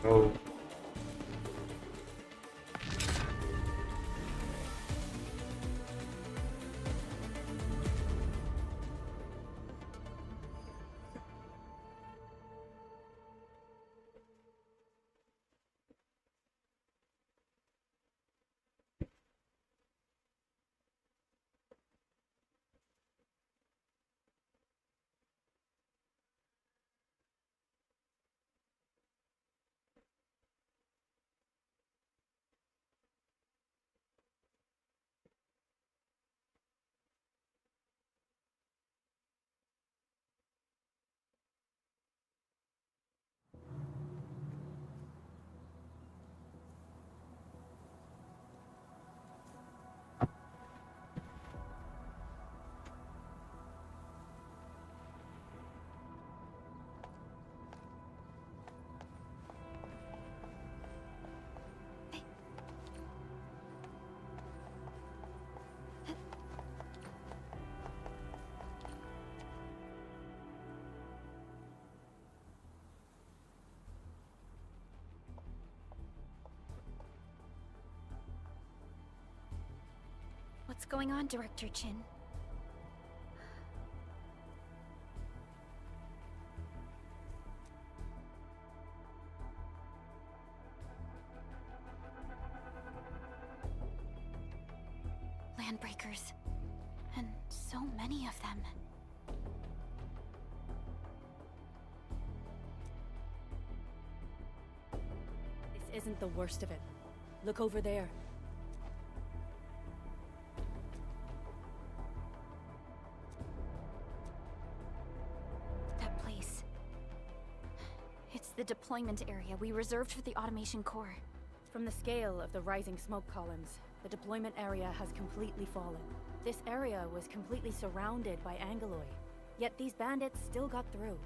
Oh. What's going on, Director Chin? Landbreakers. And so many of them. This isn't the worst of it. Look over there. That place. It's the deployment area we reserved for the automation core. From the scale of the rising smoke columns, the deployment area has completely fallen. This area was completely surrounded by Angeloi, yet these bandits still got through.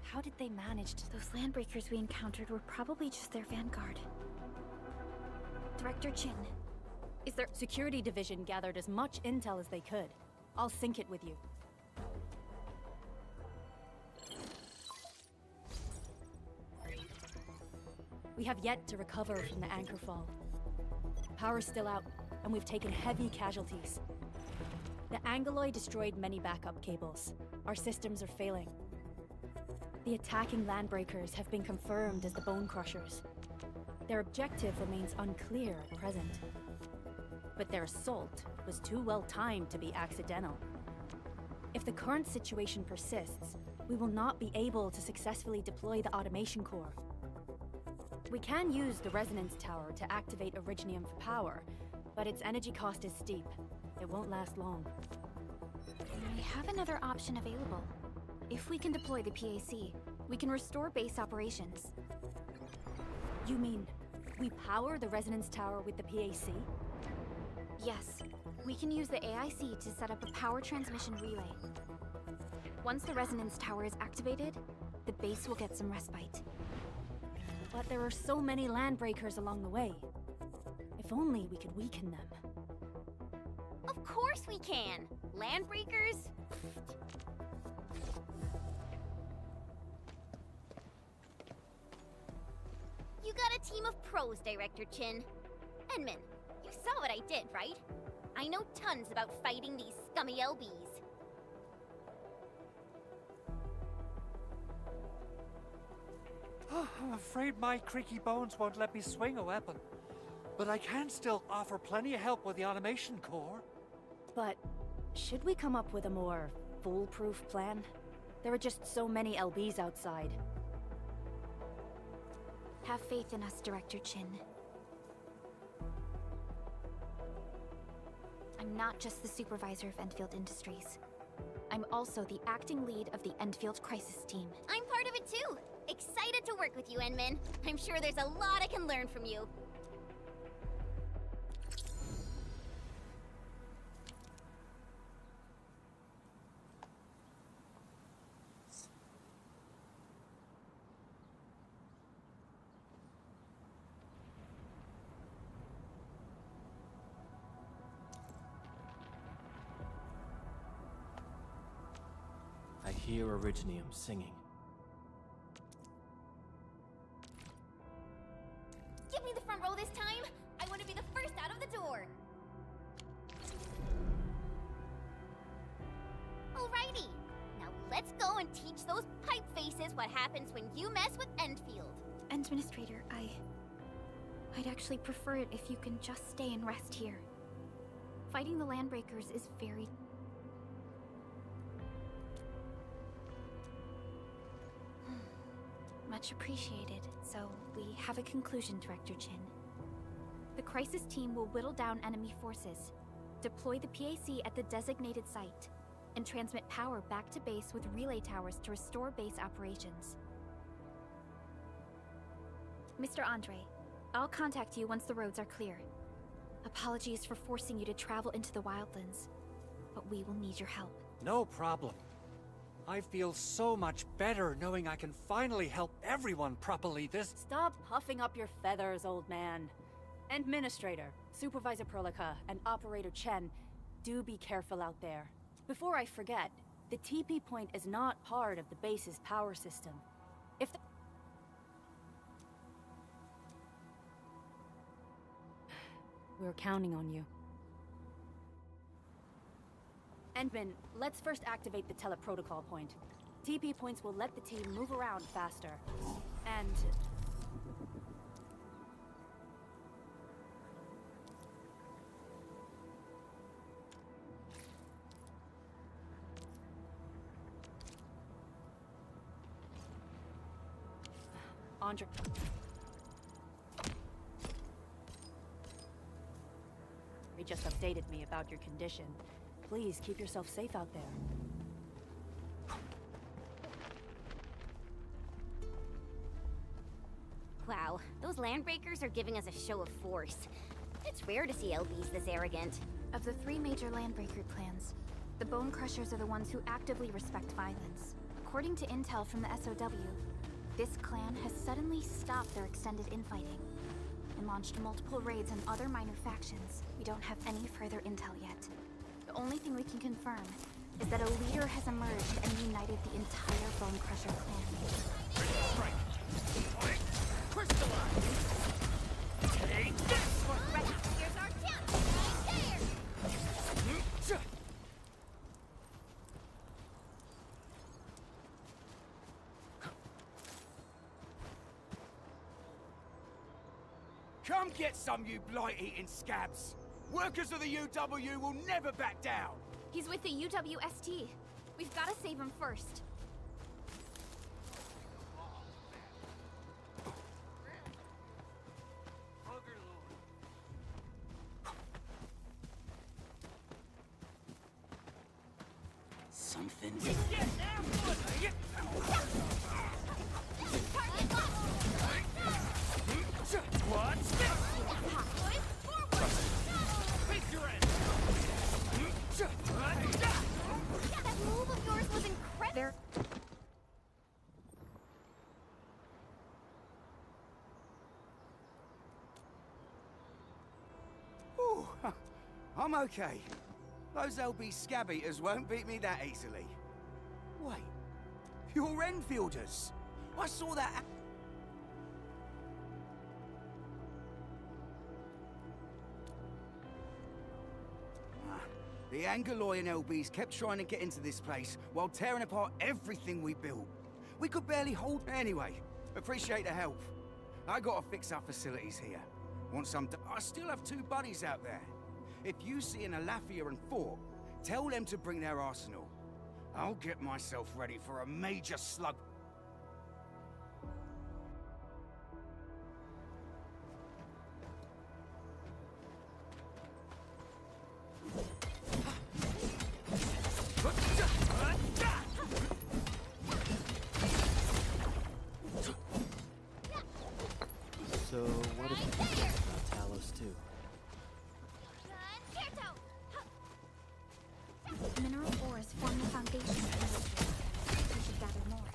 How did they manage to... Those landbreakers we encountered were probably just their vanguard. Director Chin, is there... Security division gathered as much intel as they could. I'll sync it with you. We have yet to recover from the anchor fall. Power's still out, and we've taken heavy casualties. The Angeloi destroyed many backup cables. Our systems are failing. The attacking landbreakers have been confirmed as the Bone Crushers. Their objective remains unclear at present. But their assault was too well timed to be accidental. If the current situation persists, we will not be able to successfully deploy the automation core. We can use the resonance tower to activate Originium for power, but its energy cost is steep. It won't last long. We have another option available. If we can deploy the PAC, we can restore base operations. You mean, we power the resonance tower with the PAC? Yes, we can use the AIC to set up a power transmission relay. Once the resonance tower is activated, the base will get some respite. But there are so many landbreakers along the way. If only we could weaken them. Of course we can! Landbreakers? You got a team of pros, Director Chin. Enman, you saw what I did, right? I know tons about fighting these scummy LBs. I'm afraid my creaky bones won't let me swing a weapon. But I can still offer plenty of help with the automation core. But should we come up with a more foolproof plan? There are just so many LBs outside. Have faith in us, Director Chin. I'm not just the supervisor of Endfield Industries. I'm also the acting lead of the Endfield Crisis Team. I'm part of it too! Excited to work with you, Enman. I'm sure there's a lot I can learn from you. I hear Originium singing. this time. I want to be the first out of the door. Alrighty. Now let's go and teach those pipe faces what happens when you mess with Endfield. Administrator, I'd actually prefer it if you can just stay and rest here. Fighting the Landbreakers is very... Much appreciated. So, we have a conclusion, Director Chin. The crisis team will whittle down enemy forces, deploy the PAC at the designated site, and transmit power back to base with relay towers to restore base operations. Mr. Andre, I'll contact you once the roads are clear. Apologies for forcing you to travel into the wildlands, but we will need your help. No problem. I feel so much better knowing I can finally help everyone properly this... Stop puffing up your feathers, old man. Administrator, Supervisor Perlica, and Operator Chen, do be careful out there. Before I forget, the TP point is not part of the base's power system. If the... We're counting on you. Endman, let's first activate the teleprotocol point. TP points will let the team move around faster. And... Andre... He just updated me about your condition. Please keep yourself safe out there. Wow, those Landbreakers are giving us a show of force. It's rare to see LBs this arrogant. Of the 3 major Landbreaker clans, the Bone Crushers are the ones who actively respect violence. According to intel from the SOW, this clan has suddenly stopped their extended infighting and launched multiple raids on other minor factions. We don't have any further intel yet. The only thing we can confirm is that a leader has emerged and united the entire Bone Crusher clan. Crystallize! Take this! Right, here's our chance! Right there! Come get some, you blight-eating scabs! Workers of the UW will never back down! He's with the UWST. We've got to save him first. Something's... What's this? Face your end! That move of yours was incredible! Ooh, I'm okay. Those LB scab eaters won't beat me that easily. Wait, you're Enfielders. I saw that... The Angaloy and LBs kept trying to get into this place while tearing apart everything we built. We could barely hold... Anyway, appreciate the help. I gotta fix our facilities here. Once I'm done, I still have 2 buddies out there. If you see an Alafia and Fort, tell them to bring their arsenal. I'll get myself ready for a major slug... So, what if you think about Talos too? Mineral ores form the foundation of industry. We should gather more.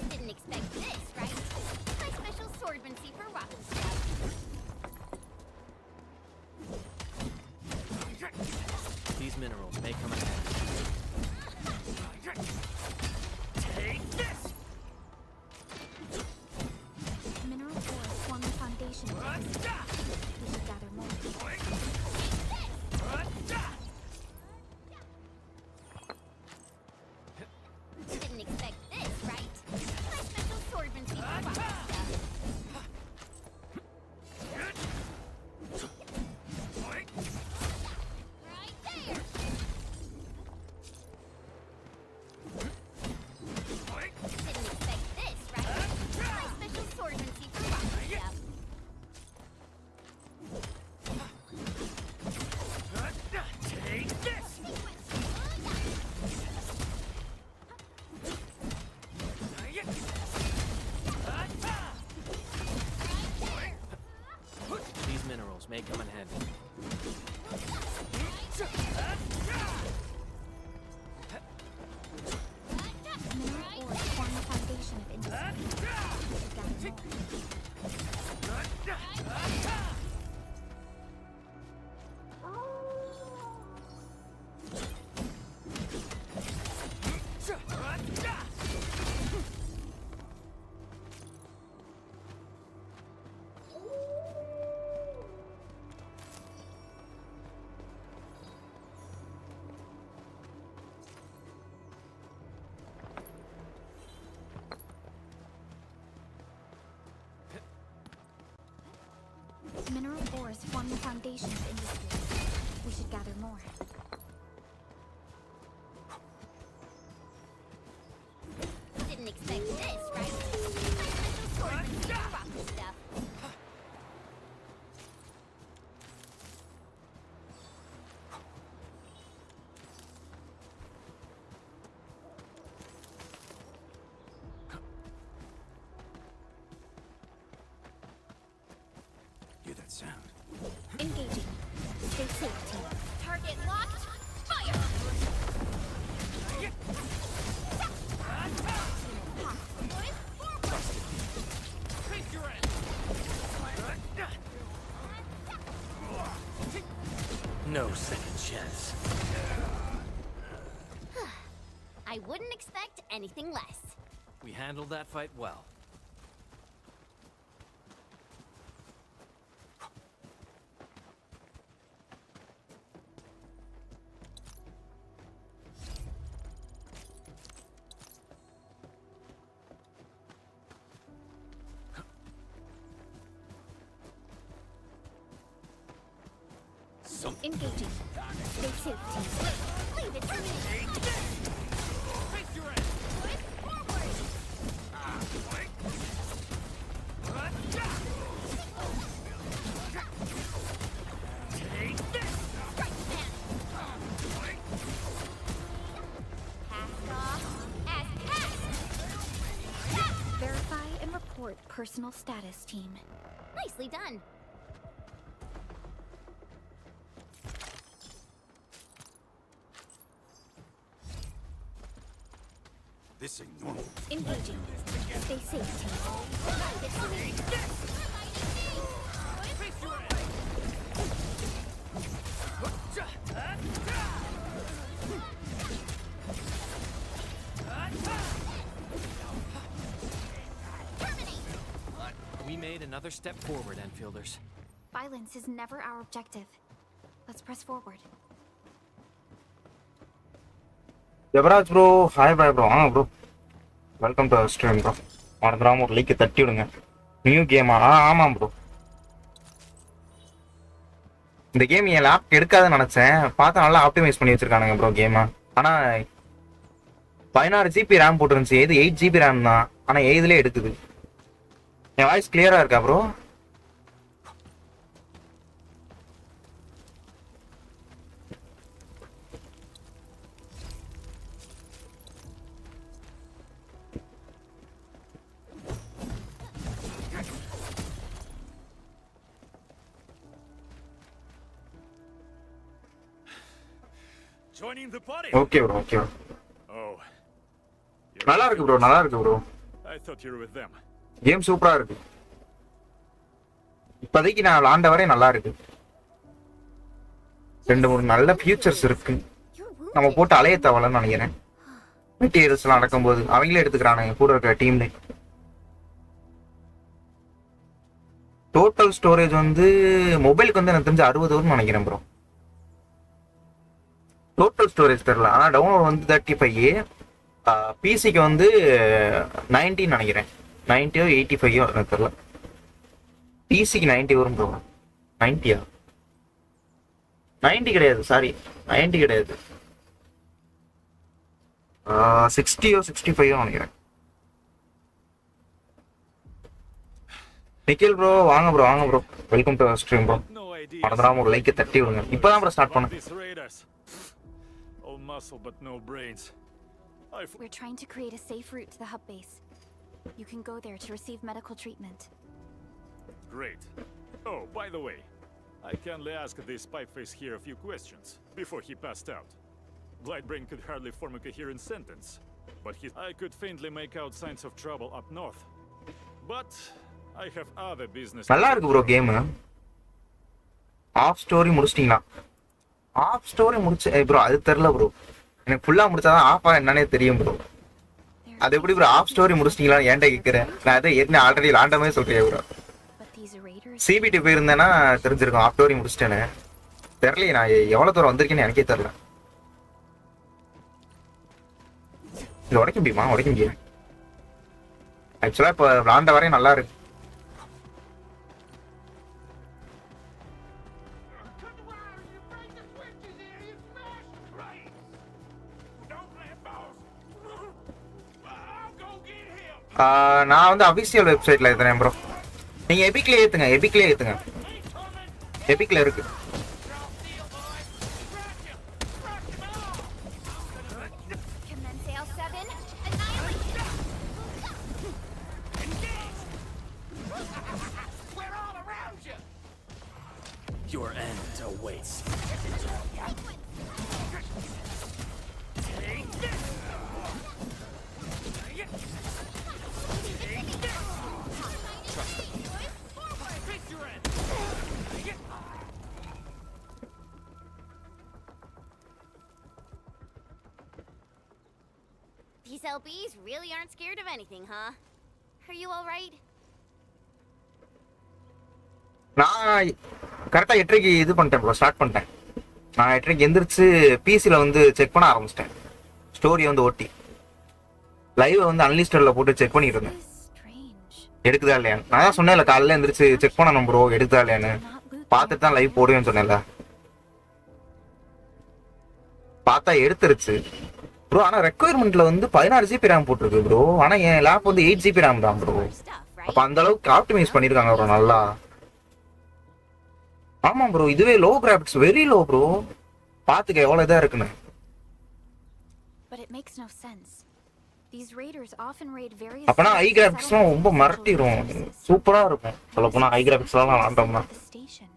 Didn't expect this, right? My special swordmancy for rocket stuff. These minerals may come in handy. Take this! Mineral ores form the foundation of industry. We should gather more. Didn't expect this, right? Fundamental swordsmanship rocky stuff. Hear that sound? Engaging. Stay safe, team. Target locked. Fire! No second chance. I wouldn't expect anything less. We handled that fight well. Engaging. Stay safe, team. Leave it to me. Verify and report personal status, team. Nicely done. This ain't normal. Engaging. Stay safe, team. Leave it to me. We made another step forward, Enfielders. Violence is never our objective. Let's press forward. Yavraj bro, hi bye bro, bro. Welcome to our stream bro. மறந்துடாம ஒரு like தட்டி விடுங்க. New கேமா? ஆமாம் bro. இந்த game என் lab எடுக்காதுன்னு நினைச்சேன். பார்த்தா நல்லா ஆப்டிமைஸ் பண்ணி வச்சிருக்கானுங்க ப்ரோ கேமை. ஆனா 16 GB RAM போட்டுருந்துச்சு. இது 8 GB RAM தான். ஆனா 8லே எடுக்குது. என் வாய்ஸ் கிளியரா இருக்கா bro? Joining the party. Okay bro, okay bro. Oh. நல்லா இருக்கு ப்ரோ, நல்லா இருக்கு bro. I thought you were with them. Game சூப்பரா இருக்கு. இப்போதைக்கு நான் விளாண்ட வரை நல்லா இருக்கு. 2-3 நல்ல ஃபியூச்சர்ஸ் இருக்கு. நம்ம போட்டு அலைய தேவலன்னு நினைக்கிறேன். மெட்டீரியல்ஸ்லாம் நடக்கும்போது அவங்களே எடுத்துக்கிறானுங்க கூட இருக்கிற டீம்ல. டோட்டல் ஸ்டோரேஜ் வந்து மொபைலுக்கு வந்து எனக்கு தெரிஞ்சு 60 வரும்னு நினைக்கிறேன் ப்ரோ. டோட்டல் ஸ்டோரேஜ் தெரியல, ஆனால் டவுன்லோட் வந்து 35, பிசிக்கு வந்து 90 நினைக்கிறேன். 90 85 எனக்கு தெரியல. பிசிக்கு 90 வரும் ப்ரோ. 90யா? 90 கிடையாது, சாரி 90 கிடையாது. 60 65 நினைக்கிறேன். நிக்கில் ப்ரோ, வாங்க ப்ரோ, வாங்க bro. Welcome to stream bro. மறந்துடாம ஒரு லைக்கை தட்டி விடுங்க. இப்போதான் ப்ரோ ஸ்டார்ட் பண்ணேன். All muscle but no brains. We're trying to create a safe route to the hub base. You can go there to receive medical treatment. Great. Oh, by the way, I kindly asked this pipeface here a few questions before he passed out. Blightbrain could hardly form a coherent sentence, but I could faintly make out signs of trouble up north. But I have other business. நல்லா இருக்கு bro game. Half story முடிச்சிட்டீங்களா? Half story முடிச்சு bro அது தெரியல bro. எனக்கு ஃபுல்லா முடிச்சாதான் ஆஃபா என்னன்னே தெரியும் ப்ரோ. அது எப்படி ப்ரோ ஆஃப் ஸ்டோரி முடிச்சிட்டீங்களான்னு ஏன்டா கேட்குறேன். நான் அதை ஏற்கனவே ஆல்ரெடி விளாண்ட மாதிரி சொல்றேன் ப்ரோ. சிபிடி போயிருந்தேன்னா தெரிஞ்சிருக்கும் ஆஃப் ஸ்டோரி முடிச்சிட்டேன்னு. தெரியலையே நான் எவ்வளோ தூரம் வந்திருக்கேன்னு எனக்கே தெரியல. இது உடைக்க முடியுமா? உடைக்க முடியும். ஆக்சுவலாக இப்போ விளாண்ட வரையும் நல்லா இருக்கு. நான் வந்து அபிஷியல் வெப்சைட்ல ஏத்துறேன் ப்ரோ. நீங்க எபிக்ல ஏத்துங்க. எபிக்ல இருக்கு. Commence L7. Annihilation. Your end awaits. These LBs really aren't scared of anything, huh? Are you all right? நான் கரெக்டா 8:30க்கு இது பண்ணிட்டேன் ப்ரோ, ஸ்டார்ட் பண்ணிட்டேன். நான் 8:30க்கு எந்திரிச்சு பிசில வந்து செக் பண்ண ஆரம்பிச்சிட்டேன். ஸ்டோரி வந்து ஓட்டி லைவ் வந்து அன்லிஸ்டட்ல போட்டு செக் பண்ணிட்டு இருந்தேன். Strange. எடுக்குதா இல்லையா? நான் தான் சொன்னேன்ல காலையில எந்திரிச்சு செக் பண்ணணும் ப்ரோ, எடுக்குதா இல்லையான்னு. Not boot பார்த்துட்டு தான் லைவ் போடுவேன்னு சொன்னேன்ல. பார்த்தா எடுத்துருச்சு ப்ரோ. ஆனா ரெக்குயர்மெண்ட்ல வந்து 16 ஜிபி ரேம் போட்டிருக்கு ப்ரோ. ஆனா என் லேப் வந்து 8 ஜிபி ரேம் தான் ப்ரோ. Stuff, அப்ப right? அந்த அளவுக்கு ஆப்டிமைஸ் பண்ணிருக்காங்க ப்ரோ நல்லா. ஆமா ப்ரோ, இதுவே low graphics, very low bro. பாத்துக்க எவ்வளவு இதா இருக்குன்னு. But it makes no sense. These raiders often raid various அப்பனா ஹை cities, கிராபிக்ஸ்லாம் ரொம்ப settlements, and மிரட்டிடும். places. சூப்பரா இருக்கும். சொல்ல போனா ஹை கிராபிக்ஸ்லாம் விளாண்டோம்னா. The station.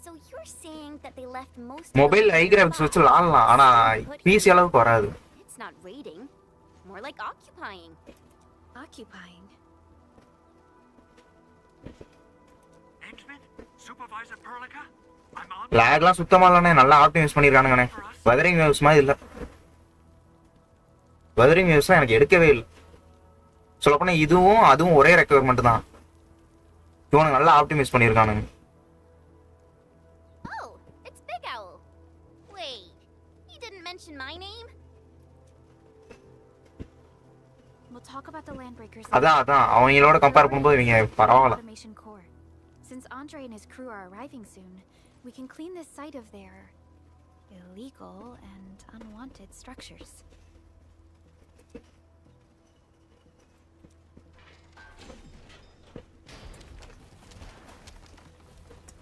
So you're saying that they left most mobile high graphics வச்சு விளாடலாம், ஆனா பிசி அளவுக்கு வராது. It's not raiding, more like occupying. Occupying. Supervisor Perlica, I'm on. லேக்லாம் சுத்தமா இல்லைண்ணே, நல்லா ஆப்டிமைஸ் பண்ணிருக்கானுங்கண்ணே. வெதரிங் வேவ்ஸ் மாதிரி இல்ல. வெதரிங் வேவ்ஸ்லாம் எனக்கு எடுக்கவே இல்லை. சொல்ல போனா இதுவும் அதுவும் ஒரே ரெக்குயர்மெண்ட் தான். இவனுக்கு நல்லா optimise பண்ணிருக்கானுங்க. Oh, it's Big Owl. Wait, he didn't mention my name? We'll talk about the landbreakers. அதான் அவங்களோட கம்பேர் பண்ணும்போது இவங்க பரவாயில்ல. Automation core. Since Andre and his crew are arriving soon, we can clean this site of their illegal and unwanted structures.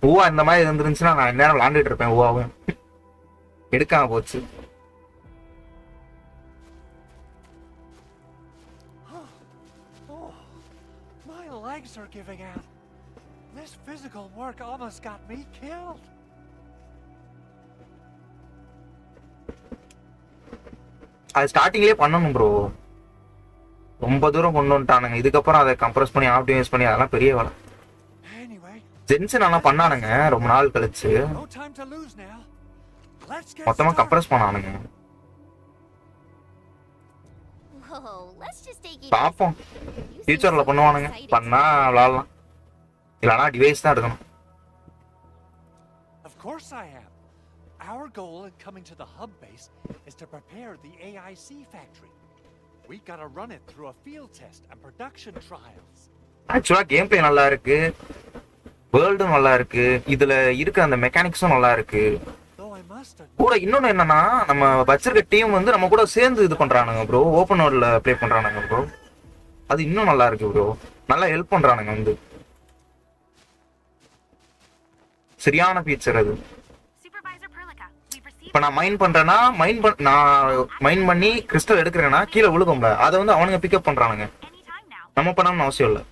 Uva இந்த மாதிரி இருந்துருந்துச்சுன்னா நான் நேரம் விளாண்டுட்டு இருப்பேன். ஊவாவும் எடுக்காம போச்சு. Oh, my legs are giving out. This physical work almost got me killed. அது ஸ்டார்டிங்லேயே பண்ணணும் ப்ரோ. ரொம்ப தூரம் கொண்டு வந்துட்டானுங்க. இதுக்கப்புறம் அதை கம்ப்ரஸ் பண்ணி ஆப்டிமைஸ் பண்ணி அதெல்லாம் பெரிய வேலை. Anyway, ஜென்சன் நல்லா பண்ணானுங்க ரொம்ப நாள் கழிச்சு. no time to lose now. Let's get மொத்தமா started. கம்ப்ரஸ் பண்ணானுங்க. Whoa, let's just take it. பார்ப்போம் easy. You seem ஃபியூச்சர்ல so பண்ணுவானுங்க. excited. பண்ணா விளாடலாம், இல்லைனா டிவைஸ் தான் எடுக்கணும். Of course I am. Our goal in coming to the hub base is to prepare the AIC factory. We gotta run it through a field test and production trials. ஆக்சுவலா game play நல்லா இருக்கு, வேர்ல்டும் நல்லா இருக்கு, இதுல இருக்க அந்த மெக்கானிக்ஸும் நல்லா இருக்கு. Though I must admit, கூட இன்னொன்னு என்னன்னா, நம்ம வச்சிருக்க டீம் வந்து நம்ம கூட சேர்ந்து இது பண்றானுங்க ப்ரோ. ஓப்பன் வேர்ல்ட்ல ப்ளே பண்றானுங்க ப்ரோ. அது இன்னும் நல்லா இருக்கு ப்ரோ. நல்லா ஹெல்ப் பண்றானுங்க வந்து. சரியான ஃபீச்சர் அது. Supervisor Perlica, we've received இப்ப நான் மைன் பண்றேன்னா நான் மைன் பண்ணி கிறிஸ்டல் எடுக்கிறேன்னா கீழே விழுகும்ல, அதை வந்து அவனுங்க பிக்கப் பண்றானுங்க. any time now. நம்ம பண்ணணும்னு அவசியம் இல்லை.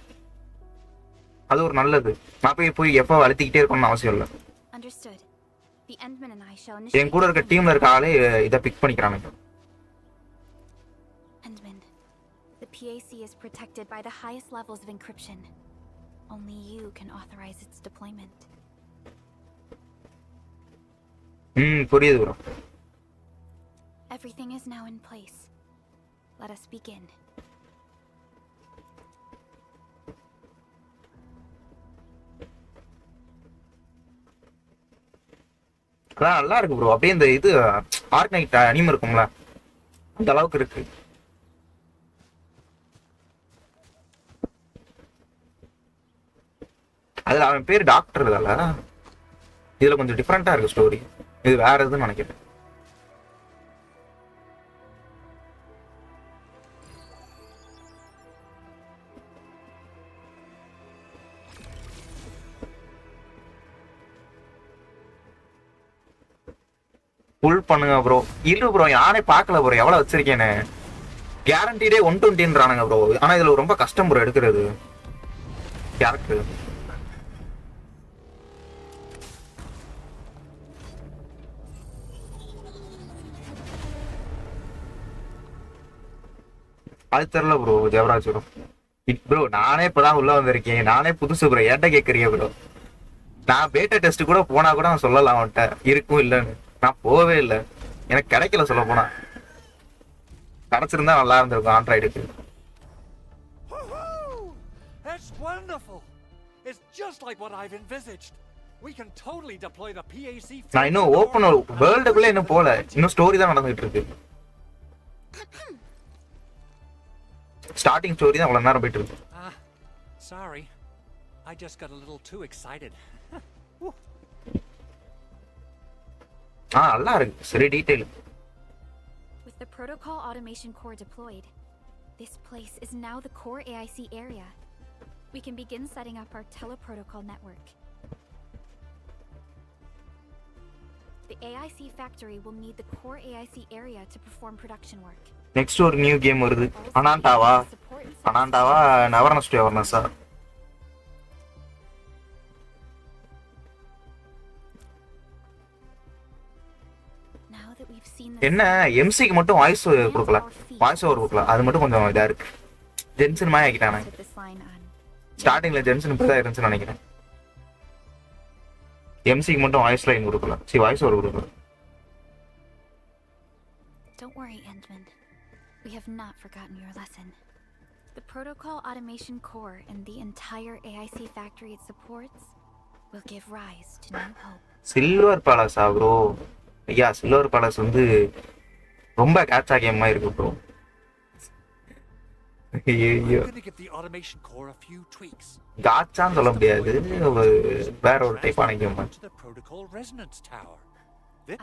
அது ஒரு நல்லது. நான் போய் எப்போ அழுத்திக்கிட்டே இருக்கணும்னு அவசியம் இல்லை. Understood. The Endman and I shall N initiate. கூட இருக்க டீம்ல இருக்க ஆளே இதை big பண்ணிக்கிறானுங்க. Endman, the PAC is protected by the highest levels of encryption. Only you can authorize its deployment. புரியுது bro. Everything is now in place. Let us begin. அதான் நல்லா இருக்கு ப்ரோ. அப்படியே இந்த இது ஆர்க்னைட் அனிம் இருக்கும்ல, அந்த அளவுக்கு இருக்கு. அதுல அவன் பேர் டாக்டர் தால, இதுல கொஞ்சம் டிஃப்ரெண்டா இருக்கு ஸ்டோரி. இது வேற எதுன்னு நினைக்கிறேன். புல் பண்ணுங்க ப்ரோ. இல்ல ப்ரோ யானே பார்க்கல ப்ரோ எவ்வளவு வச்சிருக்கேன்னு. கேரண்டீடே 120ன்றானுங்க ப்ரோ. ஆனா இதுல ரொம்ப கஷ்டம் ப்ரோ எடுக்கிறது கேரக்டர். அது தெரியல ப்ரோ ஜெவராஜ் ப்ரோ. ப்ரோ நானே இப்பதான் உள்ள வந்திருக்கேன். நானே புதுசு ப்ரோ. ஏன்ட்ட கேட்கறிய ப்ரோ? நான் பேட்டா டெஸ்ட் கூட போனா கூட நான் சொல்லலாம் அவன்கிட்ட இருக்கும் இல்லைன்னு. நான் போவே இல்லை. எனக்கு கிடைக்கல சொல்ல போனா. கிடைச்சிருந்தா நல்லா இருந்திருக்கும் ஆண்ட்ராய்டுக்கு. That's wonderful. It's just like what I've envisaged. We can totally deploy the PAC. நான் இன்னும் ஓப்பன் வேர்ல்டுக்குள்ள இன்னும் போல. இன்னும் ஸ்டோரி தான் நடந்துட்டு இருக்கு. ஸ்டார்டிங் ஸ்டோரி தான் அவ்வளவு நேரம் போயிட்டு இருக்கு. Sorry. I just got a little too excited. நல்லா இருக்கு. சரி detail. With the protocol automation core deployed, this place is now the core AIC area. We can begin setting up our teleprotocol network. The AIC factory will need the core AIC area to perform production work. Next ஒரு new game வருது. அனாண்டாவா நவர்னஸ் to அவர்னஸா? என்ன எம்சிக்கு மட்டும் voice கொடுக்கல, voice over கொடுக்கல. அது மட்டும் கொஞ்சம் இதா இருக்கு. ஜென்சன் மாதிரி ஆக்கிட்டானே. ஸ்டார்டிங்ல ஜென்சன் இப்படிதான் இருந்துச்சுன்னு நினைக்கிறேன். எம்சிக்கு மட்டும் வாய்ஸ் லைன் கொடுக்கல. சரி வாய்ஸ் ஓவர் கொடுக்கல. Don't worry, Endman. We have not forgotten your lesson. The protocol automation core and the entire AIC factory it supports will give rise to new hope. Silver பேலஸா bro? ஐயா silver palace வந்து ரொம்ப கேட்சா game மாதிரி இருக்கு bro. ஐயோ காச்சான்னு சொல்ல முடியாது. வேற ஒரு டைப்பான game.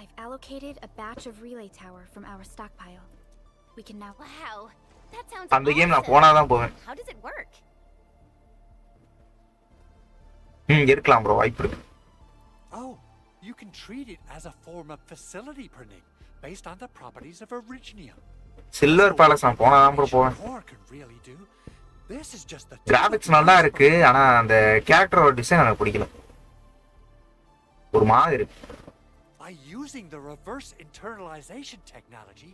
I've allocated a batch of relay tower from our stockpile. We can now. Wow, that sounds அந்த கேம் நான் போனா தான் போவேன். How does it work? இருக்கலாம் ப்ரோ, வாய்ப்பு இருக்கு. Oh, you can treat it as a form of facility printing based on the properties of Originium. Silver palace நான் போனா தான் ப்ரோ போவேன். கிராபிக்ஸ் நல்லா இருக்கு. ஆனா அந்த கேரக்டரோட டிசைன் எனக்கு பிடிக்கல. ஒரு மாதிரி இருக்கு. By using the reverse internalization technology,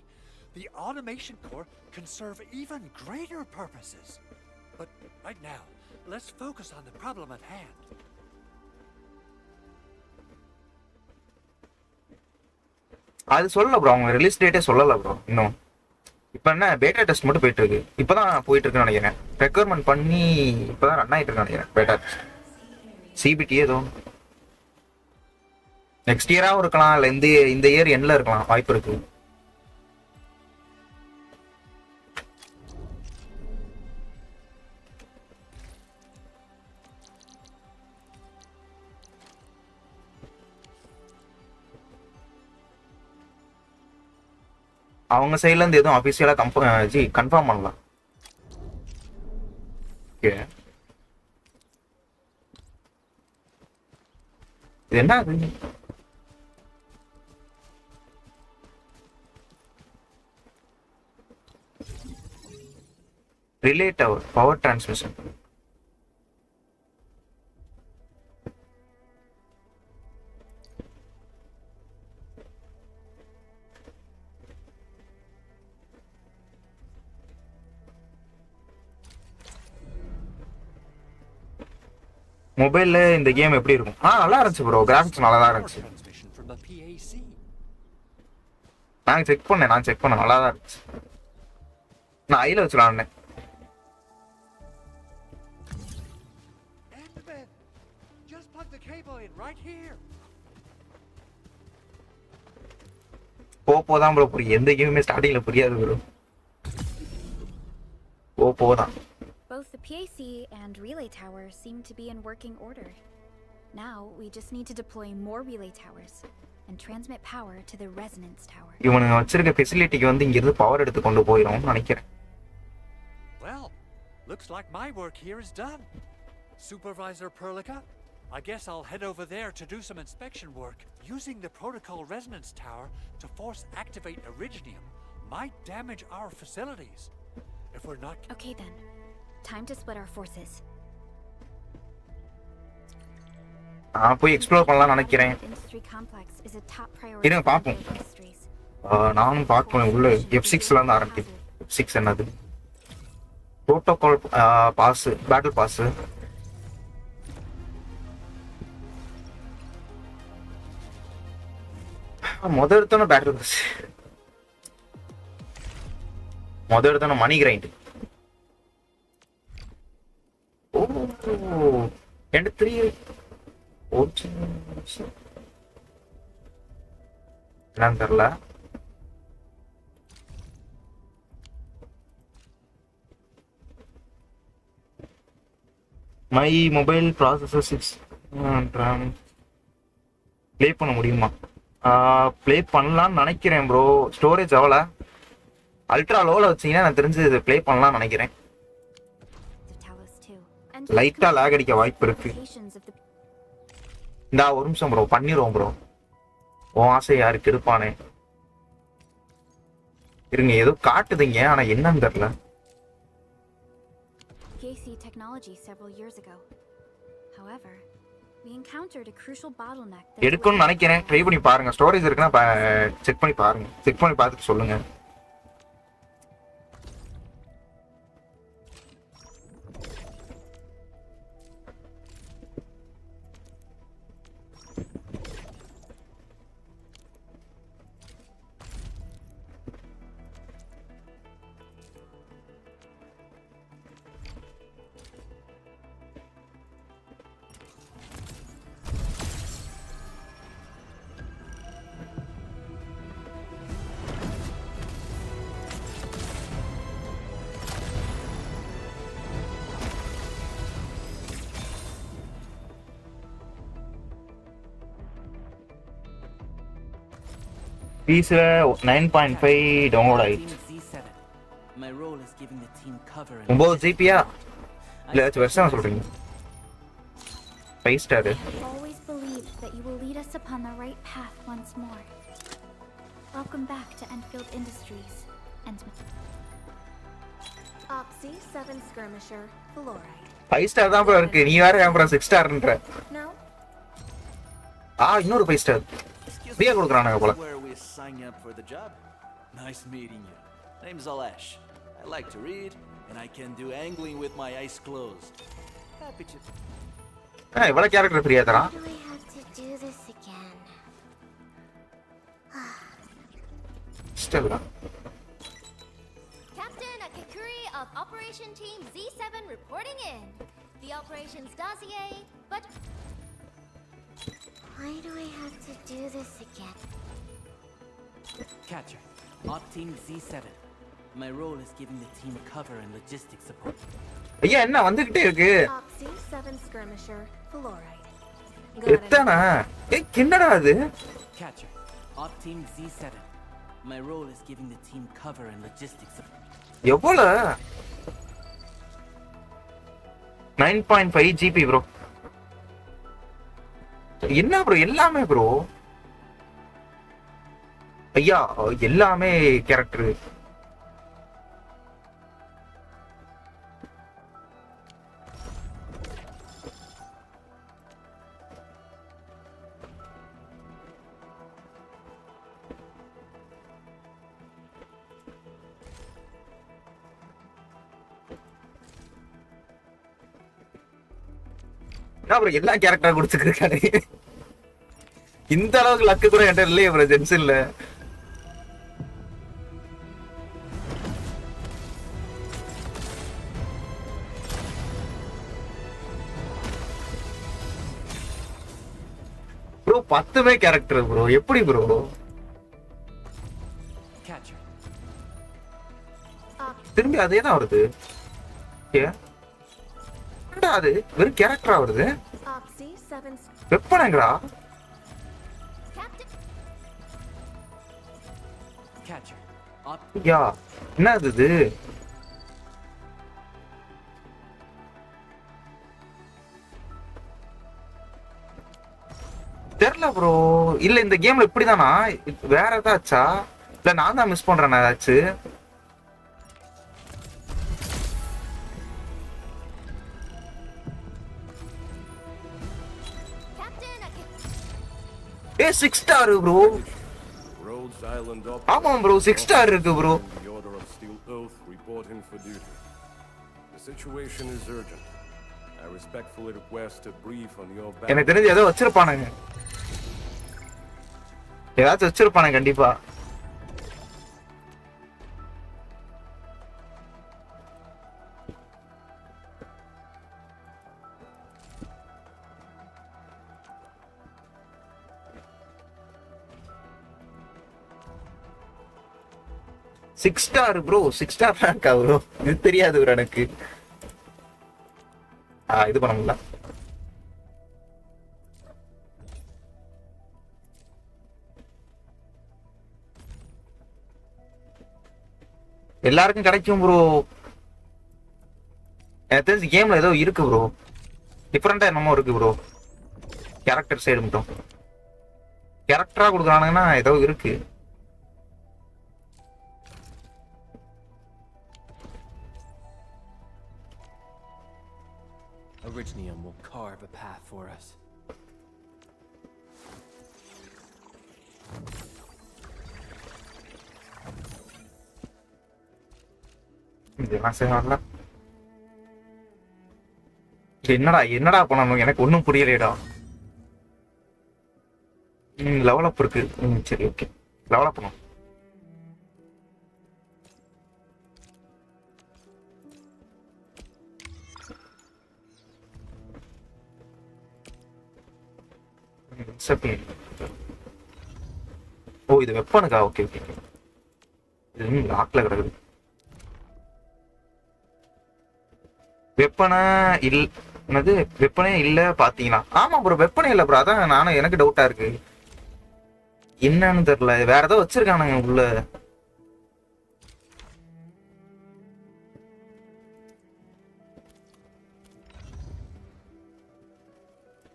the automation core can serve even greater purposes. But right now, let's focus on the problem at hand. அது சொல்லல ப்ரோ, அவங்க ரிலீஸ் டேட்டே சொல்லல ப்ரோ இன்னும். இப்போ என்ன பேட்டா டெஸ்ட் மட்டும் போயிட்டு இருக்கு. இப்போதான் போயிட்டு இருக்குன்னு நினைக்கிறேன். ரெக்யர்மெண்ட் பண்ணி இப்போதான் ரன் ஆகிட்டு இருக்குன்னு நினைக்கிறேன் பேட்டா டெஸ்ட். சிபிடி ஏதோ நெக்ஸ்ட் இயராகவும் இருக்கலாம், இல்லை இந்த இயர் எண்ட்ல இருக்கலாம், வாய்ப்பு இருக்கு. அவங்க சைட்ல இருந்து எதுவும் அபிஷியலா கன்ஃபார்ம் பண்ணலாம். ஓகே இது என்ன அது? Relay tower, power transmission. மொபைல்ல இந்த கேம் எப்படி இருக்கும்? நல்லா இருந்துச்சு ப்ரோ, கிராபிக்ஸ் நல்லா தான் இருந்துச்சு. நான் செக் பண்ணேன் நல்லா தான் இருந்துச்சு. நான் ஐல வச்சு விளாண்டேன். போதான் ப்ரோ புரியும். எந்த கேமுமே ஸ்டார்டிங்ல புரியாது ப்ரோ. போதான். Both the PAC and relay tower seem to be in working order. Now we just need to deploy more relay towers and transmit power to the resonance tower. இவனுங்க வச்சிருக்க ஃபெசிலிட்டிக்கு வந்து இங்க இருந்து பவர் எடுத்து கொண்டு போயிரும் நினைக்கிறேன். Well, looks like my work here is done. Supervisor Perlica, I guess I'll head over there to do some inspection work. Using the protocol resonance tower to force activate Originium might damage our facilities. If we're not... Okay then. Time to split our forces. போய் explore பண்ணலாம்னு நினைக்கிறேன். Industry complex is a top priority. இருங்க பாப்போம். நானும் பார்க்கணும் உள்ள F6ல இருந்து ஆரம்பிக்குது. F6 என்னது? Protocol pass, battle pass. முதல் எடுத்தோன்னு பேட்டில் பாஸ். முதல் எடுத்தோன்னு மணி கிரைண்ட். ஓ and 3 என்னன்னு தெரியல. மை மொபைல் ப்ராசஸர் 6 ப்ளே பண்ண முடியுமா? ப்ளே பண்ணலான்னு நினைக்கிறேன் ப்ரோ. ஸ்டோரேஜ் எவ்வளோ? அல்ட்ரா லோவில் வச்சிங்கன்னா நான் தெரிஞ்சு இது ப்ளே பண்ணலான்னு நினைக்கிறேன். லைட்டாக லேக் அடிக்க வாய்ப்பு இருக்கு. இந்த ஒரு நிமிஷம் ப்ரோ, பண்ணிடுவோம் ப்ரோ. உன் ஆசை யாருக்கு இருப்பானே. இருங்க, ஏதோ காட்டுதுங்க, ஆனா என்னன்னு தெரியல. Gacha technology several years ago. However, we encountered a crucial bottleneck. எடுக்கணும்னு நினைக்கிறேன். ட்ரை பண்ணி பாருங்க. ஸ்டோரேஜ் இருக்குன்னா செக் பண்ணி பாருங்க. செக் பண்ணி பார்த்துட்டு சொல்லுங்க. Piece 9.5 download ஆயிடுச்சு. 9 ஜிபியா? இல்ல ஏதாச்சும் வருஷம் சொல்றீங்க? 5 star. Always believed that you will lead us upon the right path once more. Welcome back to Endfield Industries. Oxy 7 skirmisher fluoride. 5 star தான் ப்ரோ இருக்கு. நீ வேற ஏன் ப்ரோ 6 ஸ்டார்ன்ற? No. இன்னொரு 5 ஸ்டார். ஃப்ரீயா கொடுக்கறானுங்க போல. Signing up for the job. Nice meeting you. Name's Alesh. I like to read, and I can do angling with my eyes closed. Happy to. இவ்வளவு character ஃப்ரீயா தரா? Do I have to do this again? Stella. Captain Akikuri of Operation Team Z7 reporting in. The operations dossier, but why do I have to do this again? Catcher, Op Team Z7. My role is giving the team cover and logistics support. ஐயா என்ன வந்துகிட்டே இருக்கு? Oxy 7 skirmisher fluoride. எத்தனை? என்னடா அது? Catcher, Op Team Z7. My role is giving the team cover and logistics support. எவ்வளவு? 9.5 GB bro. என்ன bro எல்லாமே ப்ரோ? ஐயா எல்லாமே கேரக்டர். அப்புறம் எல்லா கேரக்டரா கொடுத்துருக்காரு. இந்த அளவுக்கு லக்கு கூட என்கிட்ட இல்லையே ப்ரோ ஜென்சன்ல. ப்ரோ 10மே கேரக்டர் ப்ரோ. எப்படி ப்ரோ? திரும்பி அதே தான் வருது. என்னடா அது வெறும் கேரக்டரா வருது? வெப்பனங்கடா. யா என்ன இது? தெரியல ப்ரோ. இல்ல இந்த கேம்ல இப்படிதானா, வேற ஏதாச்சா, இல்ல நான் தான் மிஸ் பண்றேன் ஏதாச்சும்? ஏ 6 ஸ்டார் ப்ரோ. ஆமா ப்ரோ 6 ஸ்டார் இருக்கு ப்ரோ. எனக்கு தெரிஞ்சு ஏதோ வச்சிருப்பானுங்க, ஏதாச்சும் வச்சிருப்பானுங்க கண்டிப்பா. சிக்ஸ் ஸ்டார் ப்ரோ, 6 ஸ்டார் இருக்கா ப்ரோ? இது தெரியாது ப்ரோ எனக்கு. இது பண்ண முடியல. எல்லாருக்கும் கிடைக்கும் ப்ரோ. எனக்கு தெரிஞ்சு கேம்ல ஏதோ இருக்கு ப்ரோ, டிஃபரெண்டா என்னமோ இருக்கு ப்ரோ. கேரக்டர் சைடு மட்டும் கேரக்டரா கொடுக்குறானுங்கன்னா ஏதோ இருக்கு. Orignium will carve a path for us. என்னடா என்னடா பண்ணணும் எனக்கு ஒன்னும் புரியலடா. லெவலப் இருக்கு. சரி ஓகே, லெவலப் பண்ணும். ஓ இது வெப்பனுக்கா? ஓகே ஓகே, இது லாக்ல கிடக்குது. வெப்பனை என்னது வெப்பனே இல்ல பாத்தீங்களா? ஆமா ப்ரோ வெப்பனே இல்ல ப்ரோ, அதான் நானும் எனக்கு டவுட்டா இருக்கு, என்னன்னு தெரியல. வேற ஏதோ வச்சிருக்கானுங்க உள்ள.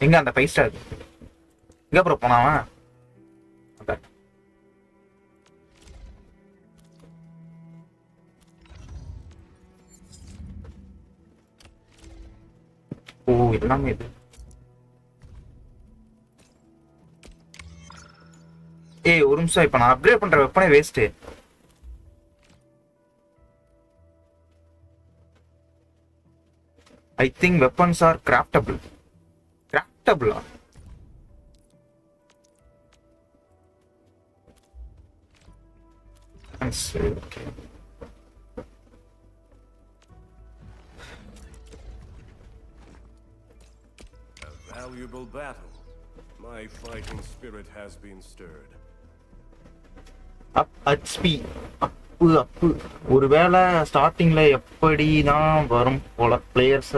எங்க அந்த 5 ஸ்டார் எங்க ப்ரோ போனாவன்? ஓ எல்லாமே இது. ஏய் ஒரு நிமிஷம், இப்ப நான் அப்கிரேட் பண்ற வெப்பனே waste. I think weapons are craftable. கிராஃப்டபிளா? Okay. Valuable battle. My fighting spirit has been stirred. HP up ஒருவேளை ஸ்டார்டிங்ல எப்படி தான் வரும் போல பிளேயர்ஸ்.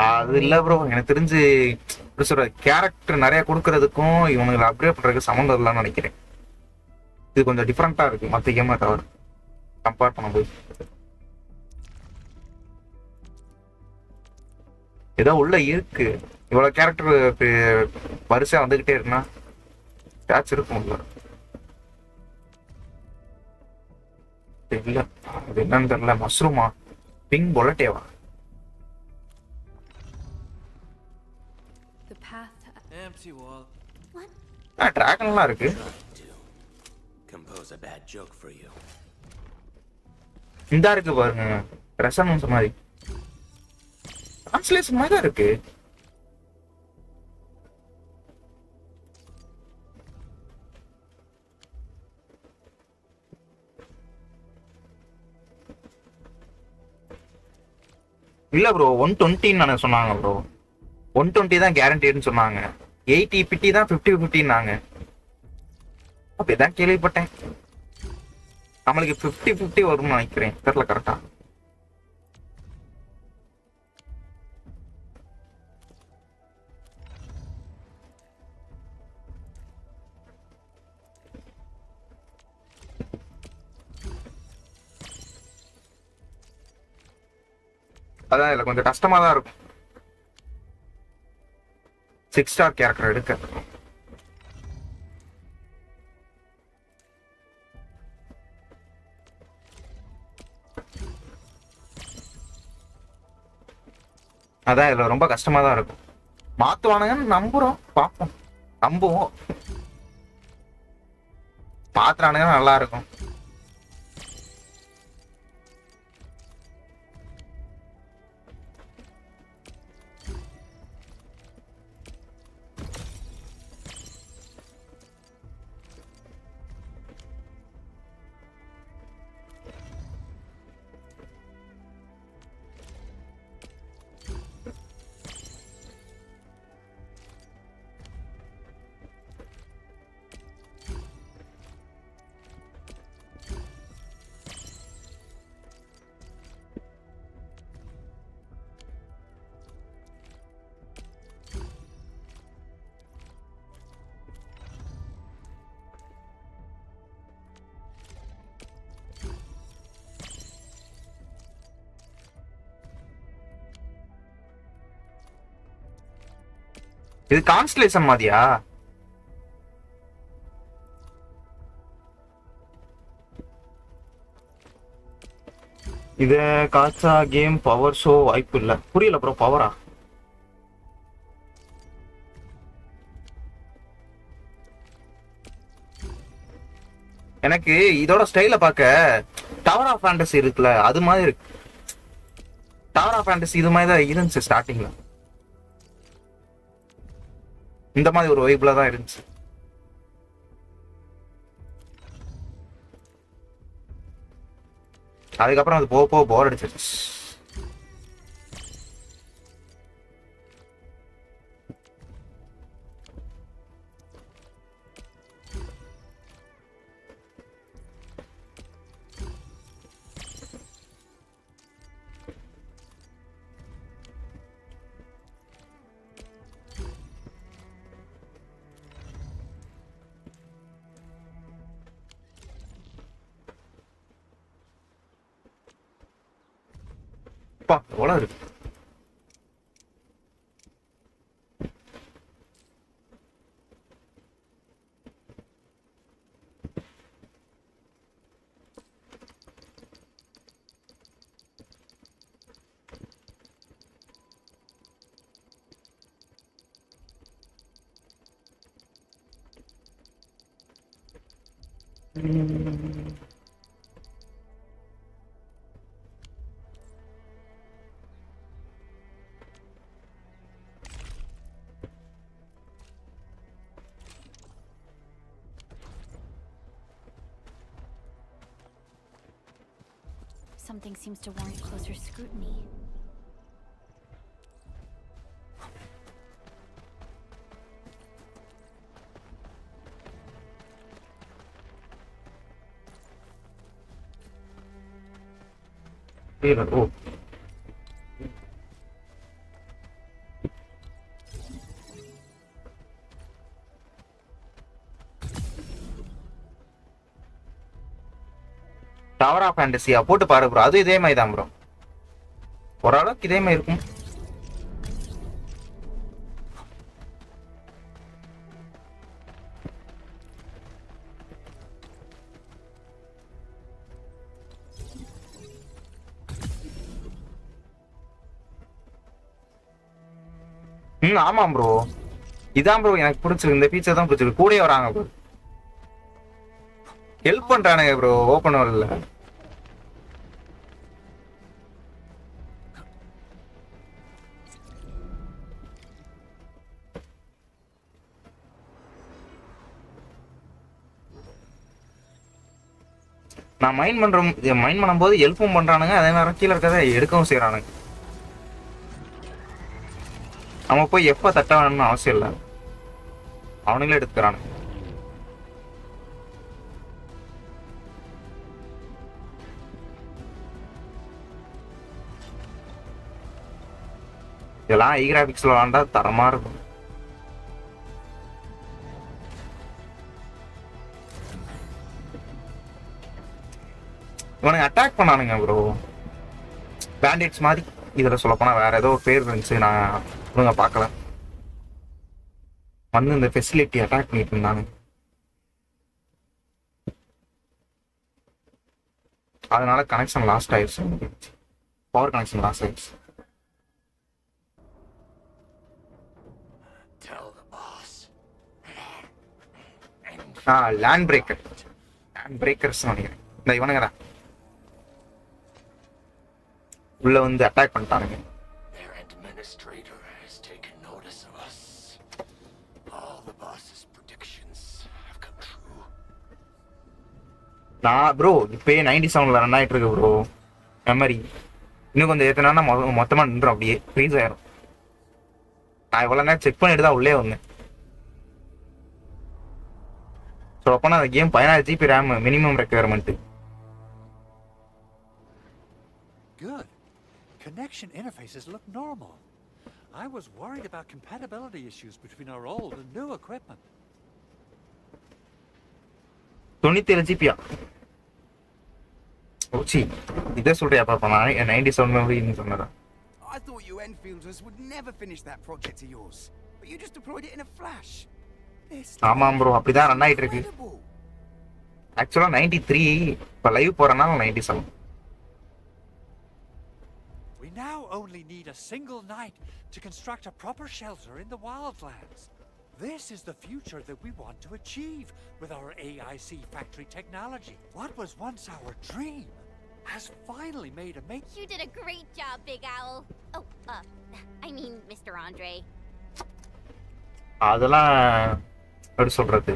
அது இல்ல ப்ரோ, எனக்கு தெரிஞ்சு சொல்ற கேரக்டர் நிறைய கொடுக்கறதுக்கும் இவனுங்களை அப்கிரேட் பண்றதுக்கு சம்மந்தம் இல்லைன்னு நினைக்கிறேன். இது கொஞ்சம் டிஃப்ரெண்டா இருக்கு மற்ற கேமை தவிர கம்பேர் பண்ணும்போது. ஏதோ உள்ள இருக்கு, இவ்வளவு கேரக்டர் வரிசையா வந்துகிட்டே இருக்குன்னா கேட்ச் இருக்கும் உள்ள. இல்ல அது என்னன்னு தெரியல. மஷ்ரூமா? பிங் பொலட்டேவா? Empty wall. டிராகன்லாம் இருக்கு. Compose a bad joke for you. இந்த இருக்கு பாருங்க, ரெசனன்ஸ் மாதிரி டிரான்ஸ்லேஷன் மாதிரி தான் இருக்கு. இல்ல ப்ரோ 120 சொன்னாங்க ப்ரோ. 120 தான் கேரண்டின்னு சொன்னாங்க. 80 50 தான் 50-50ன்னாங்க. அப்படிதான் கேள்விப்பட்டேன். நம்மளுக்கு 50-50 வரும்னு நினைக்கிறேன், தெரியல கரெக்டா. அதான் இல்ல கொஞ்சம் கஷ்டமா தான் இருக்கும். 6 ஸ்டார் கேரக்டர் எடுக்க. அதான் இதுல ரொம்ப கஷ்டமா தான் இருக்கும். மாத்துவானுங்கன்னு நம்புறோம், பார்ப்போம். நம்புவோம், மாத்துறானுங்கன்னா நல்லா இருக்கும். இது கான்ஸ்டலேஷன் மாதிரியா? இது காச்சா கேம் பவர் ஷோ வாய்ப்பு இல்ல. புரியல ப்ரோ. பவரா? எனக்கு இதோட ஸ்டைல பார்க்க டவர் ஆஃப் ஃபேண்டசி இருக்குல்ல, அது மாதிரி இருக்கு. டவர் ஆஃப் ஃபேண்டசி இது மாதிரி தான் இருந்துச்சு ஸ்டார்டிங்ல. இந்த மாதிரி ஒரு வைப்ல தான் இருந்துச்சு. அதுக்கப்புறம் அது போக போக போர் அடிச்சிருச்சு. எவ்வளவு இருக்கு? Something seems to warrant closer scrutiny. Oh. Tower of Fantasia போட்டு பாரு ப்ரோ. அது இதே மாதிரி தான் ப்ரோ, ஓரளவுக்கு இதே மாதிரி இருக்கும். ஆமாம் ப்ரோ, இதான் ப்ரோ எனக்கு பிடிச்சிருக்கு. இந்த ஃபீச்சர் தான் பிடிச்சிருக்கு. கூடயே வராங்க ப்ரோ, ஹெல்ப் பண்றானுங்க ப்ரோ. ஓப்பன் வரல. நான் மைண்ட் பண்ணும்போது ஹெல்ப்பும் பண்றானுங்க, அதே நேரம் கீழே இருக்கதை எடுக்கவும் செய்யறானுங்க. நம்ம போய் எப்ப தட்ட வேணும்னு அவசியம் இல்லை, அவனுங்களே எடுத்துக்கிறானுங்க. இதெல்லாம் ஐ கிராபிக்ஸ்ல விளாண்டா தரமா இருக்கும். இவனுங்க அட்டாக் பண்ணானுங்க ப்ரோ, பேண்டிட்ஸ் மாதிரி. இதுல சொல்ல போனா வேற ஏதோ ஒரு பேர் இருந்துச்சு, நான் இவங்க பார்க்கல. வந்து இந்த ஃபெசிலிட்டி அட்டாக் பண்ணிட்டு இருந்தாங்க. அதனால கனெக்ஷன் லாஸ்ட் ஆயிடுச்சு. பவர் கனெக்ஷன் லாஸ்ட் ஆயிடுச்சு. லேண்ட் பிரேக்கர்ஸ் நினைக்கிறேன். இந்த இவனுங்க உள்ள வந்து அட்டாக் பண்ணிட்டானுங்க. நான் ப்ரோ இப்பயே 97ல ரன் ஆயிட்டு இருக்கு ப்ரோ. மெமரி இன்னும் கொஞ்சம் ஏற்றினா மொத்தமாக நின்றும், அப்படியே ஃப்ரீஸ் ஆயிரும். நான் இவ்வளோ நேரம் செக் பண்ணிட்டு தான் உள்ளே வந்தேன். ஸோ அப்போனா அந்த game 16 GB RAM minimum requirement. Good. Connection interfaces look normal. I was worried about compatibility issues between our old and new equipment. 97 GB. ஓச்சி இதை சொல்றியா பாப்பா? நான் 97 மெமரின்னு சொன்னதா? I thought you Enfielders would never finish that project of yours, but you just deployed it in a flash. ஆமாம் bro, அப்படிதான் run ஆயிட்டு இருக்கு. ஆக்சுவலா 93, இப்ப லைவ் போறனால 97. We now only need a single night to construct a proper shelter in the wildlands. This is the future that we want to achieve with our AIC factory technology. What was once our dream has finally made a make. You did a great job, Big Owl. Oh, I mean, Mr. Andre. அதெல்லாம் எப்படி சொல்றது,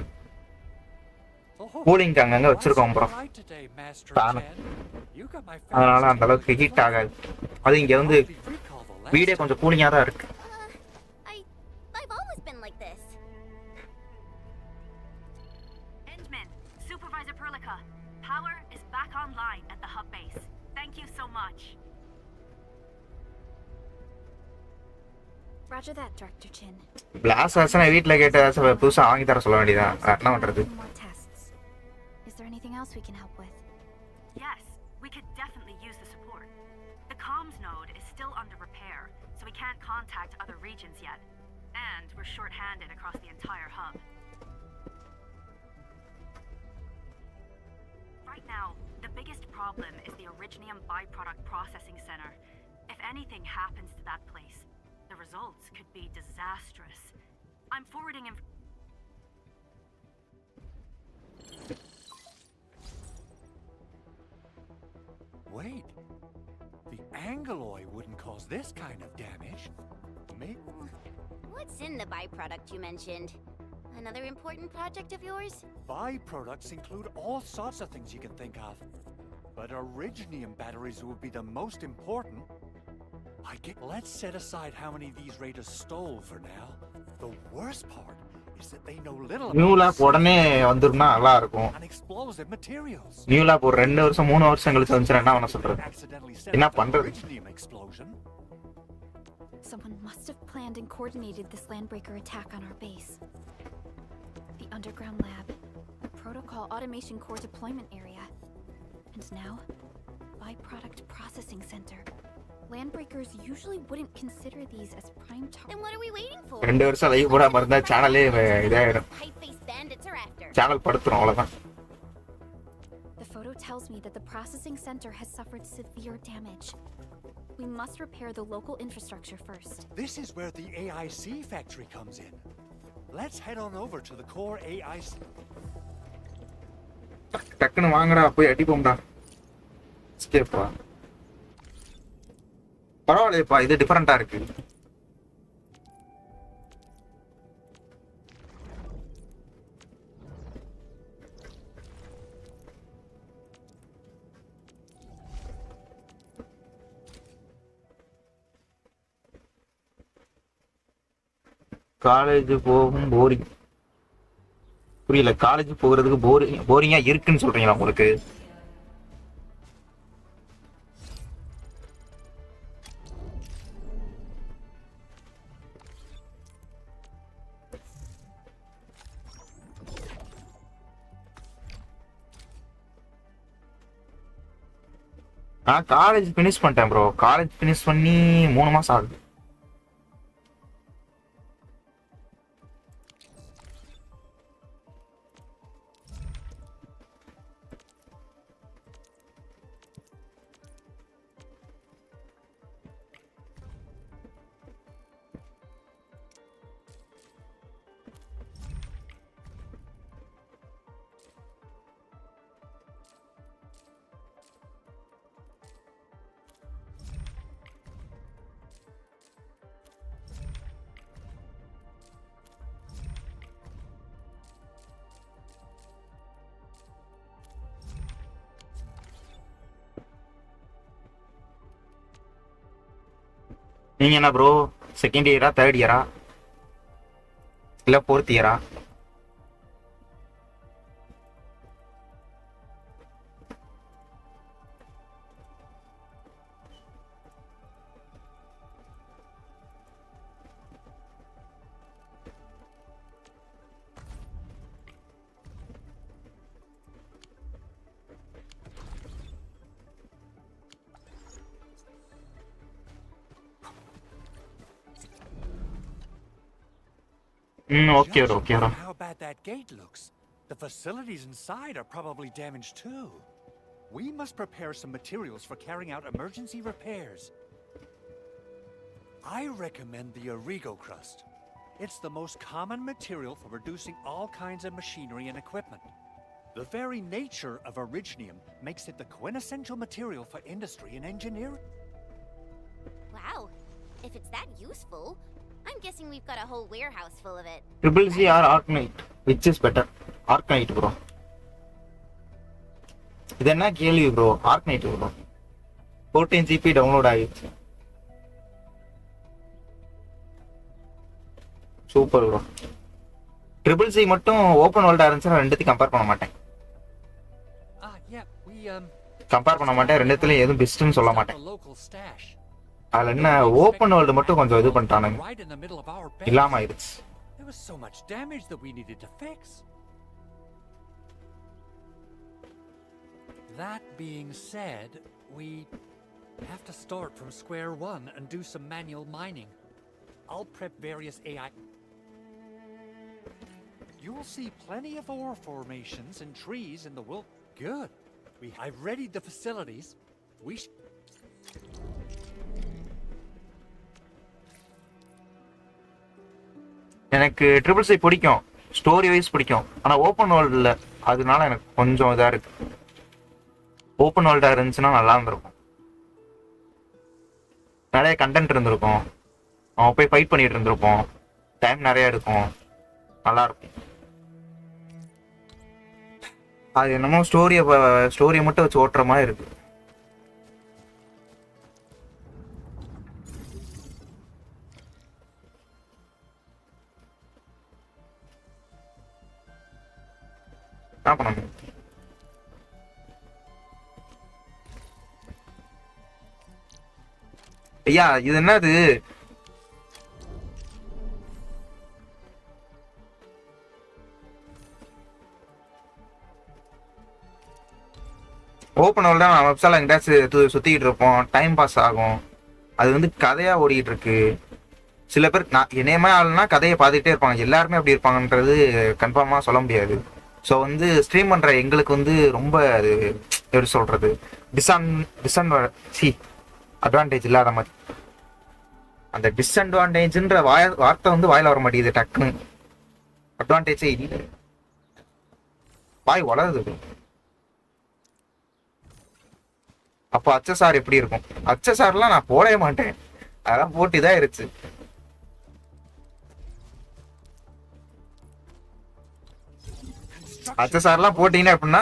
cooling அங்கங்க வச்சிருக்கோம் bro. அதனால அந்த அளவுக்கு heat ஆகாது. அது இங்க வந்து வீடே கொஞ்சம் கூலிங்கா தான் இருக்கு. I've always been like this. Endman, Supervisor Perlica, power is back online at the hub base. Thank you so much. Roger that, Director Chin. பிளாஸ் ஆசன வீட்ல கேட்ட புதுசா வாங்கி தர சொல்ல வேண்டியதா? என்ன பண்றது? Is there anything else we can help with? Yes, we could definitely use the support. The comms node is still under repair, so we can't contact other regions yet. And we're short-handed across the entire hub. Right now, the biggest problem is the Originium byproduct processing center. If anything happens to that place, the results could be disastrous. I'm forwarding Wait. The Angoloi wouldn't cause this kind of damage. Maybe. What's in the byproduct you mentioned? Another important project of yours? Byproducts include all sorts of things you can think of. But Originium batteries would be the most important. Let's set aside how many these raiders stole for now. The worst part is that they know little new lab உடனே வந்துருந்தா நல்லா இருக்கும். explosive materials. New lab ஒரு 2 வருஷம் 3 வருஷம் கழிச்சு வந்துச்சுனா என்ன பண்ண சொல்றது? என்ன பண்றது? Someone must have planned and coordinated this landbreaker attack on our base. The underground lab, the protocol automation core deployment area, and now byproduct processing center. Landbreakers usually wouldn't consider these as prime targets. Then what are we waiting for? 2 வருஷம் live போட மறந்தா சேனலே இதாயிடும். Pipe-faced bandits are after. Channel படுத்துறோம் அவ்வளவுதான். The photo tells me that the processing center has suffered severe damage. We must repair the local infrastructure first. This is where the AIC factory comes in. Let's head on over to the core AIC. டக்குன்னு வாங்கடா போய் அடிப்போம்டா. ஸ்கேப்பா. பரவாயில்லைப்பா, இது டிஃபரெண்டா இருக்கு. College போகும் boring. புரியல, college போகிறதுக்கு போரிங்கா இருக்குன்னு சொல்றீங்களா உங்களுக்கு? நான் காலேஜ் ஃபினிஷ் பண்ணிட்டேன் ப்ரோ. காலேஜ் ஃபினிஷ் பண்ணி 3 மாசம் ஆகுது. நீங்க என்ன ப்ரோ செகண்ட் இயரா தேர்ட் இயரா இல்ல ஃபோர்த் இயரா? Okay bro okay bro. How bad that gate looks. The facilities inside are probably damaged too. We must prepare some materials for carrying out emergency repairs. I recommend the Origo crust. It's the most common material for producing all kinds of machinery and equipment. The very nature of originium makes it the quintessential material for industry and engineering. Wow. If it's that useful, I'm guessing we've got a whole warehouse full of it. Triple C or Arknight, which is better? Arknight bro. இது என்ன கேள்வி bro? Arknight bro. 14 GB download ஆயிடுச்சு. Super bro. Triple C மட்டும் open வேர்ல்டா இருந்துச்சுன்னா ரெண்டுத்தையும் compare பண்ண மாட்டேன். கம்பேர் பண்ண மாட்டேன், ரெண்டுத்துலயும் எதுவும் பெஸ்ட்னு சொல்ல மாட்டேன். அதுல என்ன ஓப்பன் வேர்ல்டு மட்டும் கொஞ்சம் இது பண்ணிட்டானுங்க, இல்லாம ஆயிடுச்சு. There was so much damage that we needed to fix. That being said, we have to start from square one and do some manual mining. I'll prep various AI. You will see plenty of ore formations and trees in the world. Good. I've readied the facilities. எனக்கு triple C பிடிக்கும், story wise பிடிக்கும். ஆனா open world இல்லை, அதனால எனக்கு கொஞ்சம் இதா இருக்கு. ஓப்பன் வேர்ல்டா இருந்துச்சுன்னா நல்லா இருந்திருக்கும், நிறைய கண்டென்ட் இருந்திருக்கும், அவன் போய் ஃபைட் பண்ணிட்டு இருந்திருப்போம், டைம் நிறைய எடுக்கும், நல்லா இருக்கும். அது என்னமோ ஸ்டோரியை மட்டும் வச்சு ஓட்டுற மாதிரி இருக்கு. என்ன பண்ணணும்? ஐயா இது என்னது? ஓப்பன் வேர்ல்டா நம்ம வெப்சைட்ல எங்கேயாச்சும் சுத்திக்கிட்டு இருப்போம், டைம் பாஸ் ஆகும். அது வந்து கதையா ஓடிட்டு இருக்கு. சில பேர் நான் என்னையமே ஆளுனா கதையை பார்த்துக்கிட்டே இருப்பாங்க, எல்லாருமே அப்படி இருப்பாங்கன்றது கன்ஃபார்மா சொல்ல முடியாது. ஸோ வந்து ஸ்ட்ரீம் பண்ற எங்களுக்கு வந்து ரொம்ப அது எப்படி சொல்றது, அட்வான்டேஜ் இல்லாத மாதிரி. அந்த டிஸ்அட்வான்டேஜ்ன்ற வார்த்தை வந்து வாயில வர மாட்டேங்குது டக்குன்னு. அட்வான்டேஜே இல்லை, வாய் வளருது. அப்போ அச்சசார் எப்படி இருக்கும்? அச்சசார்லாம் நான் போடவே மாட்டேன், அதெல்லாம் போட்டு இதாக இருச்சு. அச்சசார்லாம் போட்டீங்கன்னா எப்படின்னா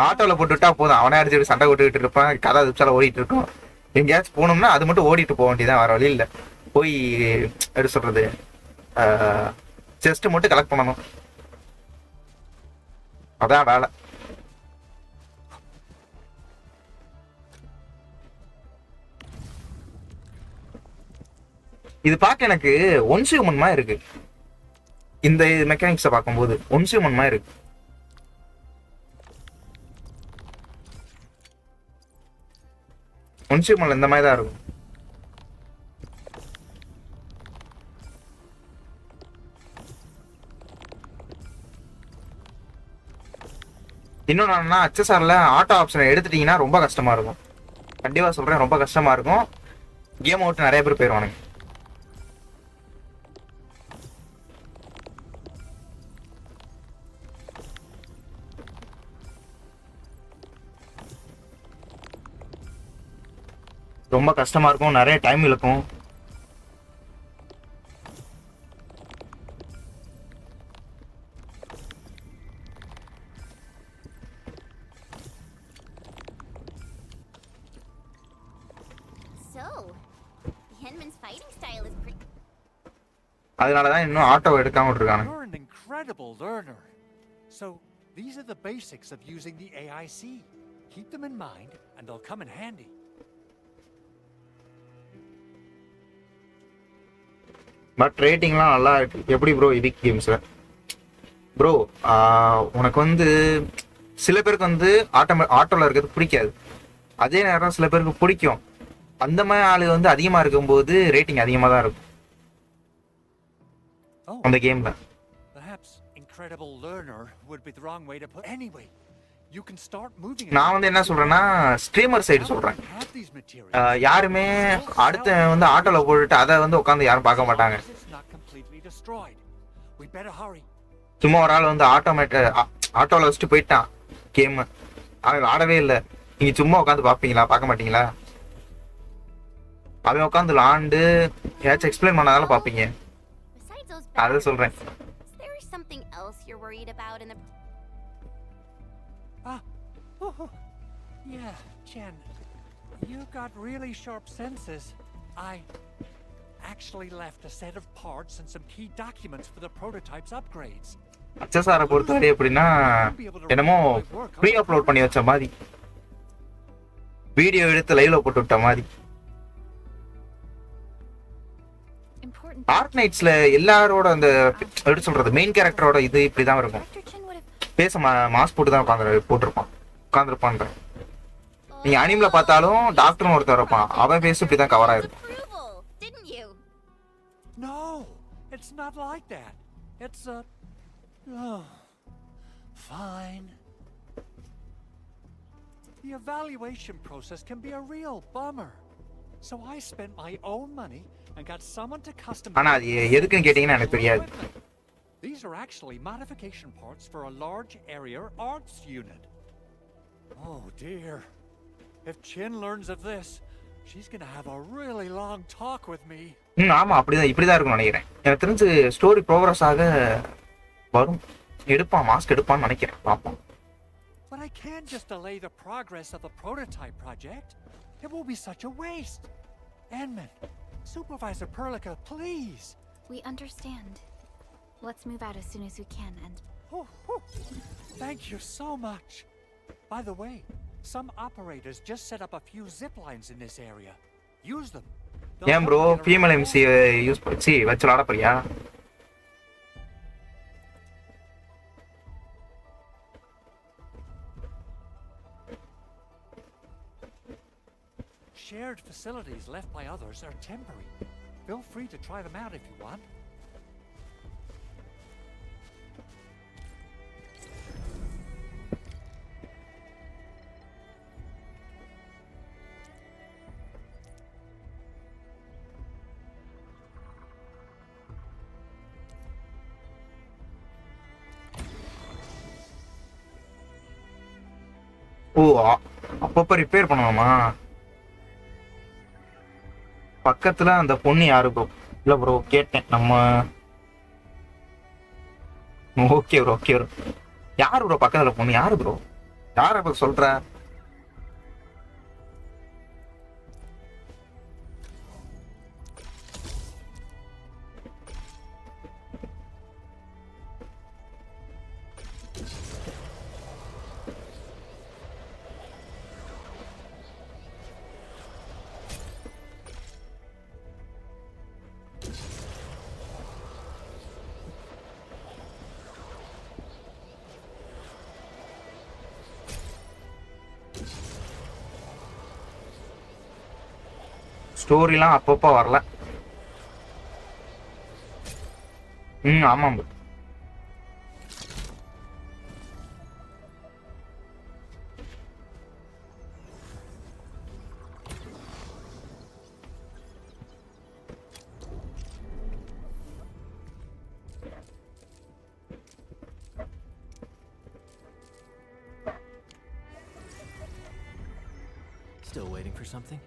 ஆட்டோல போட்டுவிட்டா போதும், அவனே அடிச்சுட்டு சண்டை போட்டுக்கிட்டு இருப்பான், கதை துப்சால ஓடிட்டு இருக்கும். எங்கேயாச்சும் போகணும்னா அது மட்டும் ஓடிட்டு போக வேண்டியதான், வர வழி இல்லை. போய் எப்படி சொல்றது, செஸ்ட் மட்டும் கலெக்ட் பண்ணணும், அதான் வேலை. இது பார்க்க எனக்கு ஒன்ஸ் ஹியூமன் மாதிரி இருக்கு. இந்த மெக்கானிக்ஸை பார்க்கும்போது ஒன்ஸ் ஹியூமன் மாதிரி இருக்கு. ஒன்ஸ் ஹியூமன்ல இந்த மாதிரி தான் இருக்கும். இன்னொன்னு என்னன்னா, அச்சசார்ல ஆட்டோ ஆப்ஷனை எடுத்துட்டீங்கன்னா ரொம்ப கஷ்டமா இருக்கும். கண்டிப்பா சொல்றேன், ரொம்ப கஷ்டமா இருக்கும். கேம் அவுட் நிறைய பேர் போயிடுவானுங்க. ரொம்ப கஷ்டமா இருக்கும், நிறைய டைம் இழுக்கும். So, Tianmin's fighting style is pretty. அதனால தான் இன்னும் ஆட்டோ எடுக்காம விட்டுருக்காங்க. You're an incredible learner. So, these are the basics of using the AIC. Keep them in mind, and they'll come in handy. But ரேட்டிங்லாம் நல்லா இருக்கு. எப்படி ப்ரோ இது கேம்ஸ்ல ப்ரோ உனக்கு வந்து சில பேருக்கு வந்து ஆட்டோல இருக்கிறது பிடிக்காது, அதே நேரம் சில பேருக்கு பிடிக்கும். அந்த மாதிரி ஆளு வந்து அதிகமா இருக்கும்போது ரேட்டிங் அதிகமா தான் இருக்கும் அந்த கேம்ல. Perhaps incredible learner would be the wrong way to put. Anyway, you can start moving. நான் வந்து என்ன சொல்றேன்னா ஸ்ட்ரீமர் சைடு சொல்றேன். யாருமே அடுத்த வந்து ஆட்டோல போட்டுட்டு அதை வந்து உட்காந்து யாரும் பார்க்க மாட்டாங்க. சும்மா ஒரு ஆள் வந்து ஆட்டோல வச்சுட்டு போயிட்டான் கேம், அவன் ஆடவே இல்லை, நீங்க சும்மா உட்காந்து பார்ப்பீங்களா? பார்க்க மாட்டீங்களா? அவன் உட்காந்து விளாண்டு ஏதாச்சும் எக்ஸ்பிளைன் பண்ணாதாலும் பார்ப்பீங்க. அதான் சொல்றேன். Yeah, Chen. You got really sharp senses. I actually left a set of parts and some key documents for the prototype's upgrades. அச்சசாரை பொறுத்தவரை எப்படின்னா என்னமோ ப்ரீ அப்லோட் பண்ணி வச்ச மாதிரி, வீடியோ எடுத்து லைவ்ல போட்டு விட்ட மாதிரி. ஆர்க்னைட்ஸ்ல எல்லாரோட அந்த எப்படி சொல்றது மெயின் கேரக்டரோட இது இப்படிதான் இருக்கும். பேச மாஸ்க் போட்டு தான் உட்காந்துருப்பான். நீங்க அனிமல பார்த்தாலும் டாக்டர்னு ஒருத்தர் இருப்பான், அவன் பேச இப்படிதான் கவர் ஆயிருக்கும். No, it's not like that. It's fine. The evaluation process can be a real bummer. So I spent my own money and got someone to customize. ஆனா அது எதுக்குன்னு கேட்டீங்கன்னா எனக்கு தெரியாது. These are actually modification parts for a large area arts unit. Oh dear. If Chin learns of this, she's going to have a really long talk with me. ஆமா இப்படிதான் இருக்கும்னு நினைக்கிறேன். எனக்கு தெரிஞ்சு ஸ்டோரி ப்ரோக்ரஸ் ஆக வரும், மாஸ்க் எடுப்பான்னு நினைக்கிறேன். பாப்போம். But I can't just delay the progress of the prototype project. It will be such a waste. Enman, Supervisor Perlica, please. We understand. Let's move out as soon as we can and... Thank you so much. By the way, some operators just set up a few zip lines in this area. Use them. ஏன் bro female MC use பண்ணி வச்சு விளாட போறியா? Shared facilities left by others are temporary. Feel free to try them out if you want. ஓ அப்பப்ப repair பண்ணணுமா? பக்கத்துல அந்த பொண்ணு யாரு ப்ரோ? இல்ல ப்ரோ கேட்டேன். நம்ம ஓகே ப்ரோ யாரு ப்ரோ பக்கத்துல பொண்ணு யாரு ப்ரோ? யார ப்ரோ சொல்ற? ஸ்டோரிலாம் அப்பப்போ வரல. ஆமாம் bro. Still waiting for something?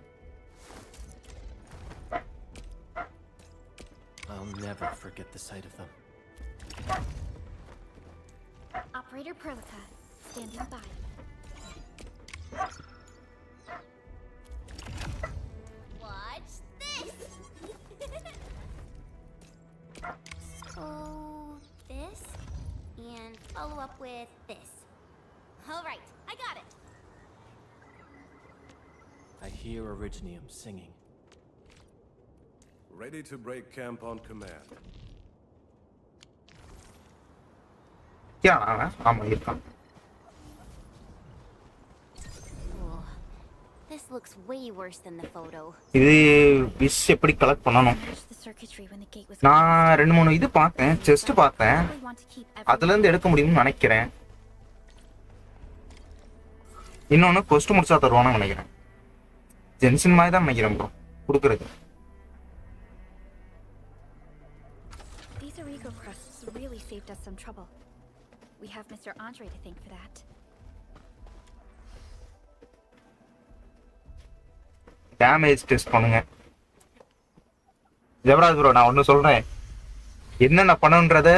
I'll never forget the sight of them. Operator Perlica, standing by. Watch this! follow up with this. All right, I got it. I hear Originium singing. Ready to break camp on command. ஆமா இருக்கான். Cool. This looks way worse than the photo. இது wish எப்படி collect பண்ணனும்? The circuitry when the gate was நான் 2-3 இது பார்த்தேன், chest பார்த்தேன். I want to keep அதுல இருந்து எடுக்க முடியும்னு நினைக்கிறேன். இன்னொன்னு கொஸ்ட் முடிச்சா தருவான்னு நினைக்கிறேன். ஜென்சன் மாதிரி தான் நினைக்கிறேன் ப்ரோ கொடுக்குறது. These Origo crusts really saved us some trouble. We have Mr. Andre to thank for that. Damage test பண்ணுங்க. ஜெவராஜ் ப்ரோ நான் ஒன்னு சொல்றேன். என்னென்ன பண்ணணுன்றத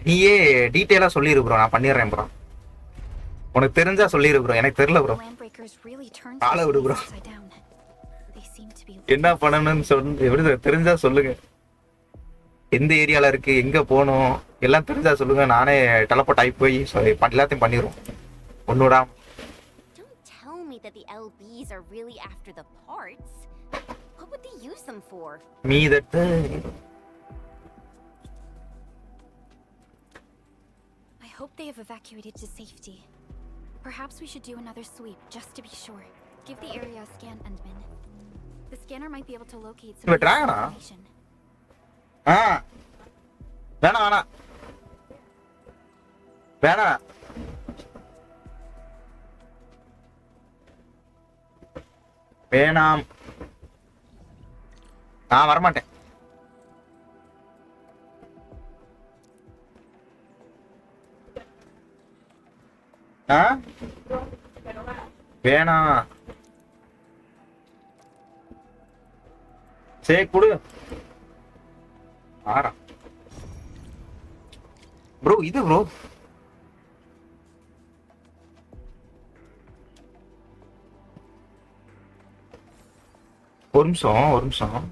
நீயே டீடைலா சொல்லிரு ப்ரோ, நான் பண்ணிடுறேன் ப்ரோ. உனக்கு தெரிஞ்சா சொல்லிரு ப்ரோ, எனக்கு தெரியல ப்ரோ. ஆள விடு ப்ரோ. என்ன பண்ணணும்னு எப்படி தெரிஞ்சா சொல்லுங்க. எந்த ஏரியால இருக்கு, எங்க போகணும் எல்லாம் தெரிஞ்சா சொல்லுங்க. நானே டெலபோர்ட் ஆகி போய் எல்லாத்தையும் பண்ணிடுவோம் ஒன்னோட. Don't tell me that the LBs are really after the parts. What would they use them for? Me that I hope they have evacuated to safety. Perhaps we should do another sweep just to be sure. Give the area a scan, Endman. The scanner might be able to locate some information. வேணாம் நான் வரமாட்டேன். வேணாம் சரி குடு. ஆறா bro இது bro ஒரு நிமிஷம்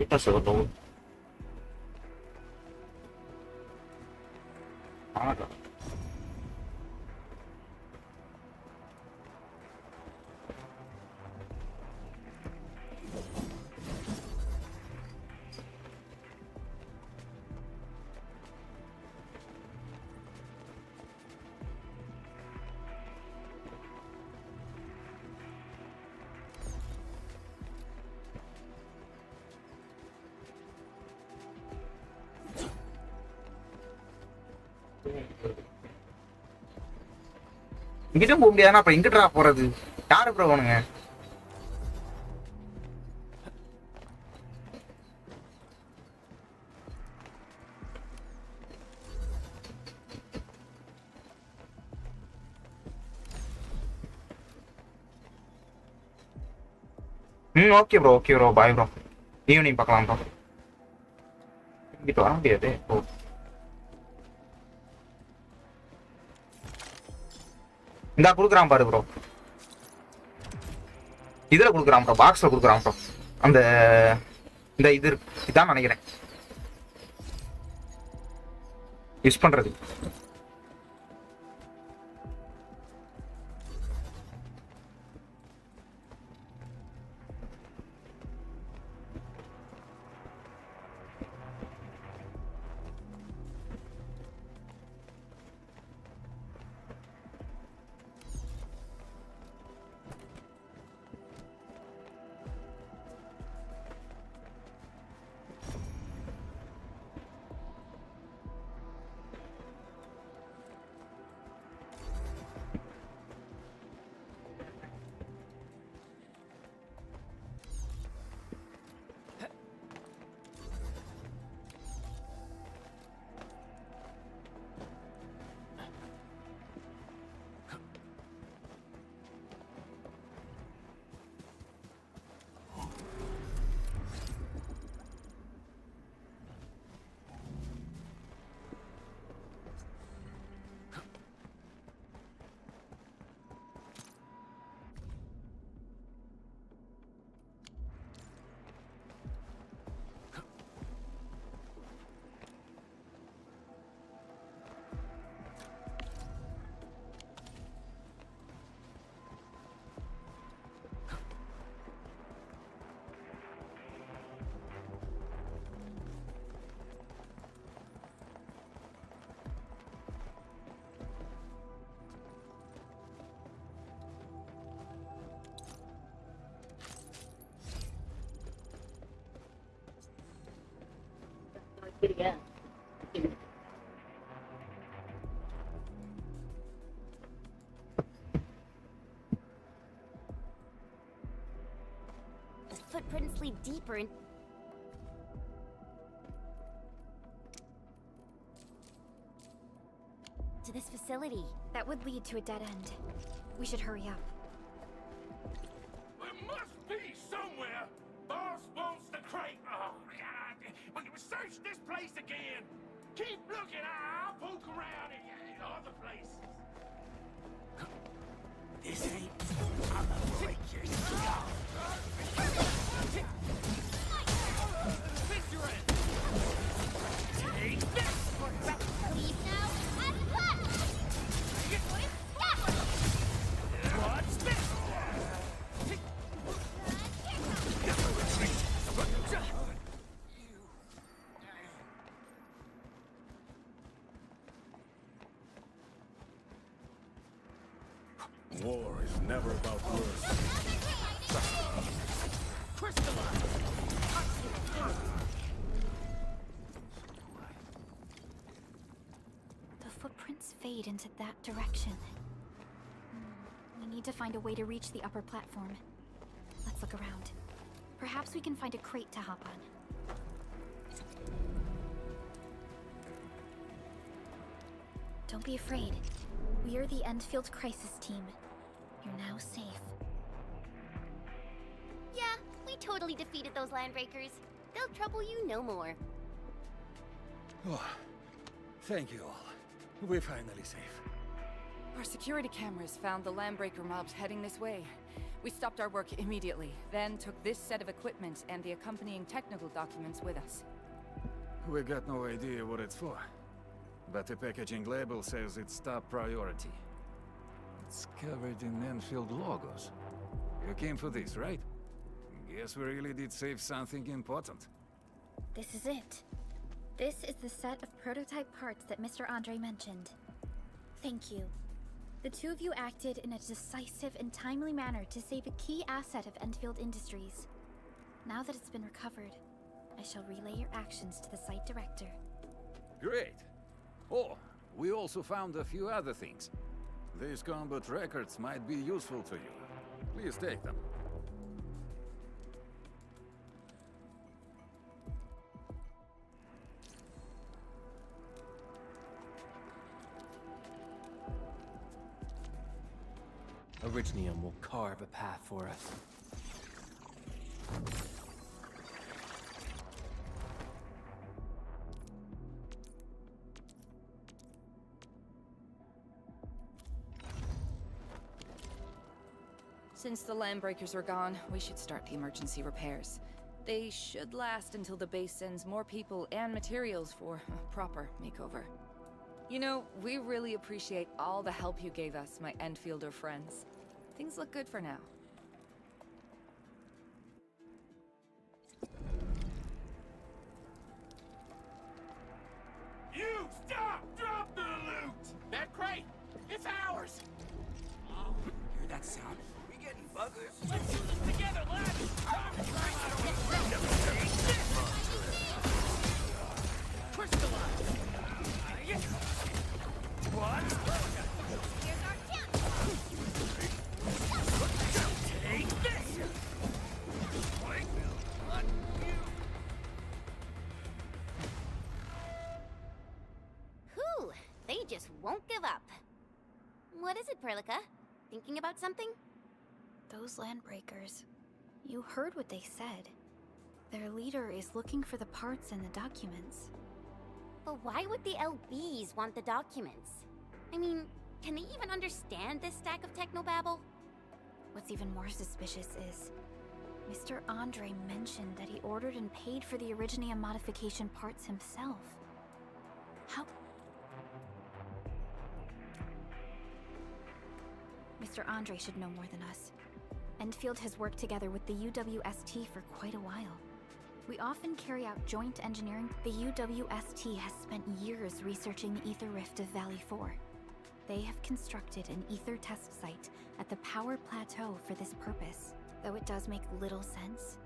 என்ன சொல்லணும். இங்கிட்டும் போக முடியாதுன்னா அப்புறம் எங்கிட்டா போறது? யாரு ப்ரோ வேணுங்க? Okay bro bye bro. Evening பார்க்கலாம் ப்ரோ. இங்கிட்டு வர முடியாது. இந்தா குடுக்குறான் பாரு ப்ரோ. இதுல குடுக்குறான் ப்ரோ, பாக்ஸ்ல குடுக்குறான் ப்ரோ. அந்த இந்த இது இதான் நினைக்கிறேன் யூஸ் பண்றது. The footprints lead deeper in... to this facility. That would lead to a dead end. We should hurry up. There must be somewhere. Boss wants the crate. Oh, God. We can search this place again. Keep looking. I'll poke around in other places. This ain't... I'ma break your skull. Take this! Leave now and left! What's this? War is never about mercy. The footprints fade into that direction. We need to find a way to reach the upper platform. Let's look around. Perhaps we can find a crate to hop on. Don't be afraid. We are the Endfield crisis team. You're now safe. Yeah, we totally defeated those landbreakers. They'll trouble you no more. Oh, thank you all. We're finally safe. Our security cameras found the landbreaker mobs heading this way. We stopped our work immediately, then took this set of equipment and the accompanying technical documents with us. We got no idea what it's for. But the packaging label says it's top priority. It's covered in Enfield logos. You came for this, right? Guess we really did save something important. This is it. This is the set of prototype parts that Mr. Andre mentioned. Thank you. The two of you acted in a decisive and timely manner to save a key asset of Endfield Industries. Now that it's been recovered, I shall relay your actions to the site director. Great! Oh, we also found a few other things. These combat records might be useful to you. Please take them. Originium will carve a path for us. Since the landbreakers are gone, we should start the emergency repairs. They should last until the base sends more people and materials for a proper makeover. You know, we really appreciate all the help you gave us, my Enfielder friends. Things look good for now. You stop! Drop the loot! That crate! It's ours! Hear that sound? We getting buggers? Let's do this together, lads! Crystallize! What? Here's our chance! Take this! Whew, they just won't give up. What is it, Perlica? Thinking about something? Those landbreakers. You heard what they said. Their leader is looking for the parts in the documents. But why would the LBs want the documents? I mean, can they even understand this stack of technobabble? What's even more suspicious is Mr. Andre mentioned that he ordered and paid for the Originium modification parts himself. How? Mr. Andre should know more than us. Enfield has worked together with the UWST for quite a while. We often carry out joint engineering. The UWST has spent years researching the Ether Rift of Valley 4. They have constructed an Ether test site at the Power Plateau for this purpose. Though it does make little sense,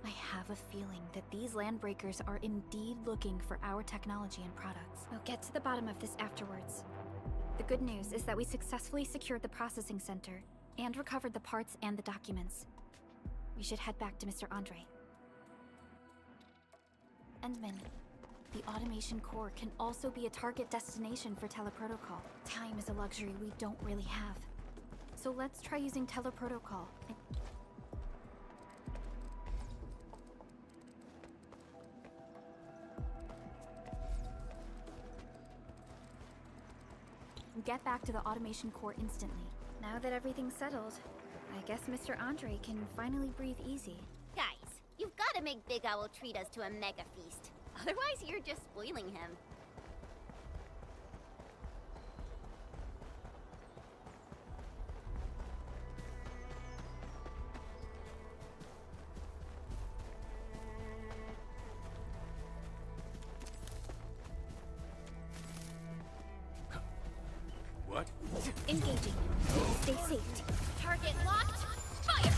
I have a feeling that these landbreakers are indeed looking for our technology and products. We'll get to the bottom of this afterwards. The good news is that we successfully secured the processing center and recovered the parts and the documents. We should head back to Mr. Andre. Endman, the automation core can also be a target destination for teleprotocol. Time is a luxury we don't really have. So let's try using teleprotocol. Get back to the automation core instantly. Now that everything's settled, I guess Mr. Andre can finally breathe easy. Guys, you've got to make Big Owl treat us to a mega feast. Otherwise, you're just spoiling him. What? Engaging. Stay safe. Target locked. Fire!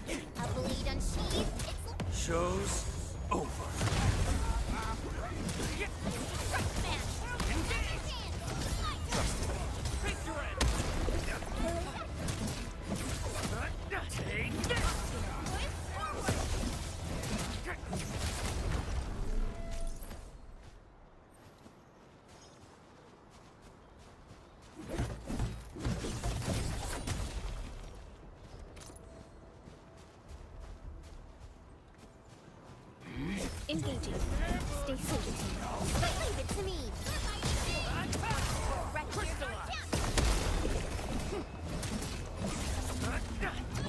A bleed unsheathed. Show's over. Engaging. Stay safe. Leave it to me.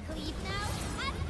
Cleave now and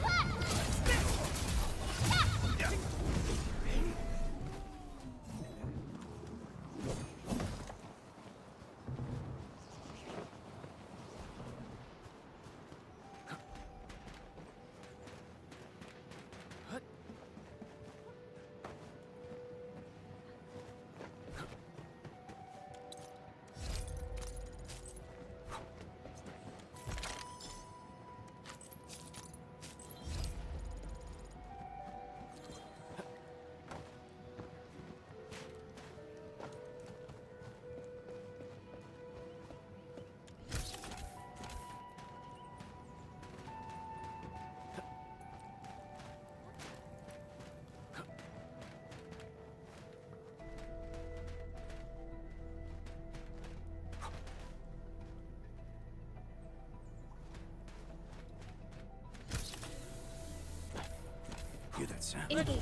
Hear that sound? Engaging.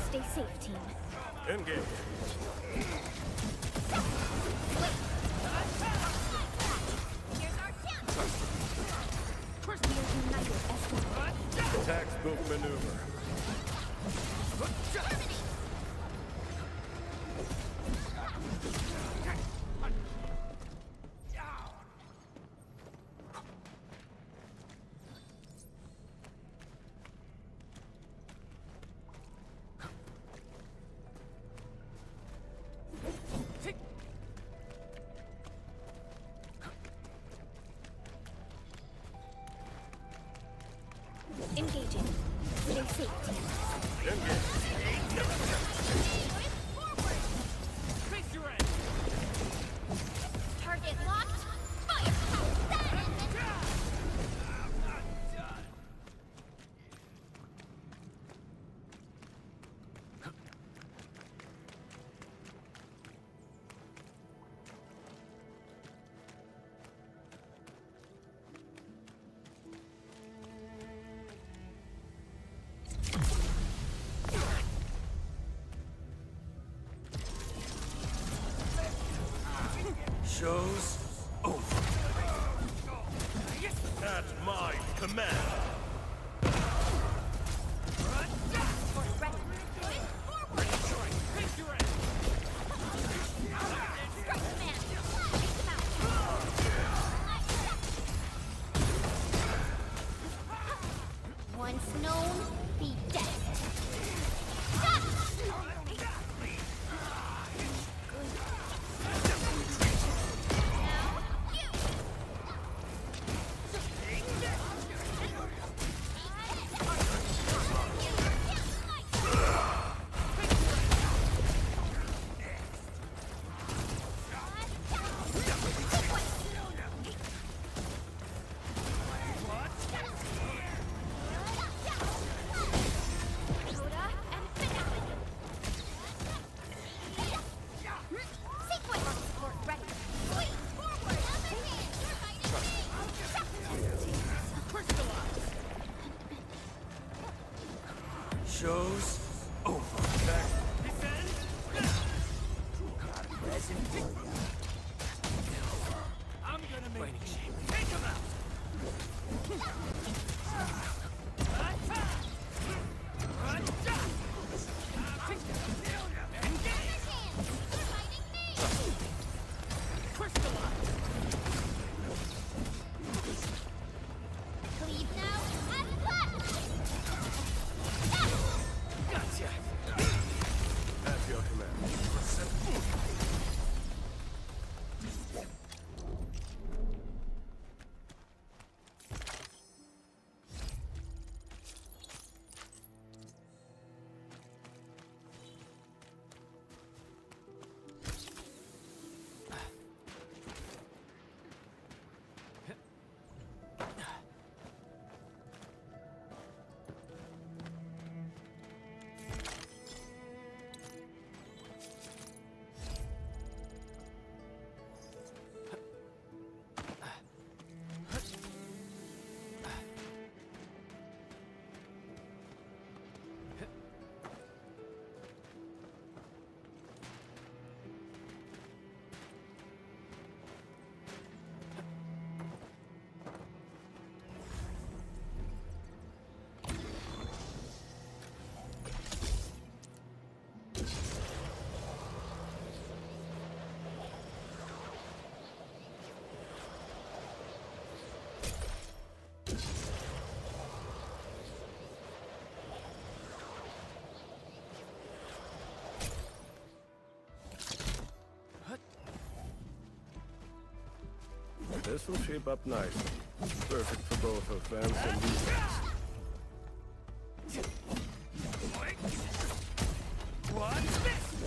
Stay safe, team. Engage. Textbook maneuver. Engaging. Stay safe, team. target locked. Fire! Show's over. At my command. show's over. Descend! Got a present for you. I'm gonna make you take him out! Cleave now and left! Gotcha! At your command. This will shape up nicely. Perfect for both offense and defense.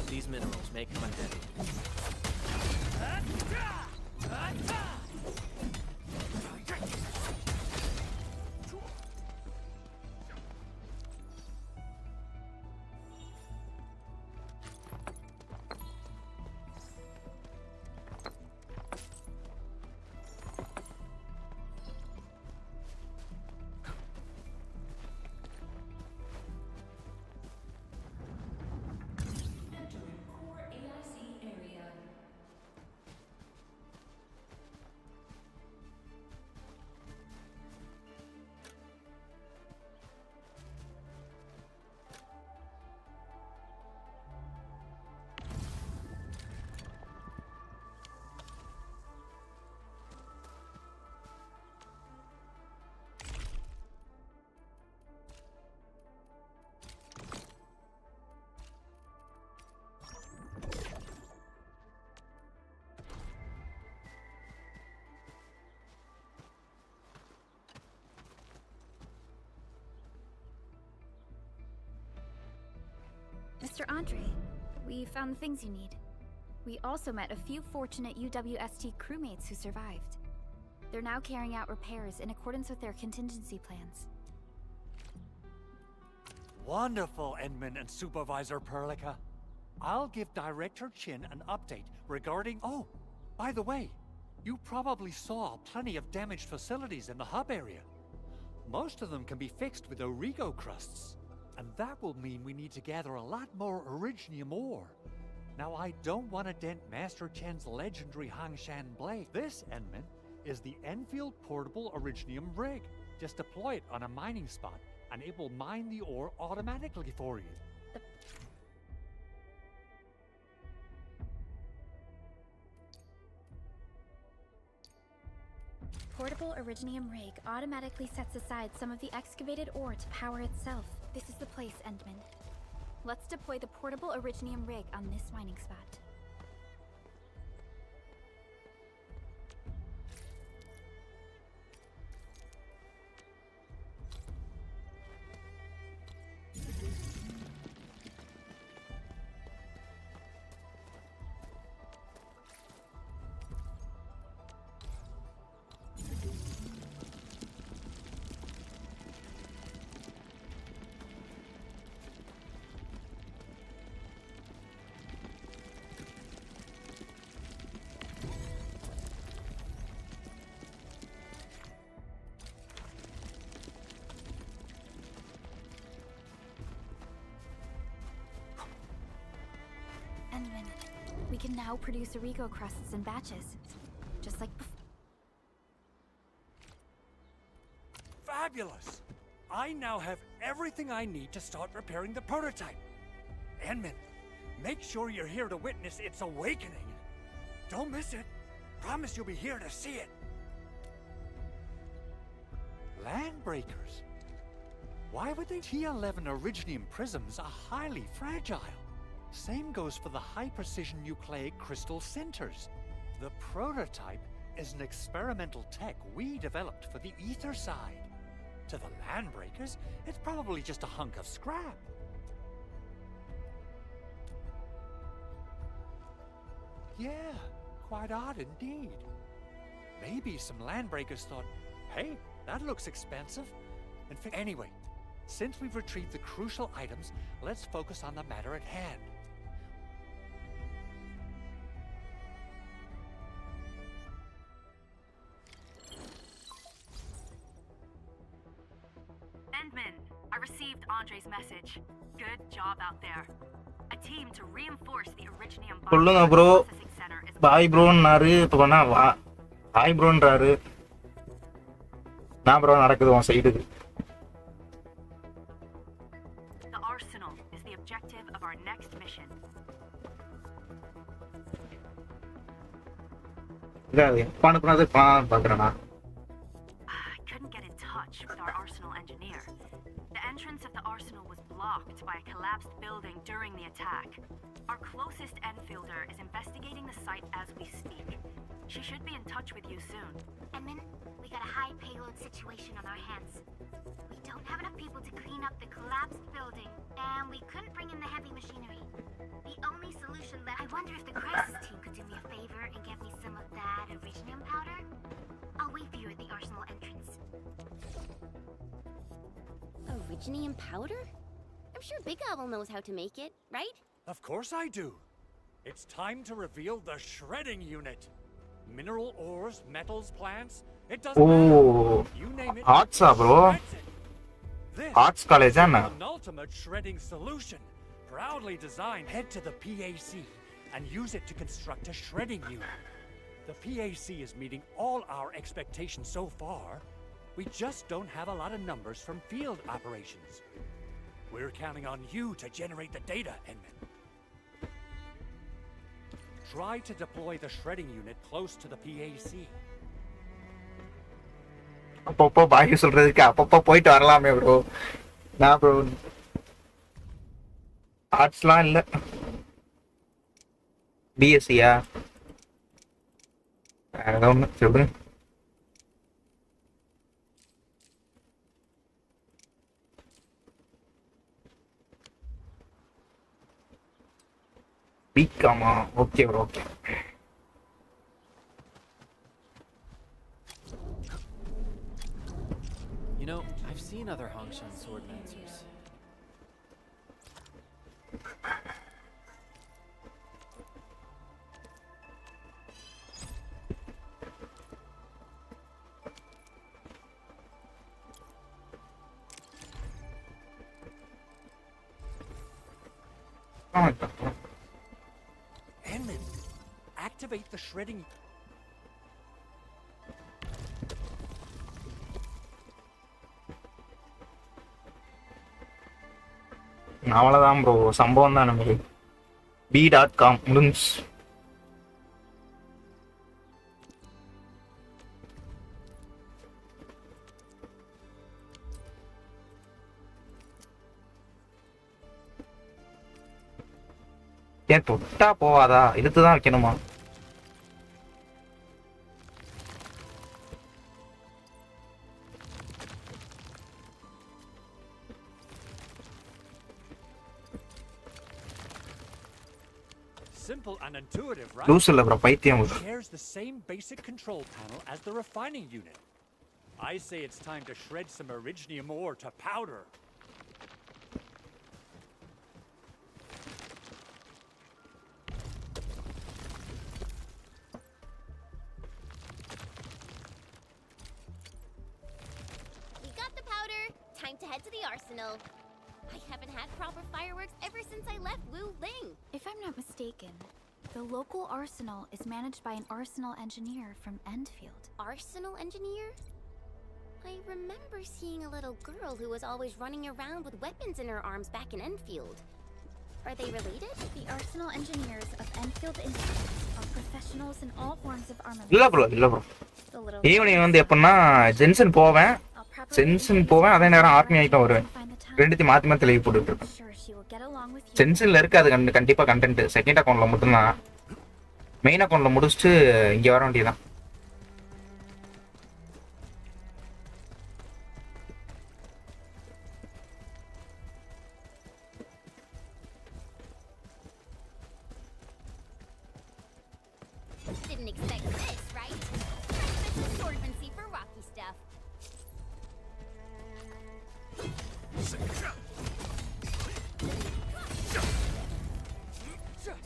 These minerals may come in handy. Mr. Andre, we found the things you need. We also met a few fortunate UWST crewmates who survived. They're now carrying out repairs in accordance with their contingency plans. Wonderful, Edmund and Supervisor Perlica. I'll give Director Chin an update regarding... Oh, by the way, you probably saw plenty of damaged facilities in the hub area. Most of them can be fixed with Origo crusts. And that will mean we need to gather a lot more Originium ore. Now, I don't want to dent Master Chen's legendary Hangshan blade. This, Enman, is the Enfield Portable Originium Rig. Just deploy it on a mining spot, and it will mine the ore automatically for you. Portable Originium Rig automatically sets aside some of the excavated ore to power itself. This is the place, Endman. Let's deploy the portable Originium Rig on this mining spot. Endman. We can now produce Origo crusts in batches. Just like before. Fabulous! I now have everything I need to start repairing the prototype. Endman, make sure you're here to witness its awakening. Don't miss it. Promise you'll be here to see it. Landbreakers? Why would they? T11 Originium prisms are highly fragile. Same goes for the high-precision nucleic crystal centers. The prototype is an experimental tech we developed for the ether side. To the Landbreakers, it's probably just a hunk of scrap. Yeah, quite odd indeed. Maybe some Landbreakers thought, hey, that looks expensive. And anyway, since we've retrieved the crucial items, let's focus on the matter at hand. Endman, I received Andre's message. Good job out there. A team to reinforce the Originium சொல்லுங்க bro bye ப்ரோன்னாரு இப்போ பண்ணா பாய் ப்ரோன்றாரு நான் bro நடக்குது உன் சைடுக்கு The arsenal is the objective of our next mission. இதாது பானுக்குனது பார்க்கறேனா I couldn't get in touch with our arsenal engineer. The entrance of the arsenal was blocked by a collapsed building during the attack. Our closest Enfielder is investigating the site as we speak. She should be in touch with you soon. Endman, we got a high payload situation on our hands. We don't have enough people to clean up the collapsed building, and we couldn't bring in the heavy machinery. The only solution left... I wonder if the crisis team could do me a favor and get me some of that Originium powder? I'll wait for you at the arsenal entrance. Originium powder? I'm sure Big Owl knows how to make it, right? Of course I do. It's time to reveal the shredding unit. Mineral ores, metals, plants, it doesn't matter. You name it. Arts bro. This Arts college is an ultimate shredding solution. Proudly designed. Head to the PAC and use it to construct a shredding unit. The PAC is meeting all our expectations so far. We just don't have a lot of numbers from field operations. We're counting on you to generate the data, Endman. Try to deploy the shredding unit close to the PAC. அப்பப்போ பாய் சொல்றதுக்கு அப்பப்போ போயிட்டு வரலாமே bro நான் bro ஆர்ட்ஸ்லாம் இல்லை பிஎஸ்சியா வேற ஒன்று சொல்லுங்க பிகாமா okay bro okay You know, I've seen other Hongshan swordmancers. Endman, activate the shredding. அவ்வளோதான் ப்ரோ சம்பவம் தான் நமக்கு b.com முடிஞ்சு ஏன் தொட்டா போவாதா இழுத்துதான் வைக்கணுமா Simple and intuitive, right? Loose இல்ல ப்ரோ பைத்தியம் It shares the same basic control panel as the refining unit. I say it's time to shred some Originium ore to powder. We got the powder. Time to head to the arsenal. I haven't had proper fireworks ever since I left Wu Ling. If I'm not mistaken, the local arsenal is managed by an arsenal engineer from Endfield. Arsenal engineer? I remember seeing a little girl who was always running around with weapons in her arms back in Enfield. Are they related? The arsenal engineers of Enfield Institute are professionals in all forms of armament. இல்ல bro evening வந்து எப்படின்னா Jensen போவேன் அதே நேரம் army ஆகிட்டும் வருவேன். ரெண்டுத்தையும் மாற்றி மாற்றி லீவ் போட்டுட்டு இருக்கேன். ஜென்சனில் இருக்கு அது கண்டிப்பாக கண்டென்ட். செகண்ட் அக்கௌண்ட்டில் மட்டும்தான். மெயின் அக்கௌண்ட்டில் முடிச்சுட்டு இங்கே வர வேண்டியதான். Didn't expect this, right? Special swordsmancy for rocky stuff.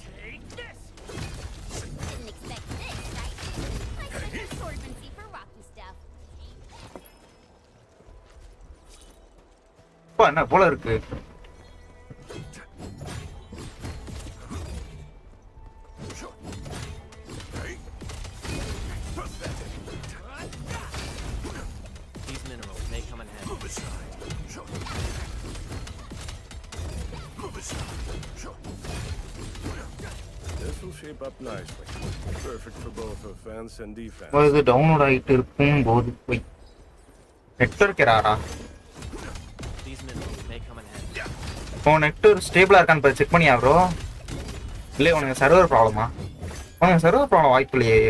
Take this! Didn't expect this, right? Special swordsmancy for rocky stuff. என்ன போல இருக்கு. This will shape up nicely. Perfect for both offense and defense. இது download ஆகிட்டு இருக்கும் போது போய் network எராரா. Network ஸ்டேபிளா இருக்கான்னு check பண்ணியா ப்ரோ? இல்லை உனக்கு சர்வர் ப்ராப்ளமா? உனக்கு சர்வர் ப்ராப்ளம் வாய்ப்பு இல்லையே.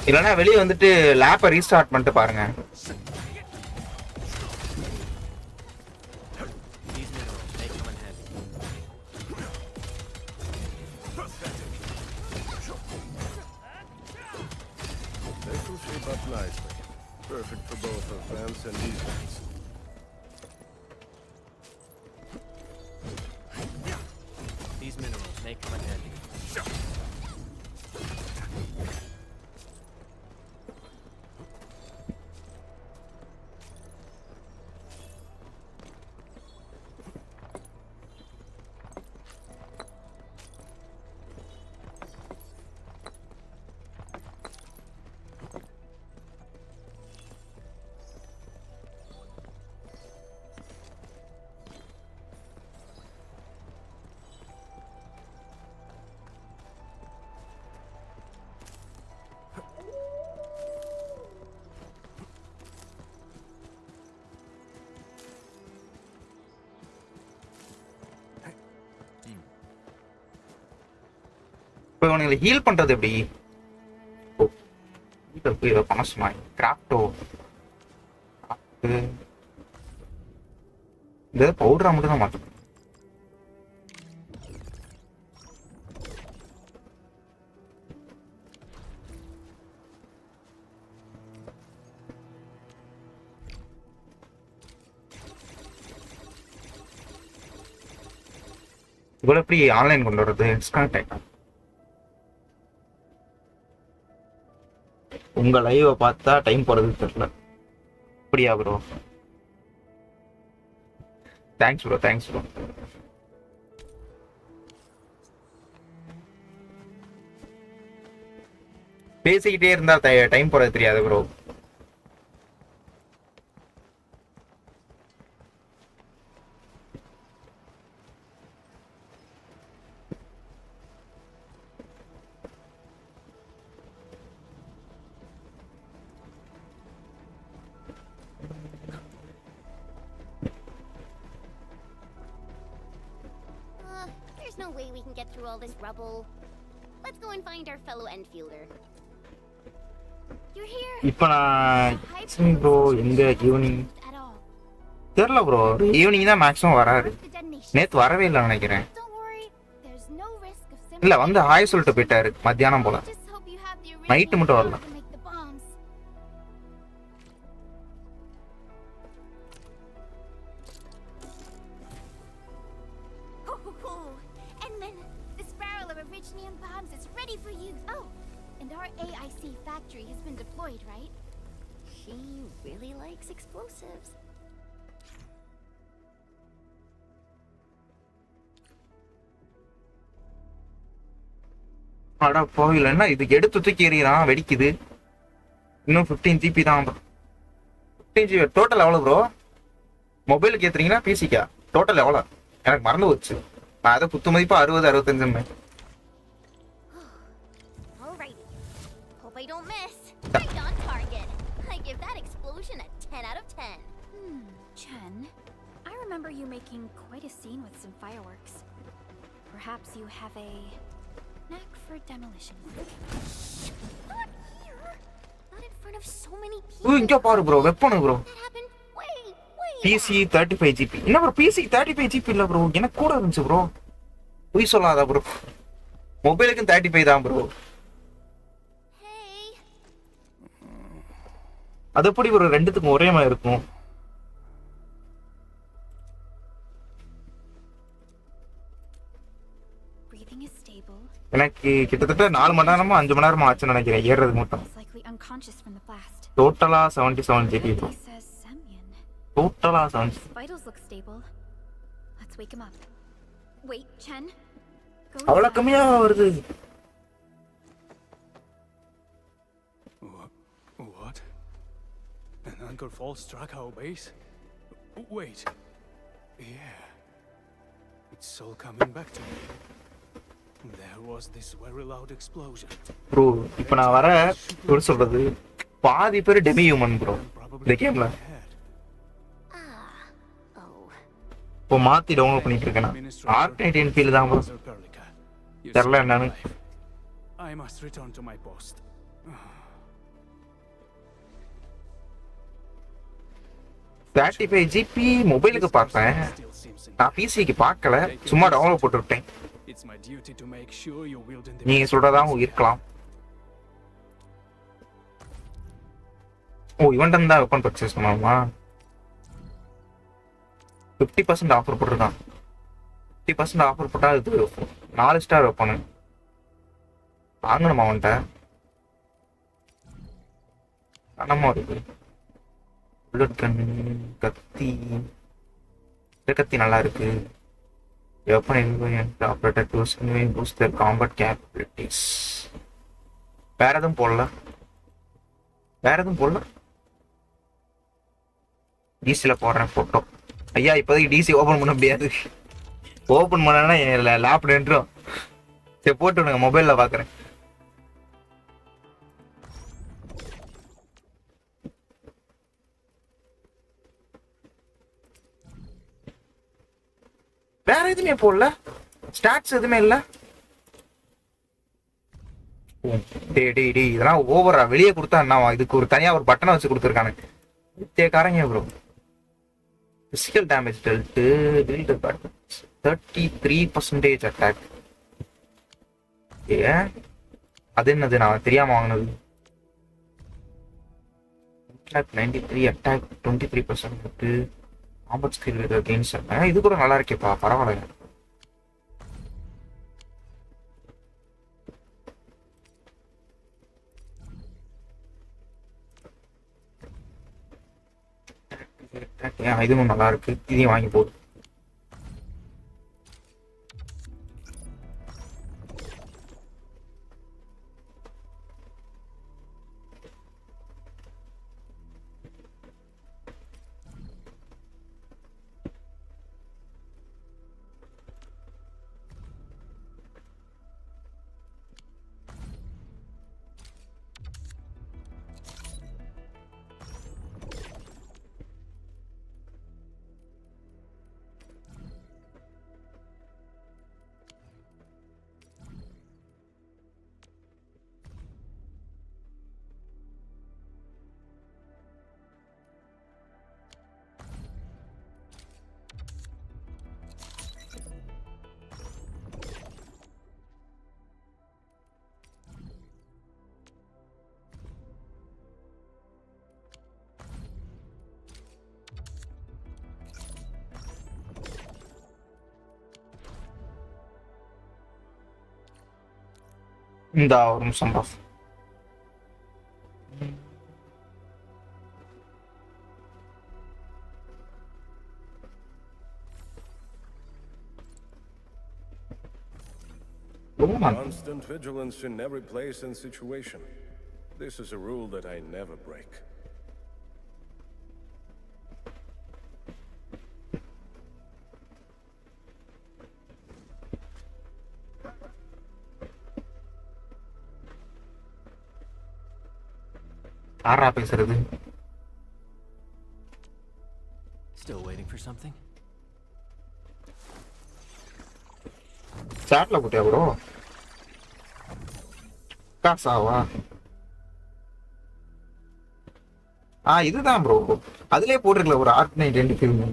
இல்லைன்னா வெளியே வந்துட்டு லேப்பை ரீஸ்டார்ட் பண்ணிட்டு பாருங்க. Perfect for both offense and defense. These minerals may come in handy. இப்போ உனக்கு ஹீல் பண்றது எப்படி? இதை பண்ண கிராஃப்டோ இந்த பவுடரா மட்டும் தான் மாட்டோம். இவ்வளவு எப்படி ஆன்லைன் கொண்டு வர்றது? டிஸ்கனெக்ட் ஆயிட்டா. உங்க லைவை பார்த்தா டைம் போறது தெரியல. அப்படியா bro? Thanks bro, thanks bro. பேசிக்கிட்டே இருந்தா டைம் போறது தெரியாது bro. There's no way we can get through all this rubble. Let's go and find our fellow Enfielder. You're here. இப்போ நான் ப்ரோ எங்க ஈவினிங் தெரியல ப்ரோ. ஈவினிங் தான் மேக்ஸிமம் வராரு. நேத்து வரவே இல்லை நினைக்கிறேன். இல்ல வந்து ஹாய் சொல்லிட்டு போயிட்டாரு மத்தியானம் போல. நைட்டு மட்டும் வரல. And then this barrel of original man bombs is ready for you. Oh, and our AIC factory has been deployed, right? She really likes explosives. அடா போகல, என்ன இதுக்கு எடுத்து தூக்கி எறிகிறான், வெடிக்குது. இன்னும் 15 ஜிபி தான் ப்ரோ. 15 ஜிபி டோட்டல் எவ்வளோ ப்ரோ? மொபைலுக்கு ஏற்றுறீங்களா பிசிக்கா? டோட்டல் எவ்வளோ? எனக்கு மறந்து போச்சு. நான் அதை குத்து மதிப்பா 60-65. Alrighty. Hope I don't miss. Right on target. I give that explosion a 10 out of 10. Chen, I remember you making quite a scene with some fireworks. Perhaps you have a knack for demolition work. Not here. Not in front of so many people. இங்க பாரு bro, weapon bro. That happened way PC 35 GB. என்ன bro PC 35 GB இல்ல bro, எனக்கு கூட இருந்துச்சு bro. பொய் சொல்லாத bro, மொபைலுக்கு 35 தான் ப்ரோ. அது எப்படி ப்ரோ ரெண்டுத்துக்கும் ஒரே மாதிரி இருக்கும்? Breathing is stable. எனக்கு கிட்டத்தட்ட 4 மணி நேரமா 5 மணி நேரமா ஆச்சுன்னு நினைக்கிறேன் ஏறுறது மட்டும். He's likely unconscious from the blast. டோட்டலா 77 GB bro. He says Semyon. டோட்டலா 70. His vitals look stable. Let's wake him up. Wait, Chen. Go அவ்வளவு inside. கம்மியா வருது. What? An anchor fall struck our base? Wait. Yeah. It's all coming back to me. There was this very loud explosion. Bro இப்போ நான் வர எப்படி சொல்றது, பாதி பேர் டெமி ஹியூமன் ப்ரோ இந்த கேம்ல. இப்போ மாத்தி டவுன்லோட் பண்ணிட்டு இருக்கேன் நான். Arknights Endfield தான் ப்ரோ. தெரியல என்னன்னு. I must return to my post. 35 GB மொபைலுக்கு பார்த்தேன், நான் பிசிக்கு பார்க்கல, சும்மா டவுன்லோட் போட்டு விட்டேன். It's my duty to make sure you wield in the நீங்க சொல்றதாவும் இருக்கலாம். ஓ இவன் தான் வெப்பன் பர்ச்சேஸ் பண்ணலாமா? 50% ஆஃபர் போட்டிருக்கான். 50% ஆஃபர் போட்டா இது 4 ஸ்டார் வெப்பனு வாங்கணுமா அவன்கிட்ட? பணமா இருக்கு. புல்லட் கன், கத்தி, இந்த கத்தி நல்லா இருக்கு. வெப்பன் ஆப்ரேட்டர் டூல்ஸ் பூஸ்ட் தேர் காம்பேட் கேப்பபிலிட்டிஸ். வேற எதுவும் போடல, வேற எதுவும் போடல. டிசியில் போடுறேன் ஃபோட்டோ. ஐயா இப்போதைக்கு டிசி ஓப்பன் பண்ண முடியாது, ஓப்பன் பண்ணனா என் லேப் நின்றும். சரி போட்டு விடுங்க, மொபைலில் பார்க்குறேன். வேற எதுவுமே போடல, ஸ்டாட்ஸ் எதுவுமே இல்லை. டே டே டே இதெல்லாம் ஓவரா, வெளியே கொடுத்தா என்ன, இதுக்கு ஒரு தனியாக ஒரு பட்டனை வச்சு கொடுத்துருக்கானு காரங்க bro. Physical damage dealt, dealt 33% attack. ஏன் அது என்னது, நான் தெரியாம வாங்கினது. 93 attack 23% combat skill with against. இது கூட நல்லா இருக்கேப்பா, பரவாயில்ல. இதுவும் நல்லா இருக்கு, இதையும் வாங்கி போடு. இந்த ஒரு நிமிஷம் pass. Constant vigilance in every place and situation. This is a rule that I never break. யாரா பேசுறது? Still waiting for something? சாட்ல போட்டியா ப்ரோ? காசாவா? இதுதான் ப்ரோ. அதுலயே போட்டிருக்கல ஒரு Arknights Endfield.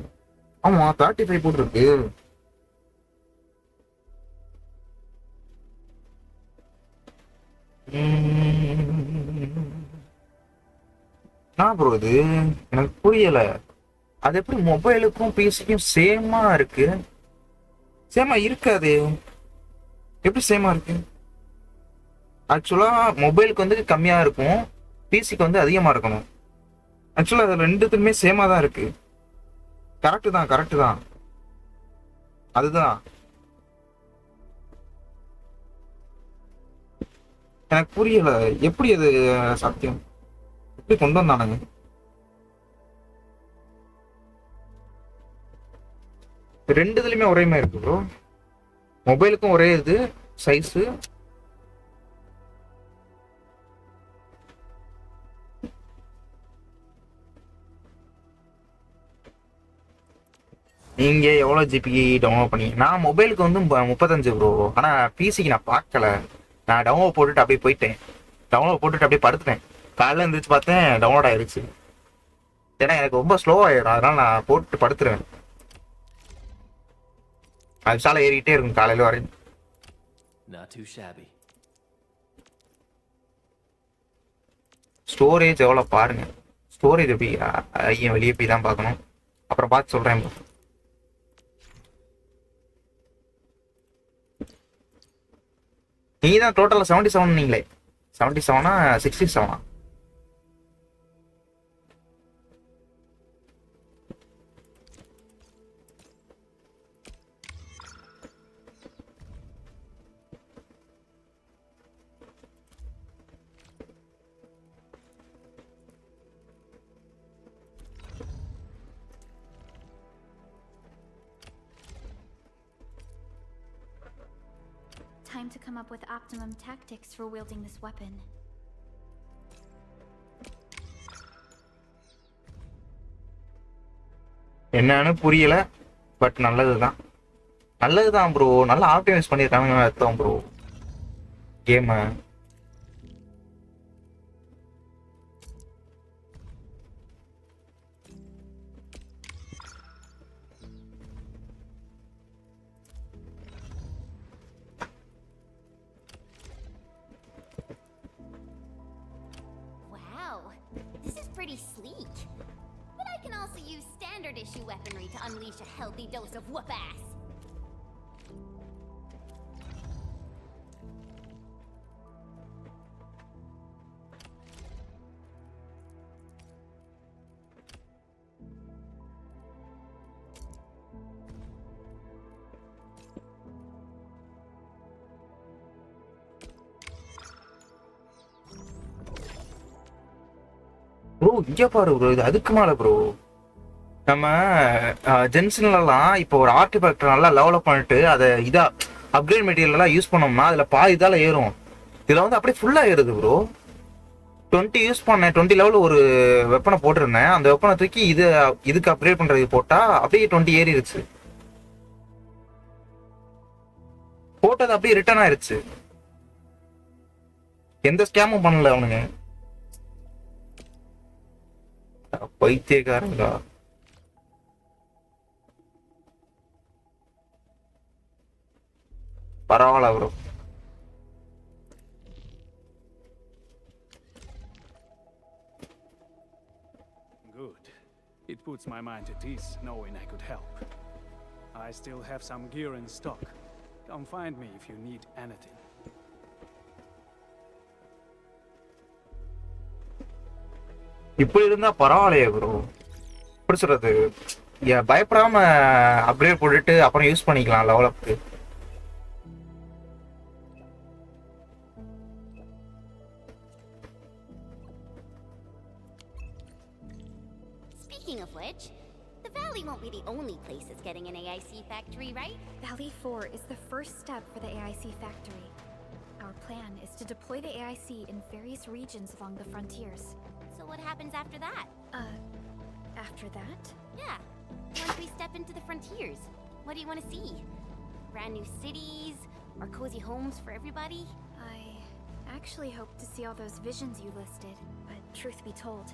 ஆமா 35 போட்டிருக்கு. ப்ரோ இது எனக்கு புரியல. அது எப்படி மொபைலுக்கும் பிசிக்கும் சேமா இருக்கு? சேமா இருக்காது. எப்படி சேமா இருக்கு? ஆக்சுவலா மொபைலுக்கு வந்து கம்மியா இருக்கும், பிசிக்கு வந்து அதிகமா இருக்கணும். ஆக்சுவலா அது ரெண்டுத்துக்குமே சேமா தான் இருக்கு. கரெக்டு தான். அதுதான் எனக்கு புரியல. எப்படி அது சாத்தியம்? எப்படி கொண்டு வந்தானுங்க? ரெண்டு இதுலயுமே ஒரே மாதிரி இருக்கு ப்ரோ. மொபைலுக்கும் ஒரே இது சைஸு. நீங்க எவ்வளோ ஜிபி டவுன்லோட் பண்ணி? நான் மொபைலுக்கு வந்து 35 ப்ரோ. ஆனால் பிசிக்கு நான் பார்க்கல. நான் டவுன்லோட் போட்டுட்டு அப்படியே போயிட்டேன். டவுன்லோட் போட்டுட்டு அப்படியே படுத்துட்டேன். காலையில் இருந்துச்சு பார்த்தேன் டவுன்லோட் ஆயிடுச்சு. ஏன்னா எனக்கு ரொம்ப ஸ்லோ ஆயிடும், அதனால நான் போட்டு படுத்துருவேன். அது சாலை ஏறிக்கிட்டே இருக்கும் காலையில் வரையும். Not too shabby. ஸ்டோரேஜ் எவ்வளோ பாருங்க. ஸ்டோரேஜ் எப்படி ஐயன் வெளியே போய் தான் பார்க்கணும். அப்புறம் பார்த்து சொல்கிறேன். நீ தான் டோட்டலாக 77 நீங்களே. 77 67? Time to come up with optimum tactics for wielding this weapon. என்னன்னு புரியல, பட் நல்லதுதான். நல்லதுதான் ப்ரோ. நல்லா ஆப்டிமைஸ் பண்ணியிருக்காங்க அர்த்தம் ப்ரோ கேமை. Pretty sleek. But I can also use standard issue weaponry to unleash a healthy dose of whoop-ass. Bro இங்கே பாரு ப்ரோ, இது அதுக்கு மேலே ப்ரோ. நம்ம ஜென்சன்லாம் இப்போ ஒரு ஆர்டிஃபேக்டர் நல்லா டெவலப் பண்ணிட்டு அதை இதாக அப்கிரேட் மெட்டீரியல்லாம் யூஸ் பண்ணோம்னா அதில் பாதி இதால் ஏறும். இதில் வந்து அப்படியே ஃபுல்லாக ஏறுது ப்ரோ. 20 யூஸ் பண்ணேன். 20 லெவலில் ஒரு வெப்பனை போட்டிருந்தேன். அந்த வெப்பனை தூக்கி இதுக்கு அப்கிரேட் பண்ணுறதுக்கு போட்டால் அப்படியே 20 ஏறிடுச்சு. போட்டது அப்படியே ரிட்டர்ன் ஆயிடுச்சு. எந்த ஸ்கேமும் பண்ணல அவனுங்க. பைத்தியக்காரங்க. பரவாயில்ல bro. Good. It puts my mind at ease knowing I could help. I still have some gear in stock. Come find me if you need anything. இப்படி இருந்தா பரவாயில்லையே ப்ரோ. எப்படி சொல்றது, பயப்படாம அப்கிரேட் போட்டுட்டு அப்புறம் யூஸ் பண்ணிக்கலாம் லெவலப்க்கு. Speaking of which, the Valley won't be the only place that's getting an AIC factory, right? Valley 4 is the first step for the AIC factory. Our plan is to deploy the AIC in various regions along the frontiers. So what happens after that? After that? Yeah. Once we step into the frontiers, what do you want to see? Brand new cities? Or cozy homes for everybody? I actually hope to see all those visions you listed. But truth be told,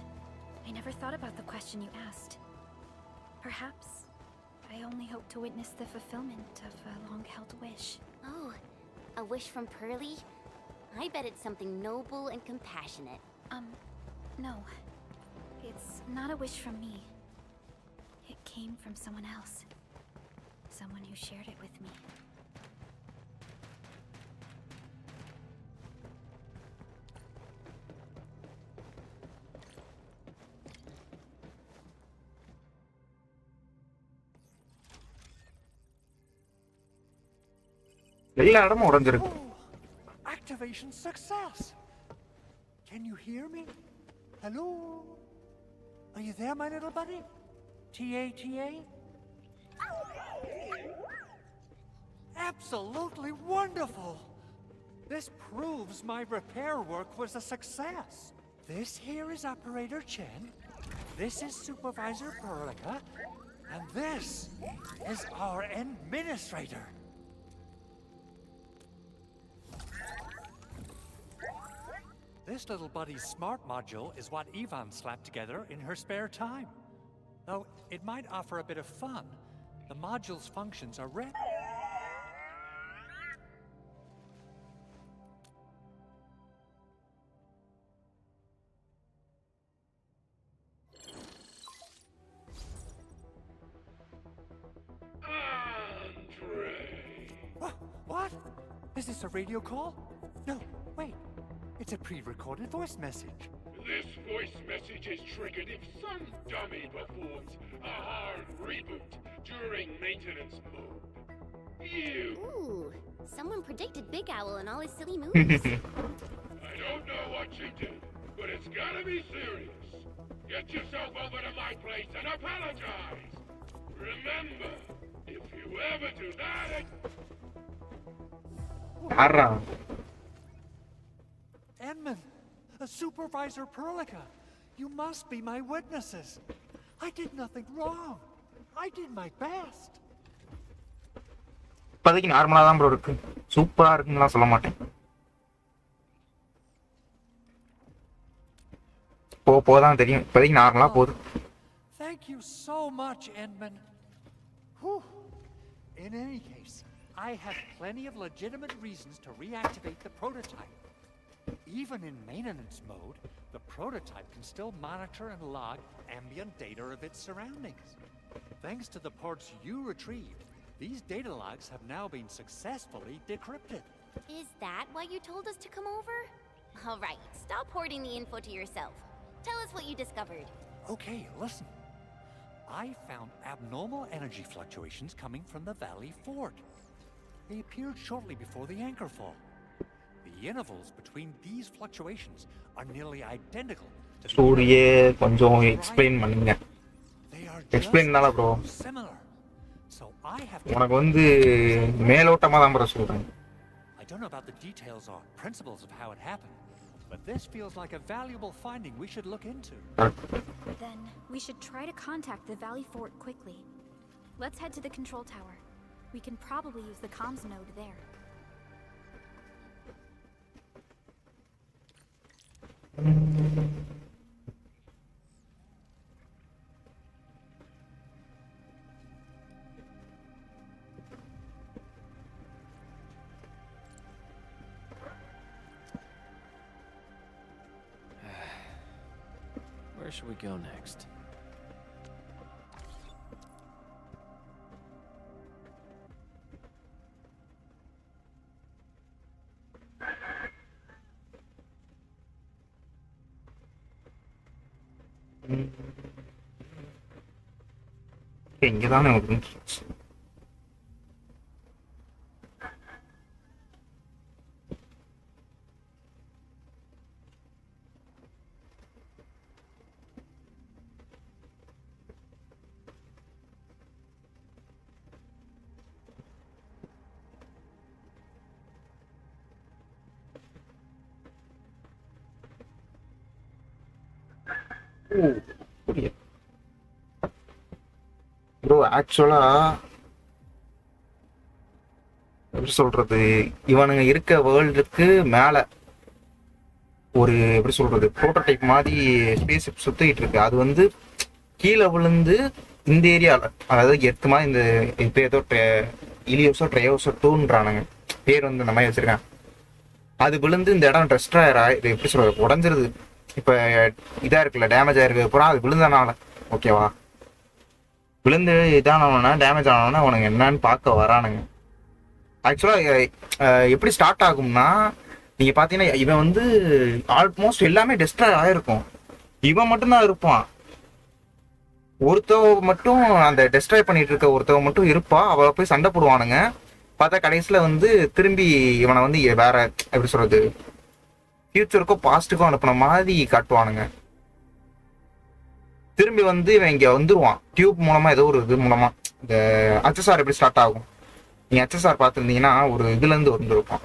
I never thought about the question you asked. Perhaps I only hope to witness the fulfillment of a long-held wish. Oh, a wish from Pearly? I bet it's something noble and compassionate. No. It's not a wish from me. It came from someone else. Someone who shared it with me. எல்லா இடமும் உடைஞ்சிருக்கு. Activation success! Can you hear me? Hello? Are you there, my little buddy? T-A-T-A? Absolutely wonderful! This proves my repair work was a success. This here is Operator Chen, this is Supervisor Perlica, and this is our Administrator. This little buddy's smart module is what Ivan slapped together in her spare time. Though it might offer a bit of fun, the module's functions are What? Is this a radio call? No, wait. It's a pre-recorded voice message. This voice message is triggered if some dummy performs a hard reboot during maintenance mode. You! Ooh, someone predicted Big Owl and all his silly moves. I don't know what you did, but it's gotta be serious. Get yourself over to my place and apologize! Remember, if you ever do that... Edmund, Supervisor Perlica, you must be my witnesses. I did nothing wrong. I did my best. இப்போதைக்கு நார்மலா தான் bro இருக்கு. சூப்பரா இருக்குன்னு சொல்ல மாட்டேன். போதான் தெரியும். இப்போதைக்கு நார்மலா போகுது. Thank you so much, Edmund. Whew. In any case, I have plenty of legitimate reasons to reactivate the prototype. Even in maintenance mode, the prototype can still monitor and log ambient data of its surroundings. Thanks to the ports you retrieved, these data logs have now been successfully decrypted. Is that why you told us to come over? All right, stop hoarding the info to yourself. Tell us what you discovered. Okay, listen. I found abnormal energy fluctuations coming from the Valley Fort. They appeared shortly before the anchor fall. The intervals between these fluctuations are nearly identical to சூரியே கொஞ்சம் explain பண்ணுங்க. எக்ஸ்பிளைன்னால bro உனக்கு வந்து மேலோட்டமா தான் bro சொல்றேன். I don't know about the details or principles of how it happened, but this feels like a valuable finding we should look into. Then we should try to contact the Valley Fort quickly. Let's head to the control tower. We can probably use the comms node there. Where should we go next? இங்கதானே முடிஞ்சிருச்சு. Bro ஆக்சுவலா எப்படி சொல்றது, இவனுங்க இருக்க வேர்ல்டுக்கு மேல ஒரு எப்படி சொல்றது ப்ரோட்டோடைப் மாதிரி ஸ்பேஸ் சுத்திட்டு இருக்கு. அது வந்து கீழே விழுந்து இந்த ஏரியாவில், அதாவது எர்த்து மாதிரி இந்த இப்போ ஏதோ இலியோஸோ ட்ரையோஸோ டூன்றானுங்க பேர் வந்து இந்த மாதிரி வச்சிருக்கேன். அது விழுந்து இந்த இடம் டெஸ்ட்ராயர் இது எப்படி சொல்றது உடஞ்சிருது. இப்போ இதாக இருக்குல்ல டேமேஜ் ஆயிருக்கு பூரா அது விழுந்தனால. ஓகேவா, விழுந்து இதானவனா டேமேஜ் ஆனவனா அவனுங்க என்னன்னு பார்க்க வரானுங்க. ஆக்சுவலாக எப்படி ஸ்டார்ட் ஆகும்னா, நீங்கள் பார்த்தீங்கன்னா இவன் வந்து ஆல்மோஸ்ட் எல்லாமே டெஸ்ட்ராய் ஆகிருக்கும், இவன் மட்டும்தான் இருப்பான். ஒருத்தவ மட்டும் அந்த டெஸ்ட்ராய் பண்ணிட்டு இருக்க ஒருத்தவ மட்டும் இருப்பா. அவளை போய் சண்டை போடுவானுங்க. பார்த்தா கடைசியில் வந்து திரும்பி இவனை வந்து வேற எப்படி சொல்றது ஃபியூச்சருக்கோ பாஸ்ட்டுக்கோ அனுப்புன மாதிரி காட்டுவானுங்க. திரும்பி வந்து இவன் இங்கே வந்துருவான் டியூப் மூலமா, ஏதோ ஒரு இது மூலமா. இந்த HSR எப்படி ஸ்டார்ட் ஆகும், நீங்க HSR பார்த்துருந்தீங்கன்னா ஒரு இதுல இருந்து வந்துருப்பான்,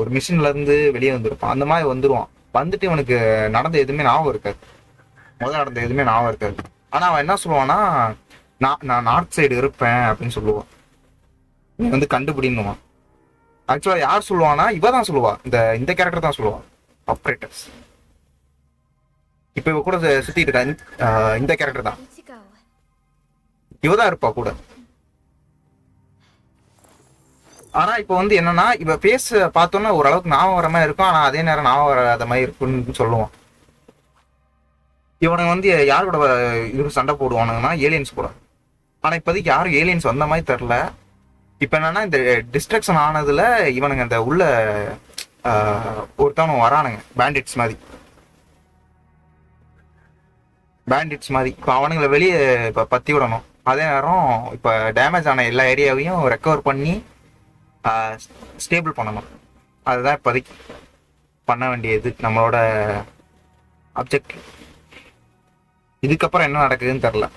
ஒரு மிஷின்ல இருந்து வெளியே வந்திருப்பான். அந்த மாதிரி வந்துருவான். வந்துட்டு இவனுக்கு நடந்த எதுவுமே ஞாபகம் இருக்காது, முதல்ல நடந்த எதுவுமே ஞாபகம் இருக்காது. ஆனா அவன் என்ன சொல்லுவான்னா, நான் நார்த் சைடு இருப்பேன் அப்படின்னு சொல்லுவான். நீ வந்து கண்டுபிடின்னுவான். ஆக்சுவலா யார் சொல்லுவானா, இவ தான் சொல்லுவா, இந்த கேரக்டர் தான் சொல்லுவான், ஆப்ரேட்டர்ஸ். இப்ப இவ கூட சுத்திட்டு இருக்கா இந்த கேரக்டர் தான், இவதான் இருப்பா கூட. ஆனா இப்ப வந்து என்னன்னா, இவ பேச பார்த்தோன்னா ஓரளவுக்கு ஞாபகம் வர மாதிரி இருக்கும், ஆனா அதே நேரம் ஞாபகம் வராத மாதிரி இருக்குன்னு சொல்லுவான். இவனுங்க வந்து யார் கூட இது சண்டை போடுவானுங்கன்னா ஏலியன்ஸ் கூட. ஆனா இப்போதைக்கு யாரும் ஏலியன்ஸ் வந்த மாதிரி தெரில. இப்ப என்னன்னா, இந்த டிஸ்ட்ரக்ஷன் ஆனதுல இவனுங்க இந்த உள்ள ஒருத்தவனும் வரானுங்க பேண்டிட்ஸ் மாதிரி. இப்போ அவனுங்களை வெளியே இப்போ பற்றி விடணும். அதே நேரம் இப்போ டேமேஜ் ஆன எல்லா ஏரியாவையும் ரெக்கவர் பண்ணி ஸ்டேபிள் பண்ணணும். அதுதான் இப்போதைக்கு பண்ண வேண்டியது நம்மளோட அப்ஜெக்டிவ். இதுக்கப்புறம் என்ன நடக்குதுன்னு தெரில.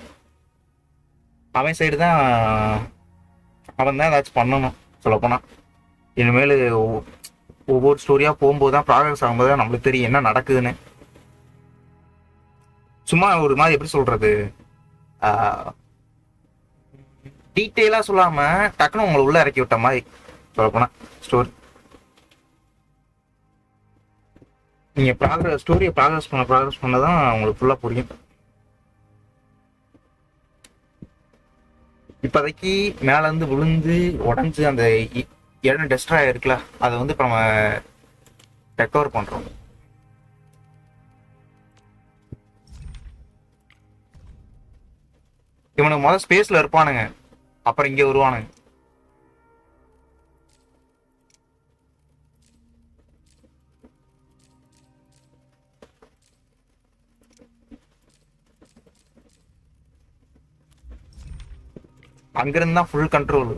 அவன் சைடு தான், அவன் தான் ஏதாச்சும் பண்ணணும் சொல்லப்போனால். இனிமேல் ஒவ்வொரு ஸ்டோரியாக போகும்போது தான், ப்ராக்ரஸ் ஆகும்போது தான் நம்மளுக்கு தெரியும் என்ன நடக்குதுன்னு. சும்மா ஒரு மாதிரி எப்படி சொல்றது டீட்டெயிலா சொல்லாம டக்குன்னு உங்களை உள்ள இறக்கி விட்ட மாதிரி சொல்லப்போனா ஸ்டோரி. நீங்க ஸ்டோரியை ப்ராக்ரஸ் பண்ணதான் உங்களுக்கு ஃபுல்லா புரியும். இப்போதைக்கு மேல இருந்து விழுந்து உடஞ்சு அந்த இடம் டெஸ்ட்ராய் இருக்குல்ல, அதை வந்து இப்போ நம்ம ரெக்கவர் பண்றோம். இவனுக்கு முதல் ஸ்பேஸ்ல இருப்பானுங்க, அப்புறம் இங்க வருவானுங்க. அங்கிருந்து தான் ஃபுல் கண்ட்ரோல்.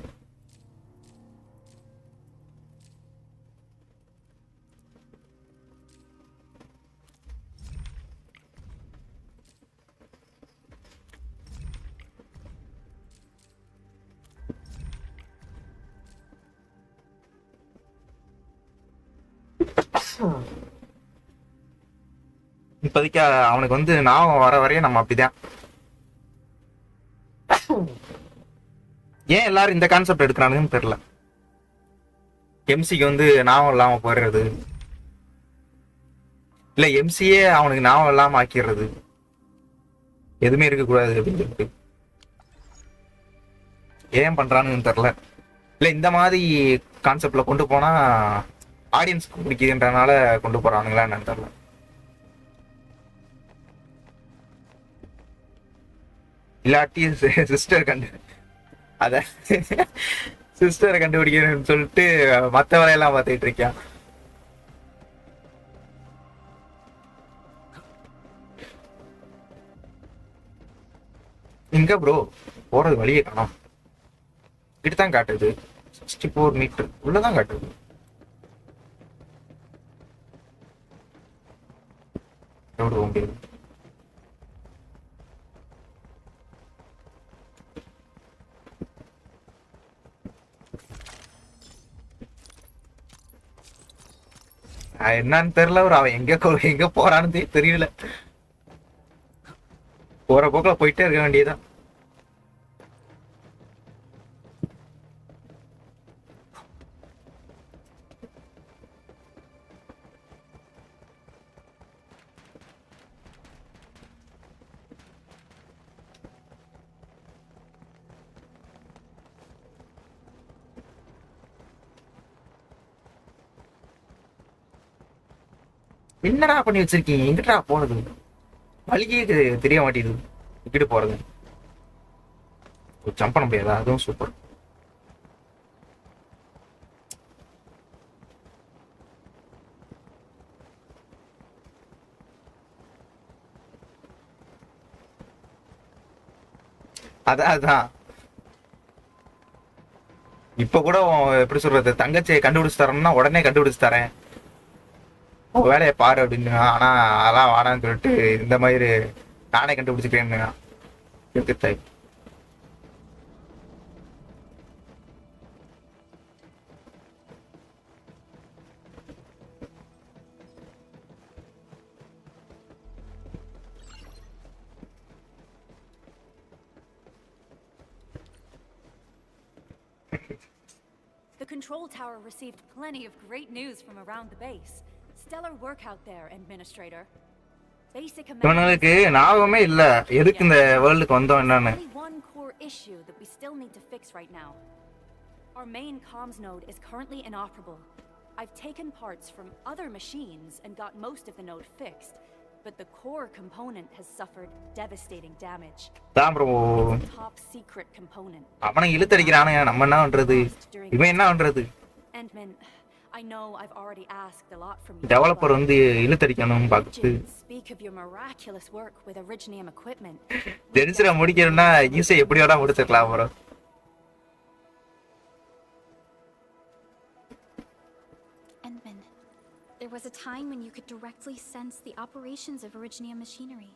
இப்போதைக்கு அவனுக்கு வந்து ஞாபகம் வர வரையும் நம்ம அப்படிதான். ஏன் எல்லாரும் இந்த கான்செப்ட் எடுக்கிறானுன்னு தெரியல. எம்சிக்கு வந்து ஞாபகம் இல்லாம போயிடுறது, இல்ல எம்சியே அவனுக்கு ஞாபகம் இல்லாம ஆக்கிடுறது, எதுவுமே இருக்கக்கூடாது அப்படின்னு சொல்லிட்டு ஏன் பண்றானுன்னு தெரியல. இல்ல இந்த மாதிரி கான்செப்ட்ல கொண்டு போனா ஆடியன்ஸ்க்கு பிடிக்குதுன்றனால கொண்டு போறானுங்களா என்னன்னு தெரியல. இல்லாட்டி சிஸ்டரை கண்டுபிடிக்கணும்னு சொல்லிட்டு மற்ற வேலையெல்லாம் பார்த்துட்டு இருக்கேன். எங்க ப்ரோ போறது வழியே காணோம். கிட்ட தான் காட்டுது. 64 மீட்டர் உள்ளதான் காட்டுது. எவ்வளோ போக முடியாது. என்னன்னு தெரியல ஒரு அவன் எங்க போறான்னு தெரியல. போற போக்குல போயிட்டே இருக்க வேண்டியதான். என்னடா பண்ணி வச்சிருக்கீங்க? எங்கிட்டா போனது? வழியே தெரிய மாட்டேங்குது. இங்கிட்டு போறது ஜம்ப் பண்ண முடியாதா? அதுவும் சூப்பர். அதான் இப்ப கூட எப்படி சொல்றது, தங்கச்சியை கண்டுபிடிச்சு தரேன்னா உடனே கண்டுபிடிச்சு தரேன், வேலையை பாரு அப்படின்னு. ஆனா அதெல்லாம் வாடான்னு சொல்லிட்டு இந்த மாதிரி நானே கண்டுபிடிச்சிக்கிறேன்னு தாய். The control tower received plenty of great news from around the base. Stellar work out there, Administrator. இவனுக்கு ஞாபகமே இல்ல எதுக்கு இந்த வேர்ல்டுக்கு வந்தோம் என்னன்னு. One core issue that we still need to fix right now. Our main comms node is currently inoperable. I've taken parts from other machines and got most of the node fixed, but the core component has suffered devastating damage. தான் bro Top secret component. அவனை இழுத்தடிக்கிறானுங்க, நம்ம என்ன பண்றது? இவன் என்ன பண்றது? Endman, I know I've already asked a lot from you. Developer வந்து இழுத்தடிக்கணும் பார்த்து. Speak of your miraculous work with Originium equipment. டென்ஷனை முடிக்கணும்னா யூஸை எப்படி வேணா முடிச்சிடலாம் bro. Endman, there was a time when you could directly sense the operations of Originium machinery.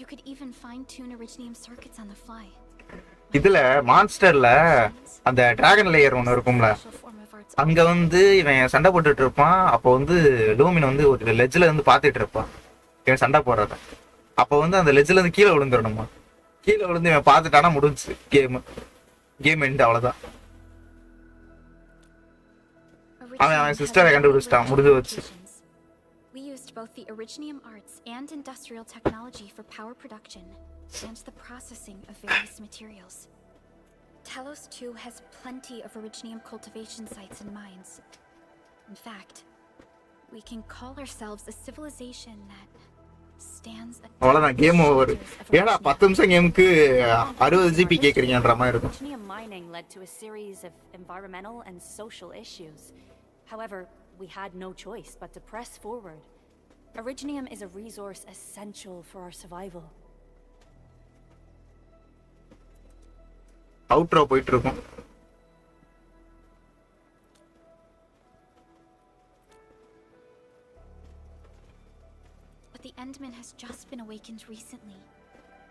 You could even fine-tune Originium circuits on the fly. இதுல மான்ஸ்டர்ல அந்த dragon layer ஒன்று இருக்கும்ல, அங்க வந்து இவன் சண்டை போட்டுட்டு இருப்பான். அப்போ வந்து லூமின் வந்து ஒரு லெஜ்ல இருந்து பாத்துட்டு இருப்பான் இவன் சண்டை போடுறத. அப்போ வந்து அந்த லெஜ்ல இருந்து கீழே விழுந்துடணுமா, கீழே விழுந்து இவன் பாத்துட்டானா முடிஞ்சு கேம் எண்ட், அவ்வளவுதான். அவன் சிஸ்டரை கண்டுபிடிச்சிட்டான், முடிஞ்சு வச்சு. We used both the Originium arts and industrial technology for power production and the processing of various materials. Telos 2 has plenty of Originium cultivation sites and mines. In fact, we can call ourselves a civilization that stands a அவ்வளவுதான், game over. ஏடா 10 நிமிஷம் கேமுக்கு 60 GB கேக்குறீங்கன்ற மாதிரி இருக்கும். Originium mining led to a series of environmental and social issues. However, we had no choice but to press forward. Originium is a resource essential for our survival. Outro போயிட்டு இருக்கும். But the Endman has just been awakened recently,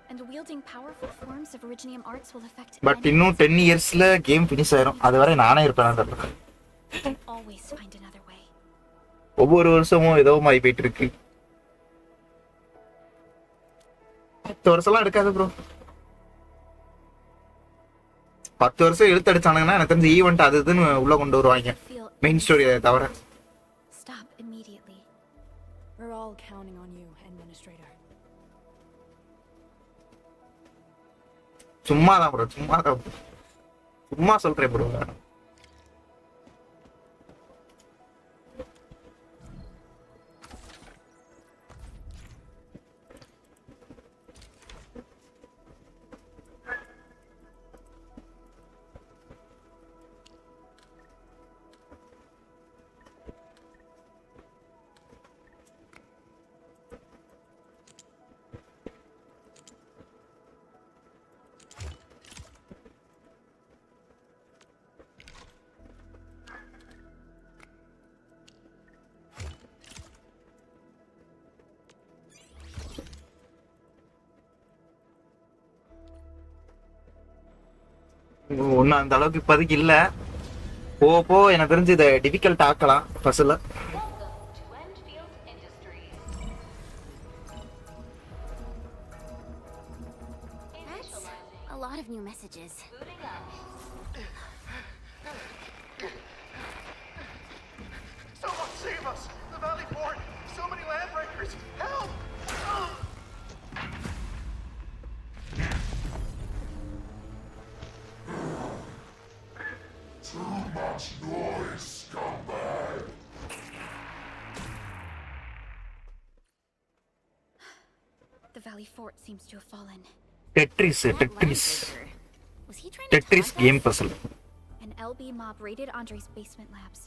and wielding powerful forms of Originium arts will affect. But இன்னும் 10 இயர்ஸ்ல game finish ஆயிரும். அது வரை நானே இருப்பேன் தெரியல. Always find another way. ஒவ்வொரு வருஷமும் ஏதோ மாதிரி போயிட்டு இருக்கு. 10 வருஷம்லாம் எடுக்காது ப்ரோ. 10 வருஷம் இழுத்தடிச்சானுங்கன்னா எனக்கு தெரிஞ்ச ஈவெண்ட் அது இதுன்னு உள்ள கொண்டு வருவாங்க, மெயின் ஸ்டோரியை தவிர. Stop immediately. We're all counting on you, Administrator. சும்மாதான் ப்ரோ, சும்மா சொல்றேன் ப்ரோ. ஒன்றும் அந்த அளவுக்கு இப்போதைக்கு இல்லை. போ எனக்கு தெரிஞ்சு இதை டிஃபிகல்ட் ஆக்கலாம் பஸ்ஸில். A lot of new messages. Someone save us! The Valley Fort! So many land breakers! Help! Too much noise, scumbag! The Valley Fort seems to have fallen. Tetris Was he trying to Tetris trap game us? puzzle. An LB mob raided Andre's basement labs.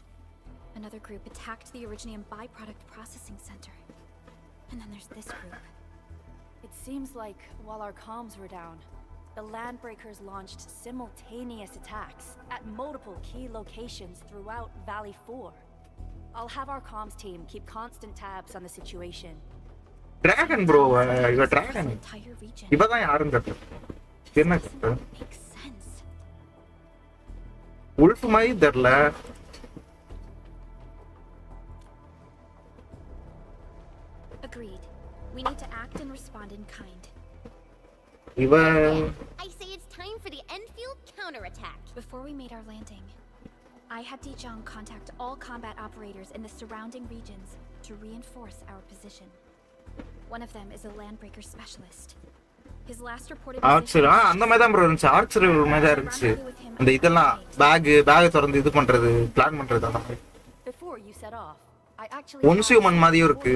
Another group attacked the Originium byproduct processing center. And then there's this group. It seems like while our comms were down, the Landbreakers launched simultaneous attacks at multiple key locations throughout Valley 4. I'll have our comms team keep constant tabs on the situation. Dragon bro, இவ dragon. இவதான் யாருன்னு தெரியல. என்ன wolf மாதிரி தெரியல. Agreed. We need to act and respond in kind. இவ I say it's time for the Enfield counterattack. Before we made our landing, I had Dijong contact all combat operators in the surrounding regions to reinforce our position. One of them is a landbreaker specialist. His last reported Archer அந்த மாதிரி தான் bro இருந்துச்சு. Archer மாதிரி தான் இருந்துச்சு. அந்த இதெல்லாம் back திறந்து இது பண்றது பிளான் பண்றது அந்த மாதிரி. ஒன்ஸ் ஹியூமன் மாதிரியும் இருக்கு.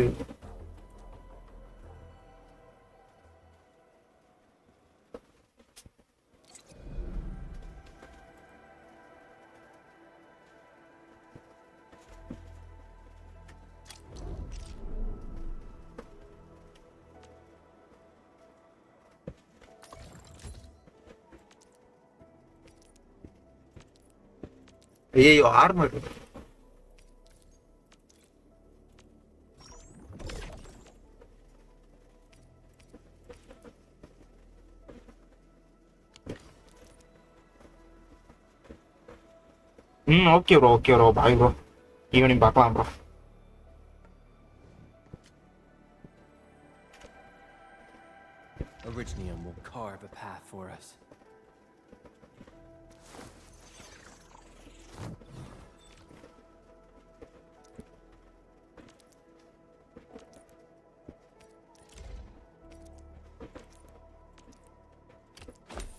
ஐயோ armour. Okay bro bye bro. Evening பார்க்கலாம் bro. Originium will carve a path for us.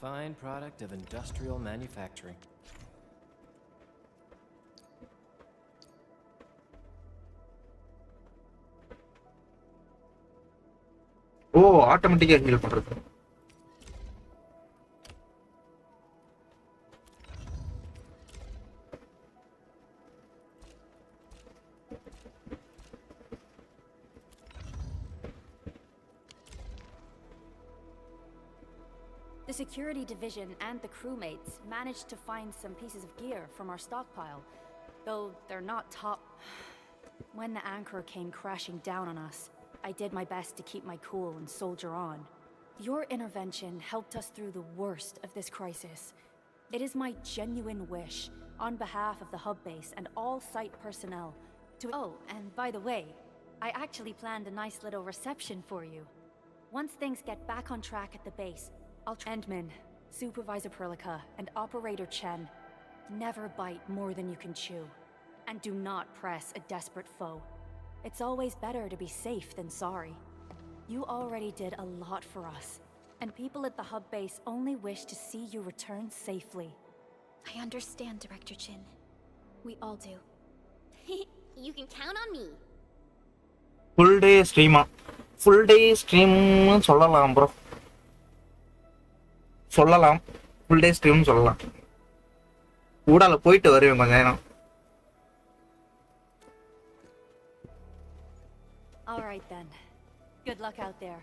Fine product of industrial manufacturing. ஆட்டோமேட்டிக்கா ஹீல் பண்றது. The security division and the crewmates managed to find some pieces of gear from our stockpile, though they're not top. When the anchor came crashing down on us, I did my best to keep my cool and soldier on. Your intervention helped us through the worst of this crisis. It is my genuine wish, on behalf of the hub base and all site personnel, to— Oh, and by the way, I actually planned a nice little reception for you. Once things get back on track at the base, Endman, Supervisor Perlica, and Operator Chen, never bite more than you can chew. And do not press a desperate foe. It's always better to be safe than sorry. You already did a lot for us, and people at the hub base only wish to see you return safely. I understand, Director Chin. We all do. You can count on me. Full day stream சொல்லலாம் bro. சொல்லலாம் full day stream சொல்லலாம். ஊடால போயிட்டு வருவேன் கொஞ்ச நேரம். All right then. Good luck out there.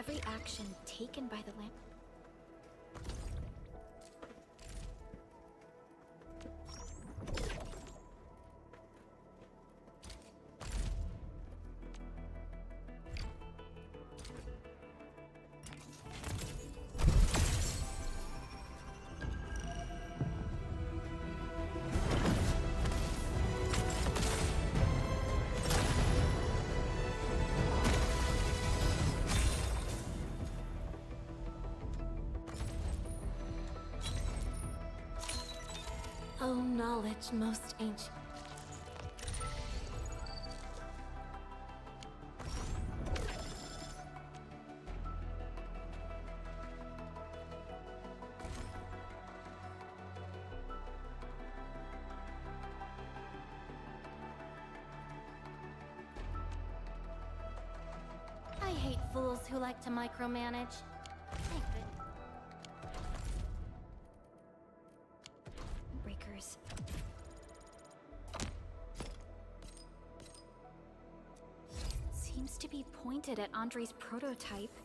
Every action taken by the lamp. Oh, knowledge most ancient. I hate fools who like to micromanage. Thank goodness. Breakers. Seems to be pointed at Andre's prototype.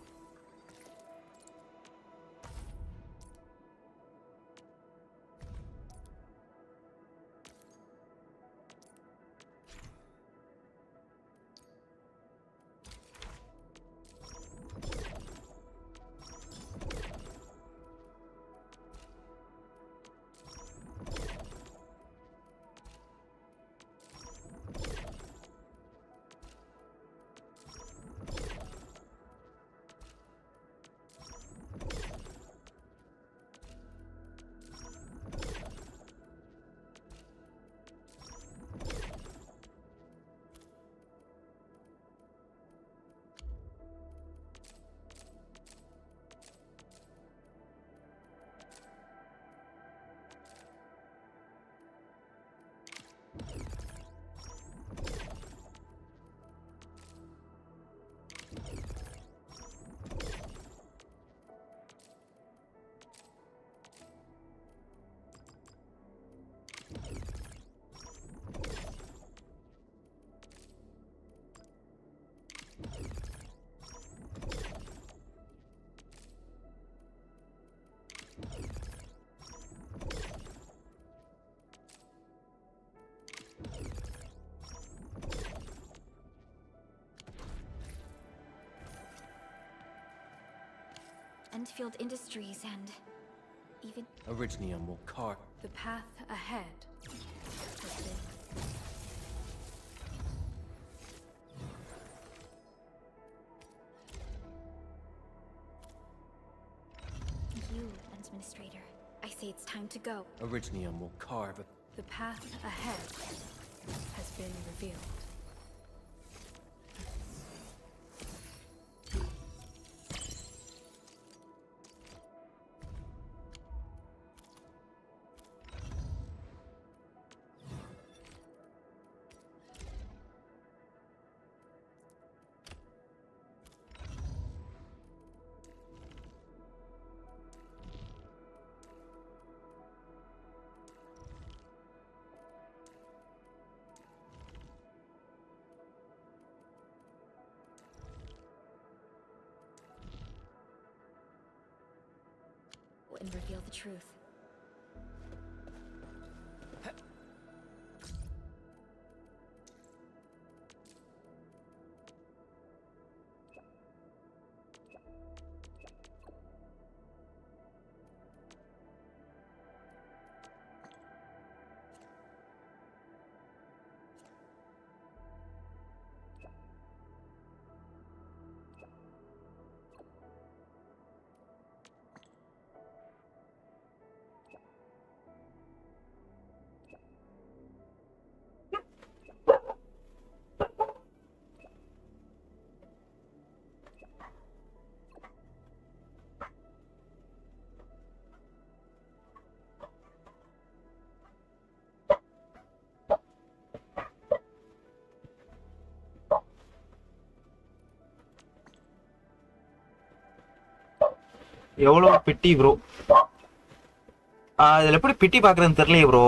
Endfield Industries and even Originium will carve. The path ahead has been you, Administrator. I say it's time to go. Originium will carve. The path ahead has been revealed. And reveal the truth. எவ்வளோ பிட்டி bro. இதில் எப்படி பிட்டி பார்க்குறதுன்னு தெரியலையே bro.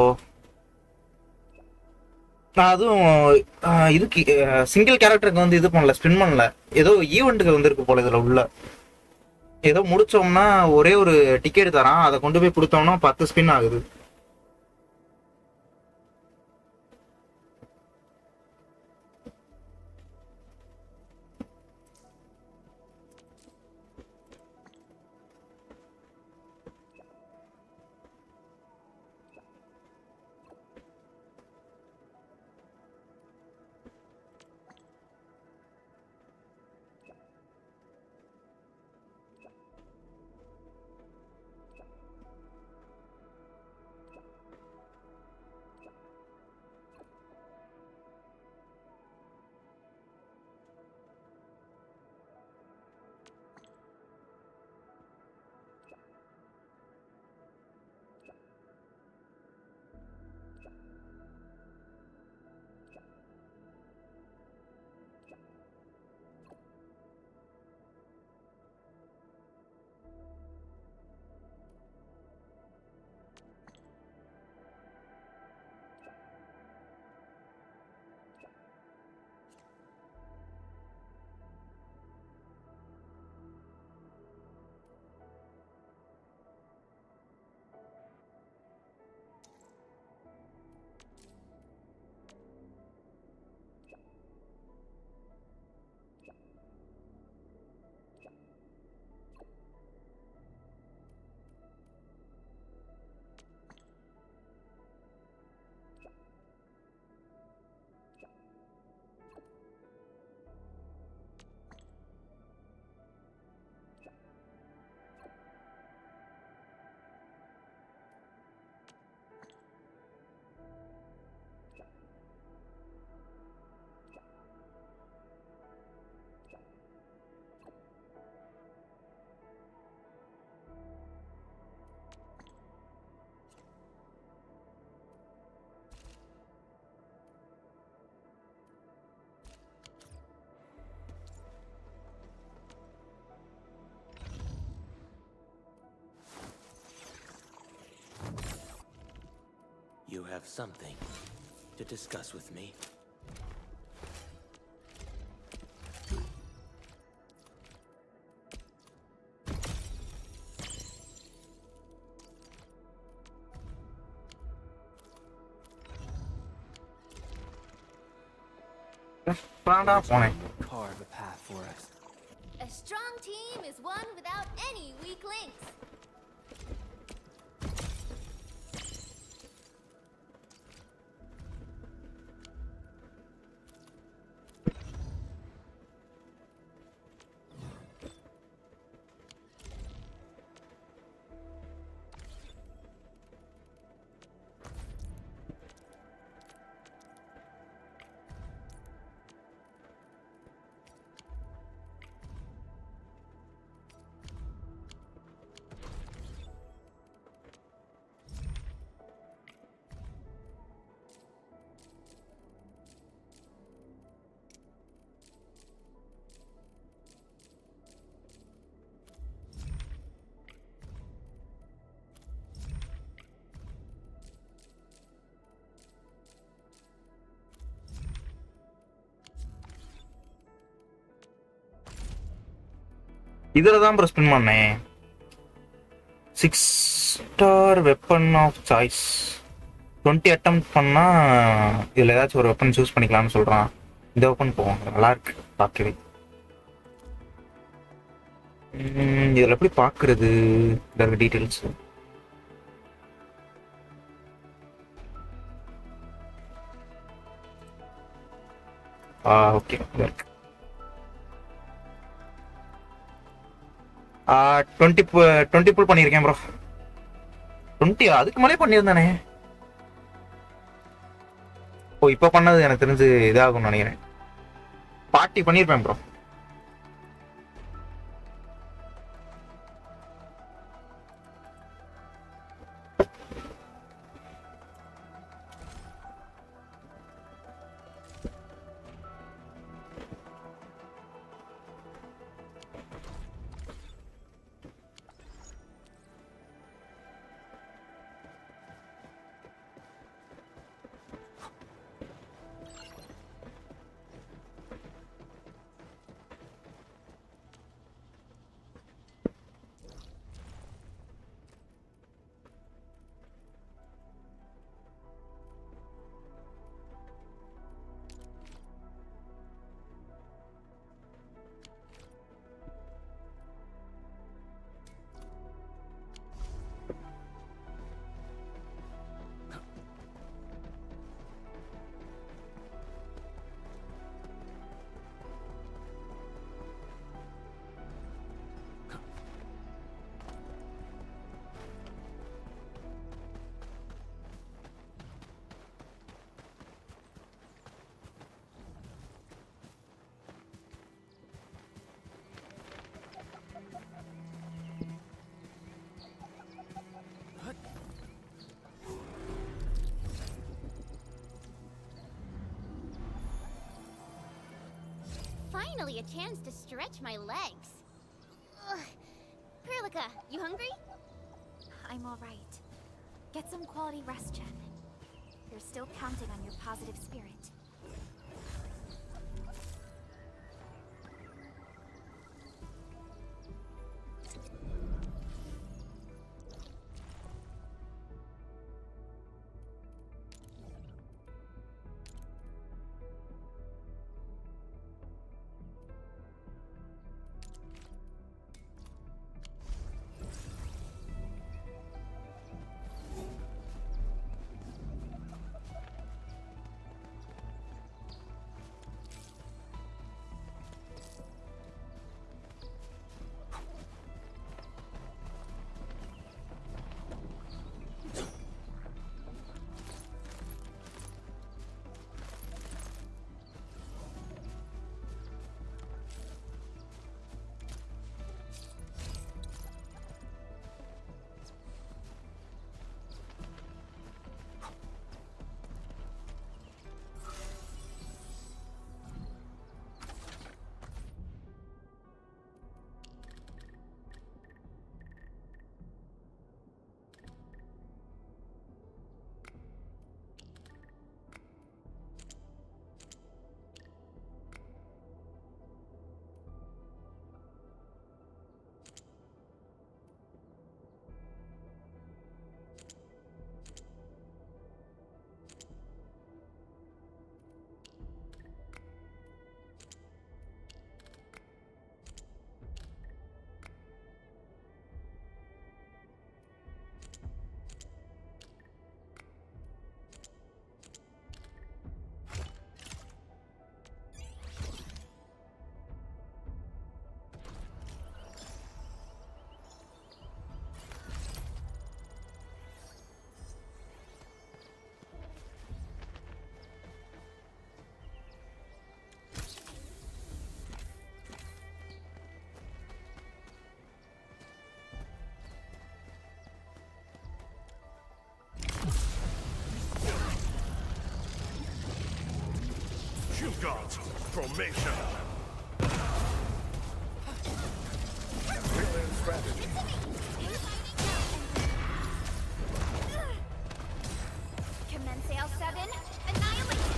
அதுவும் இதுக்கு single கேரக்டருக்கு வந்து இது பண்ணல, ஸ்பின் பண்ணல. ஏதோ ஈவெண்ட்டுக்கு வந்துருக்கு போல இதில் உள்ள. ஏதோ முடிச்சோம்னா ஒரே ஒரு டிக்கெட் தரான், அதை கொண்டு போய் கொடுத்தோம்னா 10 ஸ்பின் ஆகுது. have something to discuss with me? Carve a path for us. A strong team is one without any weak links. இதுல தான் ப்ரோ ஸ்பின் பண்ணேன். 6 star weapon of choice 20 attempt பண்ணா இதுல ஏதாச்சும் ஒரு வெப்பன் சூஸ் பண்ணிக்கலாம்னு சொல்றான். இந்த வெப்பன் போவோம், நல்லா இருக்கு பார்க்கவே. இதுல எப்படி பாக்குறது இதோட டீடைல்ஸ்? ஓகே இருக்கு. 20 புல் பண்ணியிருக்கேன் ப்ரோ. 20 அதுக்கு மேலே பண்ணியிருந்தானே. ஓ இப்போ பண்ணது எனக்கு தெரிஞ்சு இதாகும்னு நினைக்கிறேன். 40 பண்ணியிருப்பேன் bro. Finally, a chance to stretch my legs. Ugh. Perlica, you hungry? I'm all right. Get some quality rest, Jen. You're still counting on your positive spirit. Gods, formation! Brilliant strategy. Commence L7, annihilation!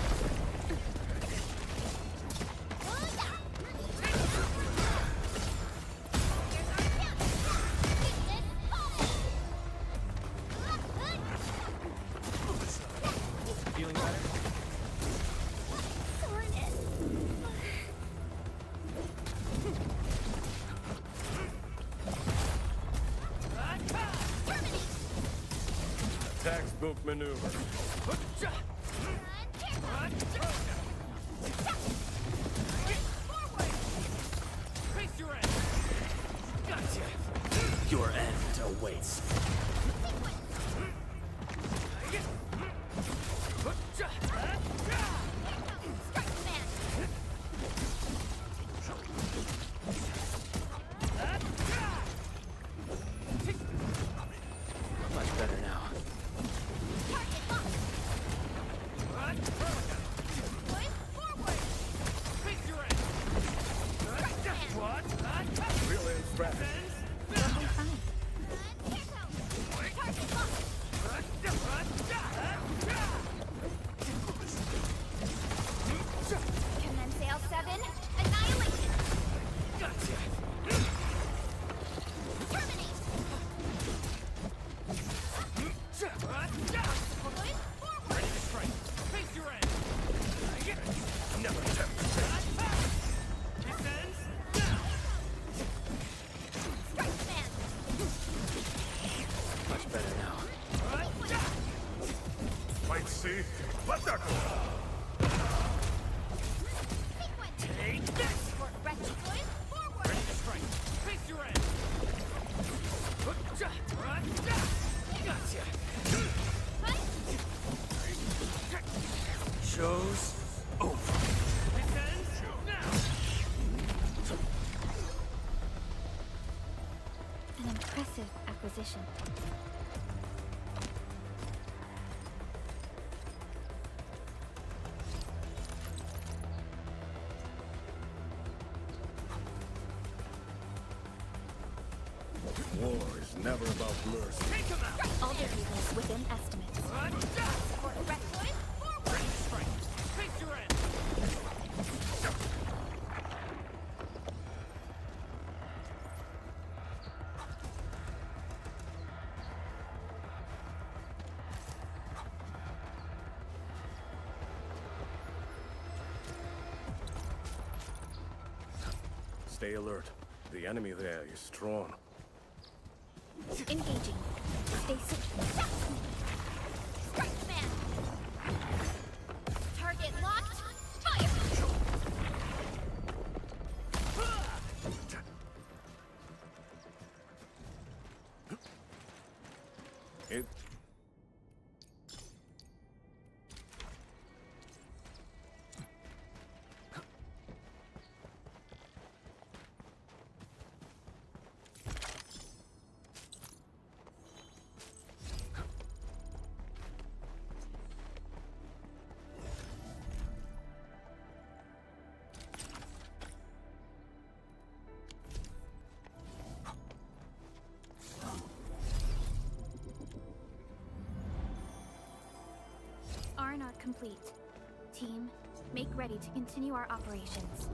Feeling better? Textbook maneuver. Your end awaits. Much better now. Brilliant strategy. Commence L7, annihilation! Terminate! Ready to strike. Face your end. Never attempt to save. Much better now. Might see. Let that go. Take this! Ready forward! Ready to strike. Face your end. Show's over. An impressive acquisition. War is never about mercy. All the evils within estimates. Ready to strike. Face your end. Stay alert. The enemy there is strong. Engaging. Stay secure. Target locked, fire! It... Arknight complete. Team, make ready to continue our operations.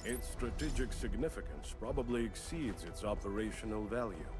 Its strategic significance probably exceeds its operational value.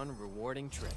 One rewarding trip.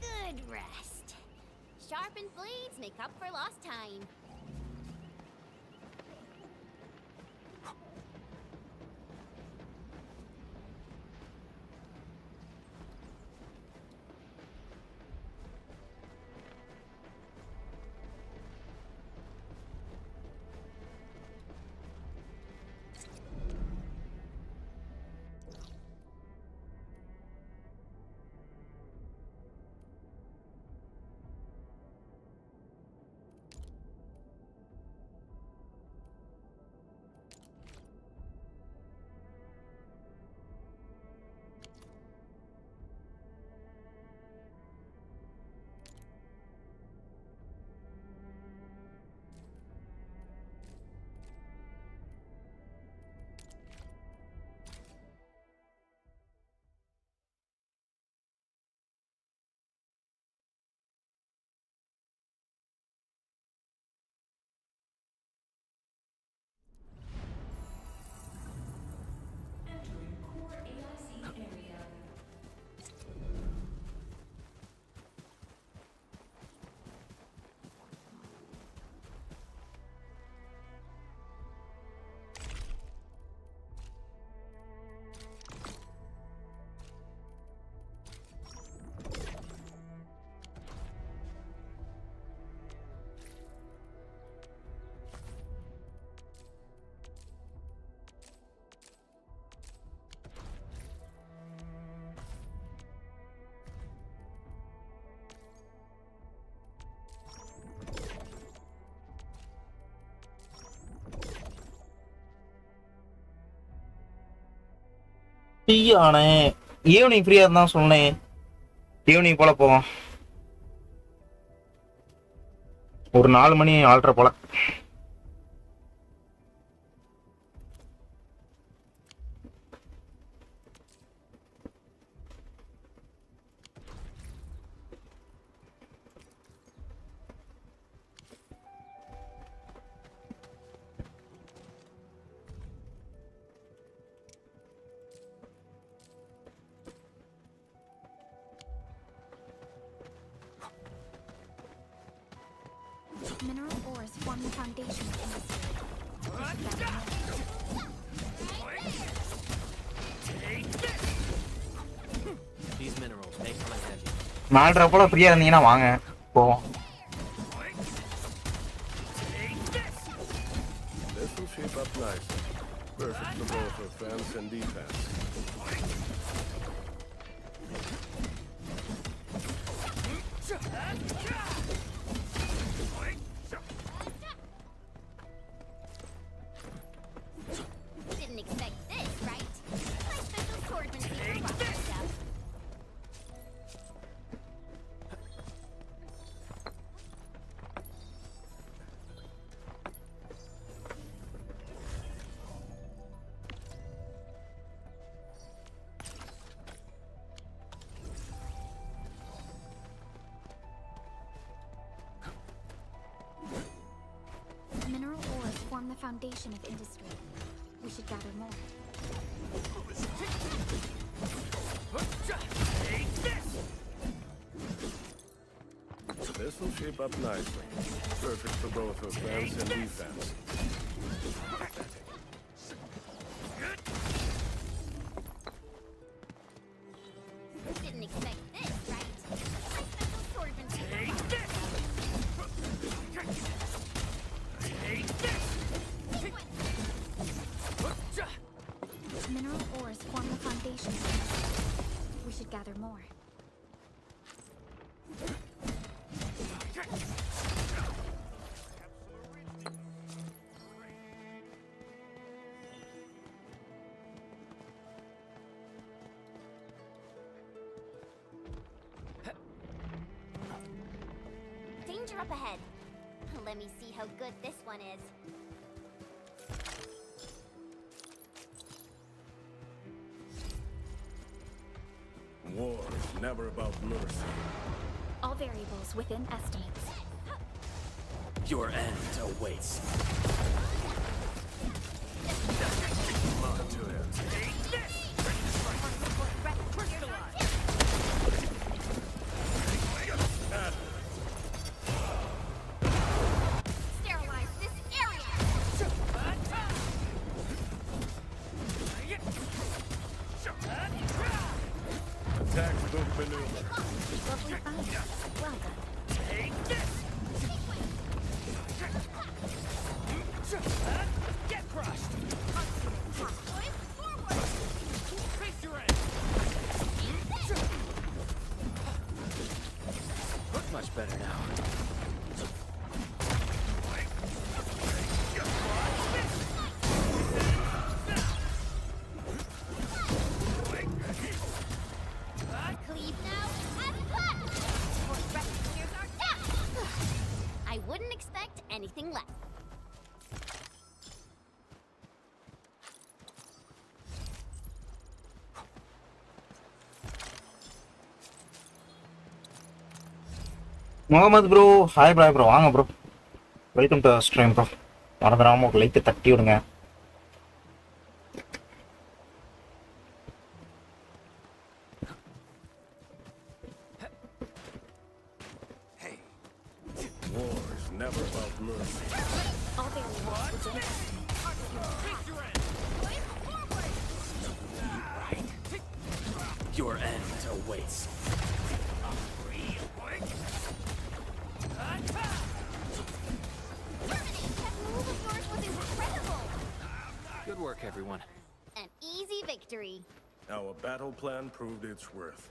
Good rest. Sharpened blades make up for lost time. ஃப்ரீயானே evening ஃப்ரீயா இருந்தா சொன்னேன். Evening போல போவோம். ஒரு 4 மணி 4:30 போல. Mineral ores form the foundation of industry. We should gather more. These minerals make my heavy. 4:30 போல ஃப்ரீயா இருந்தீங்கன்னா வாங்க போவோம். This will shape up nicely. Perfect for both offense and defense. Didn't expect this, right? My special swordsmanship for rocket stuff. Mineral ores form the foundation of industry. We should gather more. This will shape up nicely. Perfect for both offense and defense. Didn't expect this, right? My special swordsmanship for rocket Mineral ores form the foundation of industry. We should gather more. Danger up ahead. Let me see how good this one is. War is never about mercy. All variables within estimates. Your end awaits. On to it. Sterilize this area! Textbook maneuver. Lovely find. Well done. Get crushed! Face your end! Much better now. Cleave now and cut! Force rescuers are down! I wouldn't expect anything less. Muhammad bro hi bro bro வாங்க bro welcome to stream bro மறந்துடாம ஒரு like தட்டி விடுங்க War is never about mercy. All variables within estimates. Your end awaits. That move of yours was incredible! Good work, everyone. An easy victory. Our battle plan proved its worth.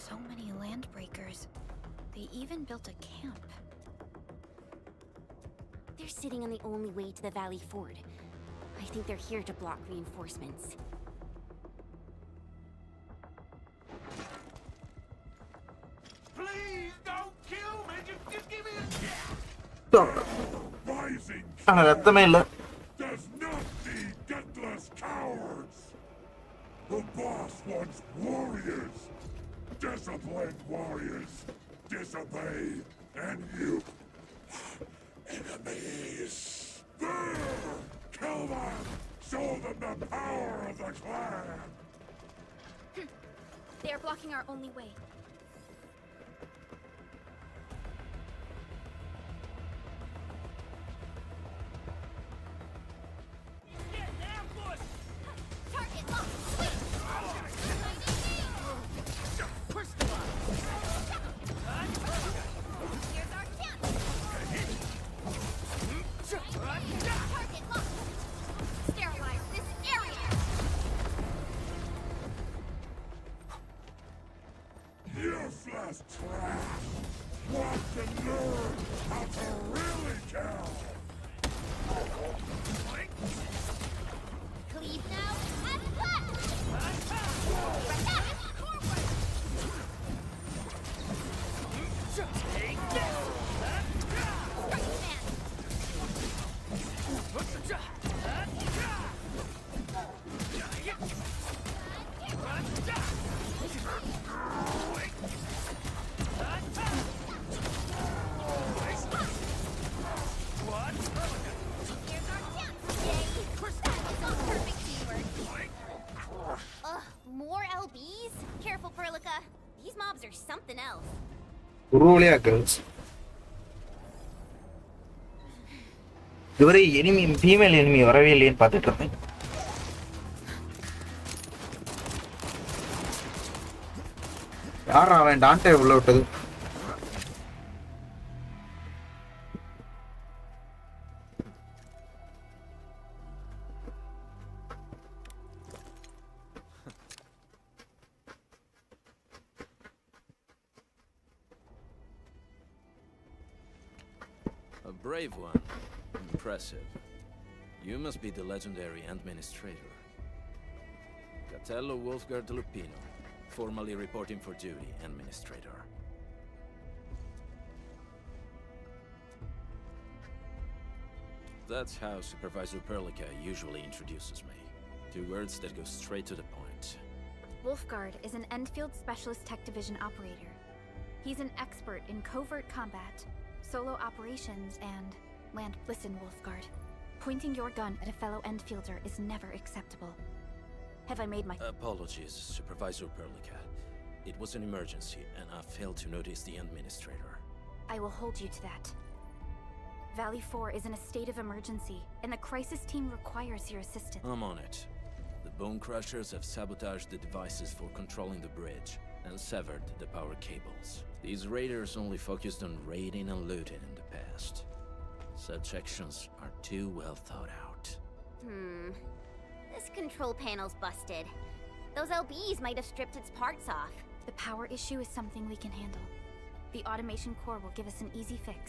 So many landbreakers. They even built a camp. They're sitting on the only way to the Valley Ford. I think they're here to block reinforcements. Please don't kill me. Just give me a chance. Rising ரத்தமே இல்ல. does not feed gutless cowards. The boss wants warriors. Disciplined warriors. Disobey and you. Enemies. There! Kill them! Show them the power of the clan! They are blocking our only way. Target locked! Push the line! Here's our chance! Target locked! Sterilize this area! Useless trash! Want to learn how to really kill! Cleave now and cut! Attack! Forward! Take this! Strike man! Here's our chance! Yay! That was all perfect teamwork! Ugh, more LBs? Careful, Perlica. These mobs are something else. உருவலையா girls. இதுவரை enemy female enemy வரவே இல்லைன்னு பார்த்துட்டு இருந்தேன். யாரா அவன் Dante உள்ள விட்டது? A brave one. Impressive. You must be the legendary administrator. Catello Wolfgard Lupino, formally reporting for duty, administrator. That's how Supervisor Perlica usually introduces me. 2 words that go straight to the point. Wolfgard is an Endfield Specialist Tech Division operator. He's an expert in covert combat, solo operations, and land. Listen, Wolfgard. Pointing your gun at a fellow Endfielder is never acceptable. Have I made my... Apologies, Supervisor Perlica. It was an emergency, and I failed to notice the administrator. I will hold you to that. Valley 4 is in a state of emergency, and the crisis team requires your assistance. I'm on it. The Bone Crushers have sabotaged the devices for controlling the bridge, and severed the power cables. These raiders only focused on raiding and looting in the past. Such actions are too well thought out. This control panel's busted. Those LBs might have stripped its parts off. The power issue is something we can handle. The automation core will give us an easy fix.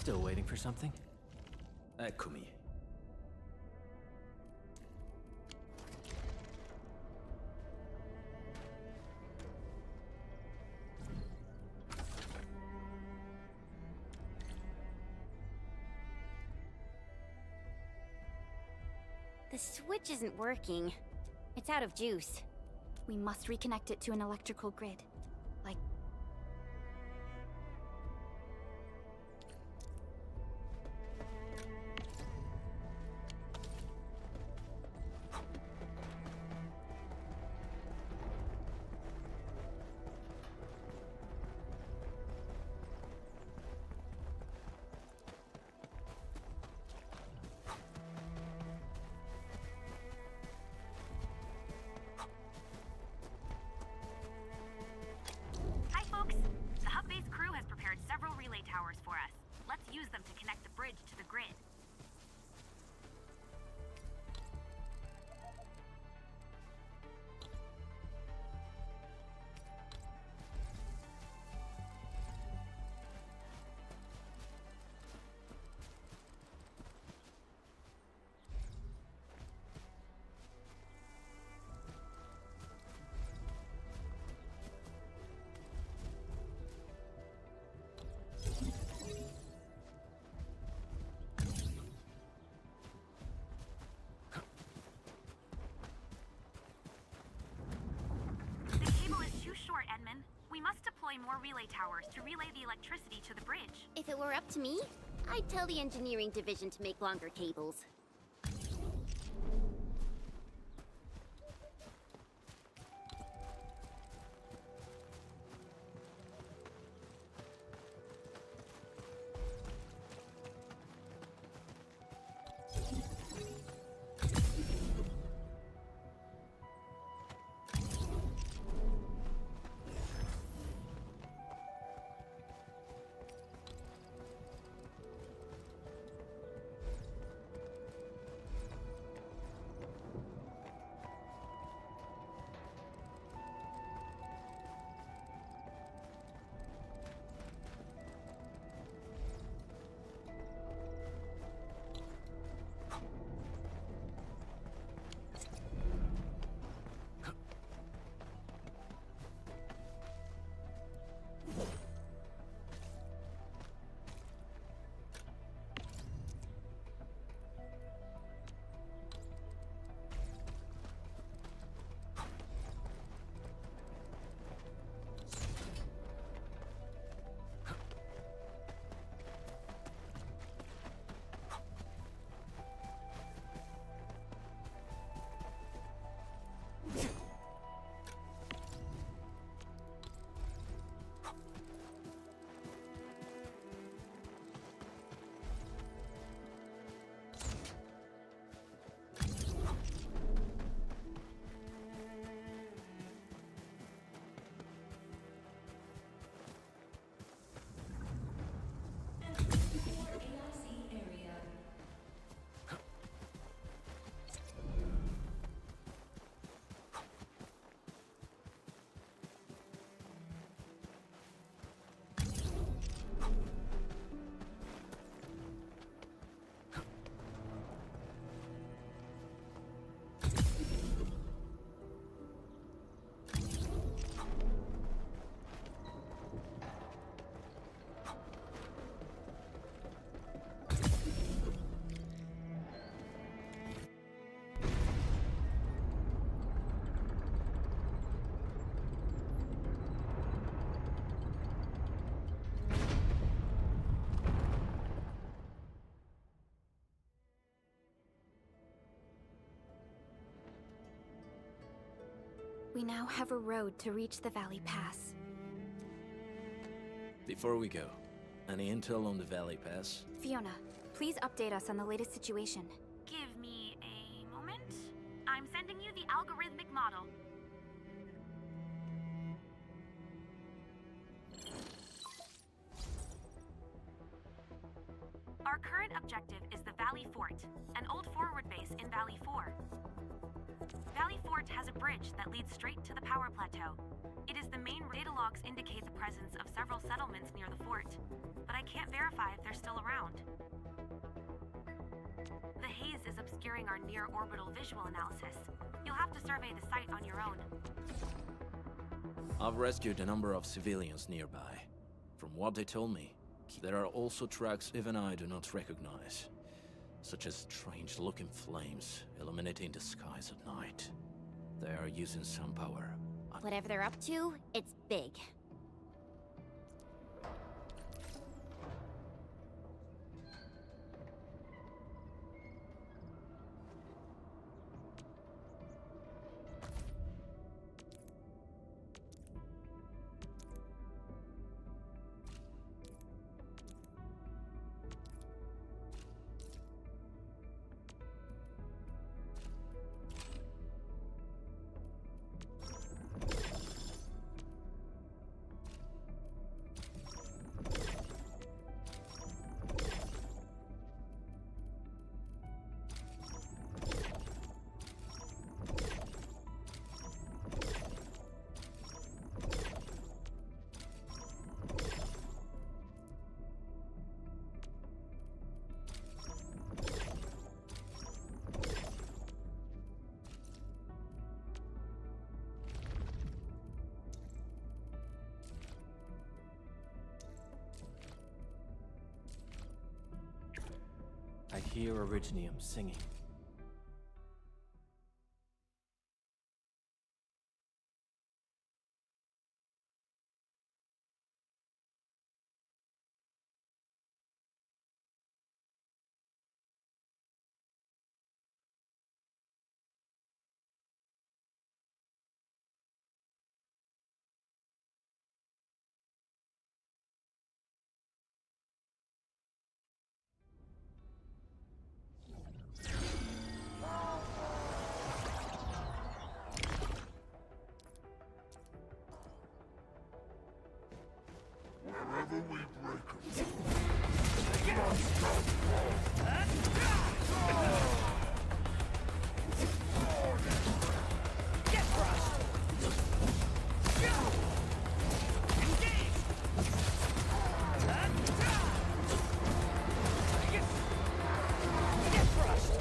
Still waiting for something? Eccomi. The switch isn't working. It's out of juice. We must reconnect it to an electrical grid. Like... Hi, folks. The hub base crew has prepared several relay towers for us. Let's use them to connect the bridge to the grid. The cable is too short, Edmund. We must deploy more relay towers to relay the electricity to the bridge. If it were up to me, I'd tell the engineering division to make longer cables. We now have a road to reach the Valley Pass. Before we go, any intel on the Valley Pass? Fiona, please update us on the latest situation. Give me a moment. I'm sending you the algorithmic model. Our current objective is the Valley Fort, an old forward base in Valley 4. Valley Fort has a bridge that leads straight to the power plateau. It is the main data logs indicate the presence of several settlements near the fort, but I I can't verify if they're still around. The haze is obscuring our near-orbital visual analysis. You'll have to survey the site on your own. I've rescued a number of civilians nearby. From what they told me, there are also tracks even I do not recognize, such as strange-looking flames illuminating the skies at night. They are using some power. Whatever they're up to, it's big. I hear Originium singing. Wherever we break them. Get crushed! Engage! Get crushed!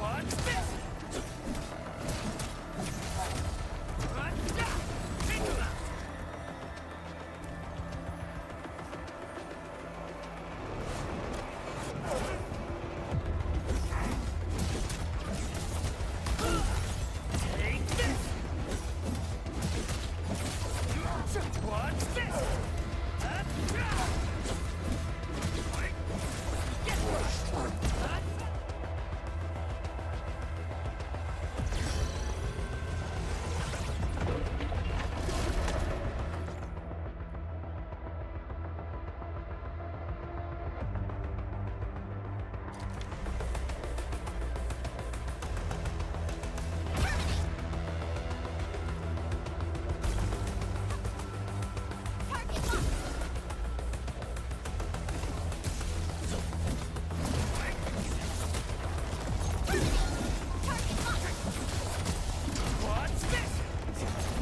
Watch this! Take him out! Take this! Watch this! Get crushed! Watch this! Strike command!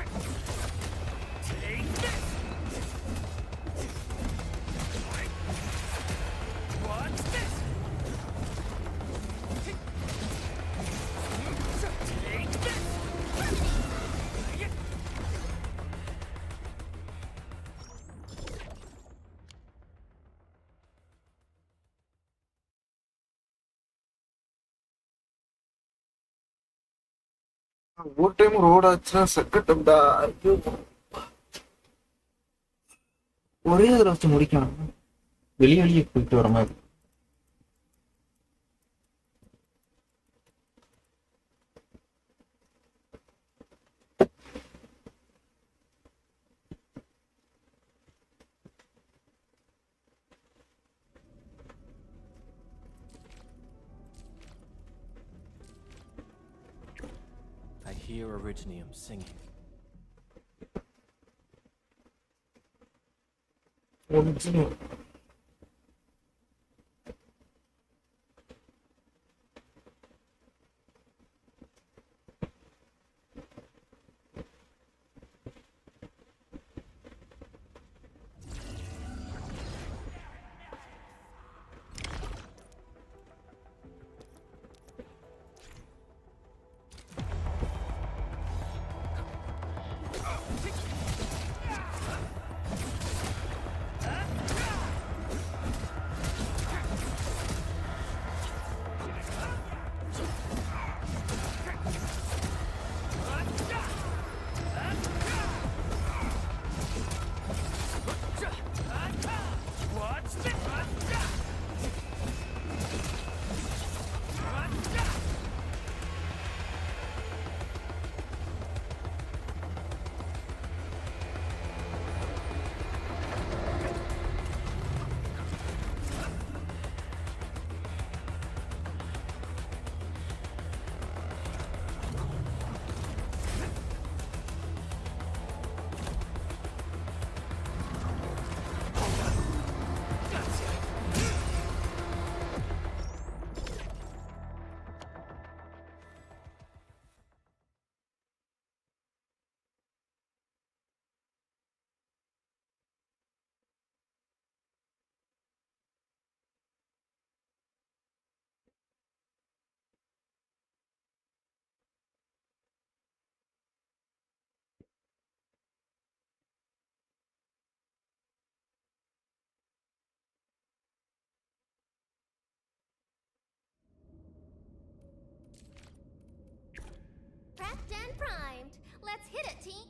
Watch this! Take this! Watch this! Take this! ஒரு time road ஆச்சுன்னா சக்கட்டம்டா. ஐயோ, ஒரே தடவை வச்சு முடிக்கணும். வெளியே வெளியே போயிட்டு வர மாதிரி. I hear Originium singing. Original. Prepped and primed. Let's hit it, team.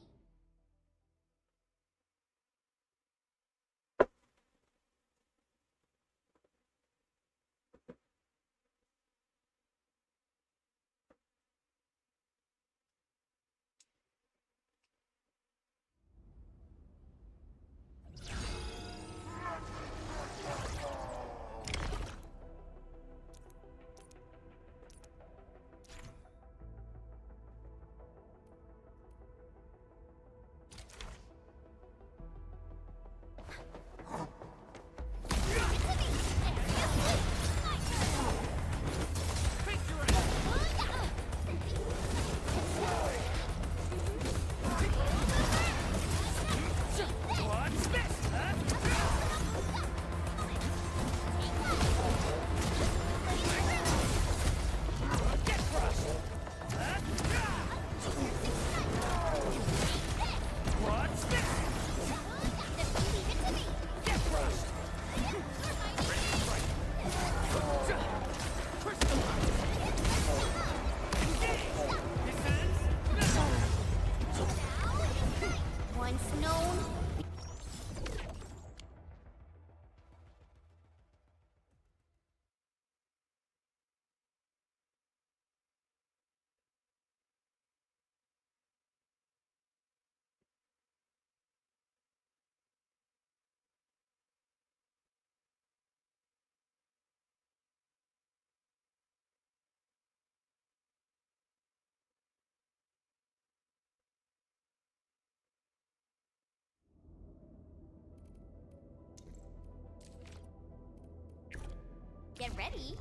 Get ready.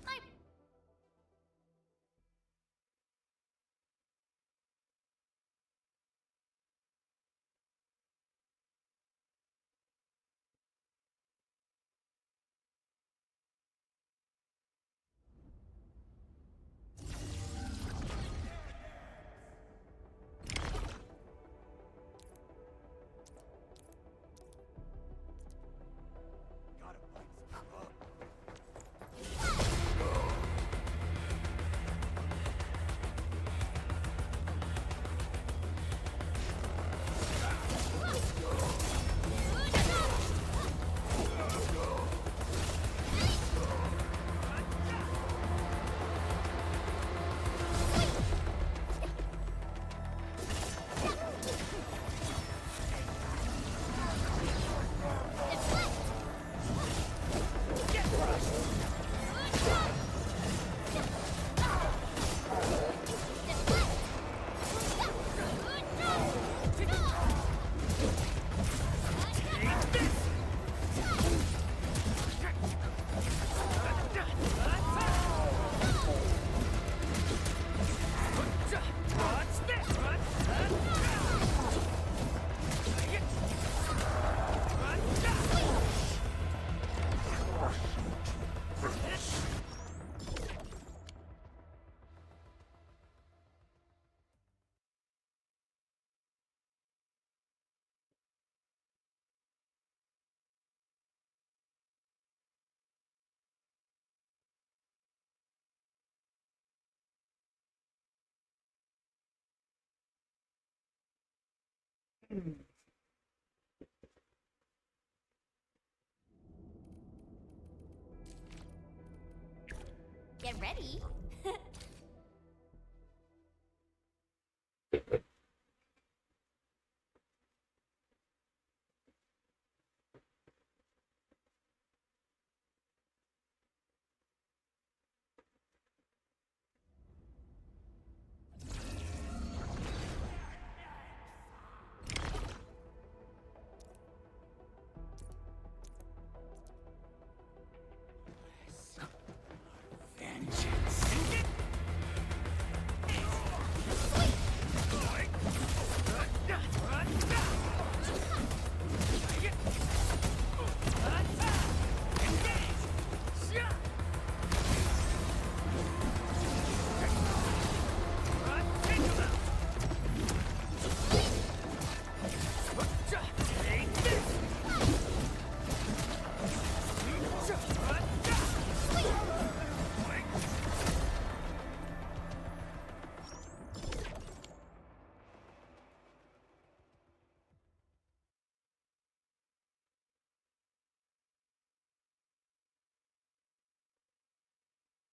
My Get ready.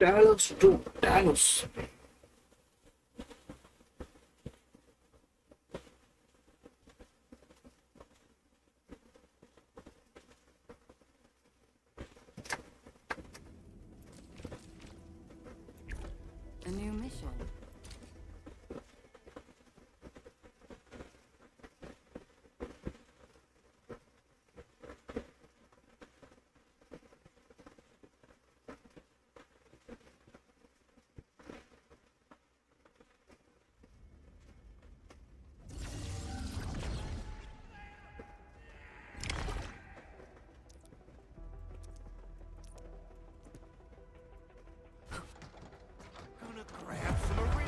Talos to Talos. A new mission. Gonna grab some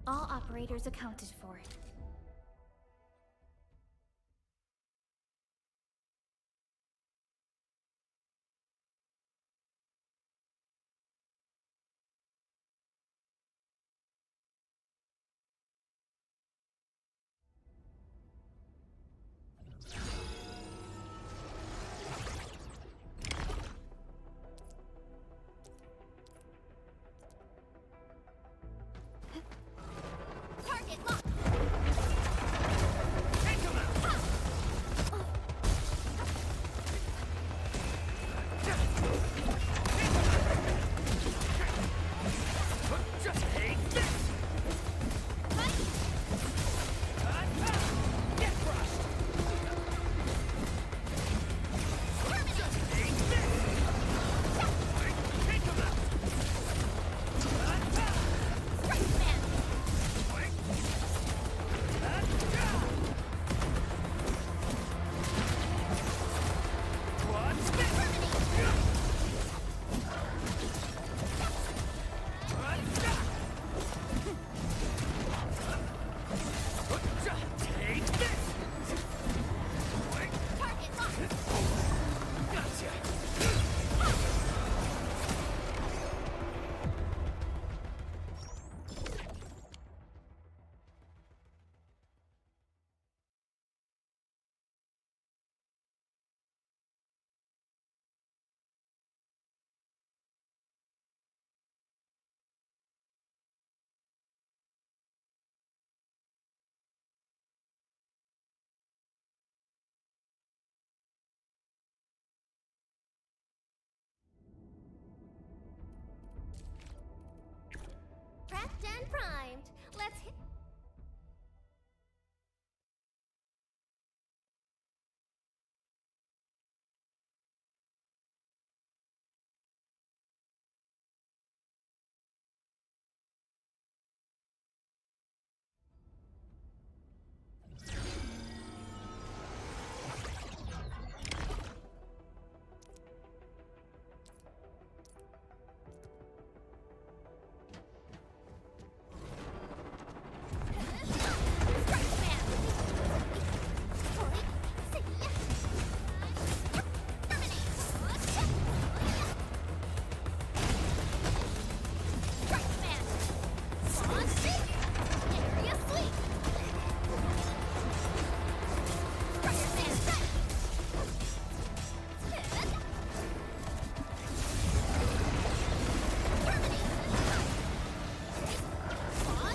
All operators accounted for. Target locked. Prepped and primed. Let's hit.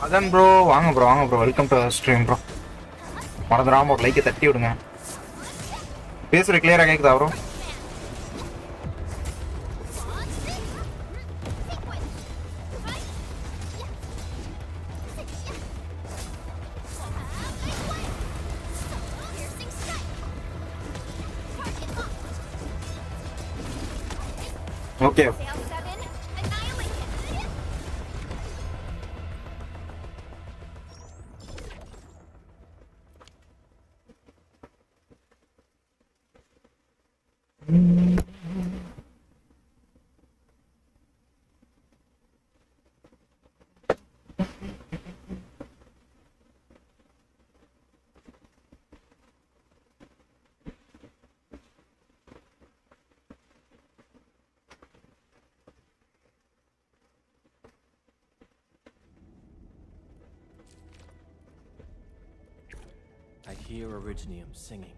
அதான் bro வாங்க bro welcome to stream bro. மறந்துடாம ஒரு லைக்கை தட்டி விடுங்க. பேசுகிற கிளியராக கேட்குதா bro? Okay I hear Originium singing.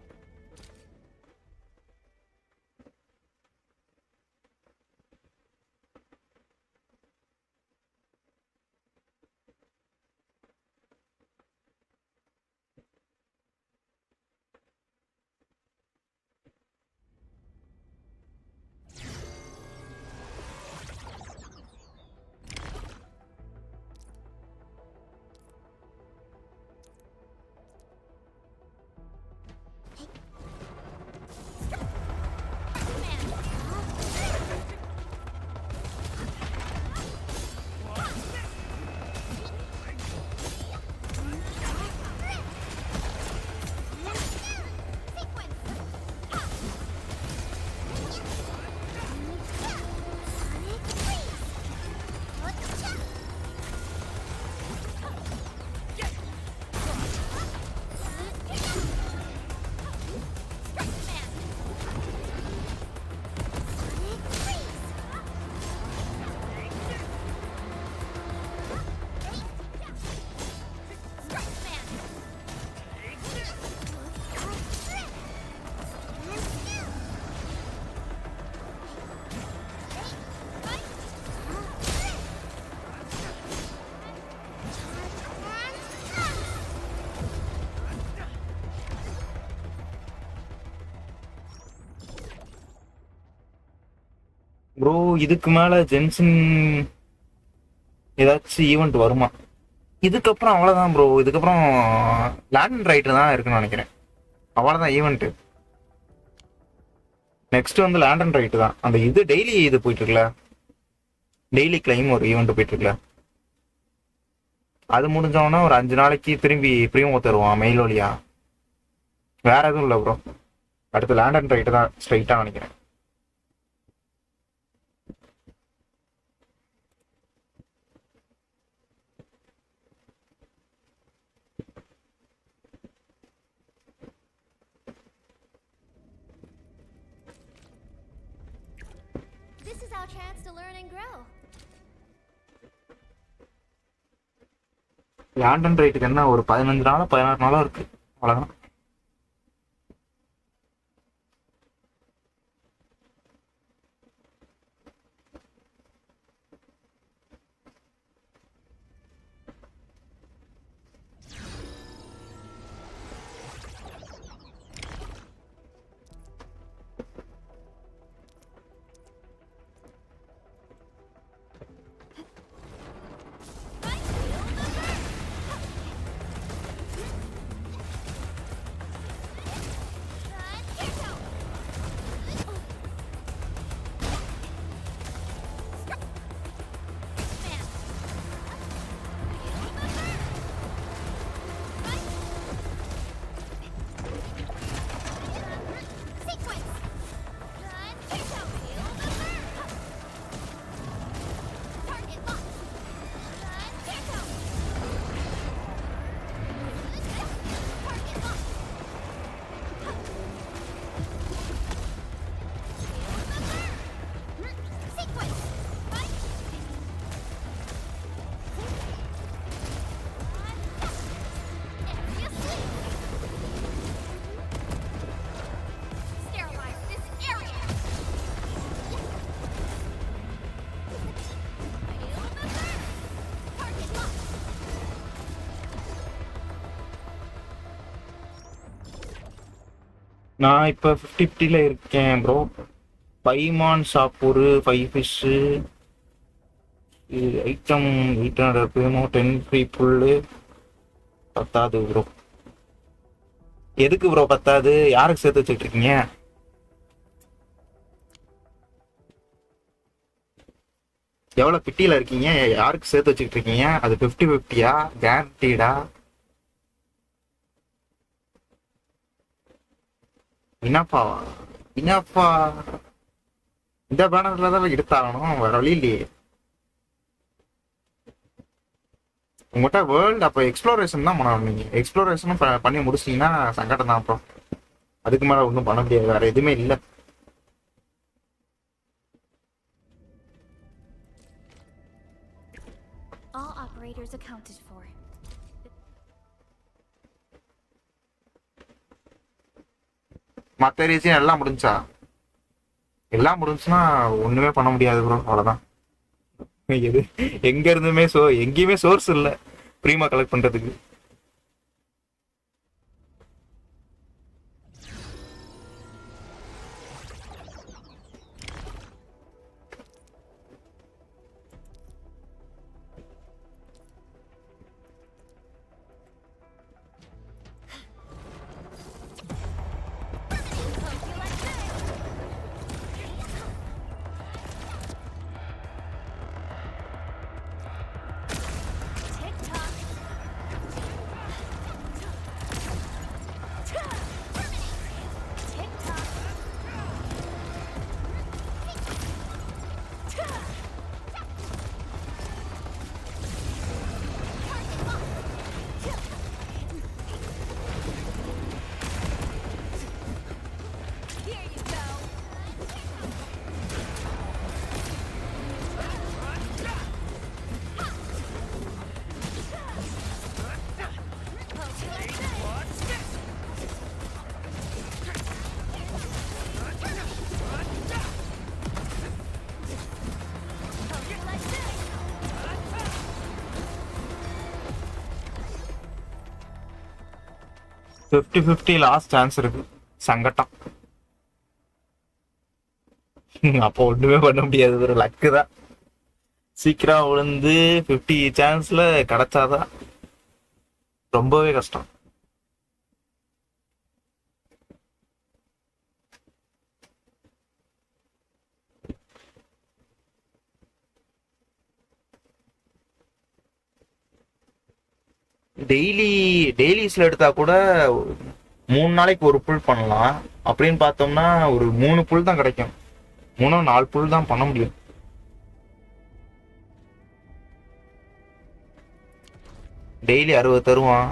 Bro இதுக்கு மேல ஜென்சன் ஏதாச்சும் ஈவெண்ட் வருமா? இதுக்கப்புறம் அவ்வளோதான் ப்ரோ. இதுக்கப்புறம் லேண்ட் ரைட்டு தான் இருக்குன்னு நினைக்கிறேன். அவ்வளோதான் ஈவெண்ட்டு. நெக்ஸ்ட் வந்து லேண்டன் ரைட்டு தான். அந்த இது டெய்லி இது போயிட்டு இருக்குல்ல, டெய்லி கிளைம் ஒரு ஈவெண்ட் போயிட்டு இருக்குல்ல, அது முடிஞ்சோன்னா ஒரு 5 நாளைக்கு திரும்பி ப்ரீமோ தருவான் மெயில் வழியா. வேற எதுவும் இல்லை ப்ரோ. அடுத்து லேண்டன் ரைட்டு தான் ஸ்ட்ரைட்டாக நினைக்கிறேன். This is our chance to learn and grow. லேண்டன் ரைட்டுக்கு என்ன ஒரு 15 நாளோ 16 நாளோ இருக்கு, அவ்வளோதான். நான் இப்போ 50-50 இருக்கேன் ப்ரோ. பைமான் ஷாப் ஒரு 5 ஃபிஷ்ஷு, ஐட்டம் 800 பேமோ, 10 ஃப்ரீ புல்லு. பத்தாது ப்ரோ. எதுக்கு ப்ரோ பத்தாது? யாருக்கு சேர்த்து வச்சுட்டு இருக்கீங்க? எவ்வளோ பிட்டியில் இருக்கீங்க? யாருக்கு சேர்த்து வச்சுக்கிட்டு இருக்கீங்க? அது 50-50யா கேரண்டீடா? இனப்பாவா? இனப்பா இந்த பேனர்ல தான் எடுத்தாகணும், வேற வழி இல்லையே. உங்கள்கிட்ட வேர்ல்டு அப்போ எக்ஸ்ப்ளோரேஷன் தான் பண்ணணும். நீங்கள் எக்ஸ்ப்ளோரேஷனும் பண்ணி முடிச்சிங்கன்னா சங்கடம் தான். அப்புறம் அதுக்கு மேலே ஒன்றும் பண்ண முடியாது, வேற எதுவுமே இல்லை. All operators accounted for. மற்ற ரீசன் எல்லாம் முடிஞ்சா? எல்லாம் முடிஞ்சுன்னா ஒன்றுமே பண்ண முடியாது ப்ரோ, அவ்வளோதான். எது எங்க இருந்துமே எங்கேயுமே சோர்ஸ் இல்லை ப்ரீமா கலெக்ட் பண்ணுறதுக்கு. ஃபிஃப்டி லாஸ்ட் சான்ஸ் இருக்கு. சங்கட்டம். அப்போ ஒண்ணுமே பண்ண முடியாது, ஒரு லக்கு தான். சீக்கிரம் விழுந்து 50 சான்ஸ்ல கிடைச்சாதான் ரொம்பவே கஷ்டம். டெய்லிஸ்ல எடுத்தா கூட 3 நாளைக்கு ஒரு புல் பண்ணலாம். அப்படின்னு பார்த்தோம்னா ஒரு 3 புல் தான் கிடைக்கும். 3-4 புல் தான் பண்ண முடியும். டெய்லி 60 தருவான்.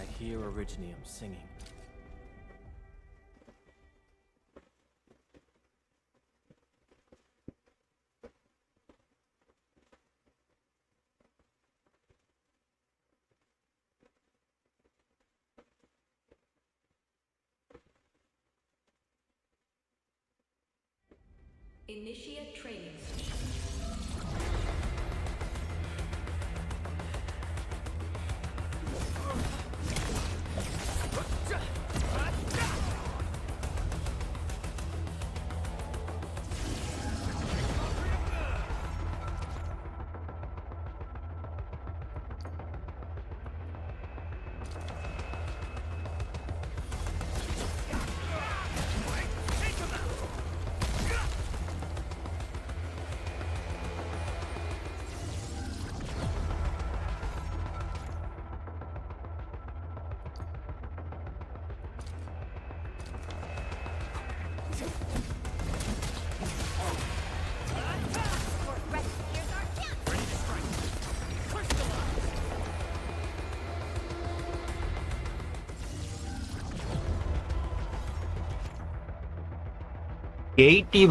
I hear Originium singing. Initiate training.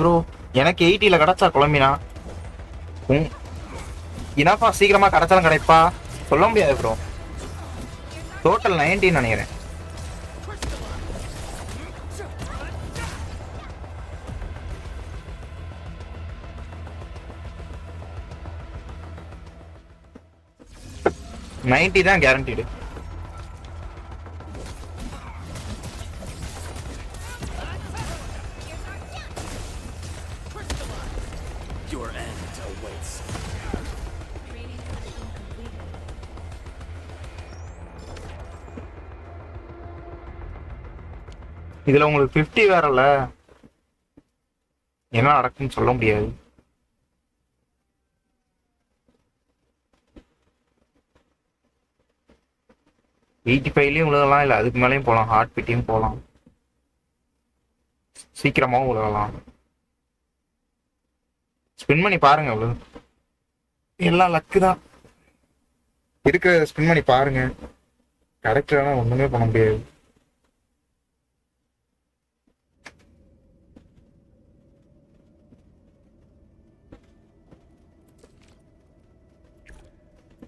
Bro, எனக்கு 80ல கிடைச்சா குழம்பினா இனப்பா சீக்கிரமா கிடைச்சாலும் கிடைப்பா சொல்ல முடியாது ப்ரோ. டோட்டல் 90 நினைக்கிறேன். தான் கேரண்டீடு. இதுல உங்களுக்கு 50 வேறல, என்ன நடக்கும்னு சொல்ல முடியாது. $85லயும் விழுகலாம், இல்ல அதுக்கு மேலேயும் போகலாம். ஹார்ட் பீட்டையும் போகலாம், சீக்கிரமாவும் விழுகலாம். ஸ்பின் பண்ணி பாருங்க. அவ்வளவு எல்லாம் லக்கு தான். இருக்கிற ஸ்பின் பண்ணி பாருங்க. கரெக்டான ஒண்ணுமே பண்ண முடியாது.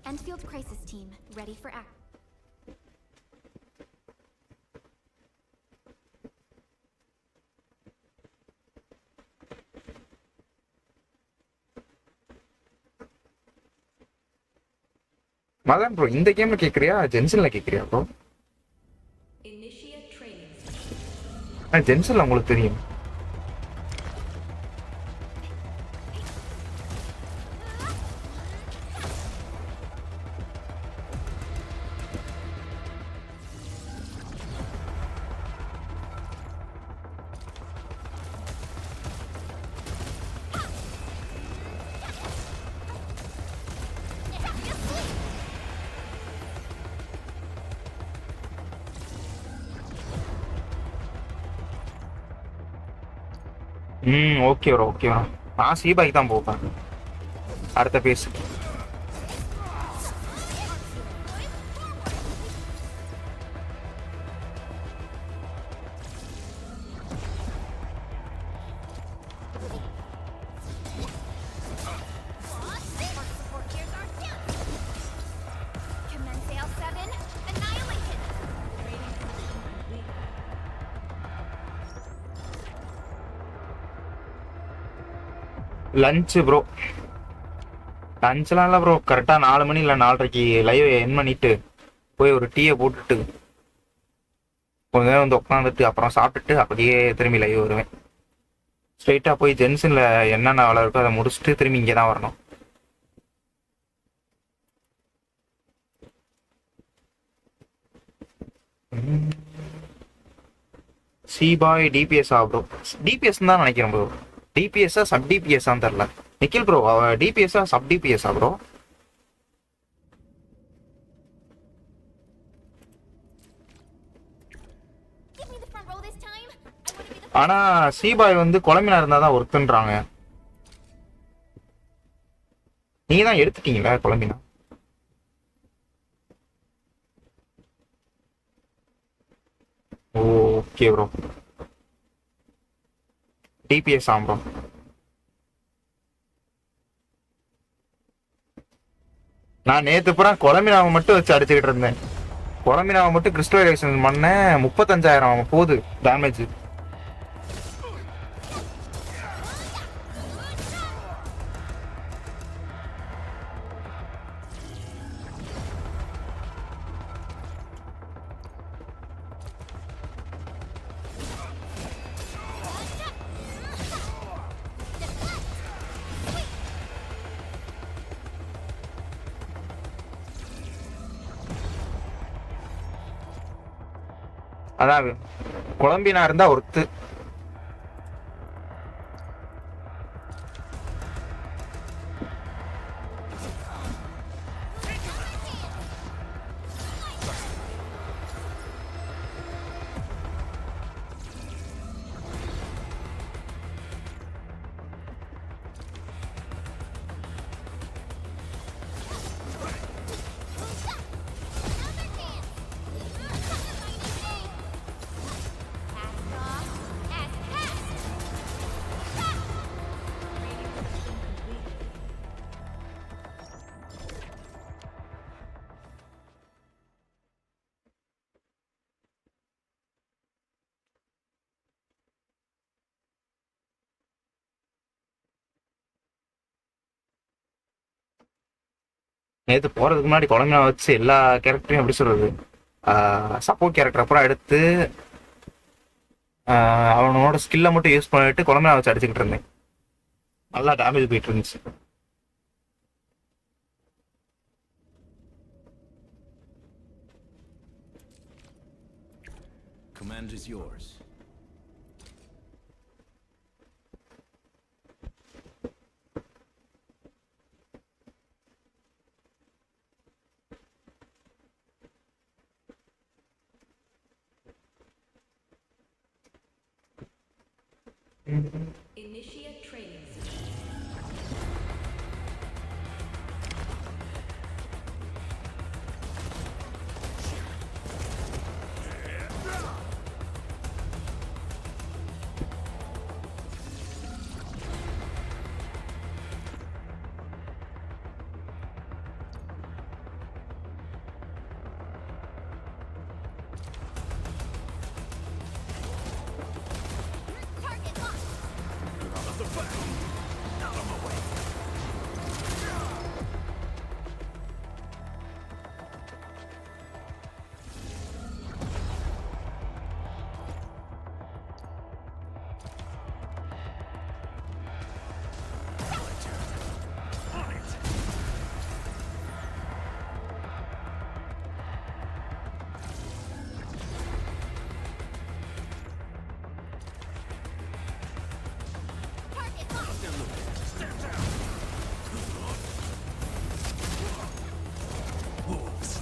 Endfield crisis team, ready for act. Madhan bro, இந்த கேம்ல கேக்குறியா ஜென்சன்ல கேக்குறியா ப்ரோ? ஜென்சன்ல உங்களுக்கு தெரியும். Okay bro, okay bro. நான் சீபாய்க்கு தான் போப்பேன் அடுத்த பேஸ். Lunch bro. லஞ்செலாம் இல்லை ப்ரோ. கரெக்டாக 4 மணி இல்லை 4:30க்கு லைவ் என் பண்ணிட்டு போய் ஒரு டீயை போட்டுட்டு கொஞ்ச நேரம் வந்து உட்காந்துட்டு அப்புறம் சாப்பிட்டுட்டு அப்படியே திரும்பி லைவ் வருவேன். ஸ்ட்ரைட்டாக போய் ஜென்சனில் என்னென்ன வேலை இருக்கோ அதை முடிச்சுட்டு திரும்பி இங்கே தான் வரணும். சிபாய் டிபிஎஸ்ஸா ப்ரோ? டிபிஎஸ் தான் நினைக்கிறேன் ப்ரோ. டிபிஎஸ்ஸா சப் டிபிஎஸ்ஸான்னு தெரில. நிக்கில் ப்ரோ டிபிஎஸ்ஸா சப் டிபிஎஸ்ஸா ப்ரோ? ஆனா சிபாய் வந்து குழம்பினா இருந்தா தான் ஒர்க்குன்றாங்க. நீங்க தான் எடுத்துட்டீங்களா குழம்பினா? Okay bro. டிபிஎஸ் ஆம் ப்ரோ. நான் நேற்று பூரா குழம்பினாவை மட்டும் வச்சு அடிச்சுக்கிட்டு இருந்தேன். குழம்பினாவை மட்டும் கிறிஸ்டலைசேஷன் பண்ணேன். 35,000 போகுது டேமேஜ். அதான் குழம்பினா இருந்தா ஒருத்து. நேற்று போகிறதுக்கு முன்னாடி குழம்புனா வச்சு எல்லா கேரக்டரையும் எப்படி சொல்கிறது, சப்போர்ட் கேரக்டர் அப்புறம் எடுத்து அவனோட ஸ்கில்லை மட்டும் யூஸ் பண்ணிட்டு குழம்புனா வச்சு அடிச்சுக்கிட்டு இருந்தேன். நல்லா டேமேஜ் போயிட்டு இருந்துச்சு. Command is yours. Initiate training session.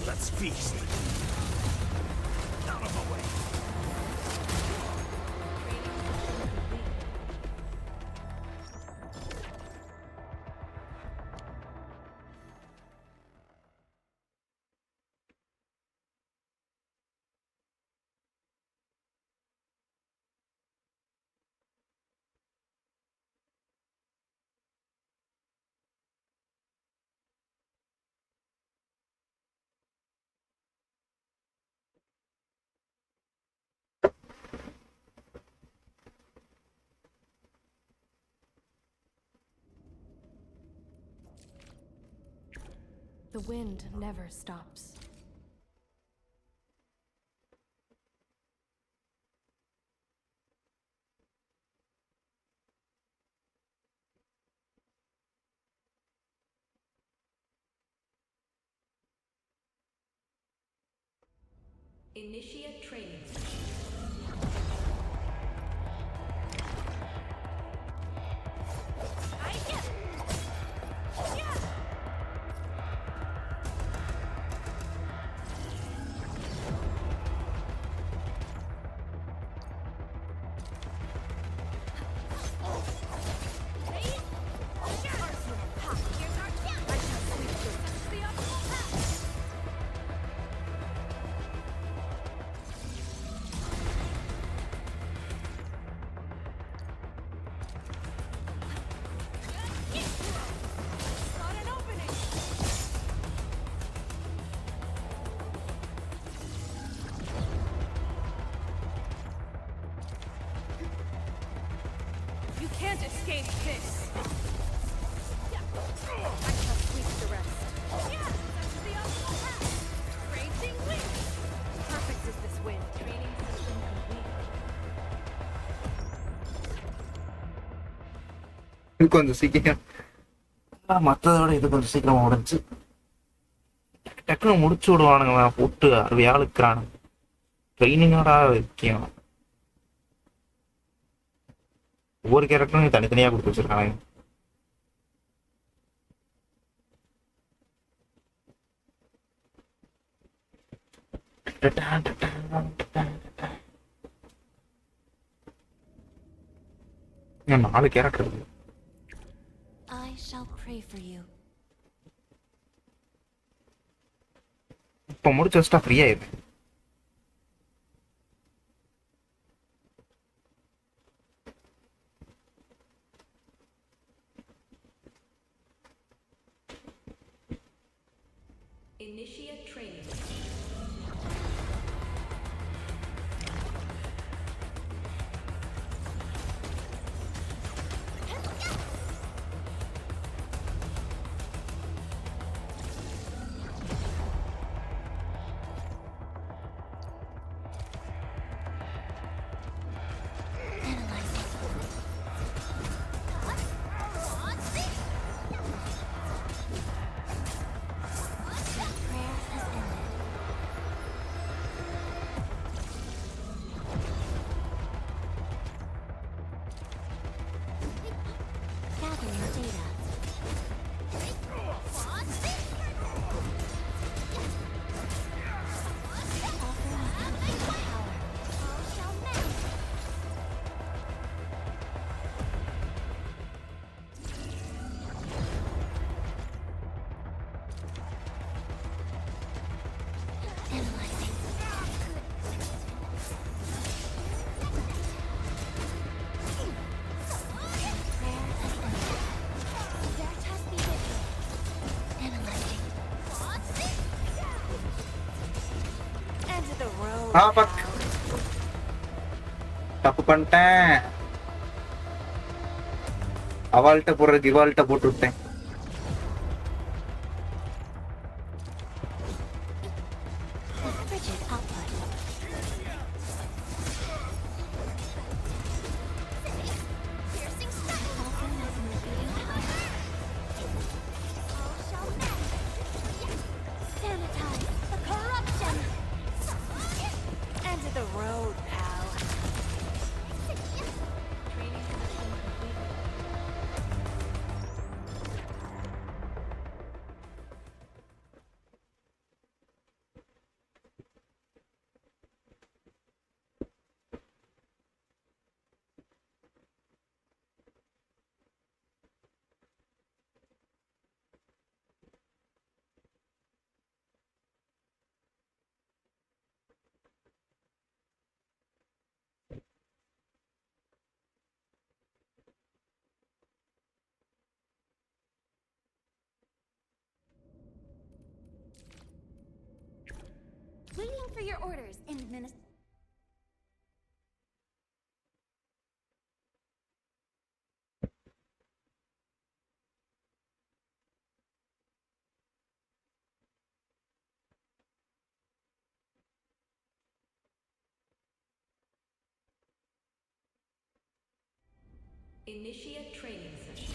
Let's feast. Out of my way. The wind never stops. Initiate training. You can't escape this. I shall sweep the rest. That's the optimal path. Raging wind. Perfect is this wind. Training system complete. கொஞ்சம் சீக்கிரம் மற்றதோட இது கொஞ்சம் சீக்கிரம் முடிஞ்சு டக்குன்னு முடிச்சு விடுவானுங்க போட்டு அறுவையாளுக்குறானு ட்ரைனிங்கோட வைக்கணும். ஒவ்வொரு கேரக்டரும் தனித்தனியா கொடுத்து வச்சிருக்காங்க. நாலு கேரக்டர் இருக்கு. I shall pray for you. இப்போ முடிச்சு வச்சிட்டா ஃப்ரீயா ஆயிடும். Initiate training. தப்பு பண்ணிட்டேன். அவள்கிட்ட போடுறது இவாள்கிட்ட போட்டு விட்டேன். Waiting for your orders, Administrator. Initiate training session.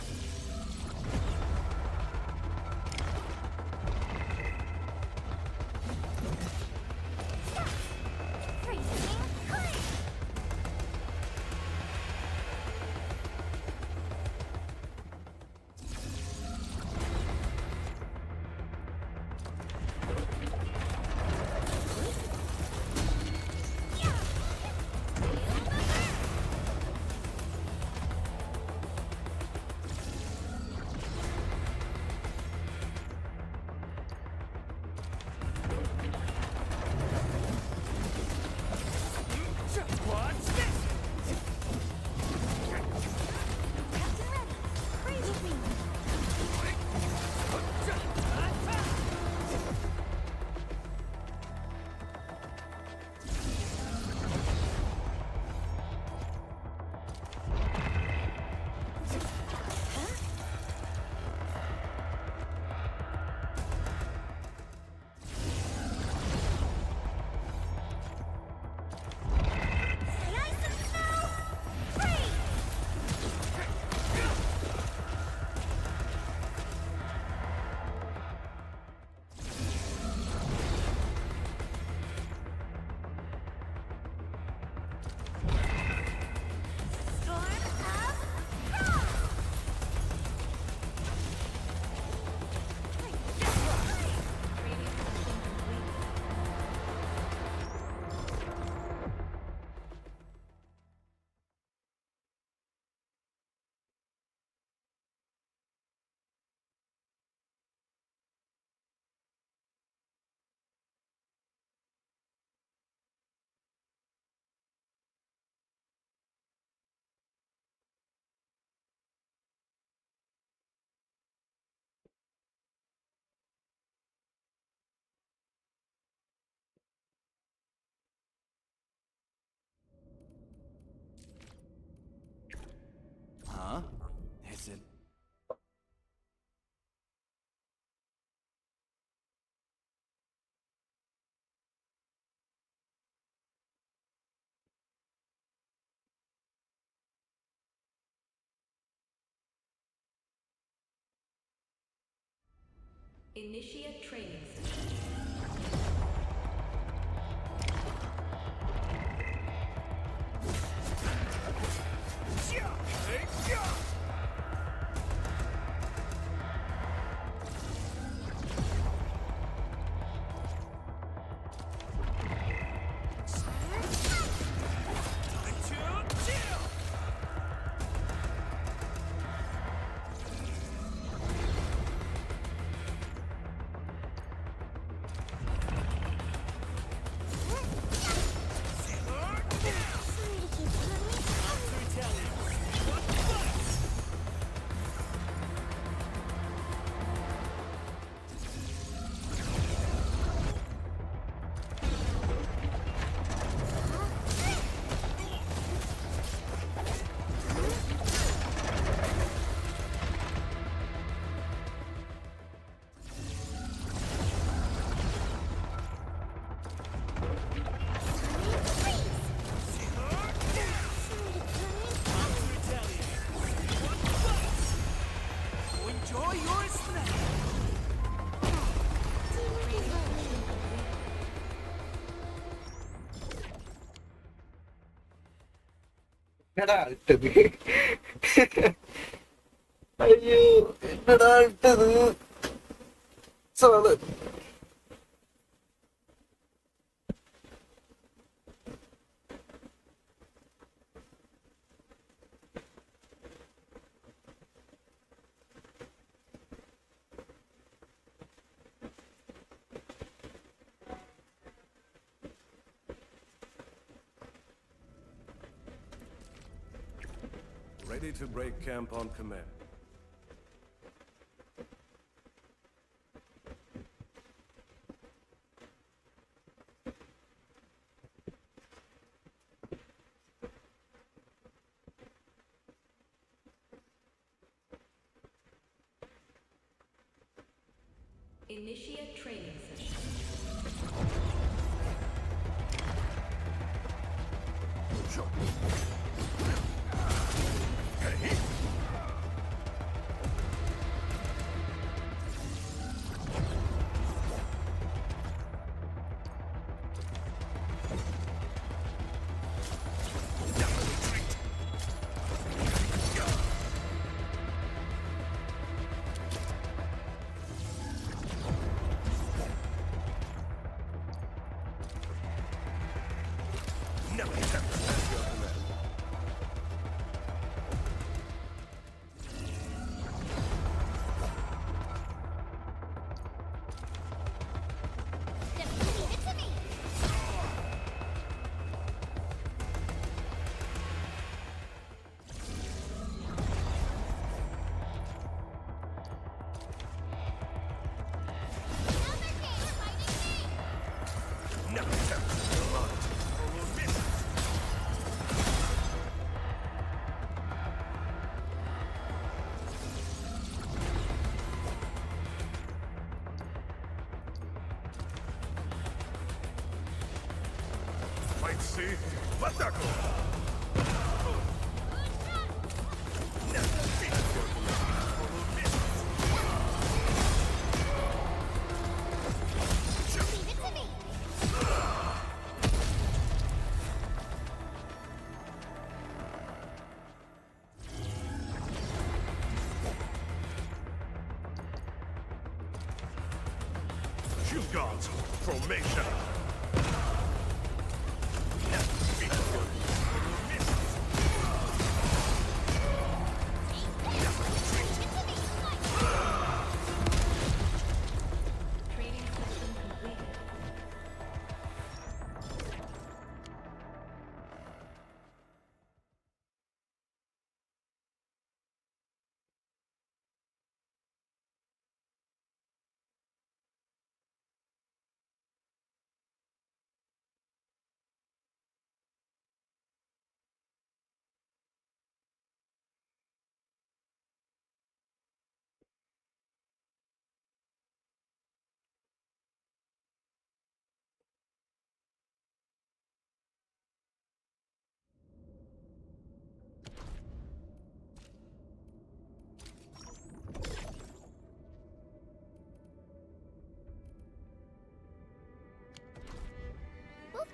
Huh? Is it? Initiate training session. என்னடா அழுத்தது? ஐயோ என்னடா அழுத்தது? சொல்லு. Ready to break camp on command. Initiate training session. Hey! Shield guards, formation.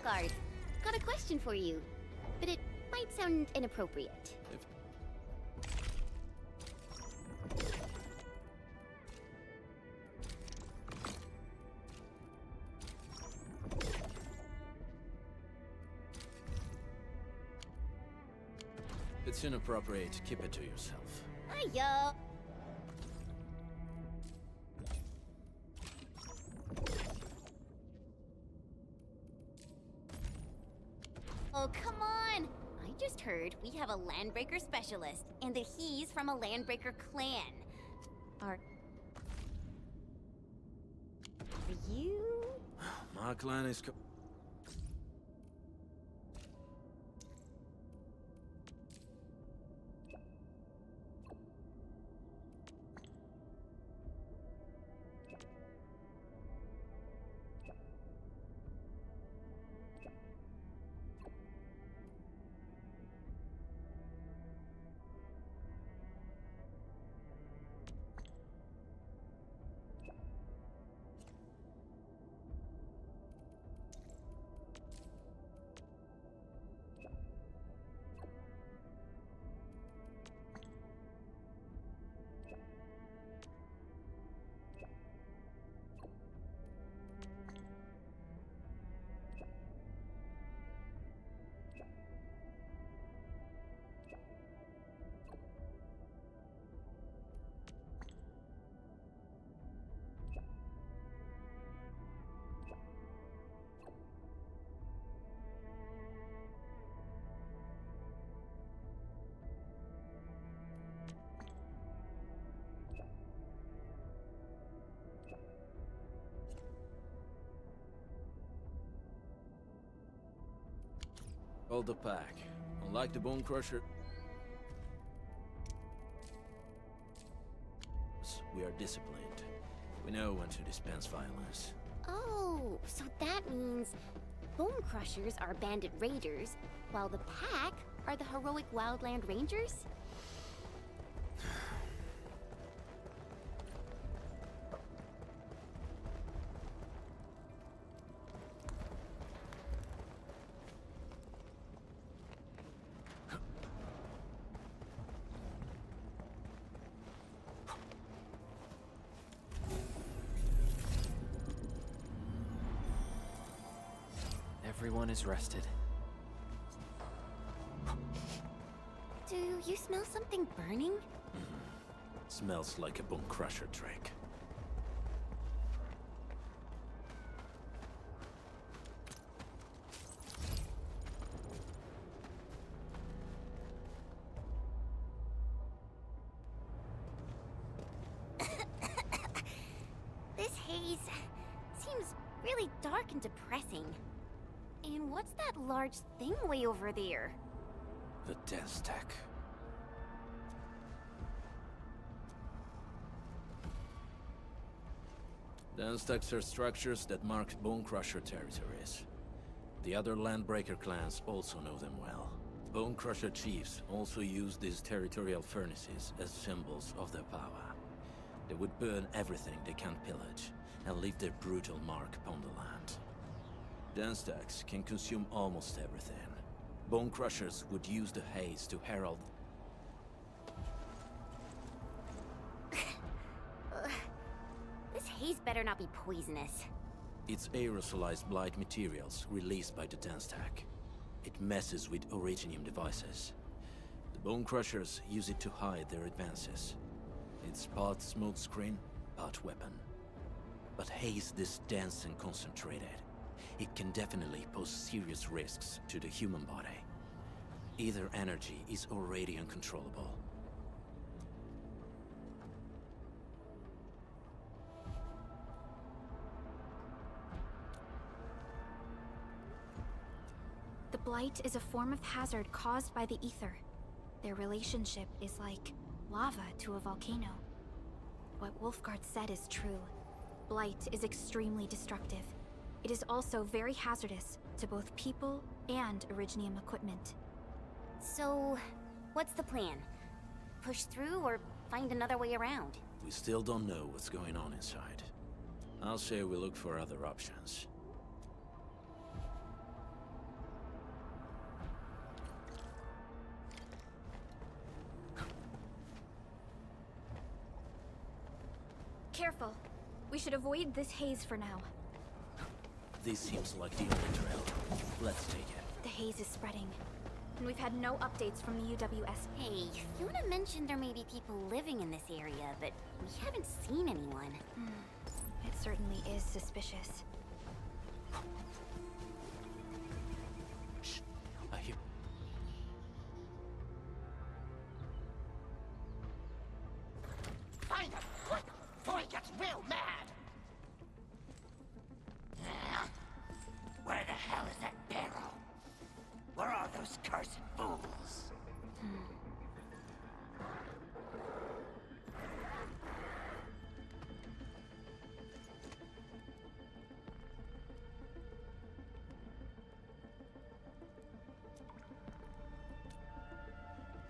Guard, got a question for you, but it might sound inappropriate. It's inappropriate. Keep it to yourself. Hiya! Oh, come on! I just heard we have a Landbreaker specialist, and that he's from a Landbreaker clan. Are you? My clan is Hold the pack. Unlike the Bone Crusher, we are disciplined. We know when to dispense violence. Oh, so that means Bone Crushers are bandit raiders, while the Pack are the heroic Wildland Rangers? Everyone is rested. you smell something burning? Smells like a bone crusher trick. This haze seems really dark and depressing. And what's that large thing way over there? The dense tech. Dense techs are structures that mark Bone Crusher territories. The other Landbreaker clans also know them well. Bone Crusher chiefs also use these territorial furnaces as symbols of their power. They would burn everything they can't pillage, and leave their brutal mark upon the land. Dense techs can consume almost everything. Bone Crushers would use the haze to herald. This haze better not be poisonous. It's aerosolized blight materials released by the dense tech. It messes with Originium devices. The Bone Crushers use it to hide their advances. It's part smokescreen, part weapon. But haze this dense and concentrated. It can definitely pose serious risks to the human body. Either energy is already uncontrollable. The blight is a form of hazard caused by the ether. Their relationship is like lava to a volcano. What Wolfguard said is true. Blight is extremely destructive. It is also very hazardous to both people and Originium equipment. So, what's the plan? Push through or find another way around? We still don't know what's going on inside. I'll say we look for other options. Careful. We should avoid this haze for now. This seems like the only trail. Let's take it. The haze is spreading, and we've had no updates from the UWS. Hey, Fiona mentioned there may be people living in this area, but we haven't seen anyone. It certainly is suspicious. Shh. I hear... Find him! Quick! Before he gets real mad! Where the hell is that barrel? Where are those cursed fools?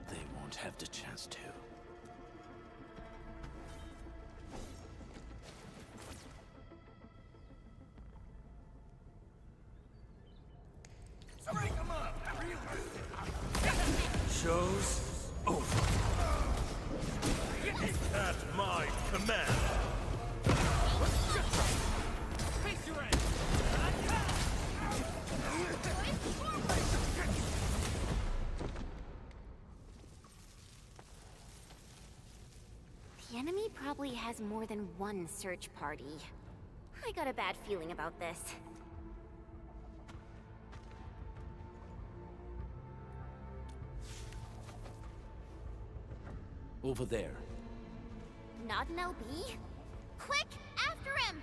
They won't have the chance to. Break him up! Real good! Show's over. At my command. Face your end! The enemy probably has more than one search party. I got a bad feeling about this. Over there. Not an LB? Quick, after him!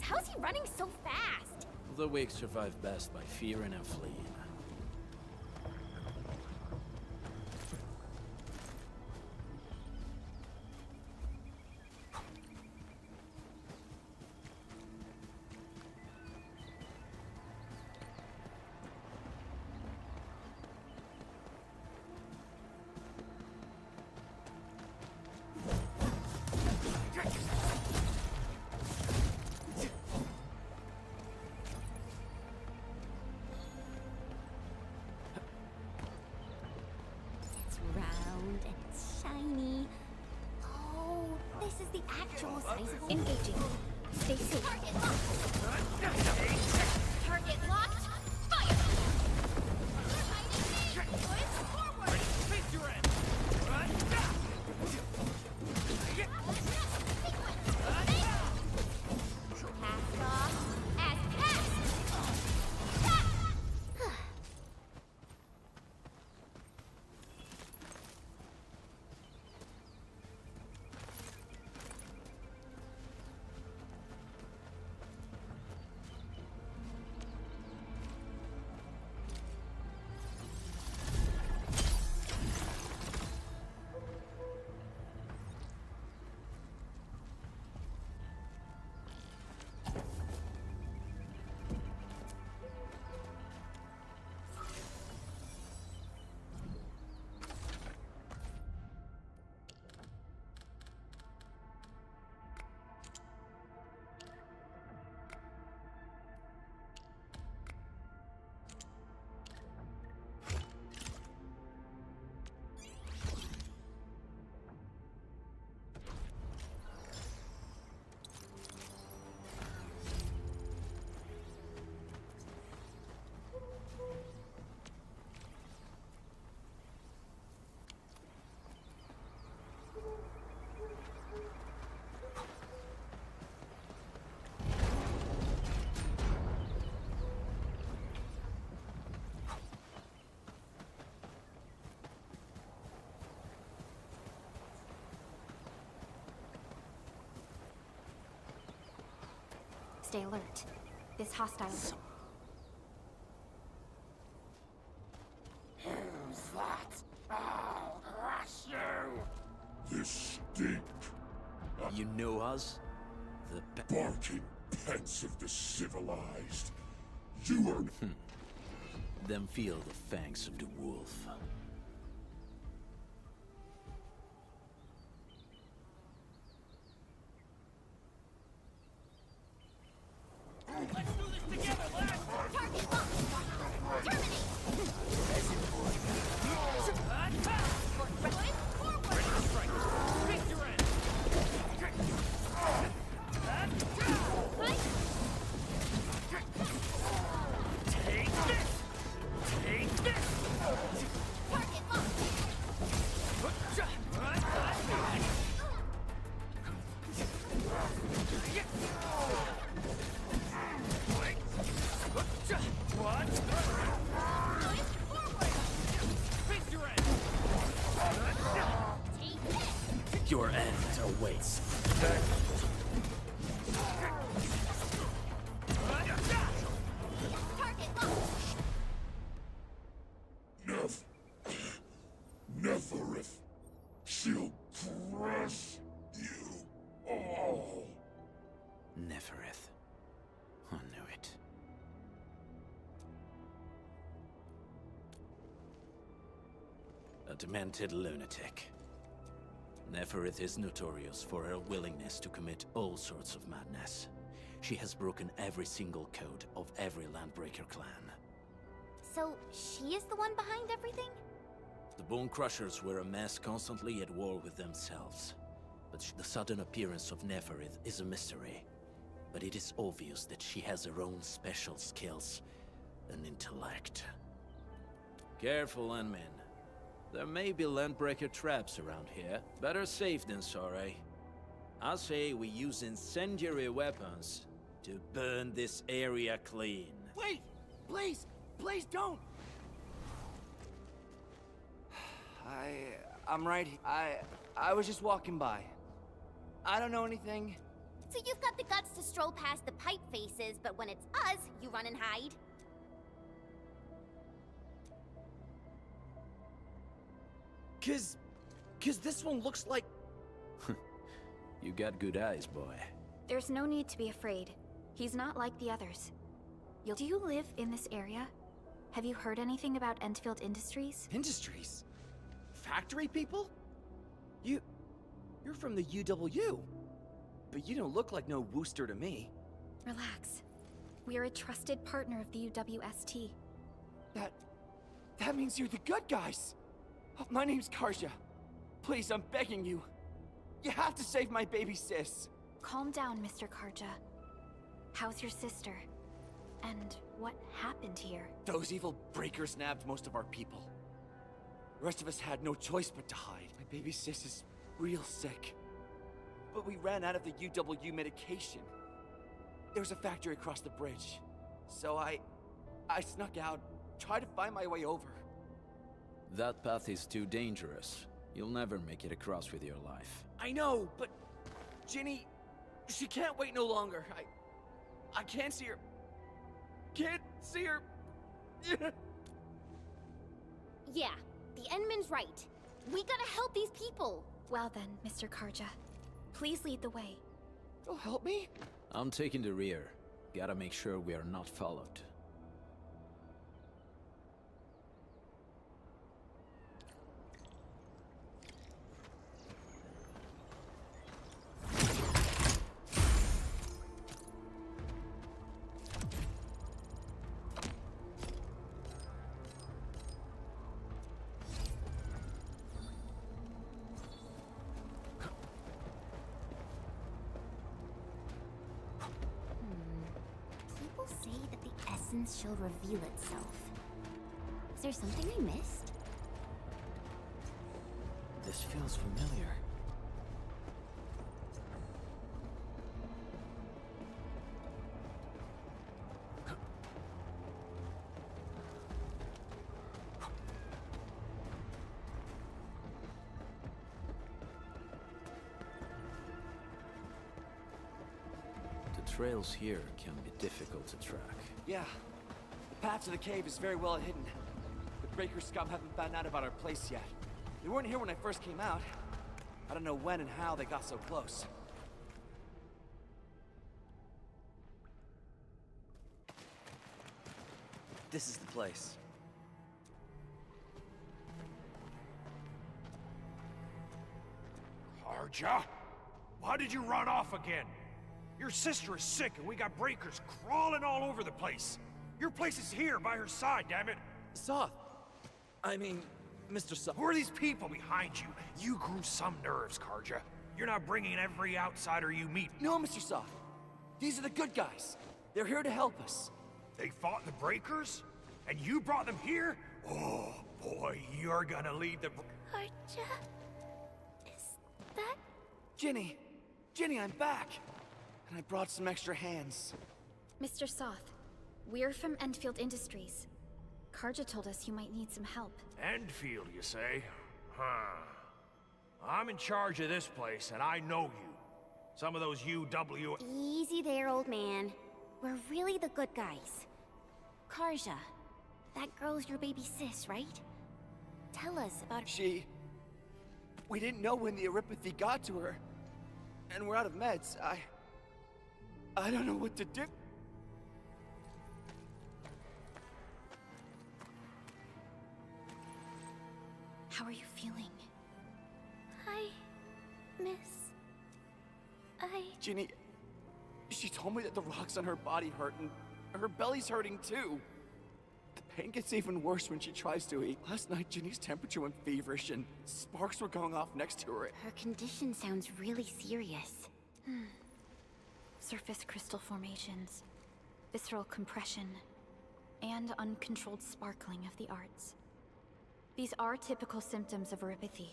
How's he running so fast? The weak survive best by fearing and fleeing. Engaging. Stay safe. Target locked. Fire! Forward! Cast off as cast! Stay alert. This hostile. Who's that? I'll crush you! This stink. You know us? The Barking pets of the civilized. You are... Then feel the fangs of the wolf. Let's do this together, lads! Target locked! Terminate! Your end awaits. Neferith. She'll crush you all. Neferith. I knew it. A demented lunatic. Neferith is notorious for her willingness to commit all sorts of madness. She has broken every single code of every Landbreaker clan. So, she is the one behind everything? The Bone Crushers were a mess constantly at war with themselves. But the sudden appearance of Neferith is a mystery. But it is obvious that she has her own special skills and intellect. Careful, Landmen. There may be Landbreaker traps around here. Better safe than sorry. I say we use incendiary weapons to burn this area clean. Wait! Please! Please don't! I'm right. I was just walking by. I don't know anything. So you've got the guts to stroll past the pipe faces, but when it's us, you run and hide? Cause this one looks like... You got good eyes, boy. There's no need to be afraid. He's not like the others. Do you live in this area? Have you heard anything about Endfield Industries? Industries? Factory people? You're from the UW. But you don't look like no Wooster to me. Relax. We are a trusted partner of the UWST. That means you're the good guys. My name's Karja. Please, I'm begging you. You have to save my baby sis. Calm down, Mr. Karja. How's your sister? And what happened here? Those evil breakers nabbed most of our people. The rest of us had no choice but to hide. My baby sis is real sick. But we ran out of the UW medication. There was a factory across the bridge. So I snuck out, tried to find my way over. That path is too dangerous. You'll never make it across with your life. I know, but Ginny, she can't wait no longer. I can't see her. Can't see her. Yeah, the Endman's right. We gotta help these people. Well then, Mr. Karja, please lead the way. You'll help me? I'm taking the rear. Gotta make sure we are not followed. People say that the essence shall reveal itself. Is there something I missed? This feels familiar. The trails here can be difficult to track. Yeah. The path to the cave is very well hidden. The Breaker scum haven't found out about our place yet. They weren't here when I first came out. I don't know when and how they got so close. This is the place. Karja? Why did you run off again? Your sister is sick and we got breakers crawling all over the place. Your place is here by her side, damn it. Soth. I mean, Mr. Soth. Who are these people behind you? You grew some nerves, Karja. You're not bringing every outsider you meet. No, Mr. Soth. These are the good guys. They're here to help us. They fought the breakers? And you brought them here? Oh, boy, you're gonna lead the... Karja? Is that... Ginny! Ginny, I'm back! And I brought some extra hands. Mr. Soth, we're from Endfield Industries. Karja told us you might need some help. Endfield, you say? Huh. I'm in charge of this place, and I know you. Some of those UW... Easy there, old man. We're really the good guys. Karja, that girl's your baby sis, right? Tell us about... We didn't know when the Aripathy got to her. And we're out of meds. I don't know what to do. How are you feeling? Ginny, she told me that the rocks on her body hurt and her belly's hurting too. The pain gets even worse when she tries to eat. Last night, Ginny's temperature went feverish and sparks were going off next to her. Her condition sounds really serious. Surface crystal formations, visceral compression, and uncontrolled sparkling of the arts. These are typical symptoms of Aripathy,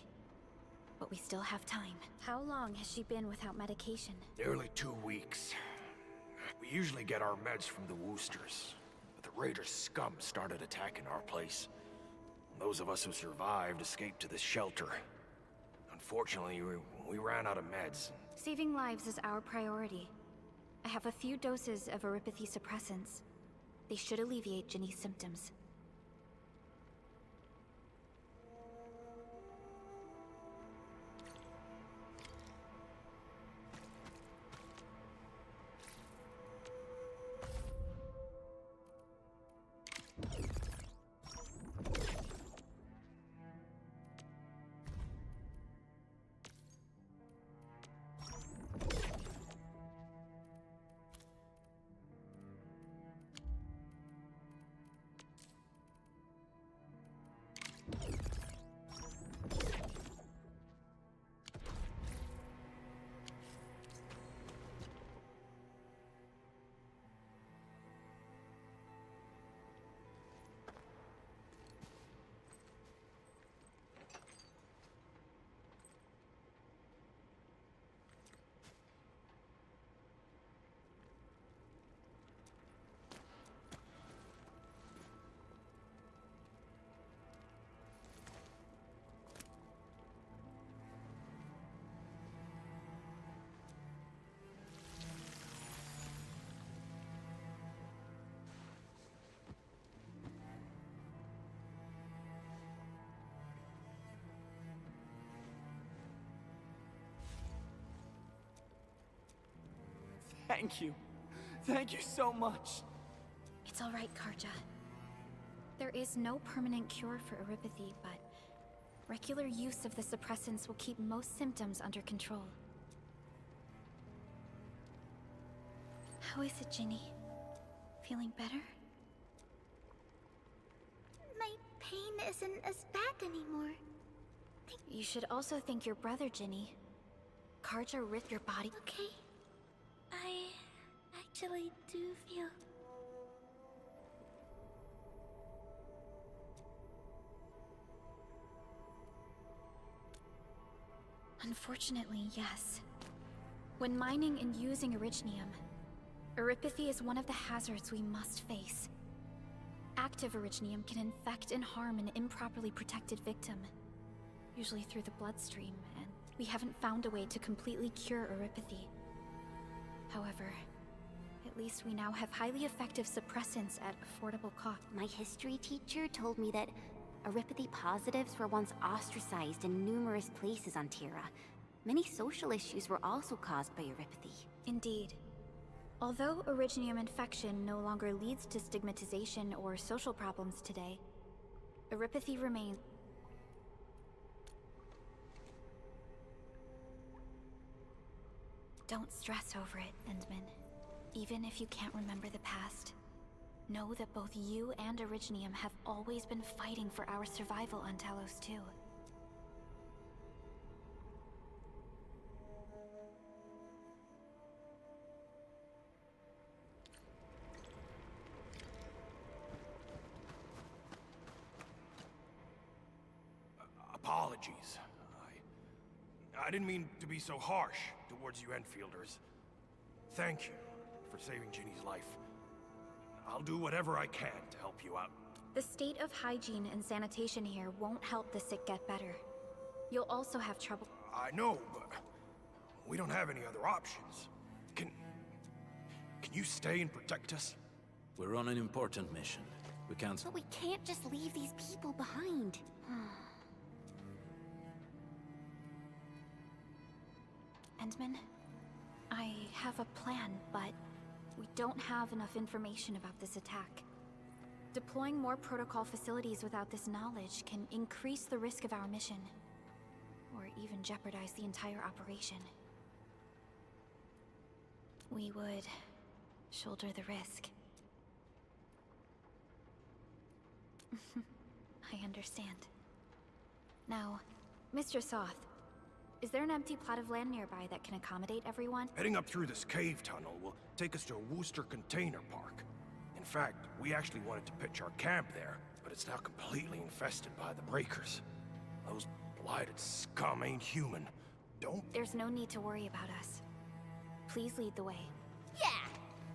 but we still have time. How long has she been without medication? Nearly 2 weeks. We usually get our meds from the Woosters, but the Raiders' scum started attacking our place. Those of us who survived escaped to this shelter. Unfortunately, we ran out of meds. Saving lives is our priority. I have a few doses of Aripathy suppressants. They should alleviate Ginny's symptoms. Thank you. Thank you so much. It's all right, Karja. There is no permanent cure for erypathy, but regular use of the suppressants will keep most symptoms under control. How is it, Ginny? Feeling better? My pain isn't as bad anymore. You should also thank your brother, Ginny. Karja ripped your body. Okay. I actually do feel... Unfortunately, yes. When mining and using Originium, erypathy is one of the hazards we must face. Active Originium can infect and harm an improperly protected victim, usually through the bloodstream, and we haven't found a way to completely cure erypathy. However, at least we now have highly effective suppressants at affordable cost. My history teacher told me that erypathy positives were once ostracized in numerous places on Terra. Many social issues were also caused by erypathy. Indeed. Although Originium infection no longer leads to stigmatization or social problems today, erypathy remains. Don't stress over it, Endman. Even if you can't remember the past, know that both you and Originium have always been fighting for our survival on Talos too. Apologies. I didn't mean to be so harsh towards you Enfielders. Thank you for saving Ginny's life. I'll do whatever I can to help you out. The state of hygiene and sanitation here won't help the sick get better. You'll also have trouble. I know, but we don't have any other options. Can you stay and protect us? We're on an important mission. We can't... But we can't just leave these people behind. Endman, I have a plan, but we don't have enough information about this attack. Deploying more protocol facilities without this knowledge can increase the risk of our mission, or even jeopardize the entire operation. We would shoulder the risk. I understand. Now, Mr. Soth, is there an empty plot of land nearby that can accommodate everyone? Heading up through this cave tunnel will take us to a Wooster container park. In fact, we actually wanted to pitch our camp there, but it's now completely infested by the breakers. Those blighted scum ain't human. There's no need to worry about us. Please lead the way. Yeah!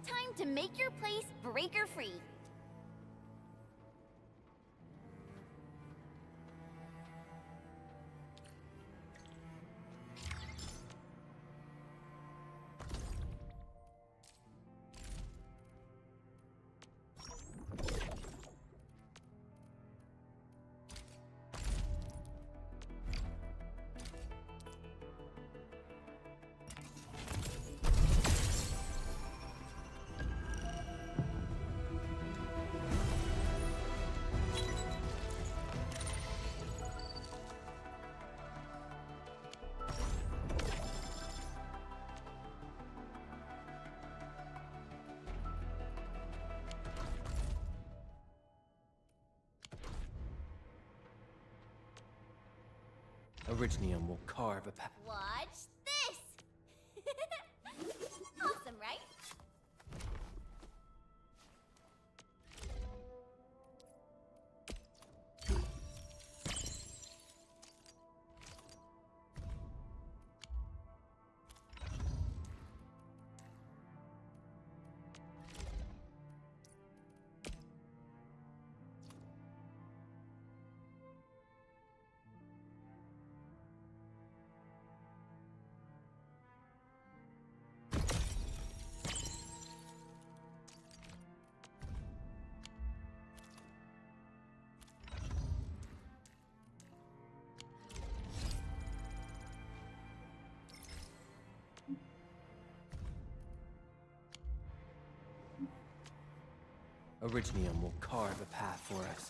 Time to make your place breaker-free. Originium will carve a path. Watch this! Awesome, right? Orignium will carve a path for us.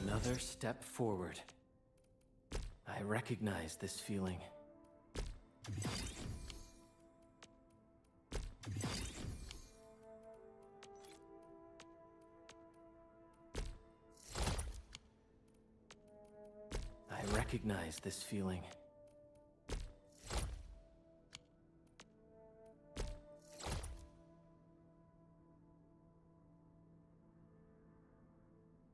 Another step forward. I recognize this feeling. I recognize this feeling.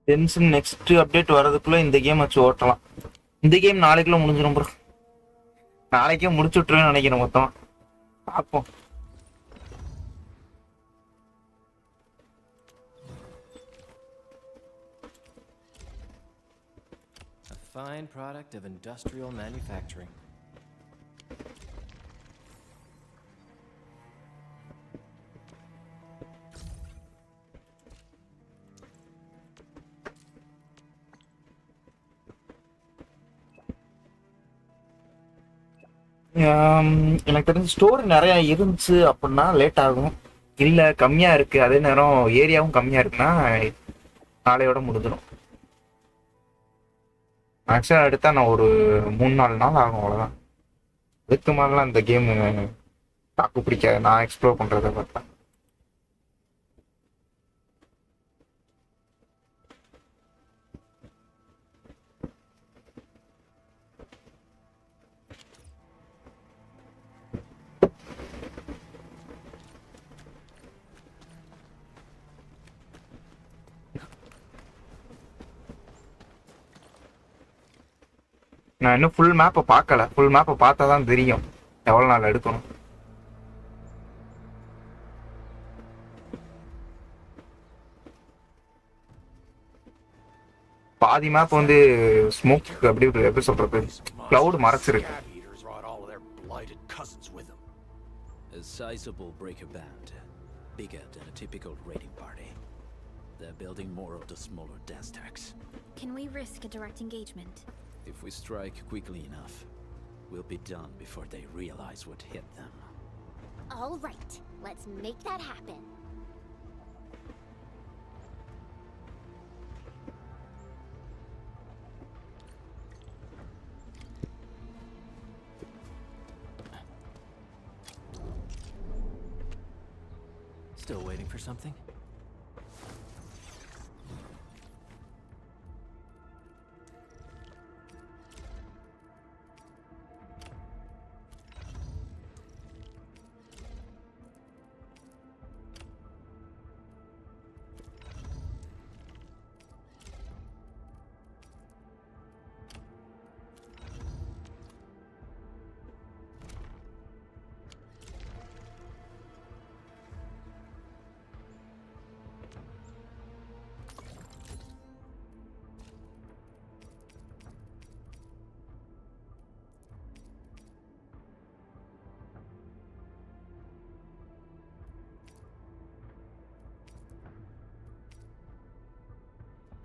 Tension next update வரதுக்குள்ள இந்த game வச்சு ஓட்டலாம். இந்த game நாளைக்குள்ள முடிஞ்சிடும் bro. நாளைக்கே முடிச்சு விட்டுருவேன்னு நினைக்கிறேன் மொத்தம். பார்ப்போம். A fine product of industrial manufacturing. எனக்கு தெரிஞ்ச ஸ்டோர் நிறைய இருந்துச்சு அப்படின்னா லேட் ஆகும். இல்லை கம்மியாக இருக்குது, அதே நேரம் ஏரியாவும் கம்மியாக இருக்குன்னா நாளையோட முடிஞ்சிடும். மேக்ஸிமம் எடுத்தால் நான் ஒரு 3-4 நாள் ஆகும், அவ்வளோதான். அதுக்கு மேலாம் இந்த கேமு தாக்கு பிடிக்காது நான் எக்ஸ்ப்ளோர் பண்ணுறதை பார்த்தா. நான் இன்னும் ஃபுல் மேப்பை பார்க்கல. ஃபுல் மேப்பை பார்த்தா தான் தெரியும் எவ்வளோ நாள் எடுக்கணும். பாதி மேப் வந்து ஸ்மோக் அப்படி எப்படி சொல்றது, cloud மறைச்சிருக்கு. A sizable breaker band, bigger than a typical raiding party. They're building more of the smaller dance tracks. Can we risk a direct engagement? If we strike quickly enough, we'll be done before they realize what hit them. All right, let's make that happen. Still waiting for something?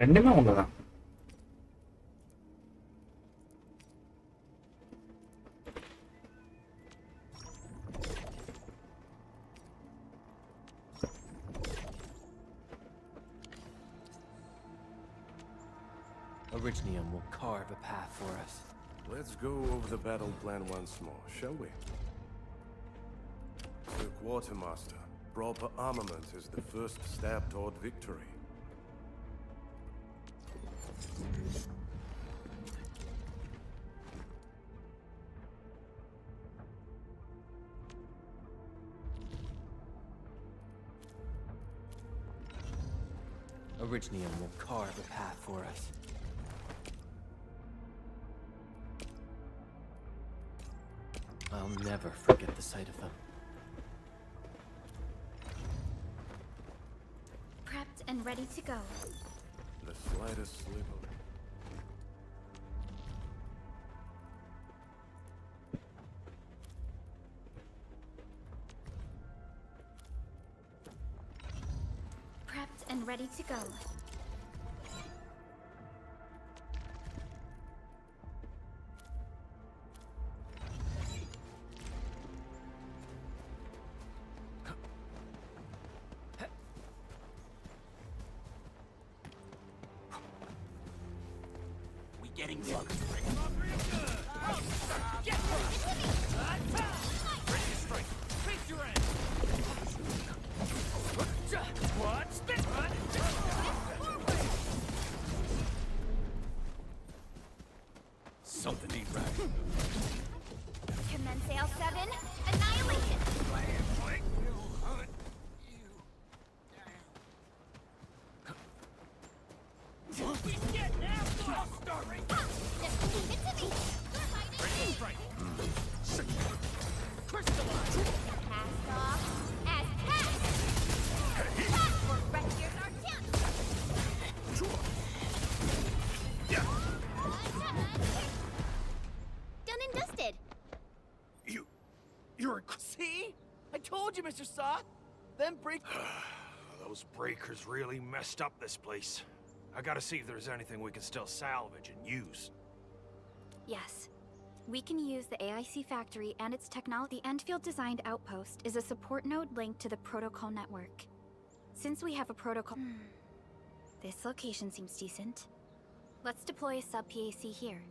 ரெண்டுமே ஒண்ணுதான். Orignium will carve a path for us. Let's go over the battle plan once more, shall we? Sir Quartermaster, proper armament is the first step toward victory. Orignium will carve a path for us. I'll never forget the sight of them. Prepped and ready to go. The slightest slip of Prepped and ready to go. getting close. Something ain't right. Commence AL7. Annihilation. Done and dusted. You're See? I told you, Mr. Saw. Them Those breakers really messed up this place. I gotta see if there's anything we can still salvage and use. Yes. We can use the AIC factory and its technology. The Endfield-designed outpost is a support node linked to the protocol network. Since we have a protocol... This location seems decent. Let's deploy a sub-PAC here.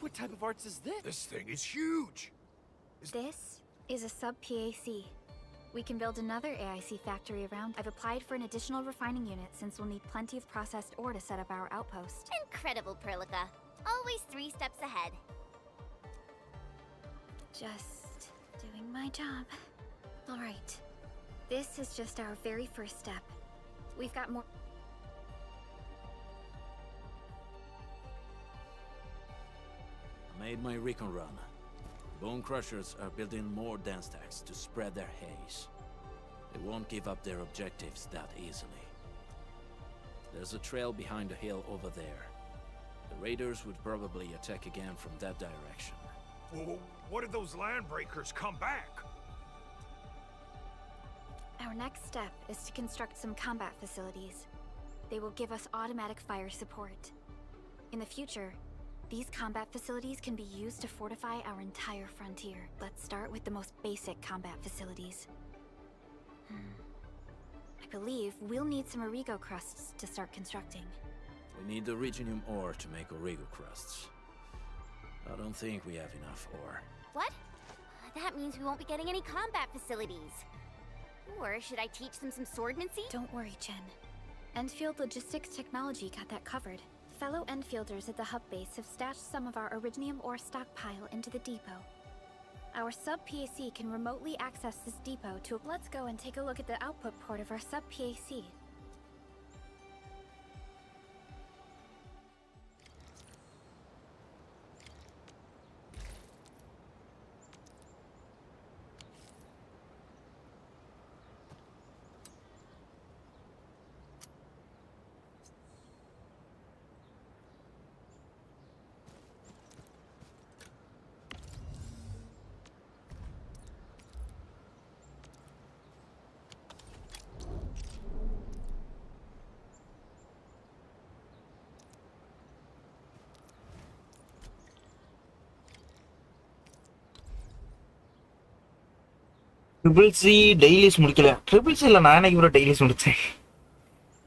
What type of arts is this? This thing is huge! This is a sub-PAC. We can build another AIC factory around. I've applied for an additional refining unit since we'll need plenty of processed ore to set up our outpost. Incredible, Perlica. Always 3 steps ahead. Just doing my job. Alright. This is just our very first step. We've got more... I made my recon run. Bone Crushers are building more dance stacks to spread their haze. They won't give up their objectives that easily. There's a trail behind the hill over there. The raiders would probably attack again from that direction. Well, what if those land breakers come back? Our next step is to construct some combat facilities. They will give us automatic fire support. In the future, these combat facilities can be used to fortify our entire frontier. Let's start with the most basic combat facilities. I believe we'll need some Origo crusts to start constructing. We need the Reginium ore to make Origo crusts. I don't think we have enough ore. What? That means we won't be getting any combat facilities. Or should I teach them some swordmancy? Don't worry, Chen. Enfield Logistics Technology got that covered. Fellow Enfielders at the hub base have stashed some of our Originium ore stockpile into the depot. Our sub-PAC can remotely access this depot to... Let's go and take a look at the output port of our sub-PAC. Triple C dailies முடிக்கல. Triple சில நான் எனக்கு bro dailies முடிச்சேன்.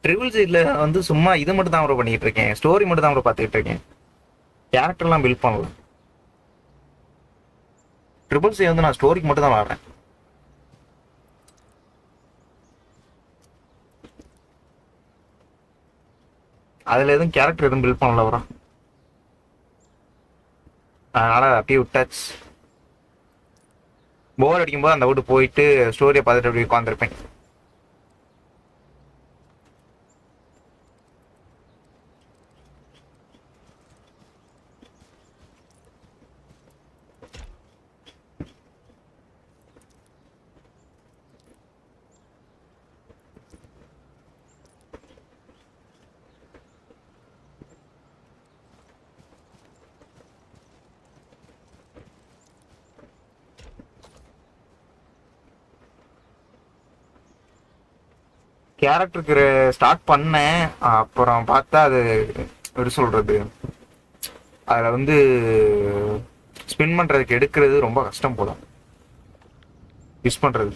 Triple சில வந்து சும்மா இது மட்டும் தான் ப்ரோ பண்ணிட்டு இருக்கேன். ஸ்டோரி மட்டும் தான் ப்ரோ பார்த்துட்டு இருக்கேன். கேரக்டர்லாம் பில்ட் பண்ணல. ட்ரிபிள் சி வந்து நான் ஸ்டோரிக்கு மட்டும் தான் விளாடுறேன். அதில் எதுவும் கேரக்டர் எதுவும் பில்ட் பண்ணல ப்ரோ. அதனால அப்படியே விட்டாச்சு. போர் அடிக்கும்போது அந்த வீட்டு போயிட்டு ஸ்டோரியை பார்த்துட்டு அப்படி உட்காந்துருப்பேன். கேரக்டருக்கு ஸ்டார்ட் பண்ணேன், அப்புறம் பார்த்தா அது எப்படி சொல்கிறது, அதில் வந்து ஸ்பின் பண்ணுறதுக்கு எடுக்கிறது ரொம்ப கஷ்டம் போல யூஸ் பண்ணுறது.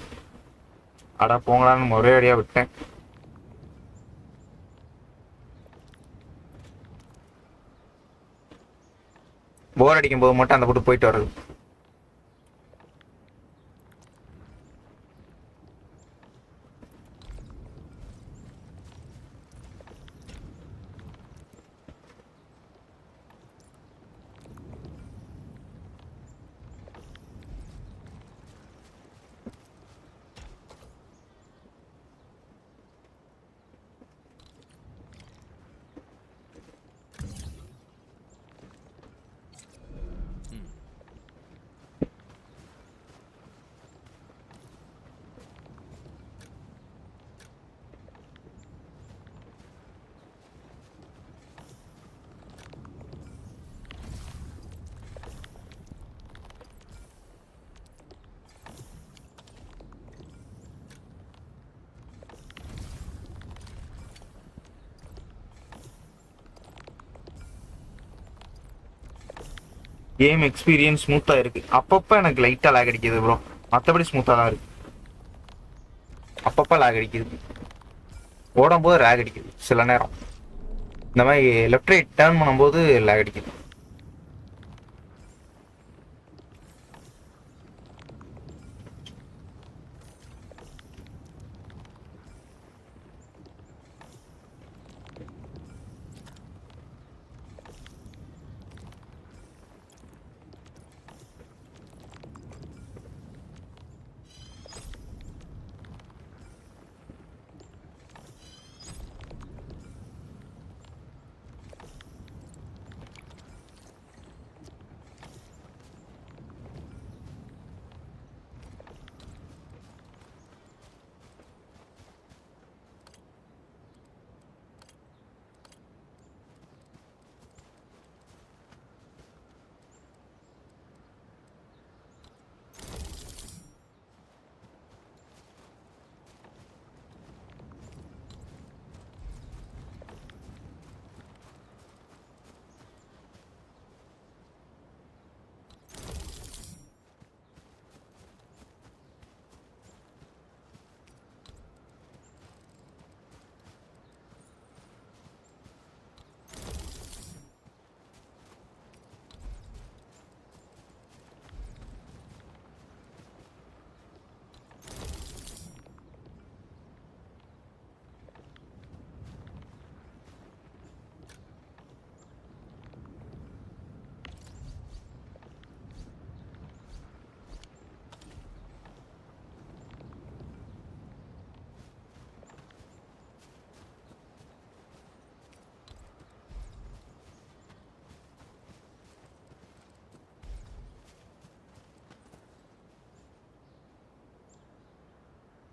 அடா போங்களான்னு ஒரே அடியாக விட்டேன். போர் அடிக்கும் போது மட்டும் அந்த போட்டு போயிட்டு வர்றது. கேம் எக்ஸ்பீரியன்ஸ் ஸ்மூத்தாக இருக்குது. அப்பப்போ எனக்கு லைட்டாக லேக் அடிக்குது ப்ரோ, மற்றபடி ஸ்மூத்தாக தான் இருக்குது. அப்பப்போ லேக் அடிக்குது, ஓடும்போது லேக் அடிக்குது. சில நேரம் இந்த மாதிரி லெஃப்ட் ரைட் டேர்ன் பண்ணும்போது லேக் அடிக்குது.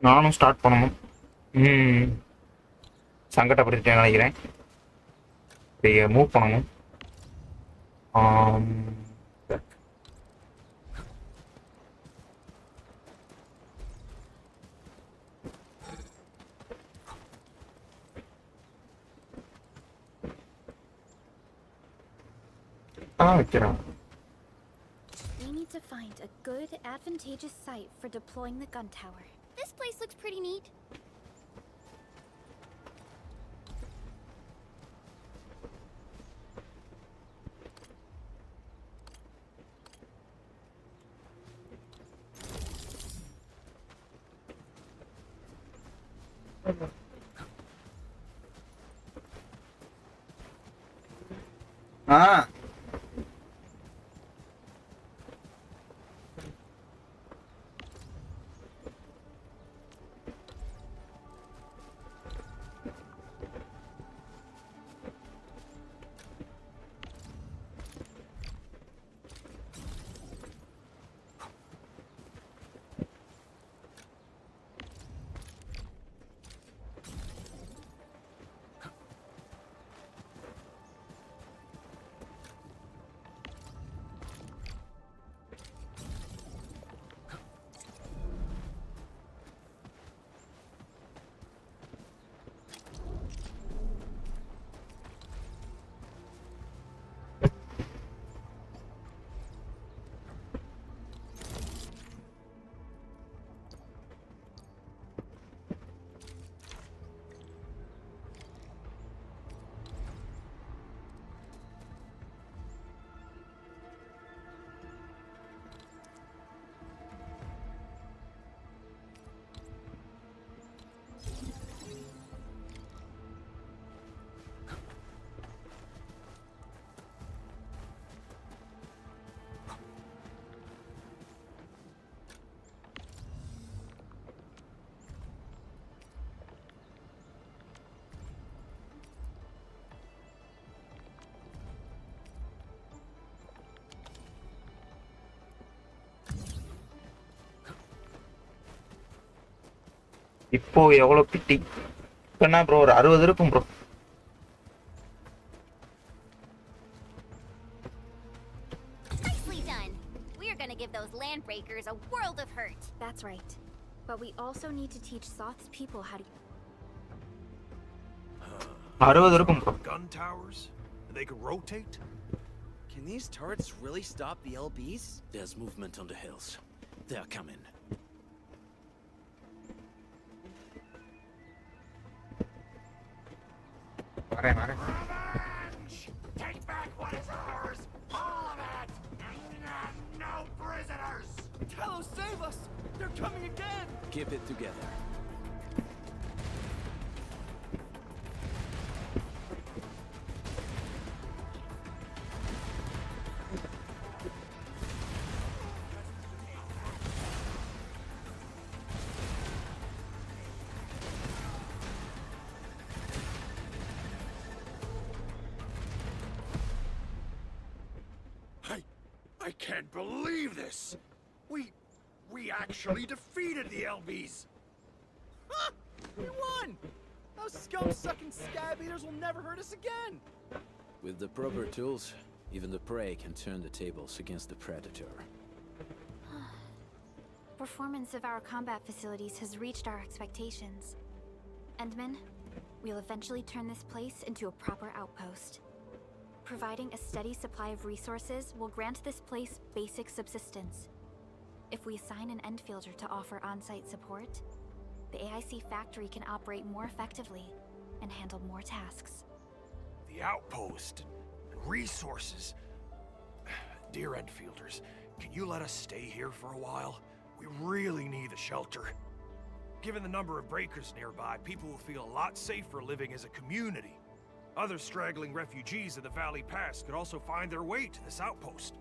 நானும் ஸ்டார்ட் பண்ணணும். சங்கடப்படுத்திட்டேன்னு நினைக்கிறேன். மூவ் பண்ணணும். வைக்கிறேன். We need to find a good, advantageous site for deploying the gun tower. This place looks pretty neat. இப்போ எவ்வளவு பிட்டி இப்ப ப்ரோ ஒரு 60 இருக்கும் bro. Nicely done. We are gonna give those landbreakers a world of hurt. That's right. But we also need to teach Soth's people how to... 60 இருக்கும் bro. Gun towers? They could rotate? Can these turrets really stop the LBs? There's movement on the hills. They're coming. வரேன். Take back what is ours! All of it! No prisoners! Talos, save us! They're coming again! Keep it together. I can't believe this! We actually defeated the LBs! Huh! We won! Those scum-sucking scab eaters will never hurt us again! With the proper tools, even the prey can turn the tables against the predator. Performance of our combat facilities has reached our expectations. Endman, we'll eventually turn this place into a proper outpost. Providing a steady supply of resources will grant this place basic subsistence. If we assign an Endfielder to offer on-site support, the AIC factory can operate more effectively and handle more tasks. The outpost and resources. Dear Enfielders, can you let us stay here for a while? We really need the shelter. Given the number of breakers nearby, people will feel a lot safer living as a community. Other straggling refugees of the Valley Pass could also find their way to this outpost.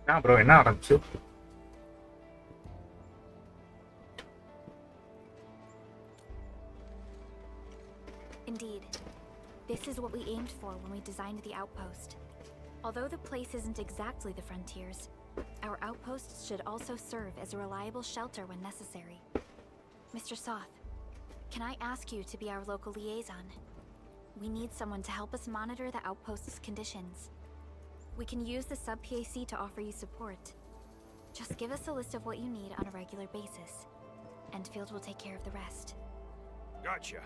என்ன bro என்ன நடந்துச்சு? Indeed. This is what we aimed for when we designed the outpost. Although the place isn't exactly the frontiers, our outposts should also serve as a reliable shelter when necessary. Mr. Soth, can I ask you to be our local liaison? We need someone to help us monitor the outpost's conditions. We can use the sub-PAC to offer you support. Just give us a list of what you need on a regular basis. Endfield will take care of the rest. Gotcha.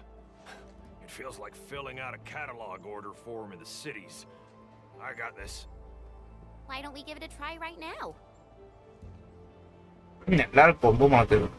It feels like filling out a catalog order form in the cities. I got this. Why don't we give it a try right now? எல்லாரும் கொம்பு மாத்துது.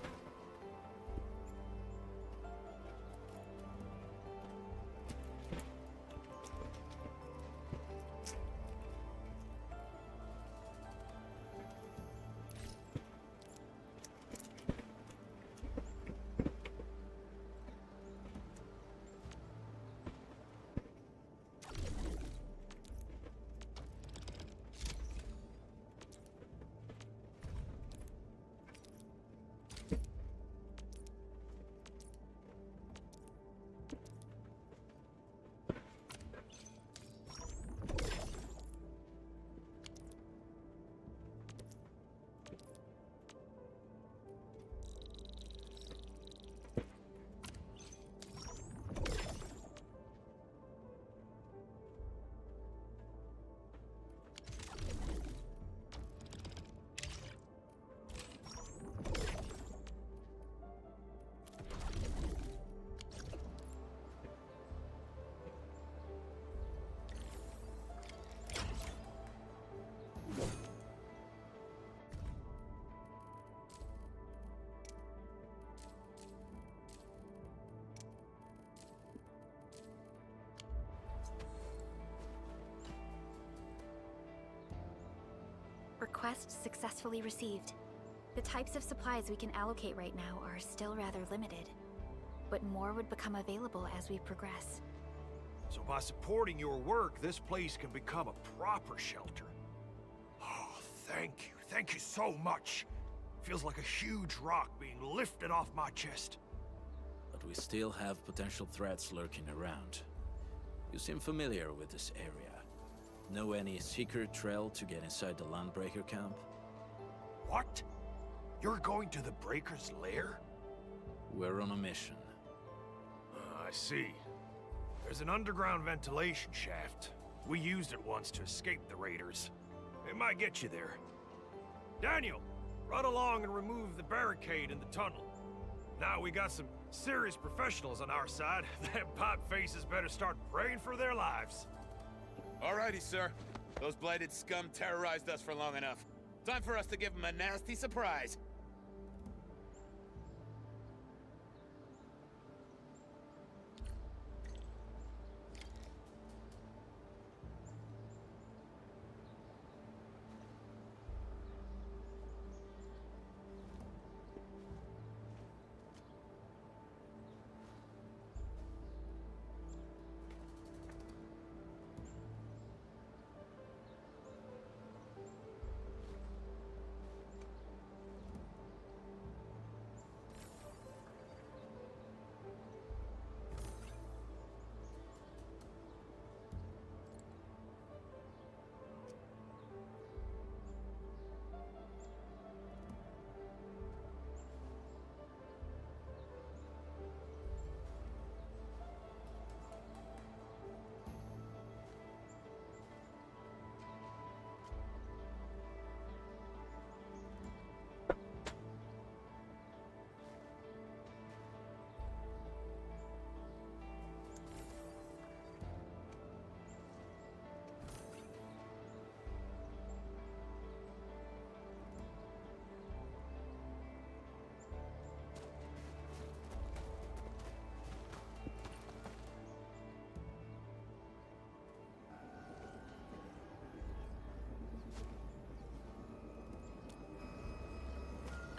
Request successfully received. The types of supplies we can allocate right now are still rather limited, but more would become available as we progress. So by supporting your work, this place can become a proper shelter. Oh, thank you. Thank you so much. Feels like a huge rock being lifted off my chest. But we still have potential threats lurking around. You seem familiar with this area. Know any secret trail to get inside the Landbreaker camp? What? You're going to the Breaker's lair? We're on a mission. I see. There's an underground ventilation shaft. We used it once to escape the raiders. It might get you there. Daniel, run along and remove the barricade in the tunnel. Now we got some serious professionals on our side. Them pot faces better start praying for their lives. Alrighty, sir. Those blighted scum terrorized us for long enough. Time for us to give them a nasty surprise.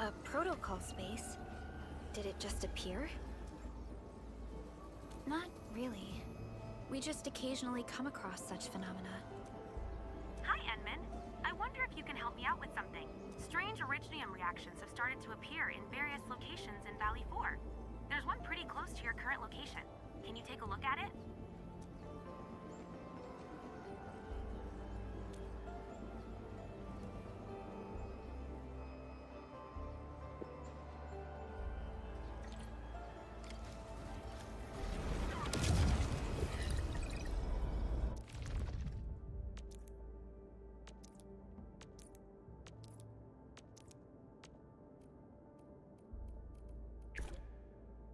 A protocol space? Did it just appear? Not really. We just occasionally come across such phenomena. Hi, Enman. I wonder if you can help me out with something. Strange originium reactions have started to appear in various locations in Valley 4. There's one pretty close to your current location. Can you take a look at it?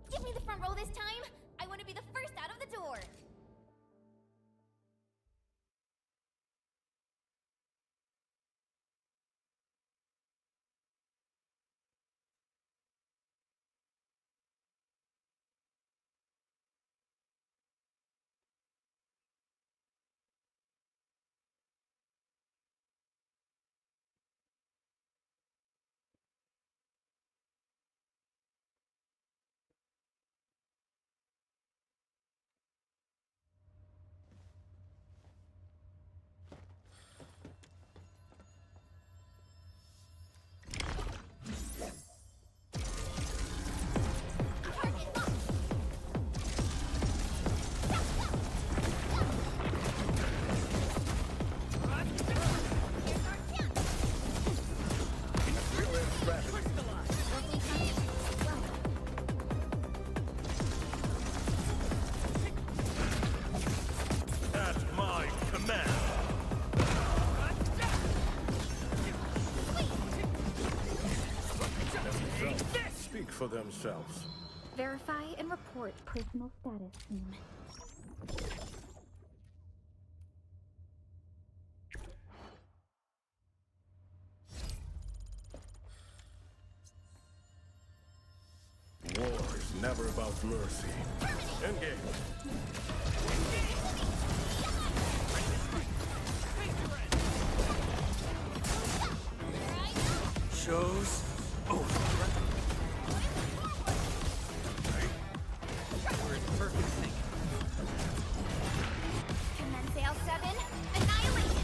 Give me the front row this time! I want to be the first out of the door! At my command. Speak for themselves. Verify and report personal status team. War is never about mercy. Engage. Shows over. We're in perfect sync. Commence L7, annihilation!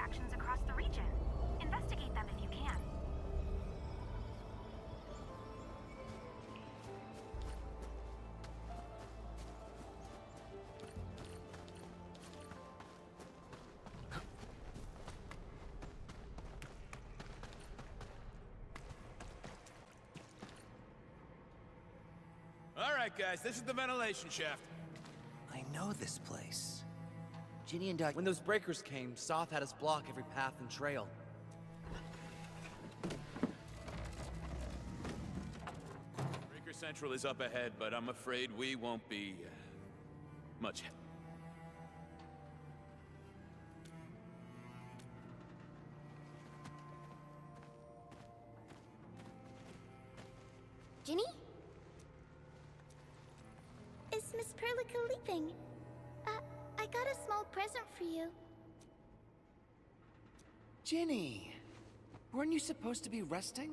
reactions across the region. Investigate them if you can. All right, guys, this is the ventilation shaft. I know this place. Ginny and I... When those breakers came, Soth had us block every path and trail. Breaker Central is up ahead, but I'm afraid we won't be... much help. Ginny? Is Miss Perlica leaving? I got a small present for you. Ginny! Weren't you supposed to be resting?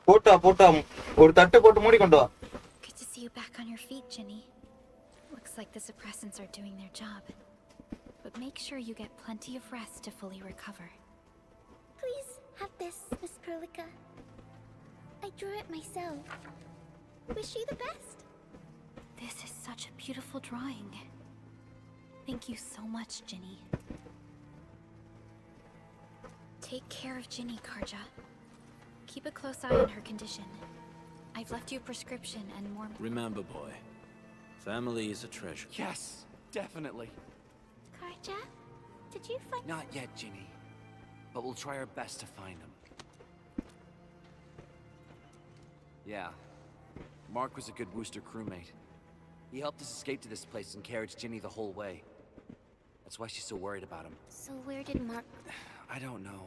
ஒரு தட்டு போட்டு மூடி கொண்டு வா. Good to see you back on your feet, Ginny. Looks like the suppressants are doing their job. But make sure you get plenty of rest to fully recover. Please have this, Miss Perlica. I drew it myself. Wish you the best. This is such a beautiful drawing. Thank you so much, Ginny. Take care of Ginny, Karja. Keep a close eye on her condition. I've left you a prescription and more... Remember, boy, family is a treasure. Yes, definitely. Karja, did you find... Not yet, Ginny. But we'll try our best to find them. Yeah. Mark was a good Wooster crewmate. He helped us escape to this place and carried Ginny the whole way. That's why she's so worried about him. So where did Mark... I don't know.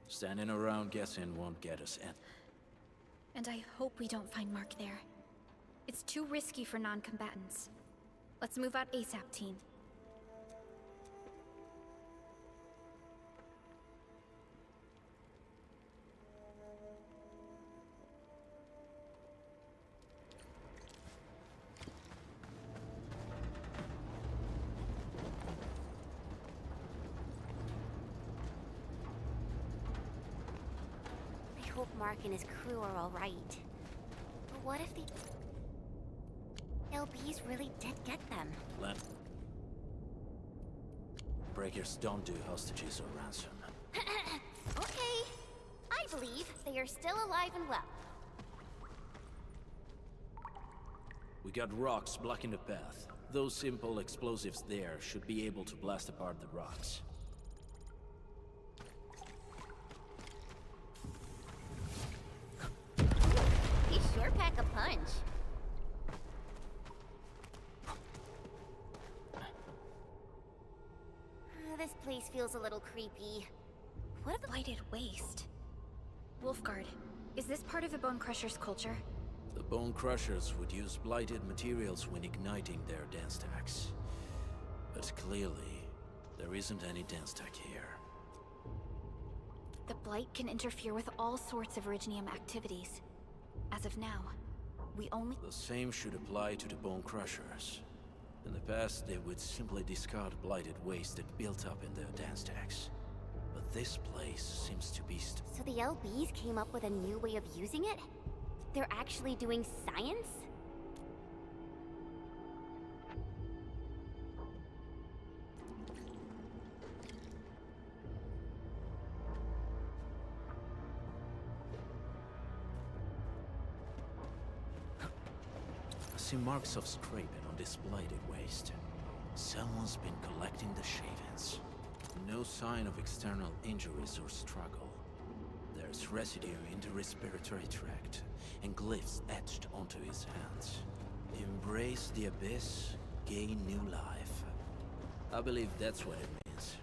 Standing around guessing won't get us in. And I hope we don't find Mark there. It's too risky for non-combatants. Let's move out ASAP, team. I hope Mark and his crew are all right. But what if the... LBs really did get them? Breakers don't do hostages or ransom. Okay. I believe they are still alive and well. We got rocks blocking the path. Those simple explosives there should be able to blast apart the rocks. He sure pack a punch. This place feels a little creepy. What a blighted waste. Wolfguard, is this part of the Bone Crusher's culture? The Bone Crushers would use blighted materials when igniting their dance stacks. But clearly, there isn't any dance stack here. The blight can interfere with all sorts of Originium activities. As of now, we only... The same should apply to the Bone Crushers. In the past, they would simply discard blighted waste that built up in their dance stacks. But this place seems to be... So the LBs came up with a new way of using it? They're actually doing science? I see marks of scraping on this blighted waste. Someone's been collecting the shavings. No sign of external injuries or struggle. There's residue in the respiratory tract, and glyphs etched onto his hands. Embrace the abyss, gain new life. I believe that's what it means.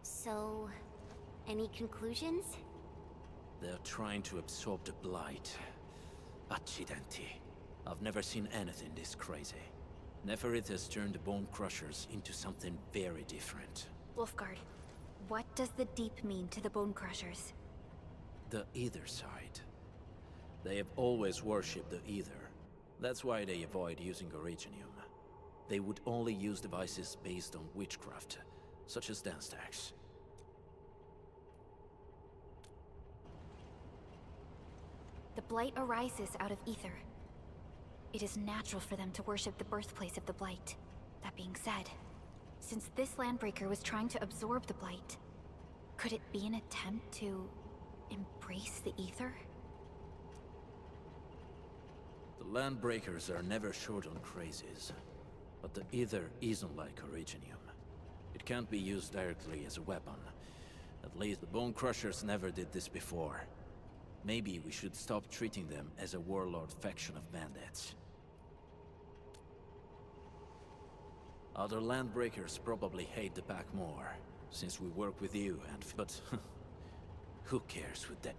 So, any conclusions? They're trying to absorb the blight. Accidenti. I've never seen anything this crazy. Neferith has turned the Bone Crushers into something very different. Wolfguard, what does the Deep mean to the Bone Crushers? The either side. They have always worshipped the Ether. That's why they avoid using Originium. They would only use devices based on witchcraft, such as dance stacks. The Blight arises out of Ether. It is natural for them to worship the birthplace of the Blight. That being said, since this Landbreaker was trying to absorb the Blight, could it be an attempt to embrace the Ether? The Landbreakers are never short on crazes, but the Ether isn't like Originium. It can't be used directly as a weapon. At least the Bone Crushers never did this before. Maybe we should stop treating them as a warlord faction of bandits. Other Landbreakers probably hate the pack more, since we work with you and... But who cares with that?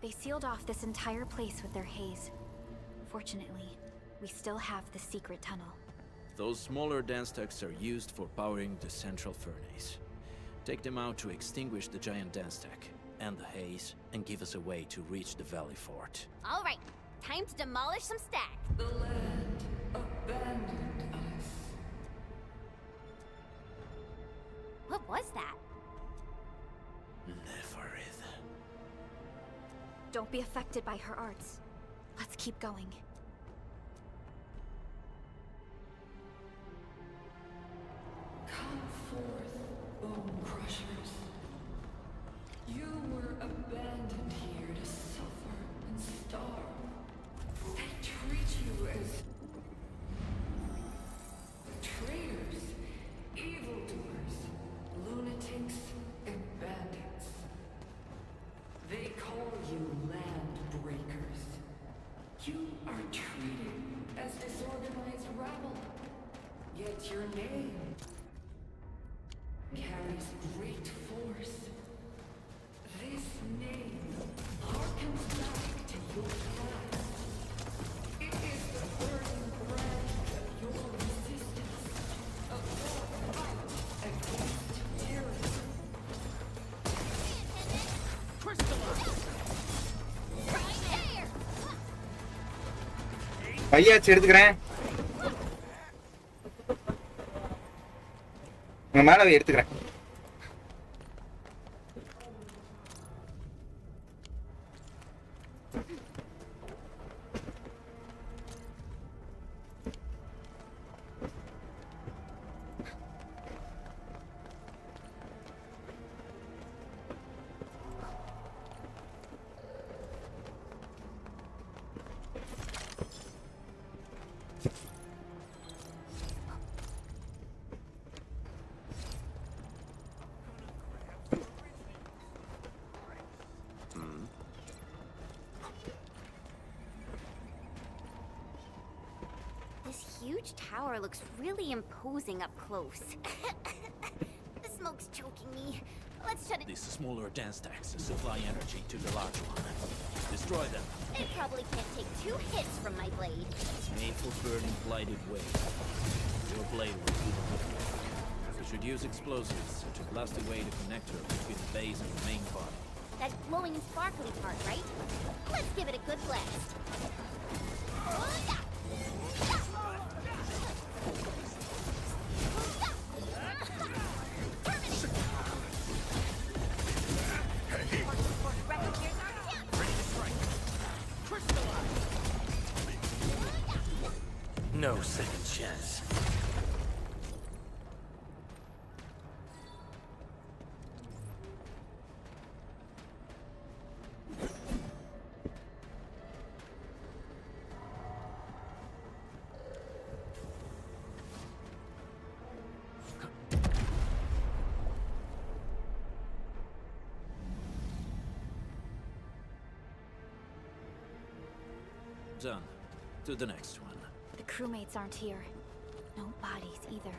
They sealed off this entire place with their haze. Fortunately, we still have the secret tunnel. Those smaller dance stacks are used for powering the central furnace. Take them out to extinguish the giant dance stack and the haze, and give us a way to reach the Valley Fort. All right, time to demolish some stacks. The land abandoned us. What was that? Neferith. Don't be affected by her arts. Let's keep going. Come forth, Bone Crushers. You were abandoned here to suffer and starve. They treat you as traitors, evildoers, lunatics, and bandits. They call you Landbreakers. You are treated as disorganized rabble. Yet your name carries great force. This name harkens back to your past. It is the burning brand of your resistance, of your fight against tyranny. ஐயாச்சு எடுத்துக்கிறேன். மேல எடுத்துக்கிறேன். Huge tower looks really imposing up close. The smoke's choking me. Let's shut it. These smaller dance stacks supply energy to the large one. Destroy them. It probably can't take 2 hits from my blade. It's made for burning blighted waves. Your blade will do the good work. We should use explosives to blast away the connector between the base and the main body. That glowing and sparkly part, right? Let's give it a good blast. No second chance. Done. To the next one. The crewmates aren't here. No bodies either.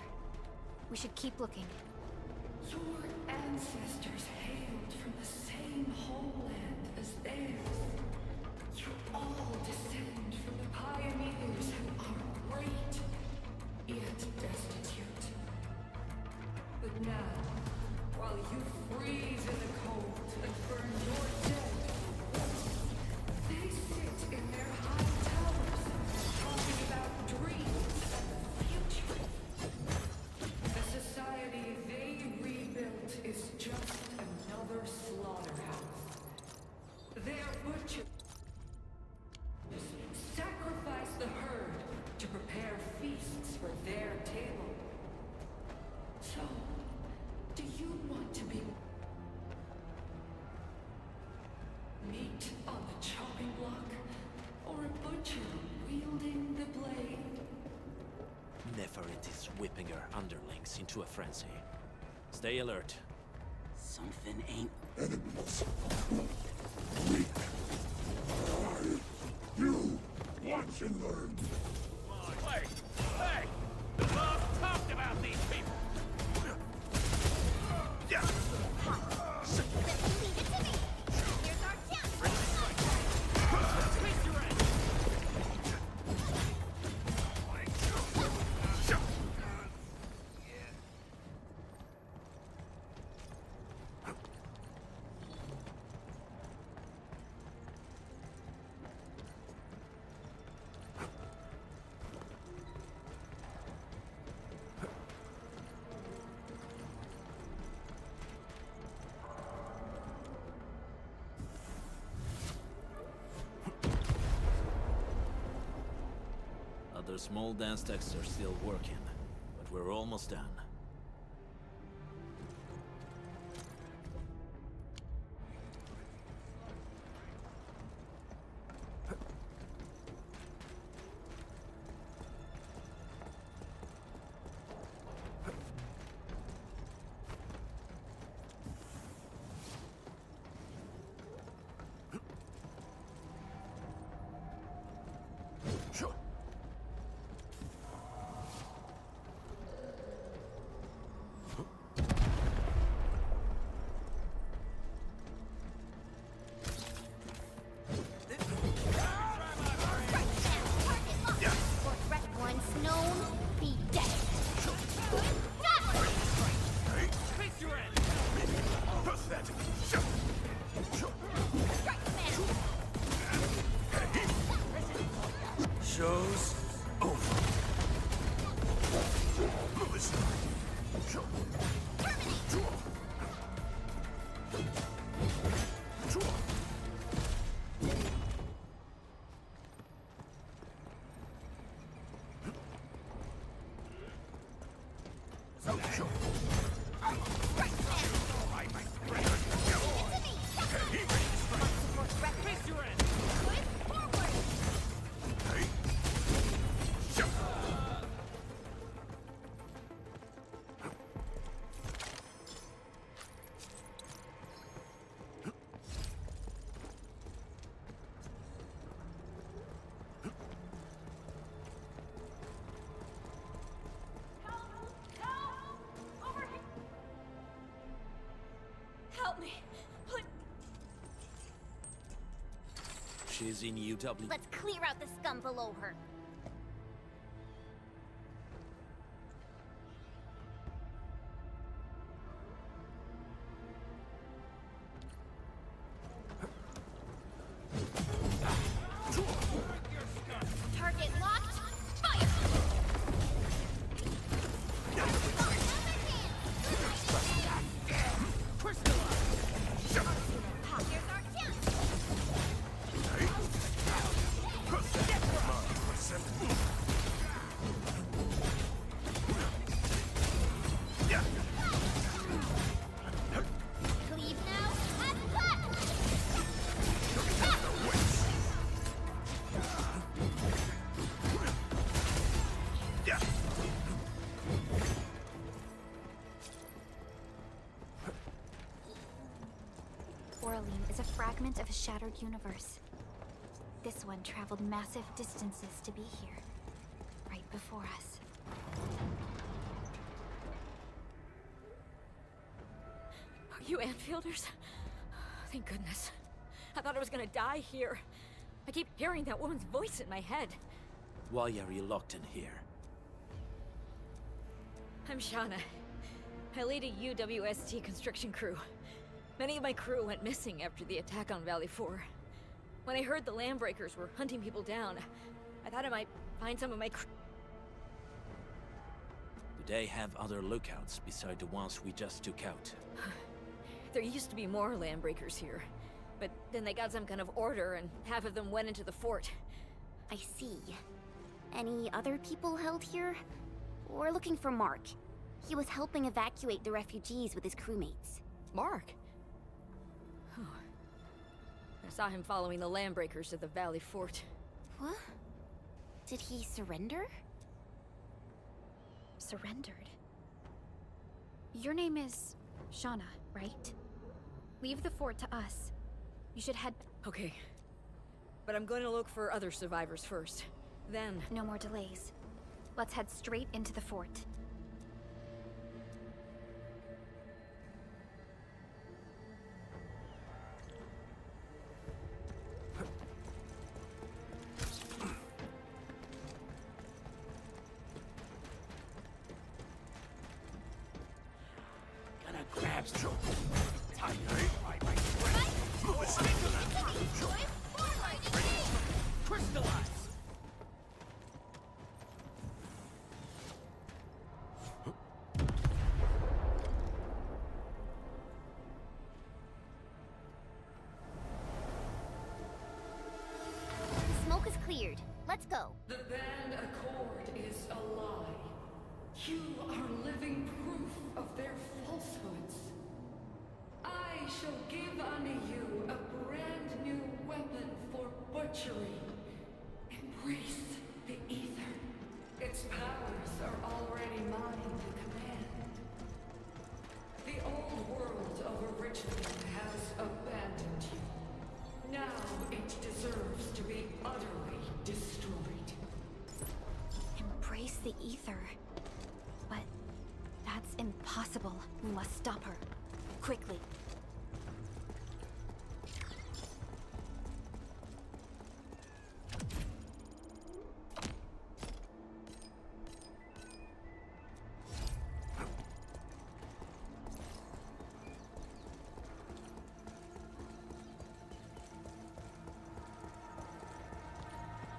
We should keep looking. Your ancestors hailed whipping her underlings into a frenzy. Stay alert. Something ain't... Enemies. Weak. You watch and learn. Wait! Hey! The boss talked about these people! Then leave it to me. Here's our chance. Twist your end! Other small dance techs are still working, but we're almost done. Show's over. Help me. She's in UW. Let's clear out the scum below her. Target locked. Fire! Here's our chance. Cleave now and cut! Oraline is a fragment of a shattered universe. This one traveled massive distances to be here, right before us. Are you Anfielders? Thank goodness. I thought I was gonna die here. I keep hearing that woman's voice in my head. Why are you locked in here? I'm Shauna. I lead a UWST construction crew. Many of my crew went missing after the attack on Valley 4. When I heard the Landbreakers were hunting people down, I thought I might find some of my crew. Do they have other lookouts beside the ones we just took out? There used to be more Landbreakers here, but then they got some kind of order and half of them went into the fort. I see. Any other people held here? We're looking for Mark. He was helping evacuate the refugees with his crewmates. Mark? I saw him following the Landbreakers to the Valley Fort. What? Did he surrender? surrendered. Your name is Shauna, right? Leave the fort to us. You should head... Okay. But I'm going to look for other survivors first. Then... No more delays. Let's head straight into the fort. Grab some. Crystallize! The smoke is cleared. Let's go. The band accord is a lie. You are living proof of their falsehoods. I shall give unto you a brand new weapon for butchery. Embrace the ether. Its powers are already mine to command. The old world of original has abandoned you. Now it deserves to be utterly destroyed. Embrace the ether. But that's impossible. We must stop her. Quickly.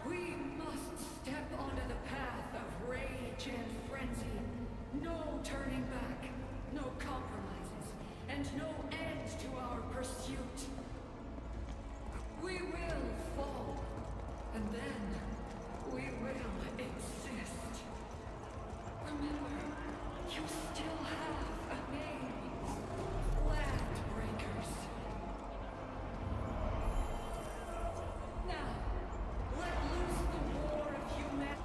We must step onto the path of rage and frenzy. No turning back, no compromises, and no end to our pursuit. We will fall, and then we will exist. Remember, you still have a name. Landbreakers. Now, let loose the war of humanity.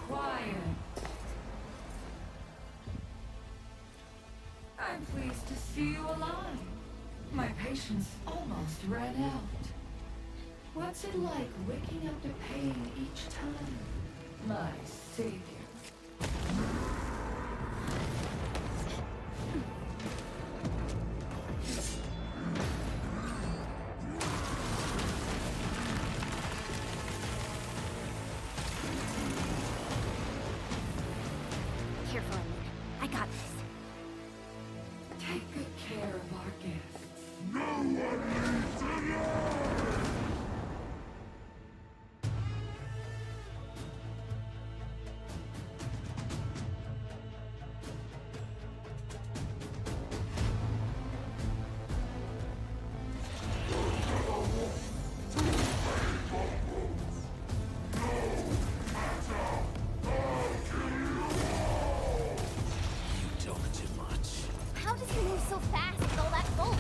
Quiet. I'm pleased to see you alive. My patience almost ran out. What's it like waking up to pain each time? My savior. Careful, Amir. I got this. Take good care of our guests. No one needs to know! You talk too much. How does he move so fast with all that bulk?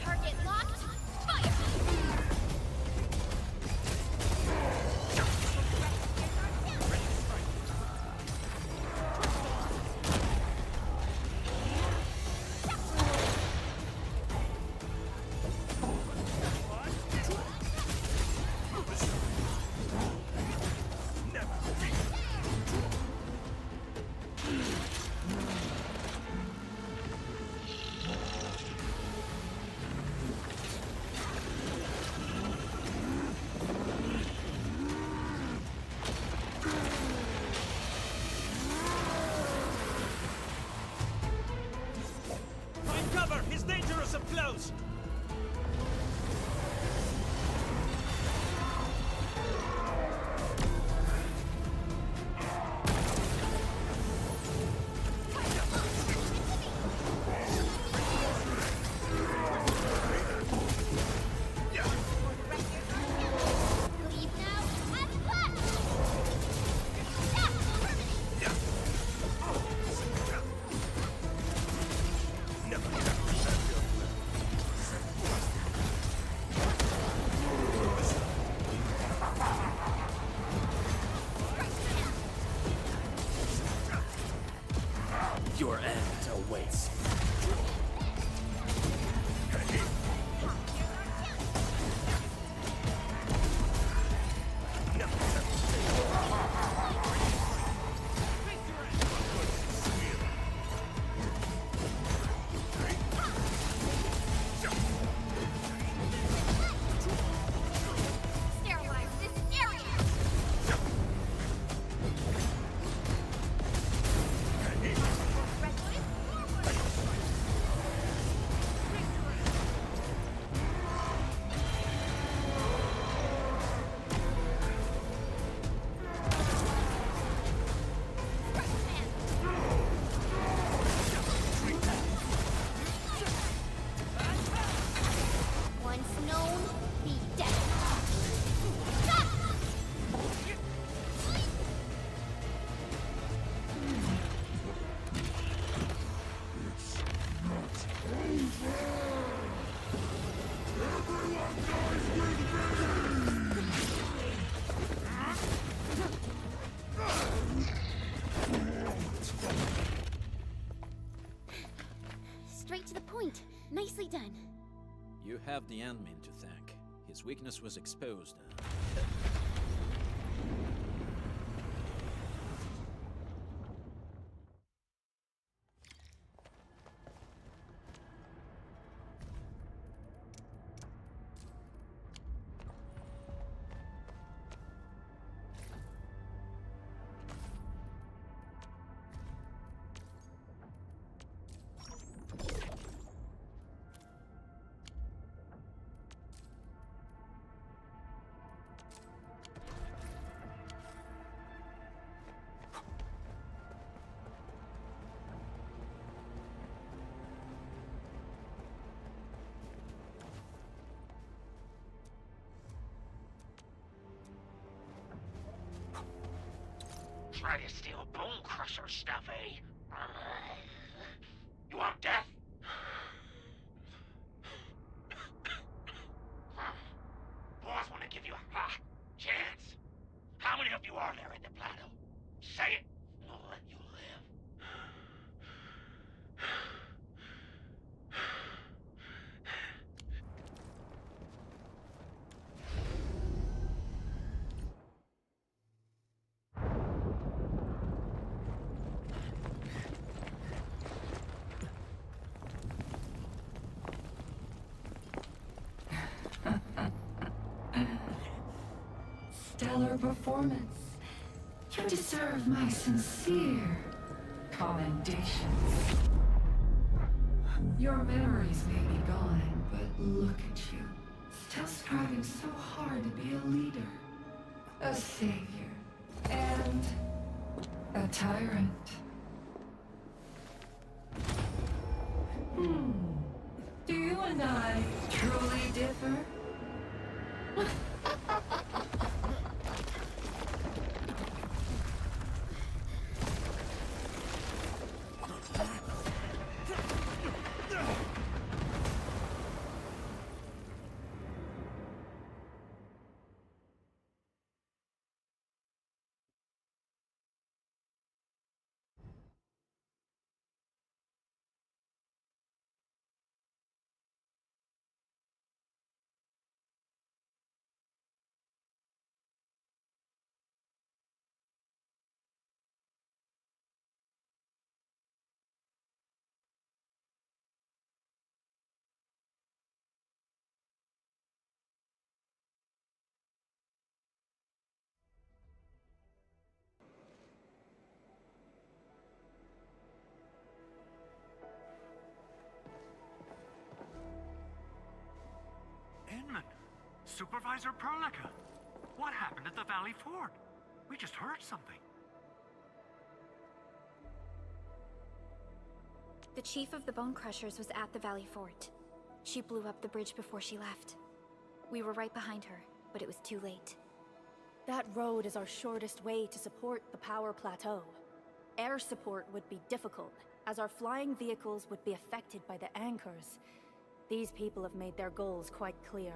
Target locked. Fire! close! Leave now. Have fun. Your end awaits. Sterilize this area. Once known, be dead. Straight to the point. Nicely done. You have the admin to thank. His weakness was exposed. Try to steal Bone Crusher stuff, eh? You want death? Boss want to give you a chance. How many of you are there in the plateau? Say it, and I'll let you live. Stellar performance. You deserve my sincere commendations. Your memories may be gone, but look at you. Still striving so hard to be a leader, a savior, and a tyrant. Do you and I truly differ? Supervisor Perlica. What happened at the Valley Fort? We just heard something. The chief of the Bone Crushers was at the Valley Fort. She blew up the bridge before she left. We were right behind her, but it was too late. That road is our shortest way to support the power plateau. Air support would be difficult, as our flying vehicles would be affected by the anchors. These people have made their goals quite clear.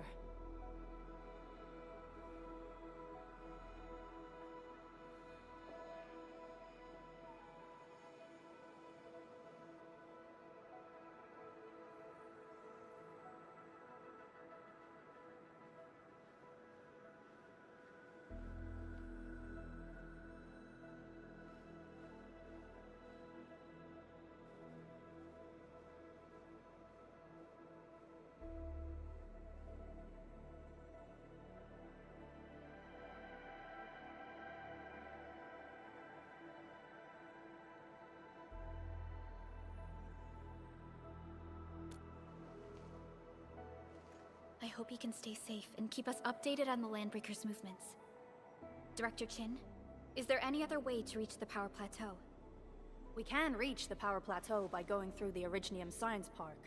I hope he can stay safe and keep us updated on the Landbreakers' movements. Director Chin, is there any other way to reach the power plateau? We can reach the power plateau by going through the Originium Science Park,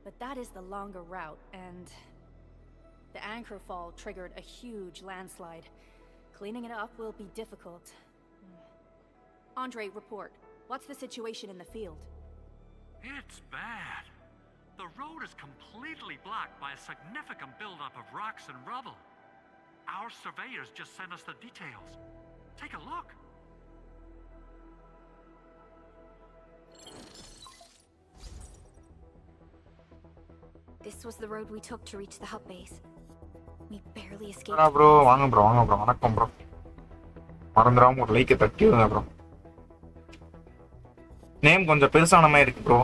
but that is the longer route, and the anchor fall triggered a huge landslide. Cleaning it up will be difficult. Andre, report. What's the situation in the field? It's bad. The road is completely blocked by a significant buildup of rocks and rubble. Our surveyors just sent us the details. Take a look. This was the road we took to reach the hub base. We barely escaped. bro வாங்க bro வணக்கம் bro மறந்துடாம ஒரு like தட்டி விடுங்க bro name கொஞ்சம் பெருசான மாதிரி இருக்கு bro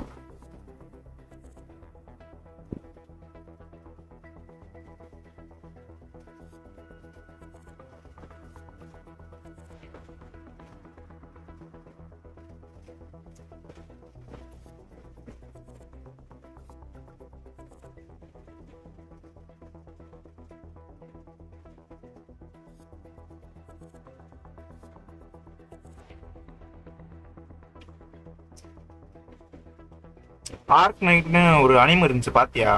ஆர்க்னைட்னு ஒரு அனிம் இருந்துச்சு பாத்தியா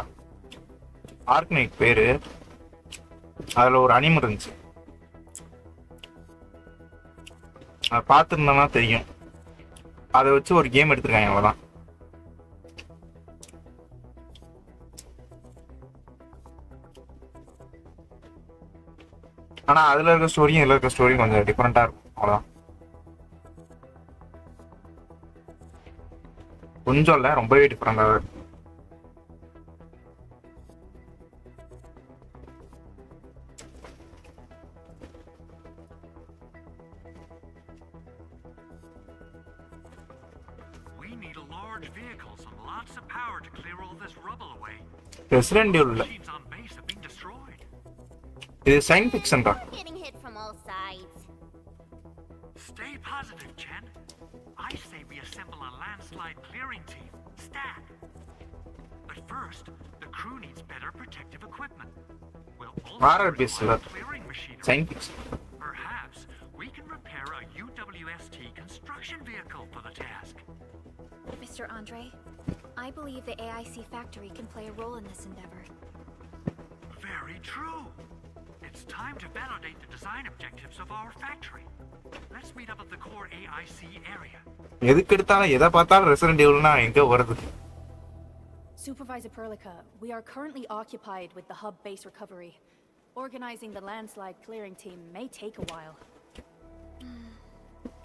ஆர்க்னைட் பேரு அதுல ஒரு அனிம் இருந்துச்சு அதை பார்த்துருந்தோம்னா தெரியும் அதை வச்சு ஒரு கேம் எடுத்திருக்காங்க அவ்வளோதான் ஆனா அதுல இருக்க ஸ்டோரியும் இதுல இருக்க ஸ்டோரியும் கொஞ்சம் டிஃப்ரெண்டா இருக்கும் அவ்வளோதான் கொஞ்சம் இல்லை ரொம்பவே டிஃப்ரெண்டாக இருக்கு We need large vehicles and lots of power to clear all this rubble away. Resident Evil. Machines on base have been destroyed. இது சயின்ஸ் ஃபிக்ஷன் தான் Getting hit from all sides. Stay positive, Chen. I say we assemble a landslide clearing team. Stat. But first, the crew needs better protective equipment. We'll also require clearing machinery. Science fiction. Perhaps we can repair a UWST construction vehicle for the task. Mr. Andre, I believe the AIC factory can play a role in this endeavor. Very true. It's time to validate the design objectives of our factory. Let's meet up at the core AIC area. எதுக்கு எடுத்தாலும் எதை பார்த்தாலும் resident ஈவில்னா எங்க வருது Supervisor Perlica, we are currently occupied with the hub base recovery. Organizing the landslide clearing team may take a while.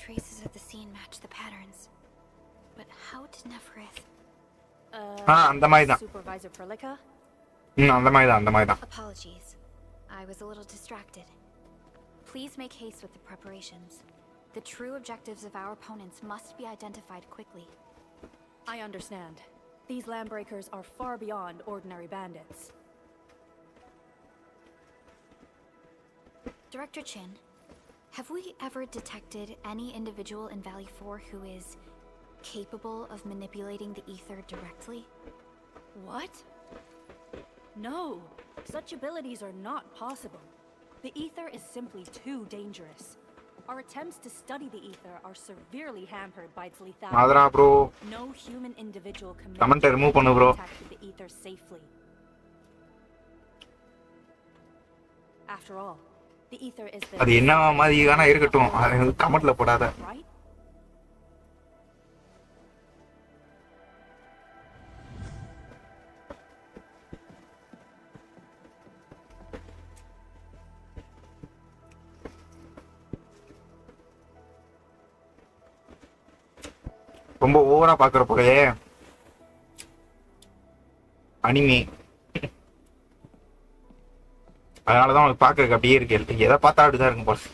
Traces of the scene match the patterns. But how did Neferith... அந்த மாதிரி தான் Supervisor Perlica? அந்த மாதிரி தான் Apologies. I was a little distracted. Please make haste with the preparations. The true objectives of our opponents must be identified quickly. I understand. These landbreakers are far beyond ordinary bandits. Director Chin, have we ever detected any individual in Valley 4 who is capable of manipulating the ether directly? What? No, Such abilities are not possible. The ether is simply too dangerous. Our attempts to study the ether are severely hampered by its lethality. Madra bro. No human individual can Comment remove பண்ணு bro. contact with the ether safely. After all, the ether is the அது என்ன மாதிரி வேணா இருக்கட்டும். அது கமெண்ட்ல போடாத. Right? ரொம்ப ஓவரா பாக்குற போலயே அனிமே. அதனாலதான் உங்களுக்கு பாக்குறதுக்கு அப்படியே இருக்கு. எதை பார்த்தா அப்படிதான் இருக்கும் போல.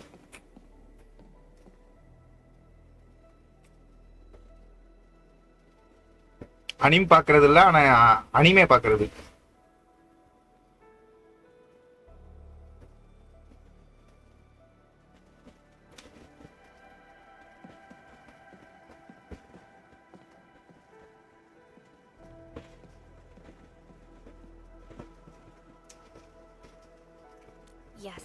அனிம் பாக்குறது இல்ல, ஆனா அனிமே பாக்குறது. Yes,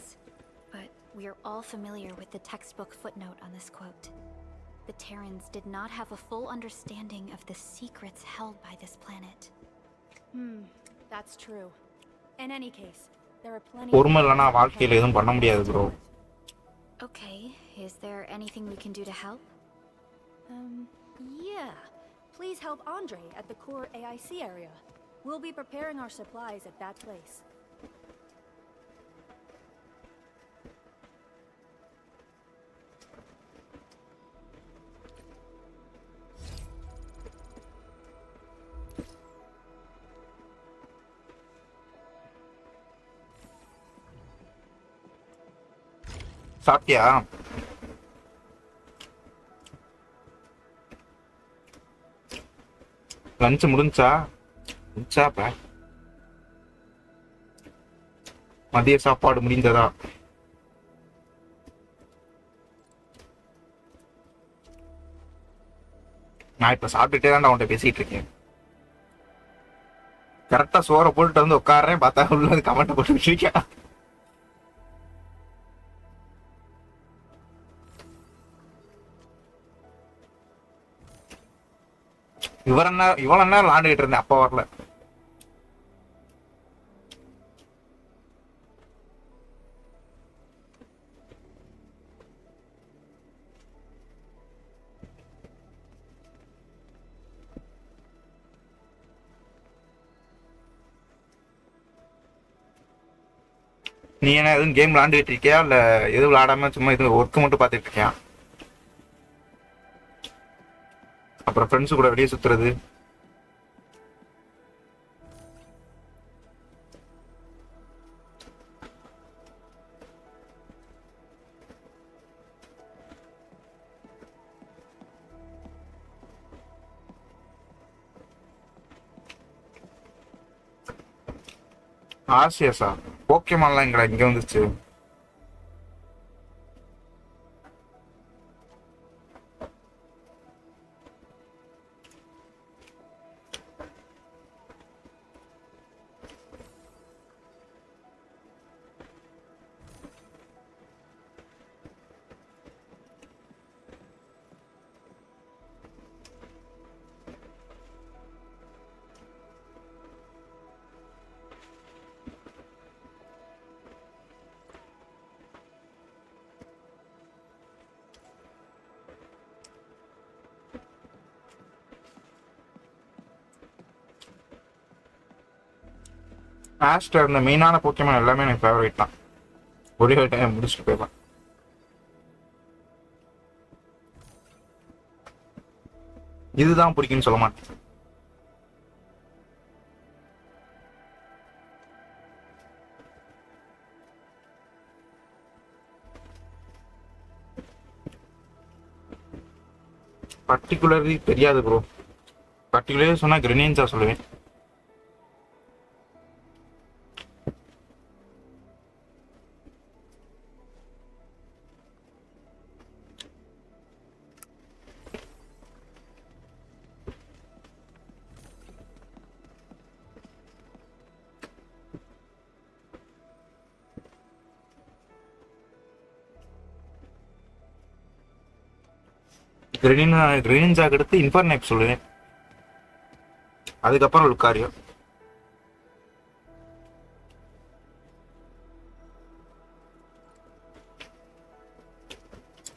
but we're all familiar with the textbook footnote on this quote. The Terrans did not have a full understanding of the secrets held by this planet. That's true. In any case, there are plenty பொறுமை இல்லனா வாழ்க்கையில எதுவும் பண்ண முடியாது bro. Okay, is there anything we can do to help? Yeah. Please help Andre at the core AIC area. We'll be preparing our supplies at that place. சாப்பிட்டியா? Lunch முடிஞ்சா? மதிய சாப்பாடு முடிந்ததா? நான் இப்ப சாப்பிட்டுட்டே தான் அவன்கிட்ட பேசிட்டு இருக்கேன். கரெக்டா சோறை போட்டுட்டு வந்து உட்காடுறேன், பார்த்தா உள்ள கமெண்ட் போட்டுட்டு இருக்கேன். இவ்வளவு நேரம் விளாண்டுகிட்டு இருந்தேன், அப்பா வரல. நீ என்ன எதுவும் கேம் விளாண்டுகிட்டு இருக்கியா இல்ல எதுவும் விளாடாம சும்மா இது ஒர்க் மட்டும் பார்த்துட்டு இருக்கியா? அப்புறம் ஃப்ரெண்ட்ஸ் கூட வெளியே சுத்துறது. ஆசியஸா போக்கேமான்லாம் எங்கடா இங்க வந்துச்சு? ஆஸ்டர் இந்த மெயினான போக்கேமான் எல்லாமே எனக்கு ஃபேவரட் தான். ஒரே ஒரு டைம் முடிச்சுட்டு போயிடலாம். இதுதான் பிடிக்கும்னு சொல்ல மாட்டேன். பர்டிகுலர்லி தெரியாது ப்ரோ. பர்டிகுலர்லி சொன்னா கிரெனேன்ஸா சொல்லுவேன். கிரெனின்ஜாக்கு அடுத்து இன்ஃபர்நேப் சொல்லுவேன், அதுக்கப்புறம் லுக்காரியோ.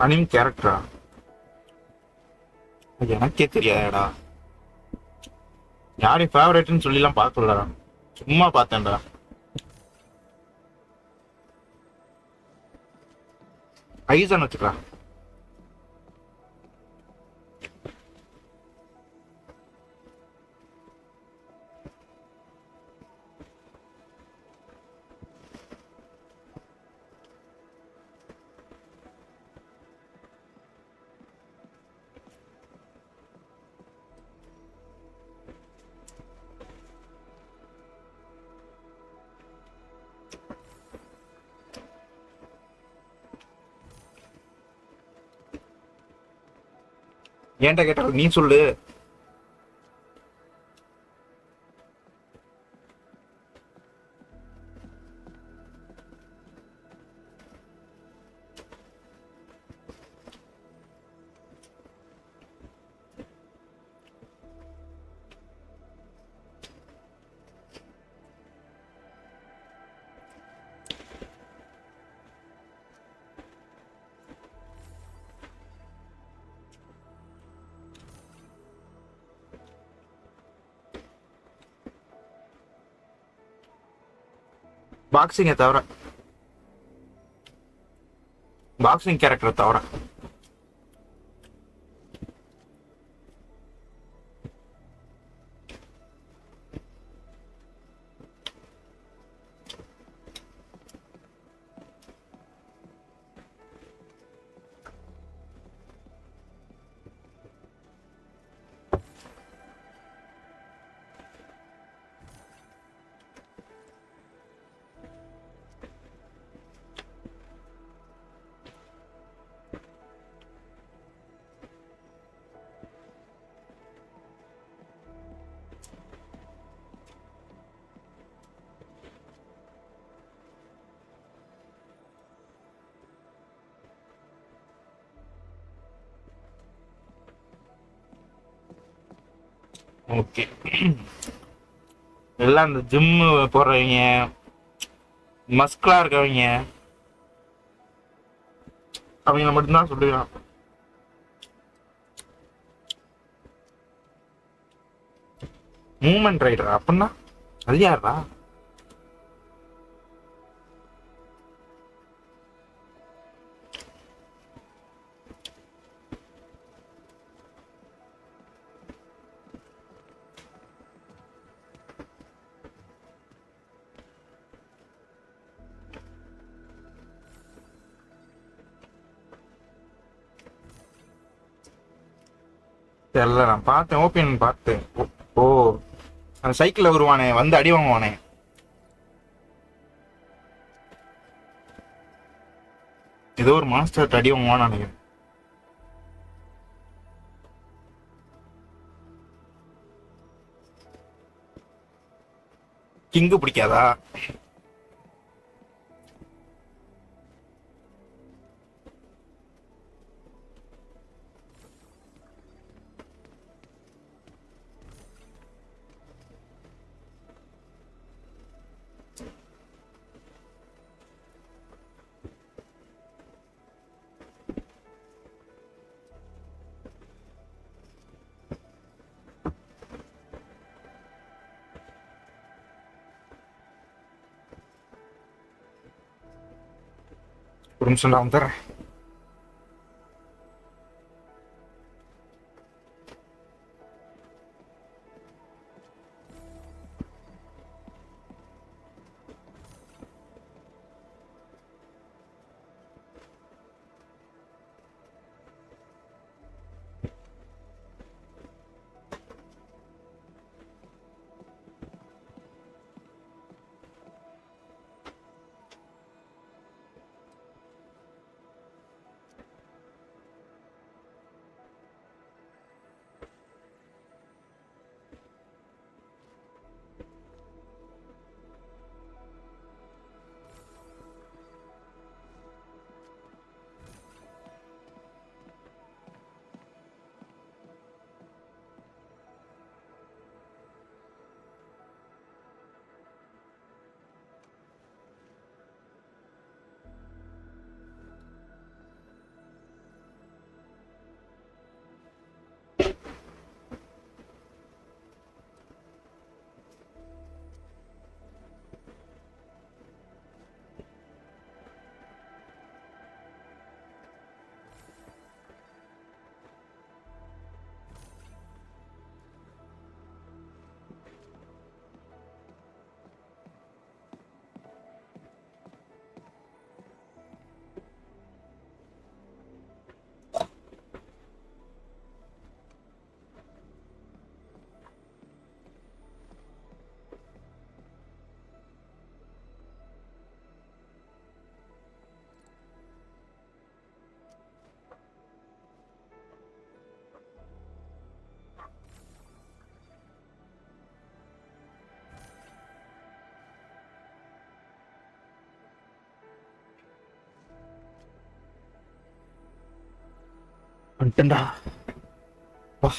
அனிம் கேரக்டரா எனக்கே தெரியாதடா. யாரு ஃபேவரட்னு சொல்லிலாம் பார்க்கலடா, சும்மா பார்த்தேன்டா. ஐசன் வச்சுக்கலாம். ஏன்டா கேட்டாலும் நீ சொல்லு. பாக்ஸிங்கை தவிர, பாக்ஸிங் கேரக்டரை தவிர ஓகே. எல்லாம் இந்த ஜிம்மு போடுறவங்க, மஸ்குலா இருக்கவங்க, அவங்கள மட்டும்தான் சொல்லுவேன். மூமெண்ட் ரைடர் அப்படின்னா அது யாரா? தெரியல, நான் பார்த்தேன், ஓபிஎன் பார்த்தேன். ஓ, அந்த சைக்கிள்ல வருவானே, வந்து அடி வாங்குவானே, ஏதோ ஒரு மாஸ்டர் அடி வாங்குவான்னு நினைக்கிறேன். கிங்கு பிடிக்காதா? ஒரு நிமிஷம் நான் வந்துடுறேன். வந்துட்டேன்டா. வா.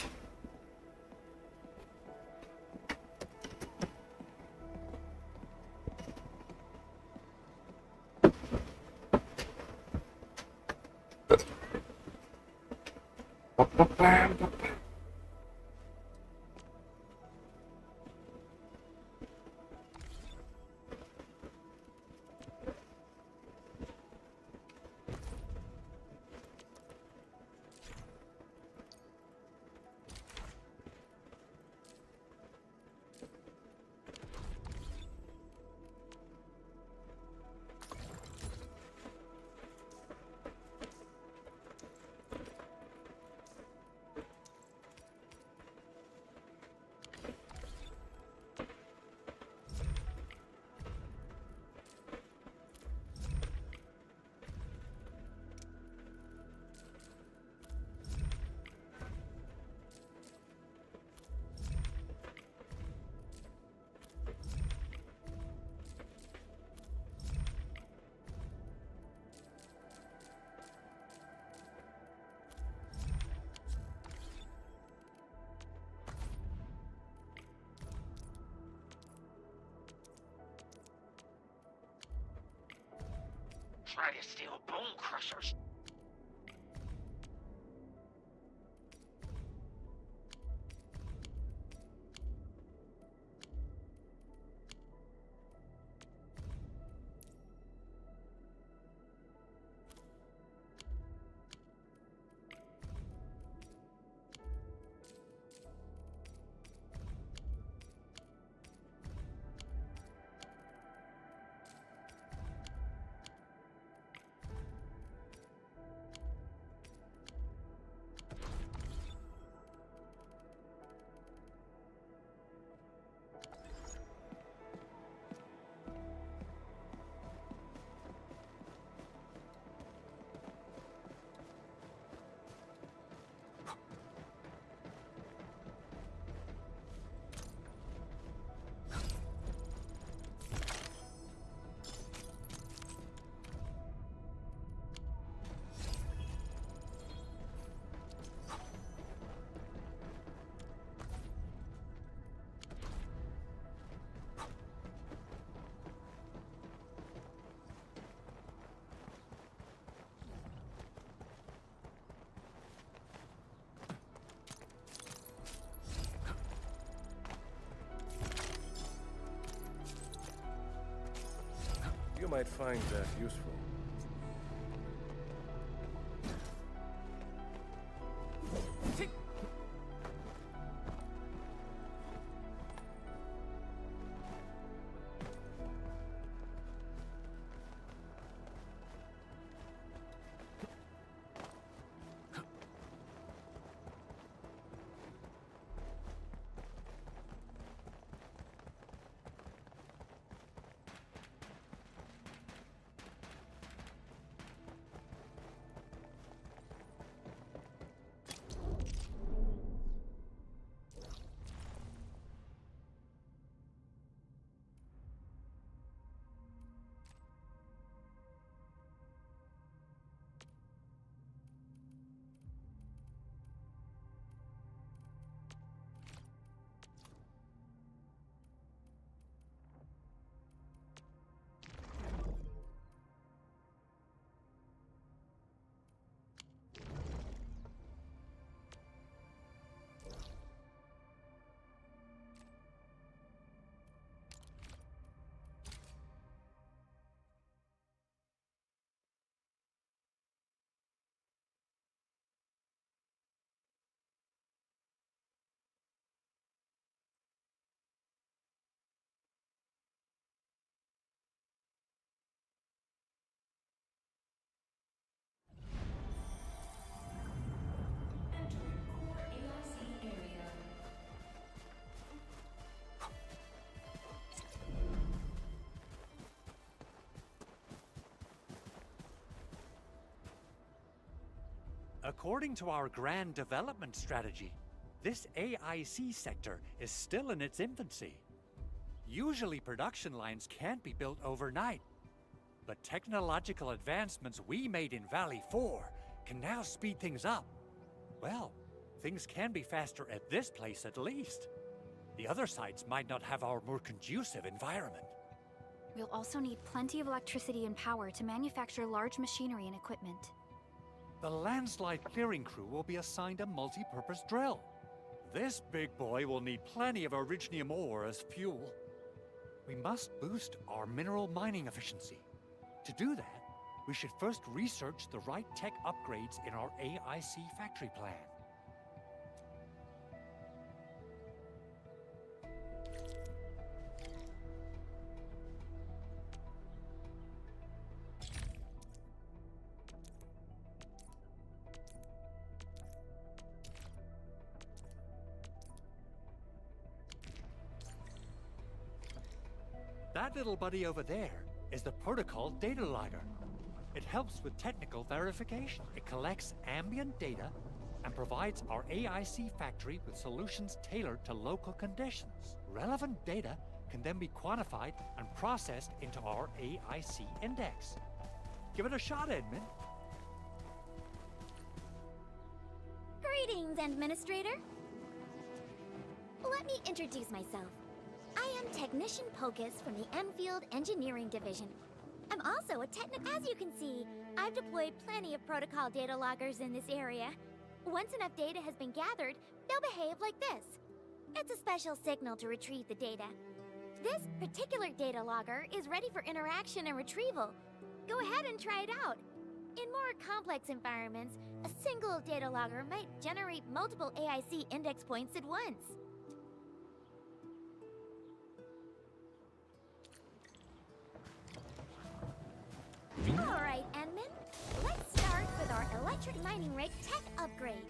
Try to steal bone crushers. You might find that useful. According to our grand development strategy, this AIC sector is still in its infancy. Usually production lines can't be built overnight, but technological advancements we made in Valley 4 can now speed things up. Well, things can be faster at this place at least. The other sites might not have our more conducive environment. We'll also need plenty of electricity and power to manufacture large machinery and equipment. The landslide clearing crew will be assigned a multi-purpose drill. This big boy will need plenty of originium ore as fuel. We must boost our mineral mining efficiency. To do that, we should first research the right tech upgrades in our AIC factory plan. That little buddy over there is the protocol data logger. It helps with technical verification. It collects ambient data and provides our AIC factory with solutions tailored to local conditions. Relevant data can then be quantified and processed into our AIC index. Give it a shot, Edmund. Greetings, Administrator. Let me introduce myself. I am Technician Pocus from the Enfield Engineering Division. I'm also a As you can see, I've deployed plenty of protocol data loggers in this area. Once enough data has been gathered, they'll behave like this. It's a special signal to retrieve the data. This particular data logger is ready for interaction and retrieval. Go ahead and try it out. In more complex environments, a single data logger might generate multiple AIC index points at once. Alright, Enman. Let's start with our electric mining rig tech upgrade.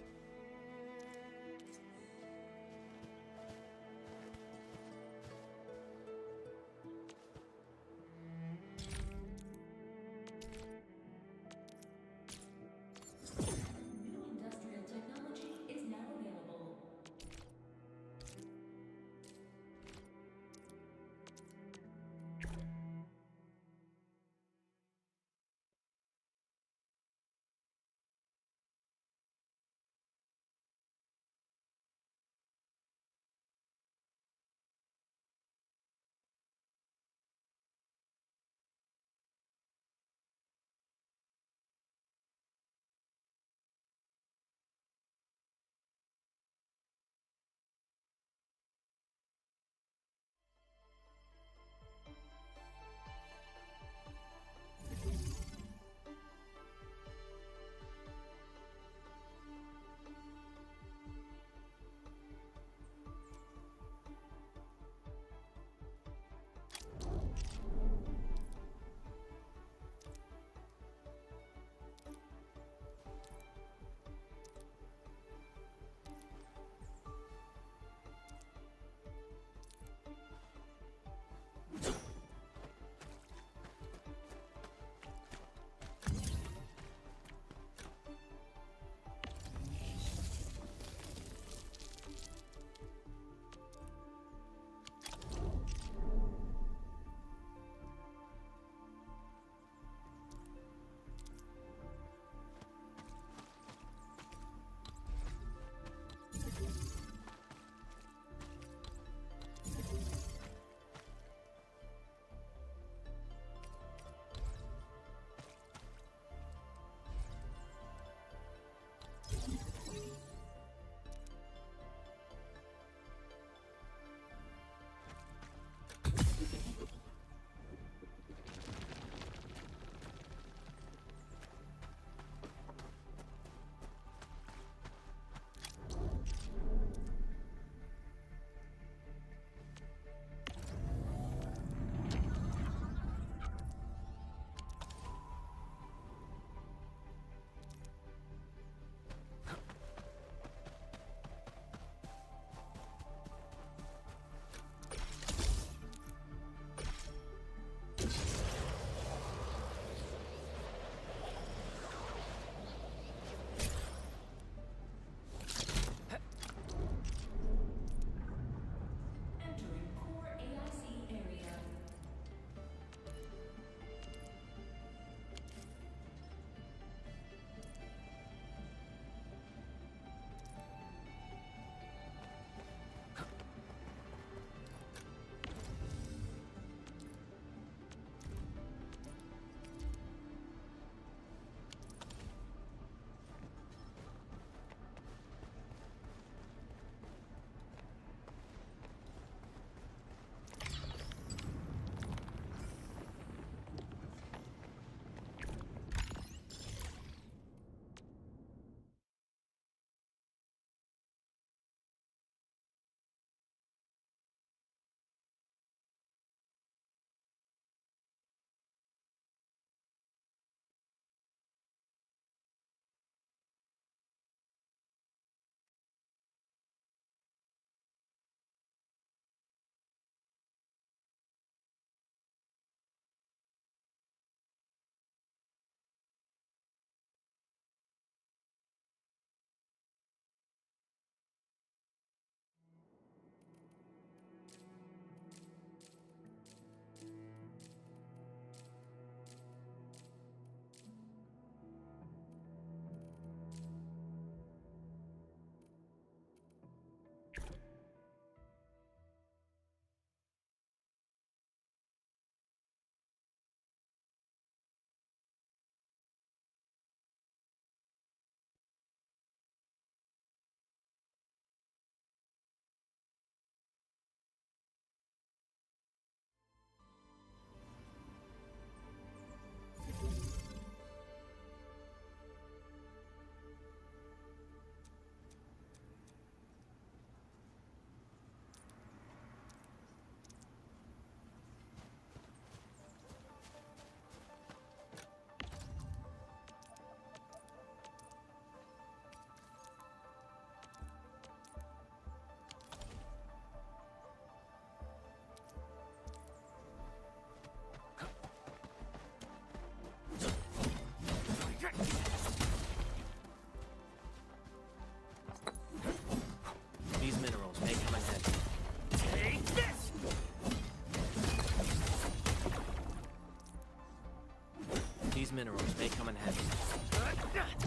These minerals may come in handy.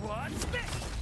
What's this?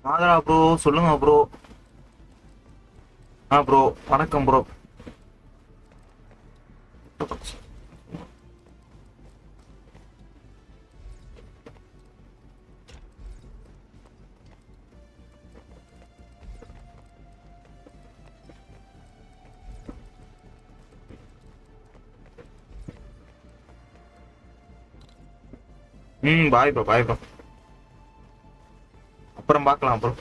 ஆதரா bro, சொல்லுங்க bro. Bro வணக்கம் bro. Bye bro, bye bro. அப்புறம் பார்க்கலாம் bro.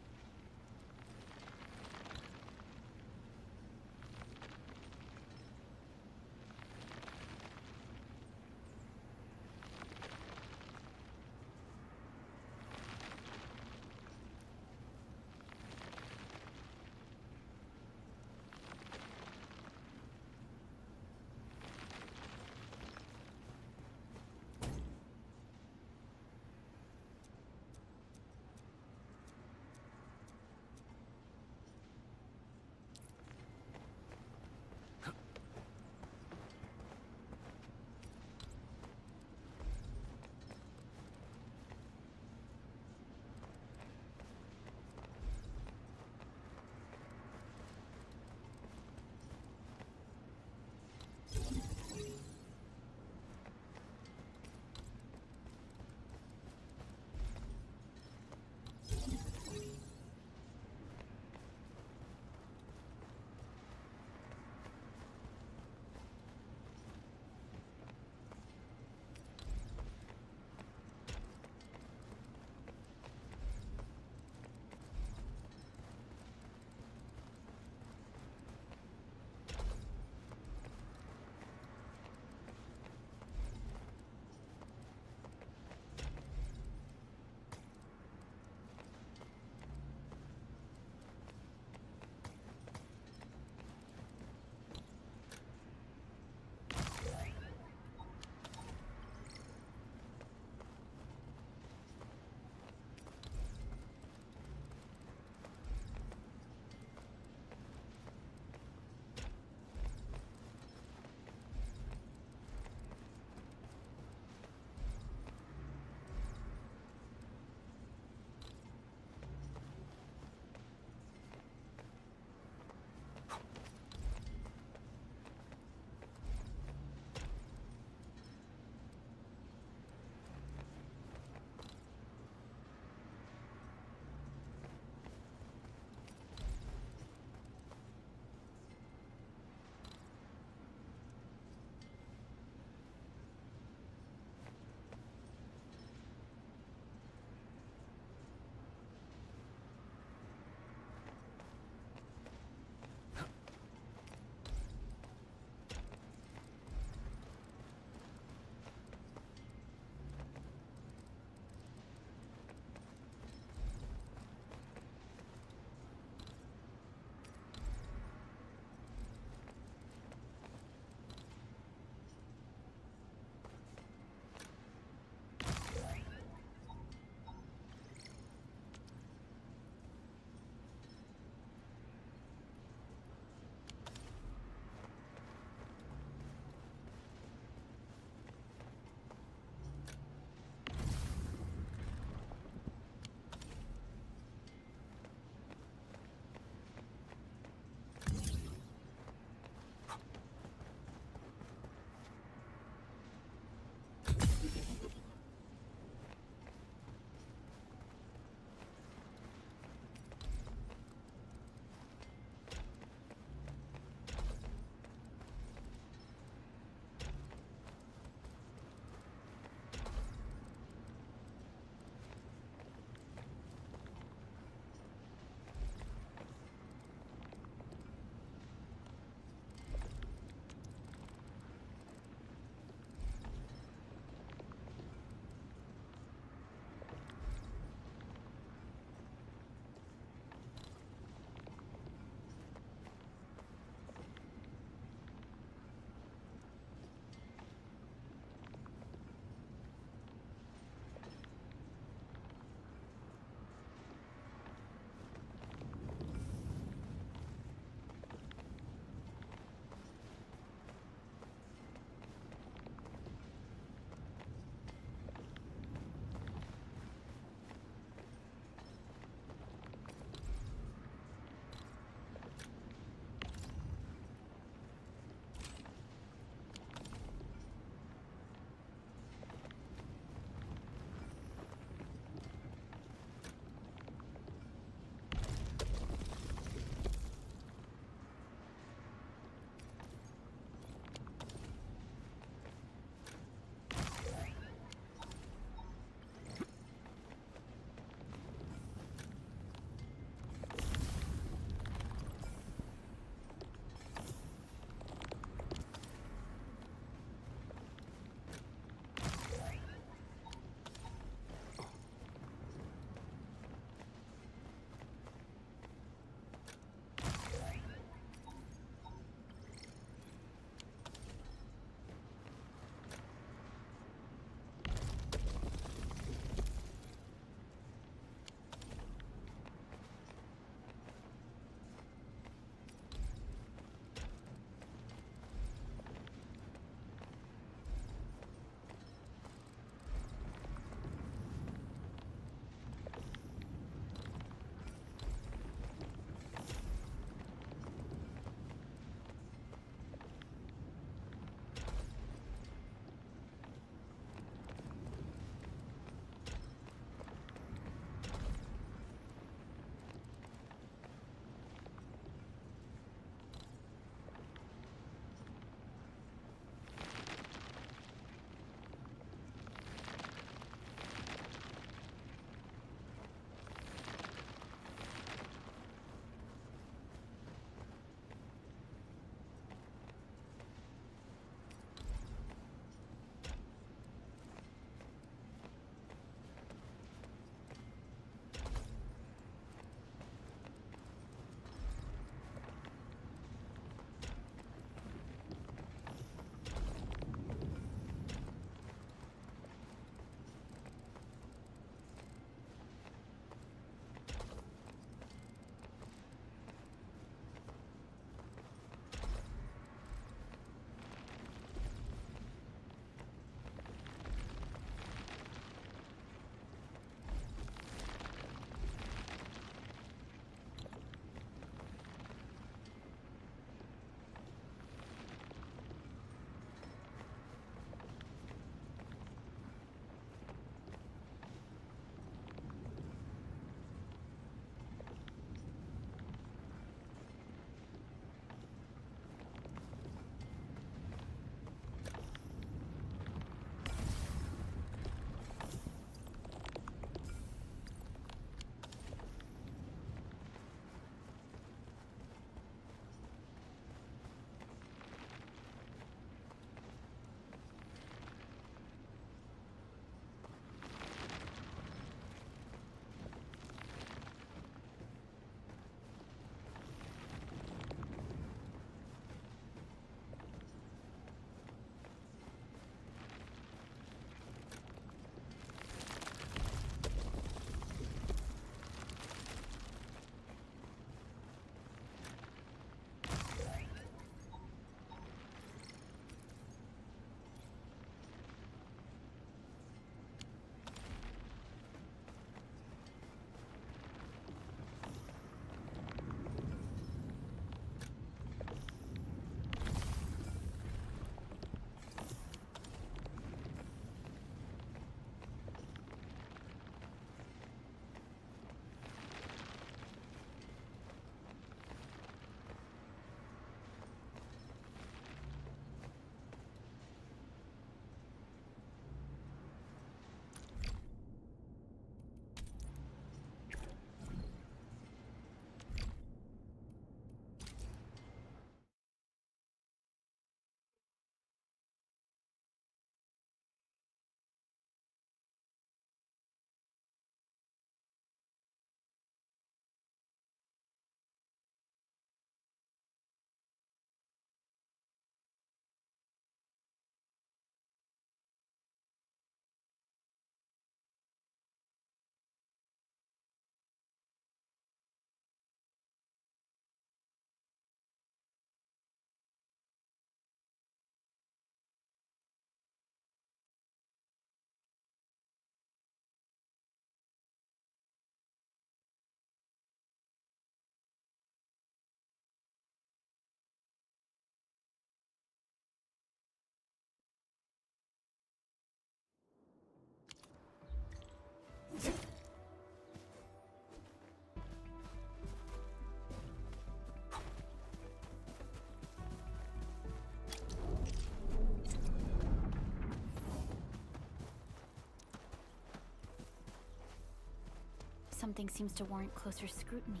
something seems to warrant closer scrutiny.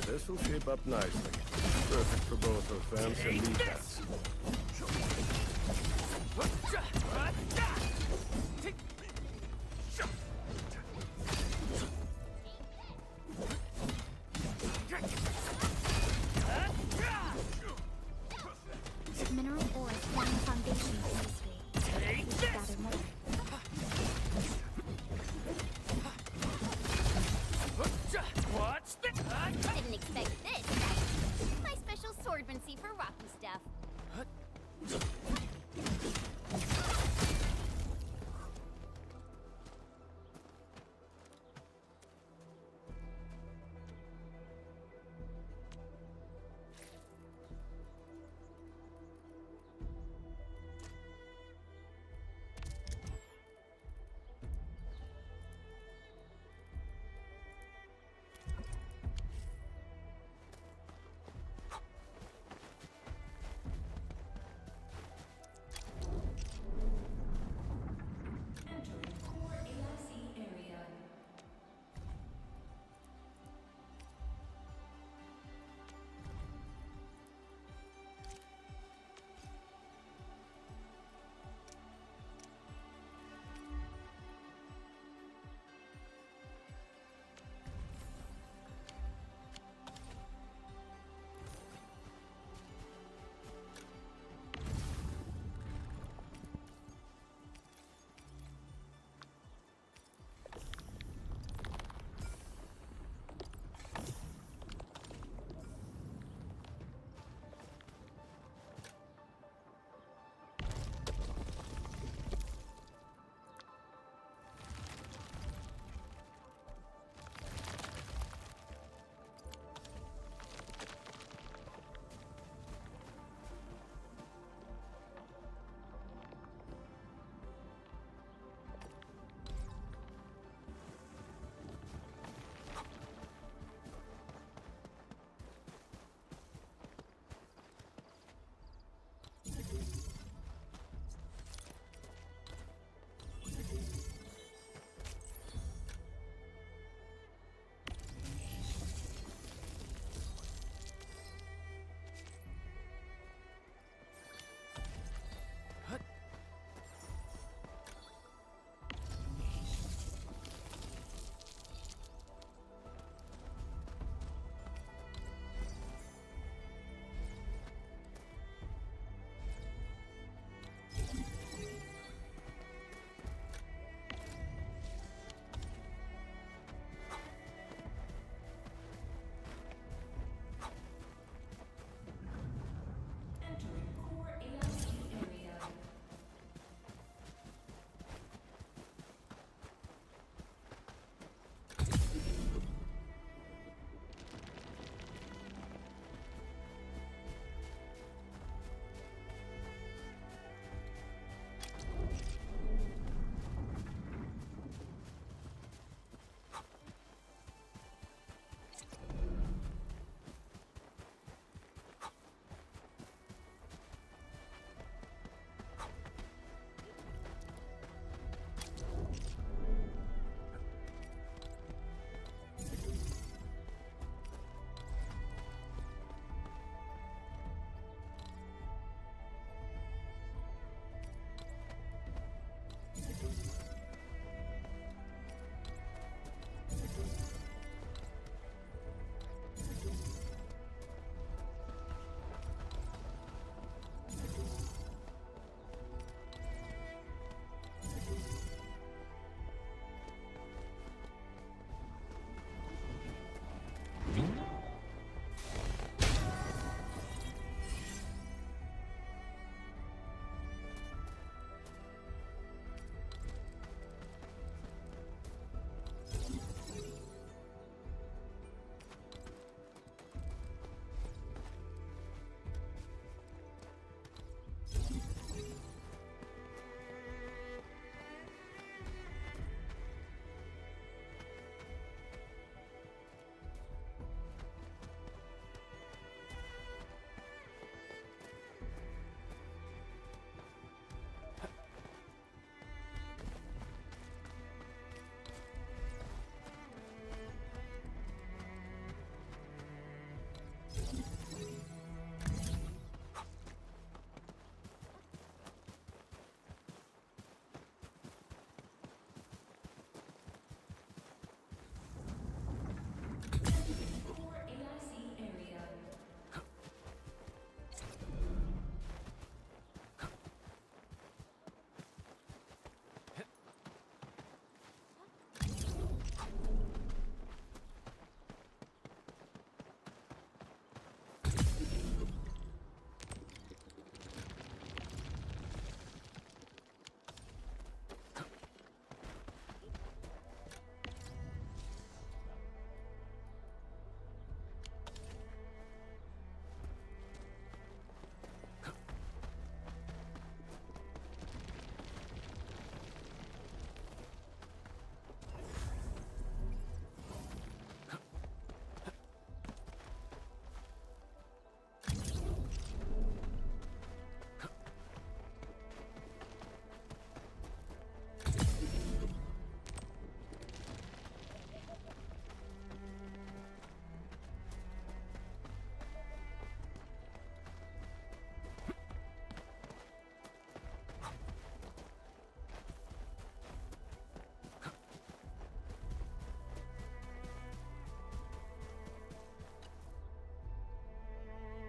This will shape up nicely. Perfect for both offense and defense. Mineral ores form the foundation of industry. We should gather more. What's the... Didn't expect this, right? My special swordmancy for rocky stuff.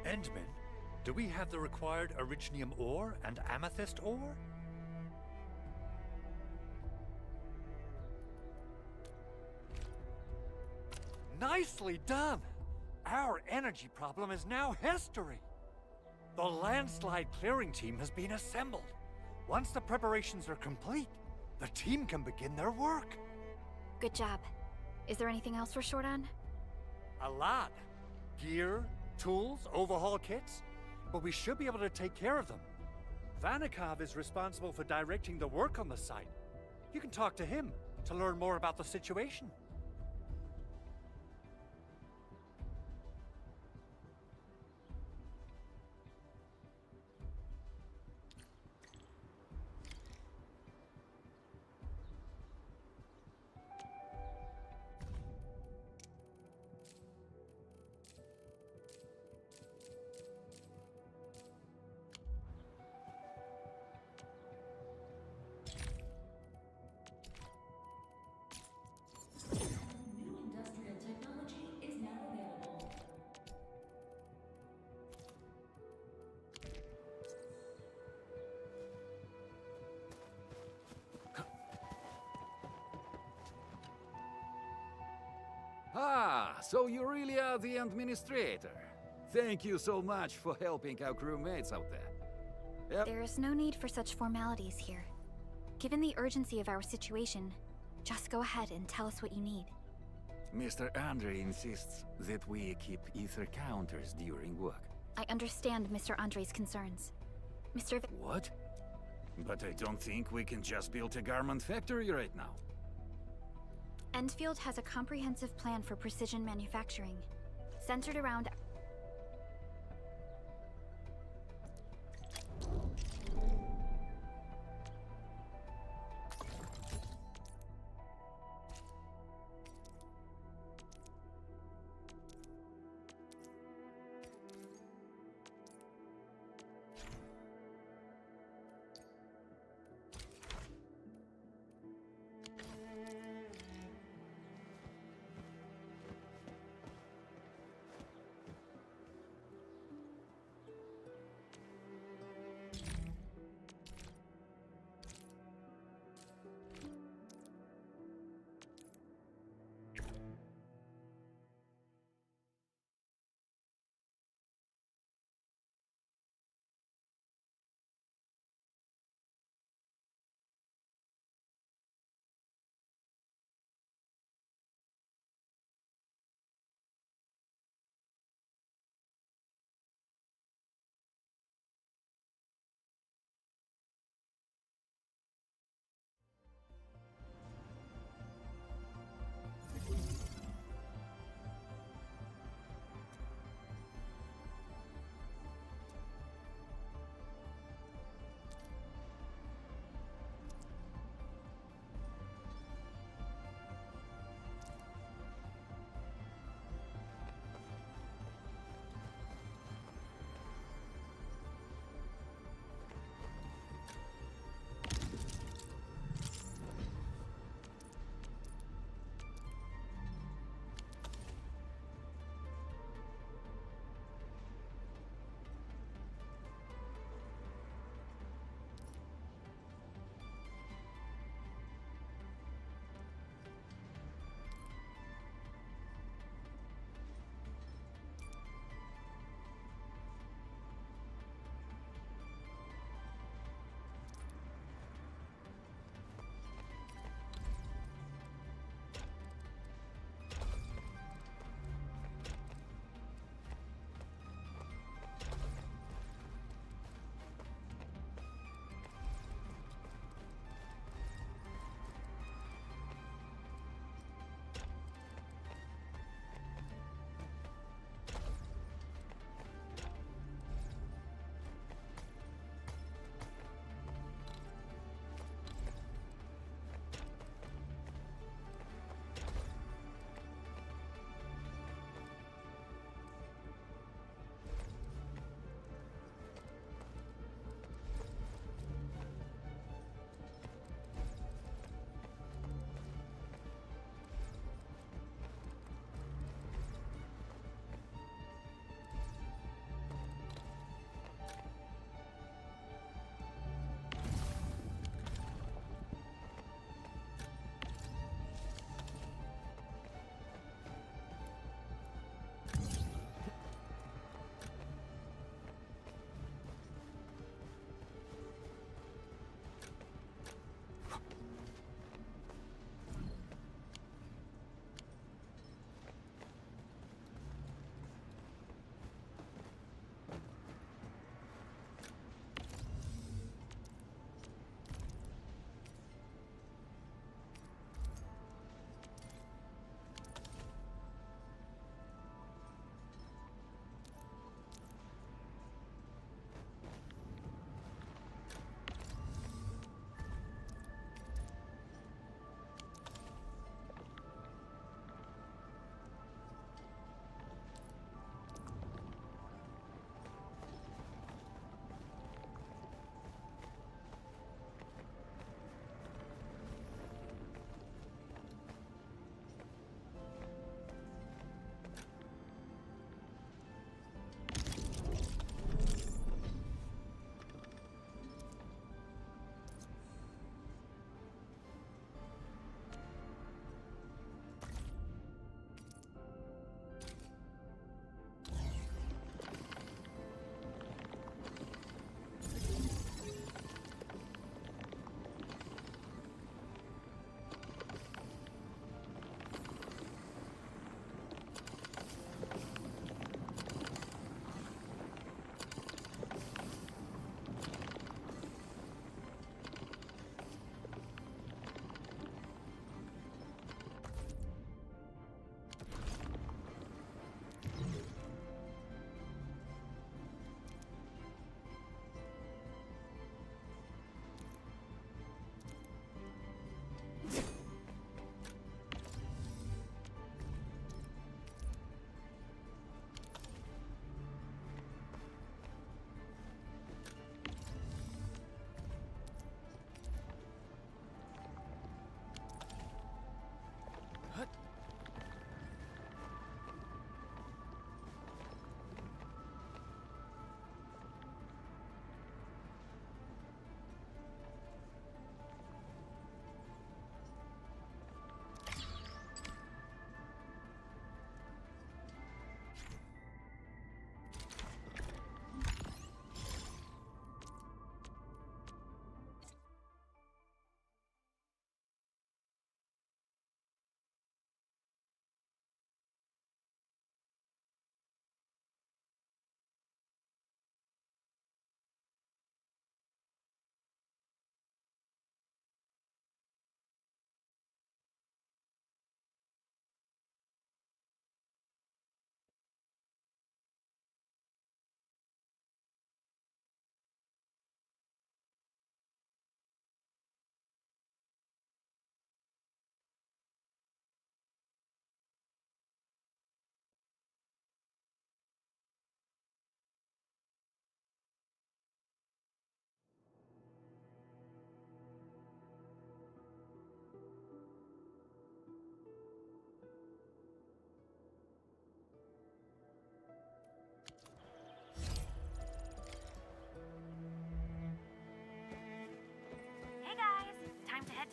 Endman, do we have the required Originium ore and Amethyst ore? Nicely done! Our energy problem is now history. The landslide clearing team has been assembled. Once the preparations are complete, the team can begin their work. Good job. Is there anything else we're short on? A lot. Gear, tools, overhaul kits. But we should be able to take care of them. Vanikov is responsible for directing the work on the site. You can talk to him to learn more about the situation. Ah, so you really are the administrator. Thank you so much for helping our crewmates out there. Yep. There is no need for such formalities here. Given the urgency of our situation, just go ahead and tell us what you need. Mr. Andre insists that we keep ether counters during work. I understand Mr. Andre's concerns. Mr. What? But I don't think we can just build a garment factory right now. Endfield has a comprehensive plan for precision manufacturing, centered around...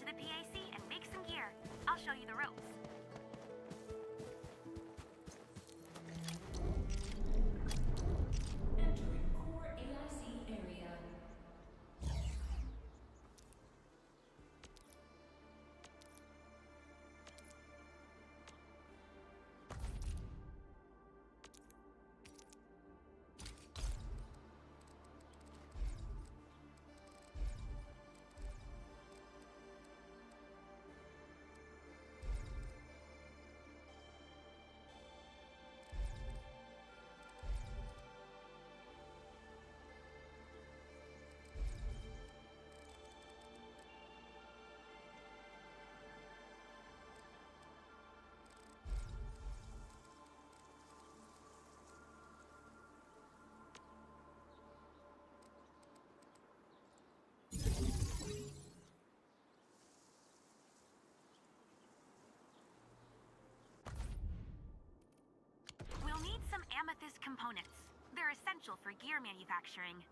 to the PAC and make some gear. I'll show you the ropes. Entering core AIC area. We'll need some amethyst components. They're essential for gear manufacturing.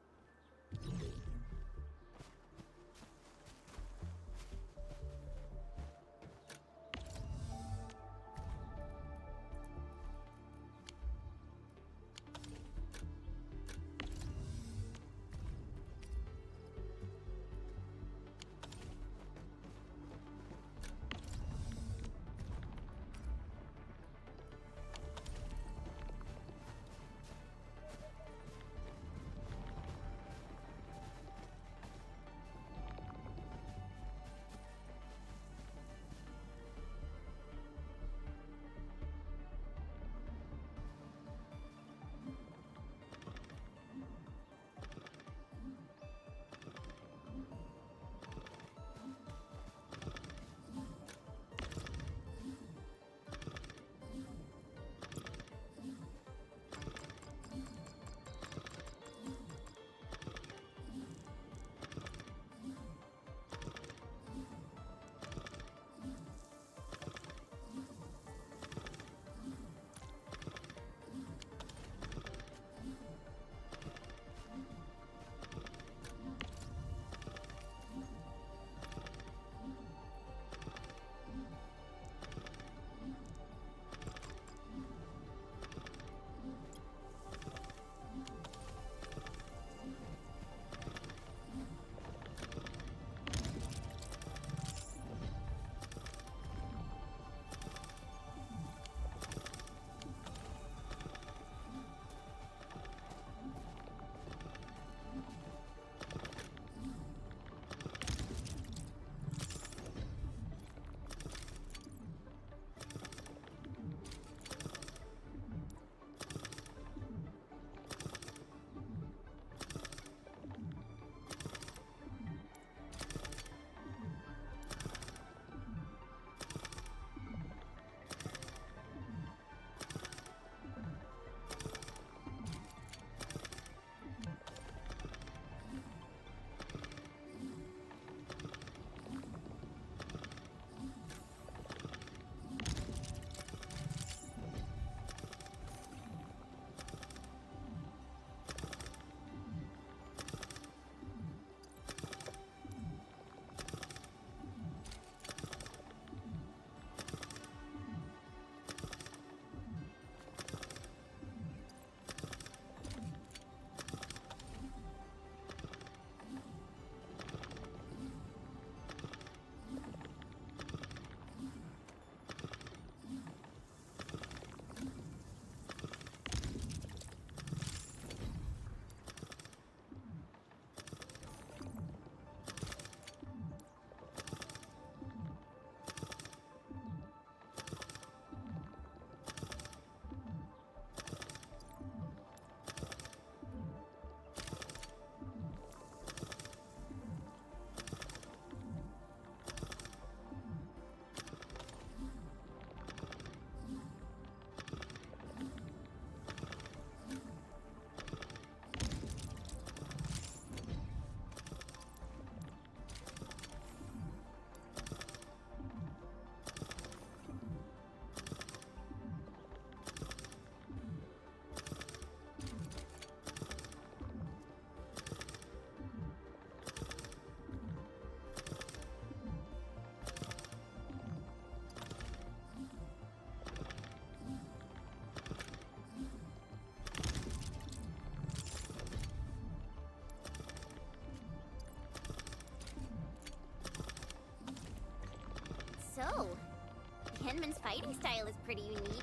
Enman's fighting style is pretty unique.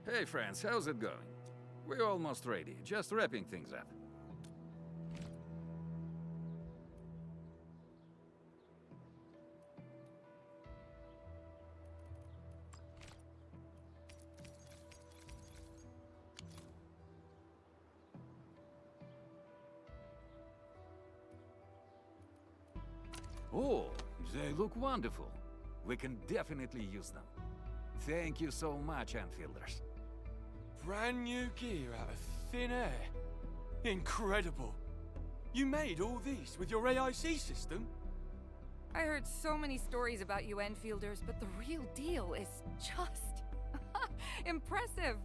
Hey friends, how's it going? We're almost ready, just wrapping things up. Oh, they look wonderful. We can definitely use them. Thank you so much, Enfielders. Brand new gear out of thin air. Incredible. You made all these with your AIC system? I heard so many stories about you Enfielders, but the real deal is just impressive.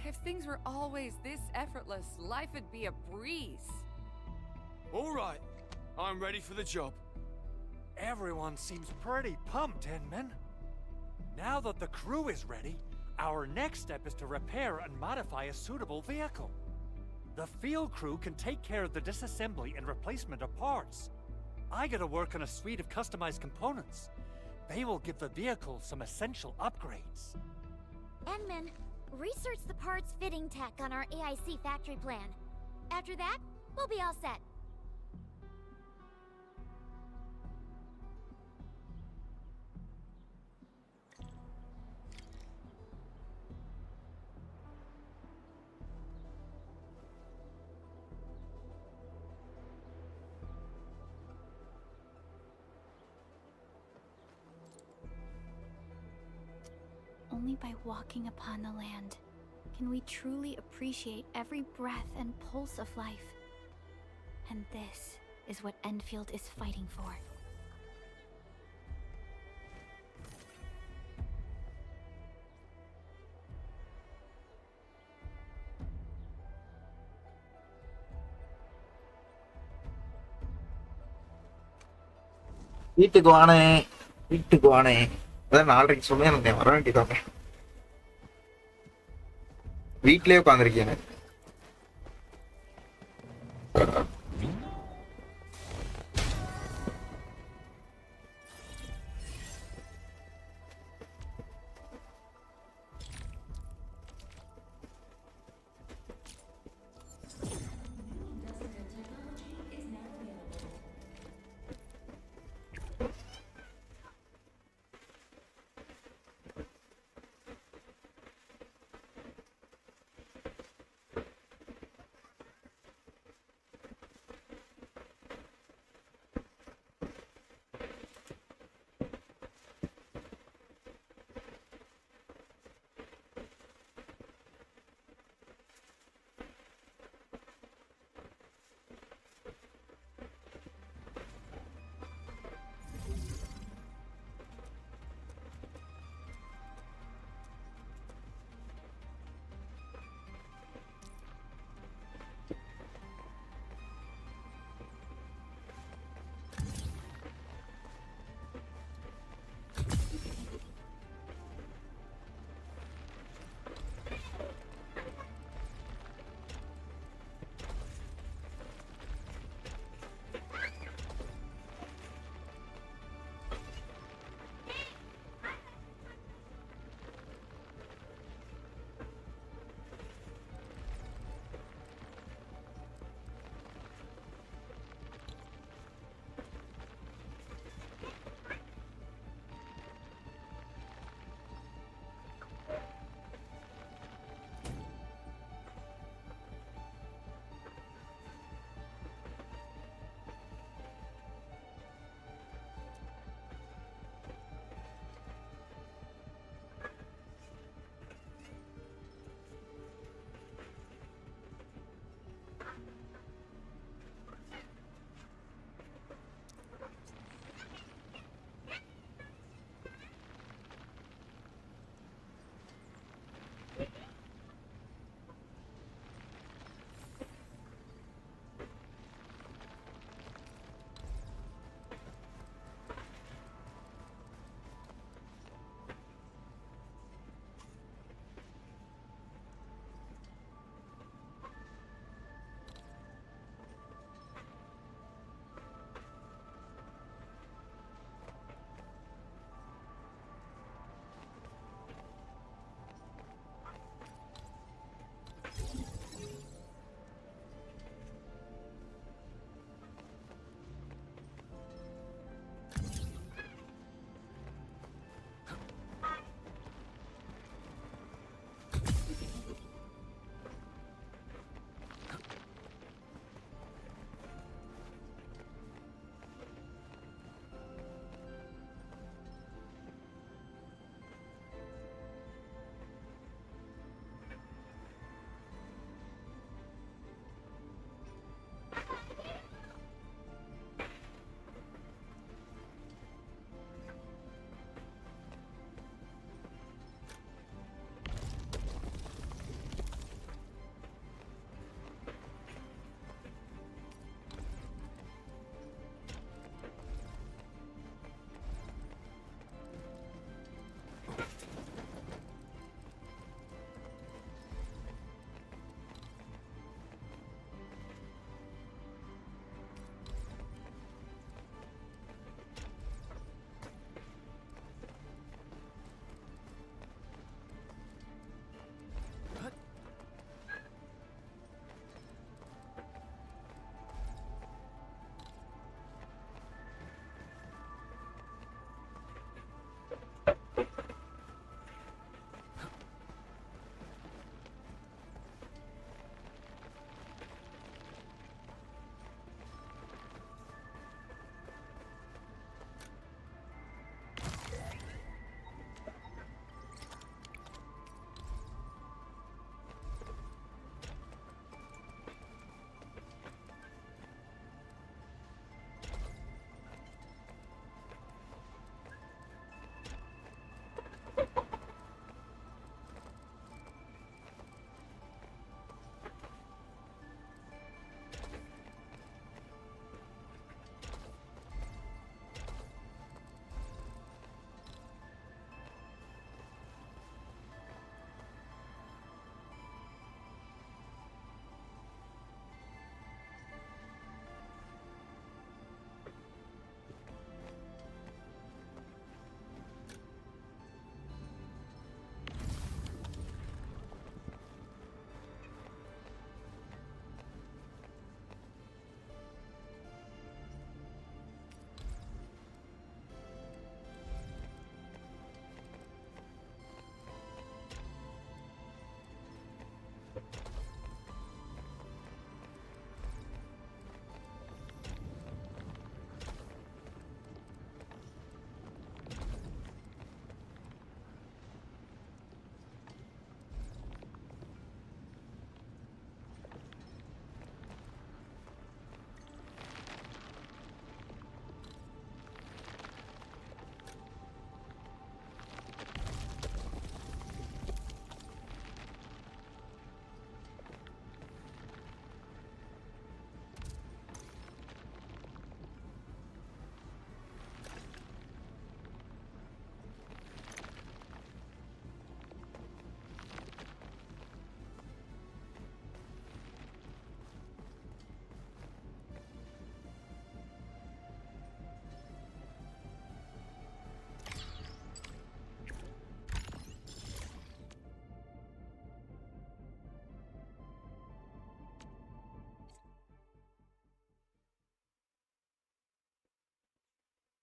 If things were always this effortless, life would be a breeze. All right, I'm ready for the job. Everyone seems pretty pumped, Enman. Now that the crew is ready, our next step is to repair and modify a suitable vehicle. The field crew can take care of the disassembly and replacement of parts. I gotta work on a suite of customized components. They will give the vehicle some essential upgrades. Enman, research the parts fitting tech on our AIC factory plan. After that, we'll be all set. Only by walking upon the land can we truly appreciate every breath and pulse of life. And this is what Enfield is fighting for. வீட்டுக்கு வானே அதான் நாலரைக்கு சொன்னேன், வர வேண்டியதாங்க. வீட்லயே உட்காந்துருக்கேன்.